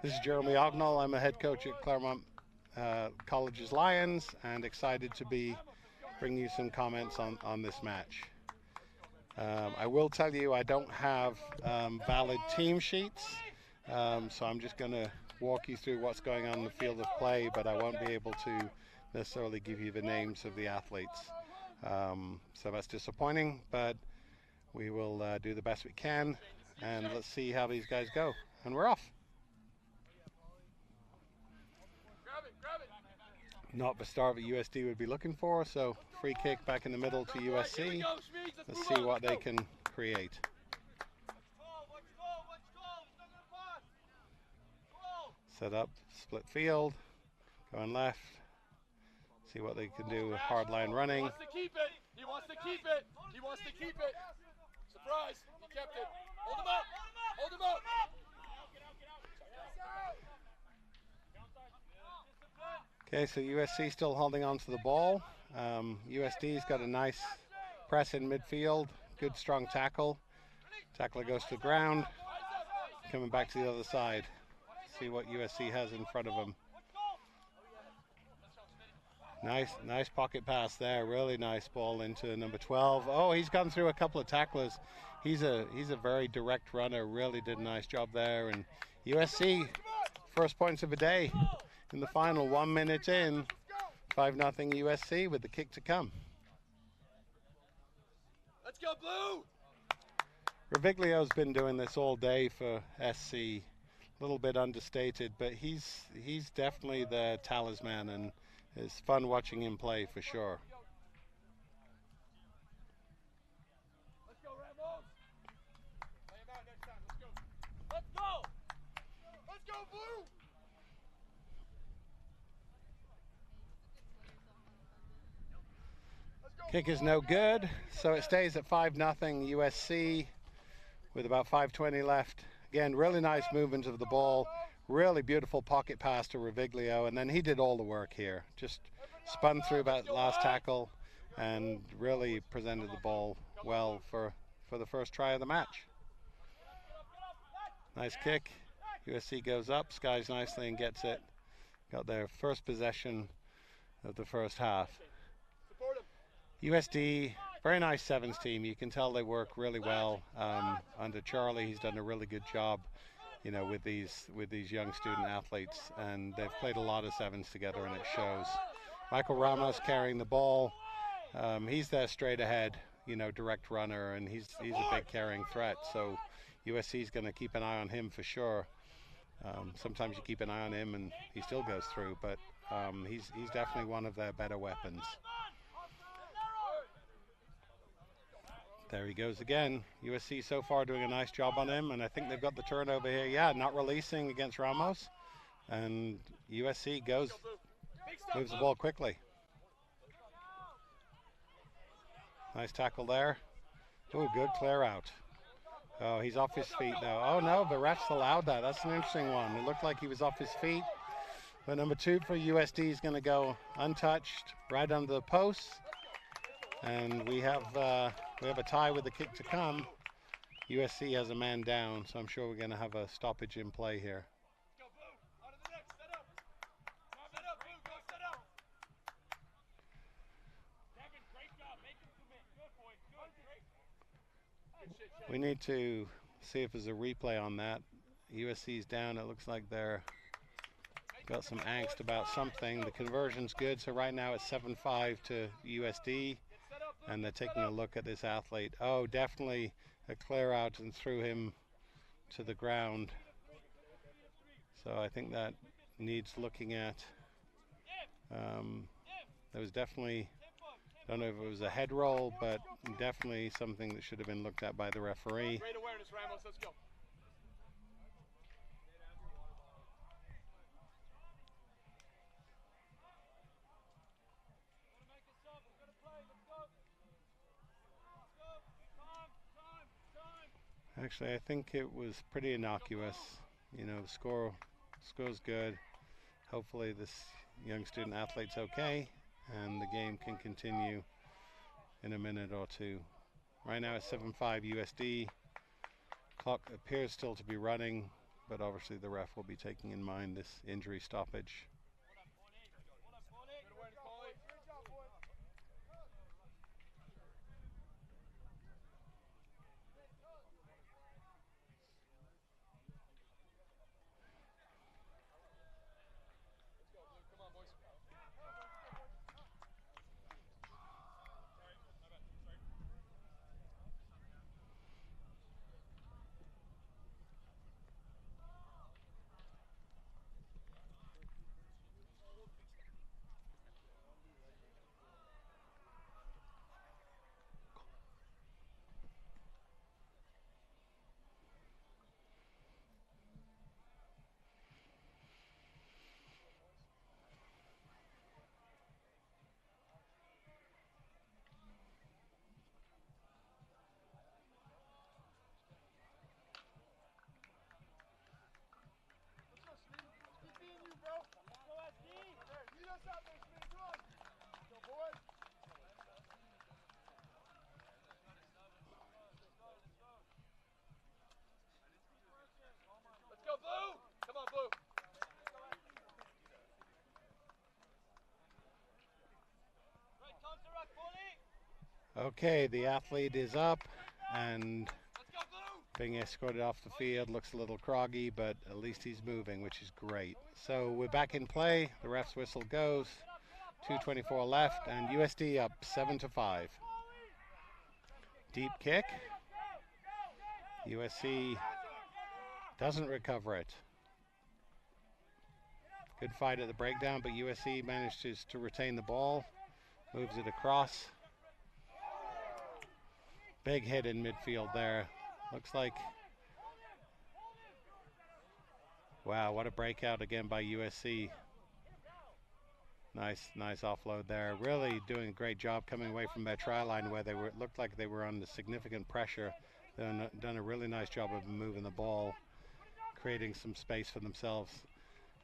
This is Jeremy Ognall. I'm a head coach at Claremont Colleges Lions, and excited to be bringing you some comments on this match. I will tell you I don't have valid team sheets, so I'm just going to walk you through what's going on in the field of play, but I won't be able to necessarily give you the names of the athletes. So that's disappointing, but we will do the best we can, and let's see how these guys go. And we're off. Not the start that USD would be looking for, so free kick back in the middle to USC. Let's see what they can create. Set up, split field, going left. See what they can do with hard line running. He wants to keep it. He wants to keep it. He wants to keep it. Surprise. He kept it. Hold him up. Hold him up. Okay, so USC still holding on to the ball. USD's got a nice press in midfield. Good strong tackle. Tackler goes to the ground. Coming back to the other side. See what USC has in front of them. Nice pocket pass there. Really nice ball into number 12. Oh, he's gone through a couple of tacklers. He's a very direct runner. Really did a nice job there. And USC, first points of the day in the final. 1 minute in, 5-0 USC with the kick to come. Let's go, Blue! Riviglio's been doing this all day for SC. A little bit understated, but he's definitely the talisman, and it's fun watching him play for sure. Let's go, Ramos! Lay him out next time. Let's go. Let's go! Let's go, Blue! Kick is no good, so it stays at 5-0 USC with about 5:20 left. Again, really nice movement of the ball. Really beautiful pocket pass to Riviglio, and then he did all the work here. Just spun through that last tackle and really presented the ball well for the first try of the match. Nice kick. USC goes up, skies nicely and gets it. Got their first possession of the first half. USD, very nice sevens team. You can tell they work really well under Charlie. He's done a really good job, you know, with these young student athletes, and they've played a lot of sevens together, and it shows. Michael Ramos carrying the ball. He's there straight ahead, you know, direct runner, and he's a big carrying threat. So USC is going to keep an eye on him for sure. Sometimes you keep an eye on him and he still goes through, but he's definitely one of their better weapons. There he goes again. USC so far doing a nice job on him, and I think they've got the turnover here. Yeah, not releasing against Ramos, and USC moves the ball quickly. Nice tackle there. Oh, good clear out. Oh, he's off his feet now. Oh no, the refs allowed that. That's an interesting one. It looked like he was off his feet. But number 2 for USD is going to go untouched right under the post. And we have a tie with the kick to come. USC has a man down, so I'm sure we're going to have a stoppage in play here. We need to see if there's a replay on that. USC's down. It looks like they're got some angst about something. The conversion's good, so right now it's 7-5 to USD. And they're taking a look at this athlete. Oh, definitely a clear out and threw him to the ground. So I think that needs looking at. There was definitely, I don't know if it was a head roll, but definitely something that should have been looked at by the referee. Great awareness, Ramos. Let's go. Actually, I think it was pretty innocuous. You know, the score's good. Hopefully this young student athlete's okay and the game can continue in a minute or two. Right now it's 7-5 USD. Clock appears still to be running, but obviously the ref will be taking in mind this injury stoppage. Okay, the athlete is up and being escorted off the field. Looks a little groggy, but at least he's moving, which is great. So we're back in play. The ref's whistle goes. 2:24 left, and USD up 7-5. Deep kick. USC doesn't recover it. Good fight at the breakdown, but USC manages to retain the ball. Moves it across. Big hit in midfield there. Looks like, wow, what a breakout again by USC. Nice offload there. Really doing a great job coming away from their try line where it looked like they were under significant pressure. They've done a really nice job of moving the ball, creating some space for themselves.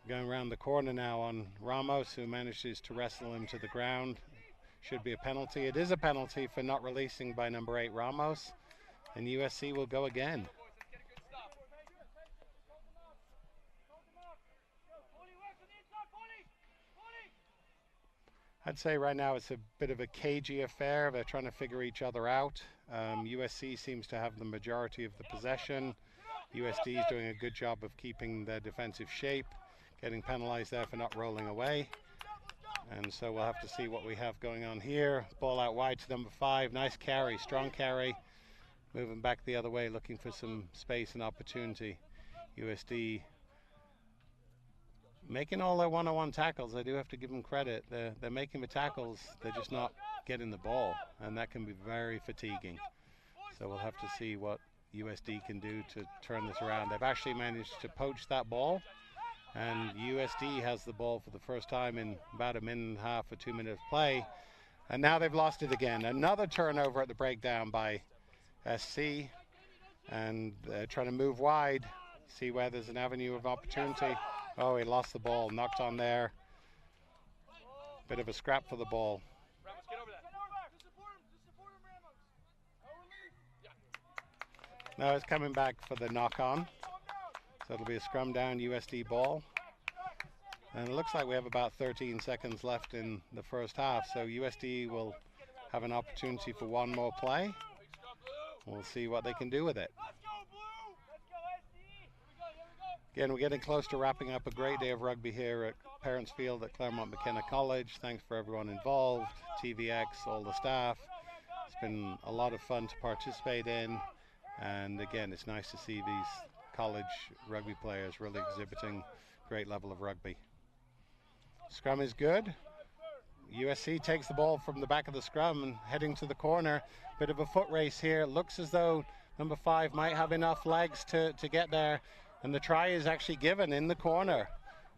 Going around the corner now on Ramos, who manages to wrestle him to the ground. Should be a penalty. It is a penalty for not releasing by number 8 Ramos, and USC will go again. I'd say right now it's a bit of a cagey affair. They're trying to figure each other out. USC seems to have the majority of the possession. USD is doing a good job of keeping their defensive shape, getting penalized there for not rolling away. And so we'll have to see what we have going on here. Ball out wide to number 5. Nice carry, strong carry. Moving back the other way, looking for some space and opportunity. USD making all their one-on-one tackles. I do have to give them credit. They're making the tackles. They're just not getting the ball, and that can be very fatiguing. So we'll have to see what USD can do to turn this around. They've actually managed to poach that ball, and USD has the ball for the first time in about 1.5 minutes or 2 minutes of play. And now they've lost it again. Another turnover at the breakdown by SC. And they're trying to move wide, see where there's an avenue of opportunity. Oh, he lost the ball, knocked on there. Bit of a scrap for the ball. Now it's coming back for the knock on. So it'll be a scrum down USD ball. And it looks like we have about 13 seconds left in the first half. So USD will have an opportunity for one more play. We'll see what they can do with it. Again, we're getting close to wrapping up a great day of rugby here at Parents Field at Claremont College. Thanks for everyone involved, TVX, all the staff. It's been a lot of fun to participate in. And again, it's nice to see these college rugby players really exhibiting great level of rugby. Scrum is good. USC takes the ball from the back of the scrum and heading to the corner. Bit of a foot race here. Looks as though number 5 might have enough legs to get there. And the try is actually given in the corner.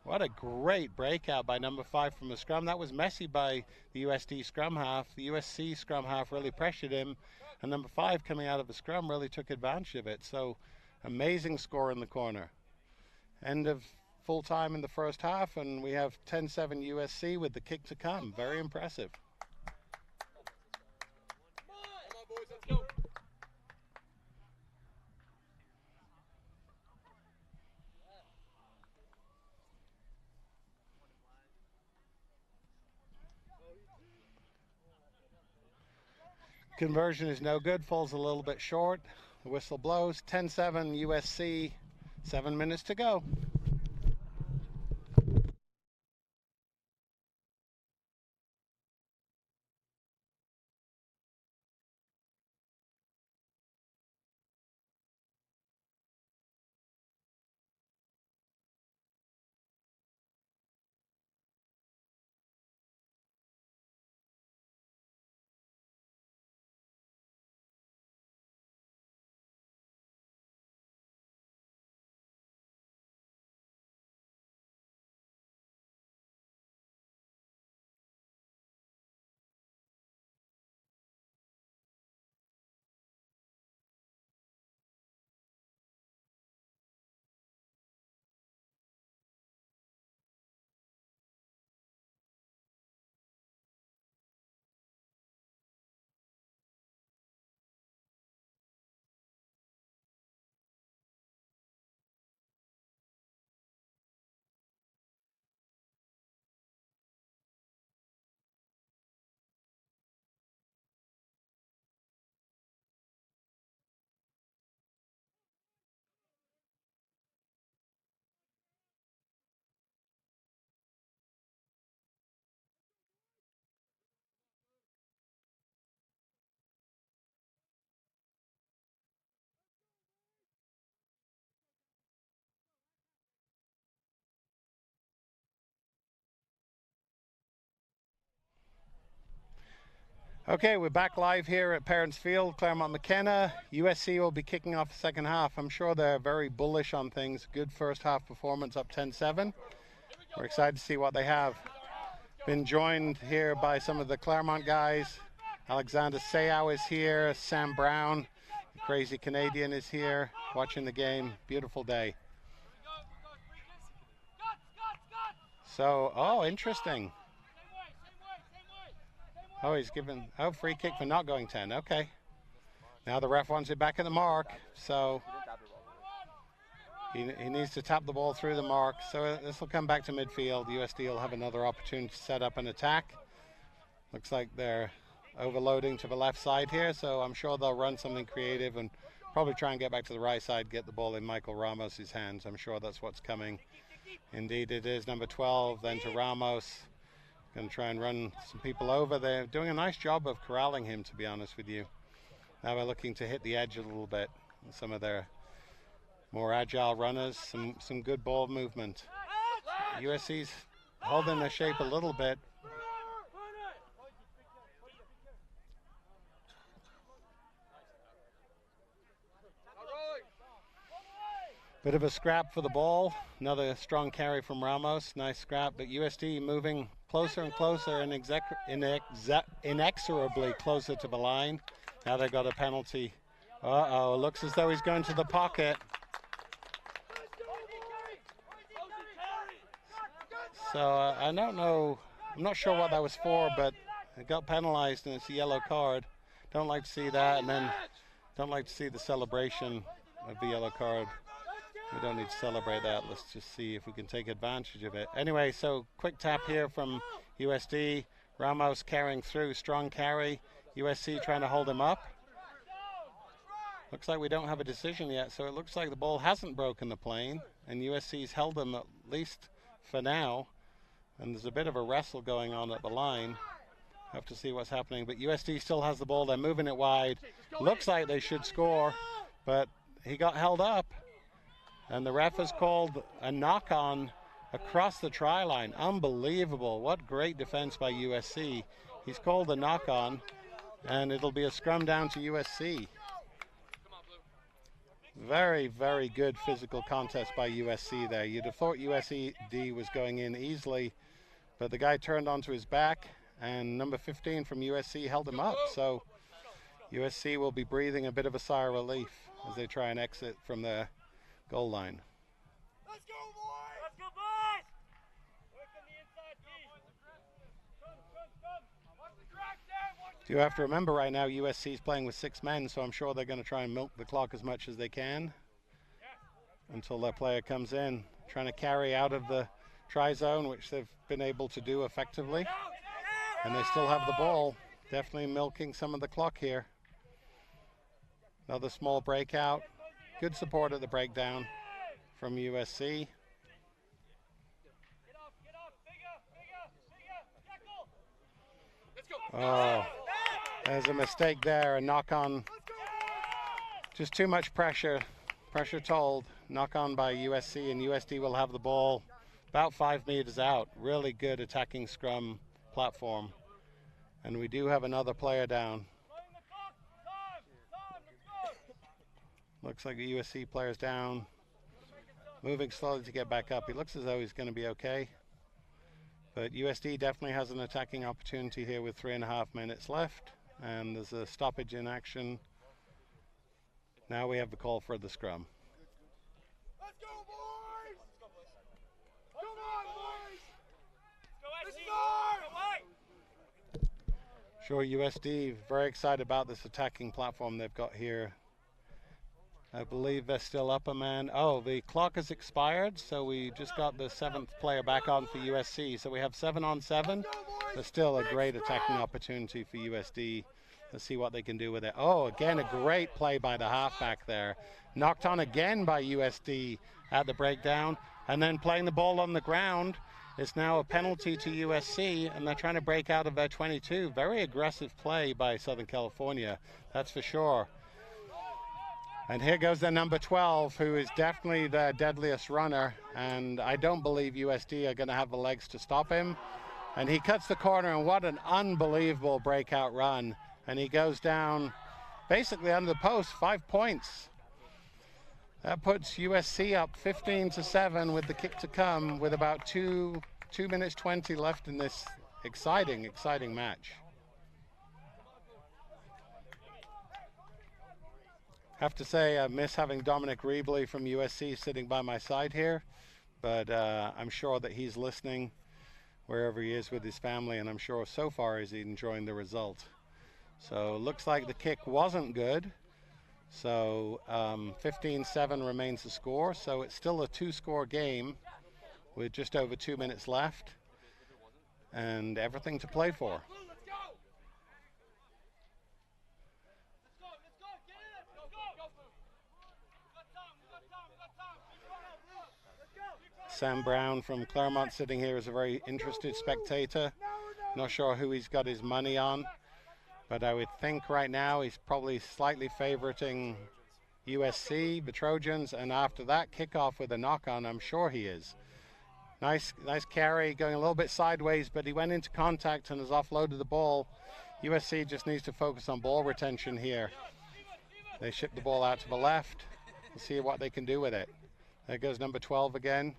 What a great breakout by number 5 from the scrum. That was messy by the USD scrum half. The USC scrum half really pressured him. And number 5 coming out of the scrum really took advantage of it. So amazing score in the corner. End of full time in the first half, and we have 10-7 USC with the kick to come. Very impressive. Come on, boys, let's go. Conversion is no good, falls a little bit short. The whistle blows. 10-7 USC, 7 minutes to go. Okay, we're back live here at Parents Field, Claremont McKenna. USC will be kicking off the second half. I'm sure they're very bullish on things. Good first half performance, up 10-7. We're excited to see what they have. Been joined here by some of the Claremont guys. Alexander Seyow is here. Sam Brown, the crazy Canadian, is here watching the game. Beautiful day. So, oh, interesting. Oh, he's given, oh, free kick for not going 10. Okay. Now the ref wants it back at the mark. So he needs to tap the ball through the mark. So this will come back to midfield. USD will have another opportunity to set up an attack. Looks like they're overloading to the left side here. So I'm sure they'll run something creative and probably try and get back to the right side, get the ball in Michael Ramos's hands. I'm sure that's what's coming. Indeed it is. Number 12, then to Ramos. Going to try and run some people over. They're doing a nice job of corralling him, to be honest with you. Now we're looking to hit the edge a little bit. Some of their more agile runners, some good ball movement. USC's holding their shape a little bit. Bit of a scrap for the ball. Another strong carry from Ramos. Nice scrap, but USD moving closer and closer and inexorably closer to the line. Now they've got a penalty. Uh-oh, looks as though he's going to the pocket. So I don't know, I'm not sure what that was for, but it got penalized and it's a yellow card. Don't like to see that, and then don't like to see the celebration of the yellow card. We don't need to celebrate that. Let's just see if we can take advantage of it. Anyway, so quick tap here from USD. Ramos carrying through, strong carry. USC trying to hold him up. Looks like we don't have a decision yet, so it looks like the ball hasn't broken the plane, and USC's held them at least for now. And there's a bit of a wrestle going on at the line. Have to see what's happening, but USD still has the ball. They're moving it wide. Looks like they should score, but he got held up. And the ref has called a knock-on across the try line. Unbelievable. What great defense by USC. He's called a knock-on, and it'll be a scrum down to USC. Very, very good physical contest by USC there. You'd have thought USD was going in easily, but the guy turned onto his back, and number 15 from USC held him up. So USC will be breathing a bit of a sigh of relief as they try and exit from the goal line. Let's go, boys! Let's go, boys! Work on the inside, D. Come. Watch the crack there, watch the You have to remember right now USC is playing with 6 men, so I'm sure they're going to try and milk the clock as much as they can until their player comes in, trying to carry out of the try zone, which they've been able to do effectively. And they still have the ball, definitely milking some of the clock here. Another small breakout. Good support at the breakdown from USC. Oh, there's a mistake there, a knock on. Just too much pressure. Pressure told. Knock on by USC, and USD will have the ball about 5 meters out. Really good attacking scrum platform. And we do have another player down. Looks like the USC player's down. Moving slowly to get back up. He looks as though he's going to be okay. But USD definitely has an attacking opportunity here with 3.5 minutes left. And there's a stoppage in action. Now we have the call for the scrum. Let's go, boys! Come on, boys! Let's go, Sure, USD very excited about this attacking platform they've got here. I believe they're still up a man. Oh, the clock has expired, so we just got the 7th player back on for USC. So we have 7 on 7. There's still a great attacking opportunity for USD. Let's see what they can do with it. Oh, again, a great play by the halfback there. Knocked on again by USD at the breakdown, and then playing the ball on the ground. It's now a penalty to USC, and they're trying to break out of their 22. Very aggressive play by Southern California, that's for sure. And here goes their number 12, who is definitely their deadliest runner, and I don't believe USD are going to have the legs to stop him. And he cuts the corner, and what an unbelievable breakout run. And he goes down basically under the post, 5 points. That puts USC up 15-7 with the kick to come, with about 2 minutes 20 left in this exciting match. Have to say I miss having Dominic Reebley from USC sitting by my side here, but I'm sure that he's listening wherever he is with his family, and I'm sure so far he's enjoying the result. So looks like the kick wasn't good. So 15-7 remains the score. So it's still a 2-score game with just over 2 minutes left and everything to play for. Sam Brown from Claremont sitting here is a very interested spectator. Not sure who he's got his money on, but I would think right now he's probably slightly favoriting USC, the Trojans, and after that kickoff with a knock-on, I'm sure he is. Nice carry, going a little bit sideways, but he went into contact and has offloaded the ball. USC just needs to focus on ball retention here. They ship the ball out to the left. We'll see what they can do with it. There goes number 12 again.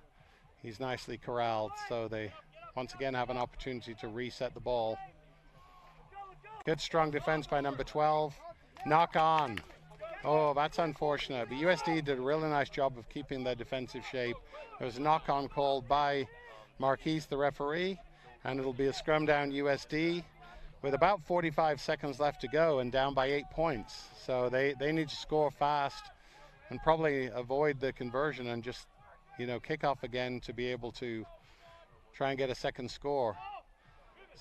He's nicely corralled, so they once again have an opportunity to reset the ball. Good strong defense by number 12. Knock on. Oh, that's unfortunate. But USD did a really nice job of keeping their defensive shape. There was a knock on called by Marquise, the referee, and it'll be a scrum down USD with about 45 seconds left to go and down by 8 points. So they need to score fast and probably avoid the conversion and just, kick off again to be able to try and get a second score.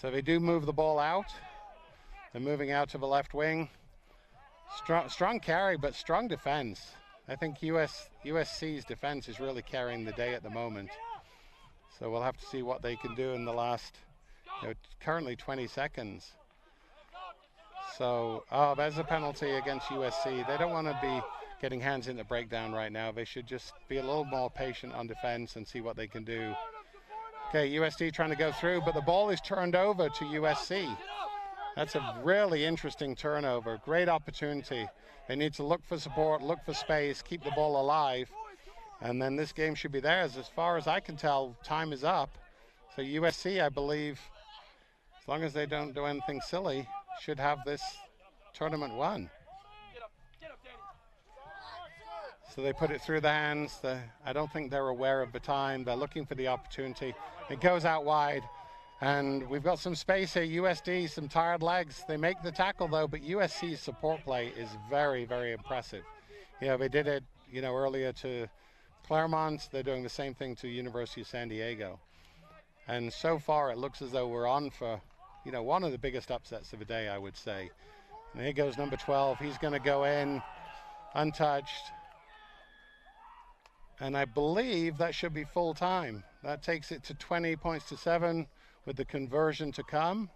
So they do move the ball out. They're moving out to the left wing. Strong carry, but strong defense. I think USC's defense is really carrying the day at the moment. So we'll have to see what they can do in the last, currently 20 seconds. So, there's a penalty against USC. They don't want to be getting hands in the breakdown right now. They should just be a little more patient on defense and see what they can do. Okay, USD trying to go through, but the ball is turned over to USC. That's a really interesting turnover. Great opportunity. They need to look for support, look for space, keep the ball alive, and then this game should be theirs. As far as I can tell, time is up. So USC, I believe, as long as they don't do anything silly, should have this tournament won. So they put it through the hands. I don't think they're aware of the time. They're looking for the opportunity. It goes out wide. And we've got some space here. USD, some tired legs. They make the tackle, though, but USC's support play is very, very impressive. You know, they did it, you know, earlier to Claremont. They're doing the same thing to University of San Diego. And so far, it looks as though we're on for, you know, one of the biggest upsets of the day, I would say. And here goes number 12. He's going to go in untouched. And I believe that should be full time. That takes it to 20 points to 7 with the conversion to come.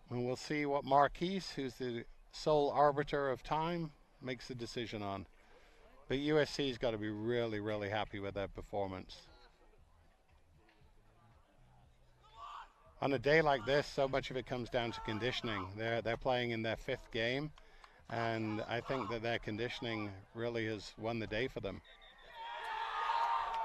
And we'll see what Marquise, who's the sole arbiter of time, makes the decision on. But USC's got to be really, really happy with their performance. On a day like this, so much of it comes down to conditioning. They're playing in their 5th game. And I think that their conditioning really has won the day for them.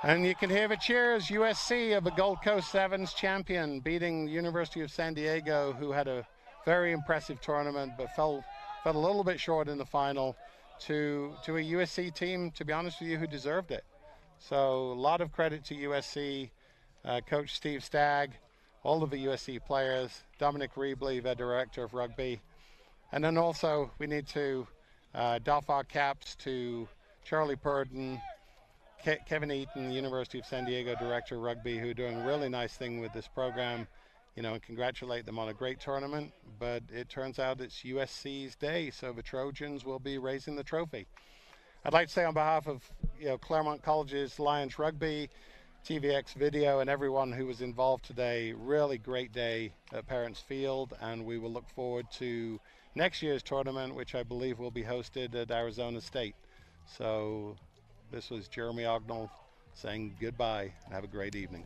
And you can hear the cheers. USC, of the Gold Coast Sevens champion, beating University of San Diego, who had a very impressive tournament, but fell a little bit short in the final, to a USC team, to be honest with you, who deserved it. So a lot of credit to USC, Coach Steve Stagg, all of the USC players, Dominic Reebley, their director of rugby. And then also we need to doff our caps to Charlie Purden, Kevin Eaton, University of San Diego director of rugby, who are doing a really nice thing with this program, you know, and congratulate them on a great tournament. But it turns out it's USC's day, so the Trojans will be raising the trophy. I'd like to say on behalf of, you know, Claremont Colleges, Lions Rugby, TVX Video, and everyone who was involved today, really great day at Parents Field, and we will look forward to next year's tournament, which I believe will be hosted at Arizona State. So this was Jeremy Ognall saying goodbye and have a great evening.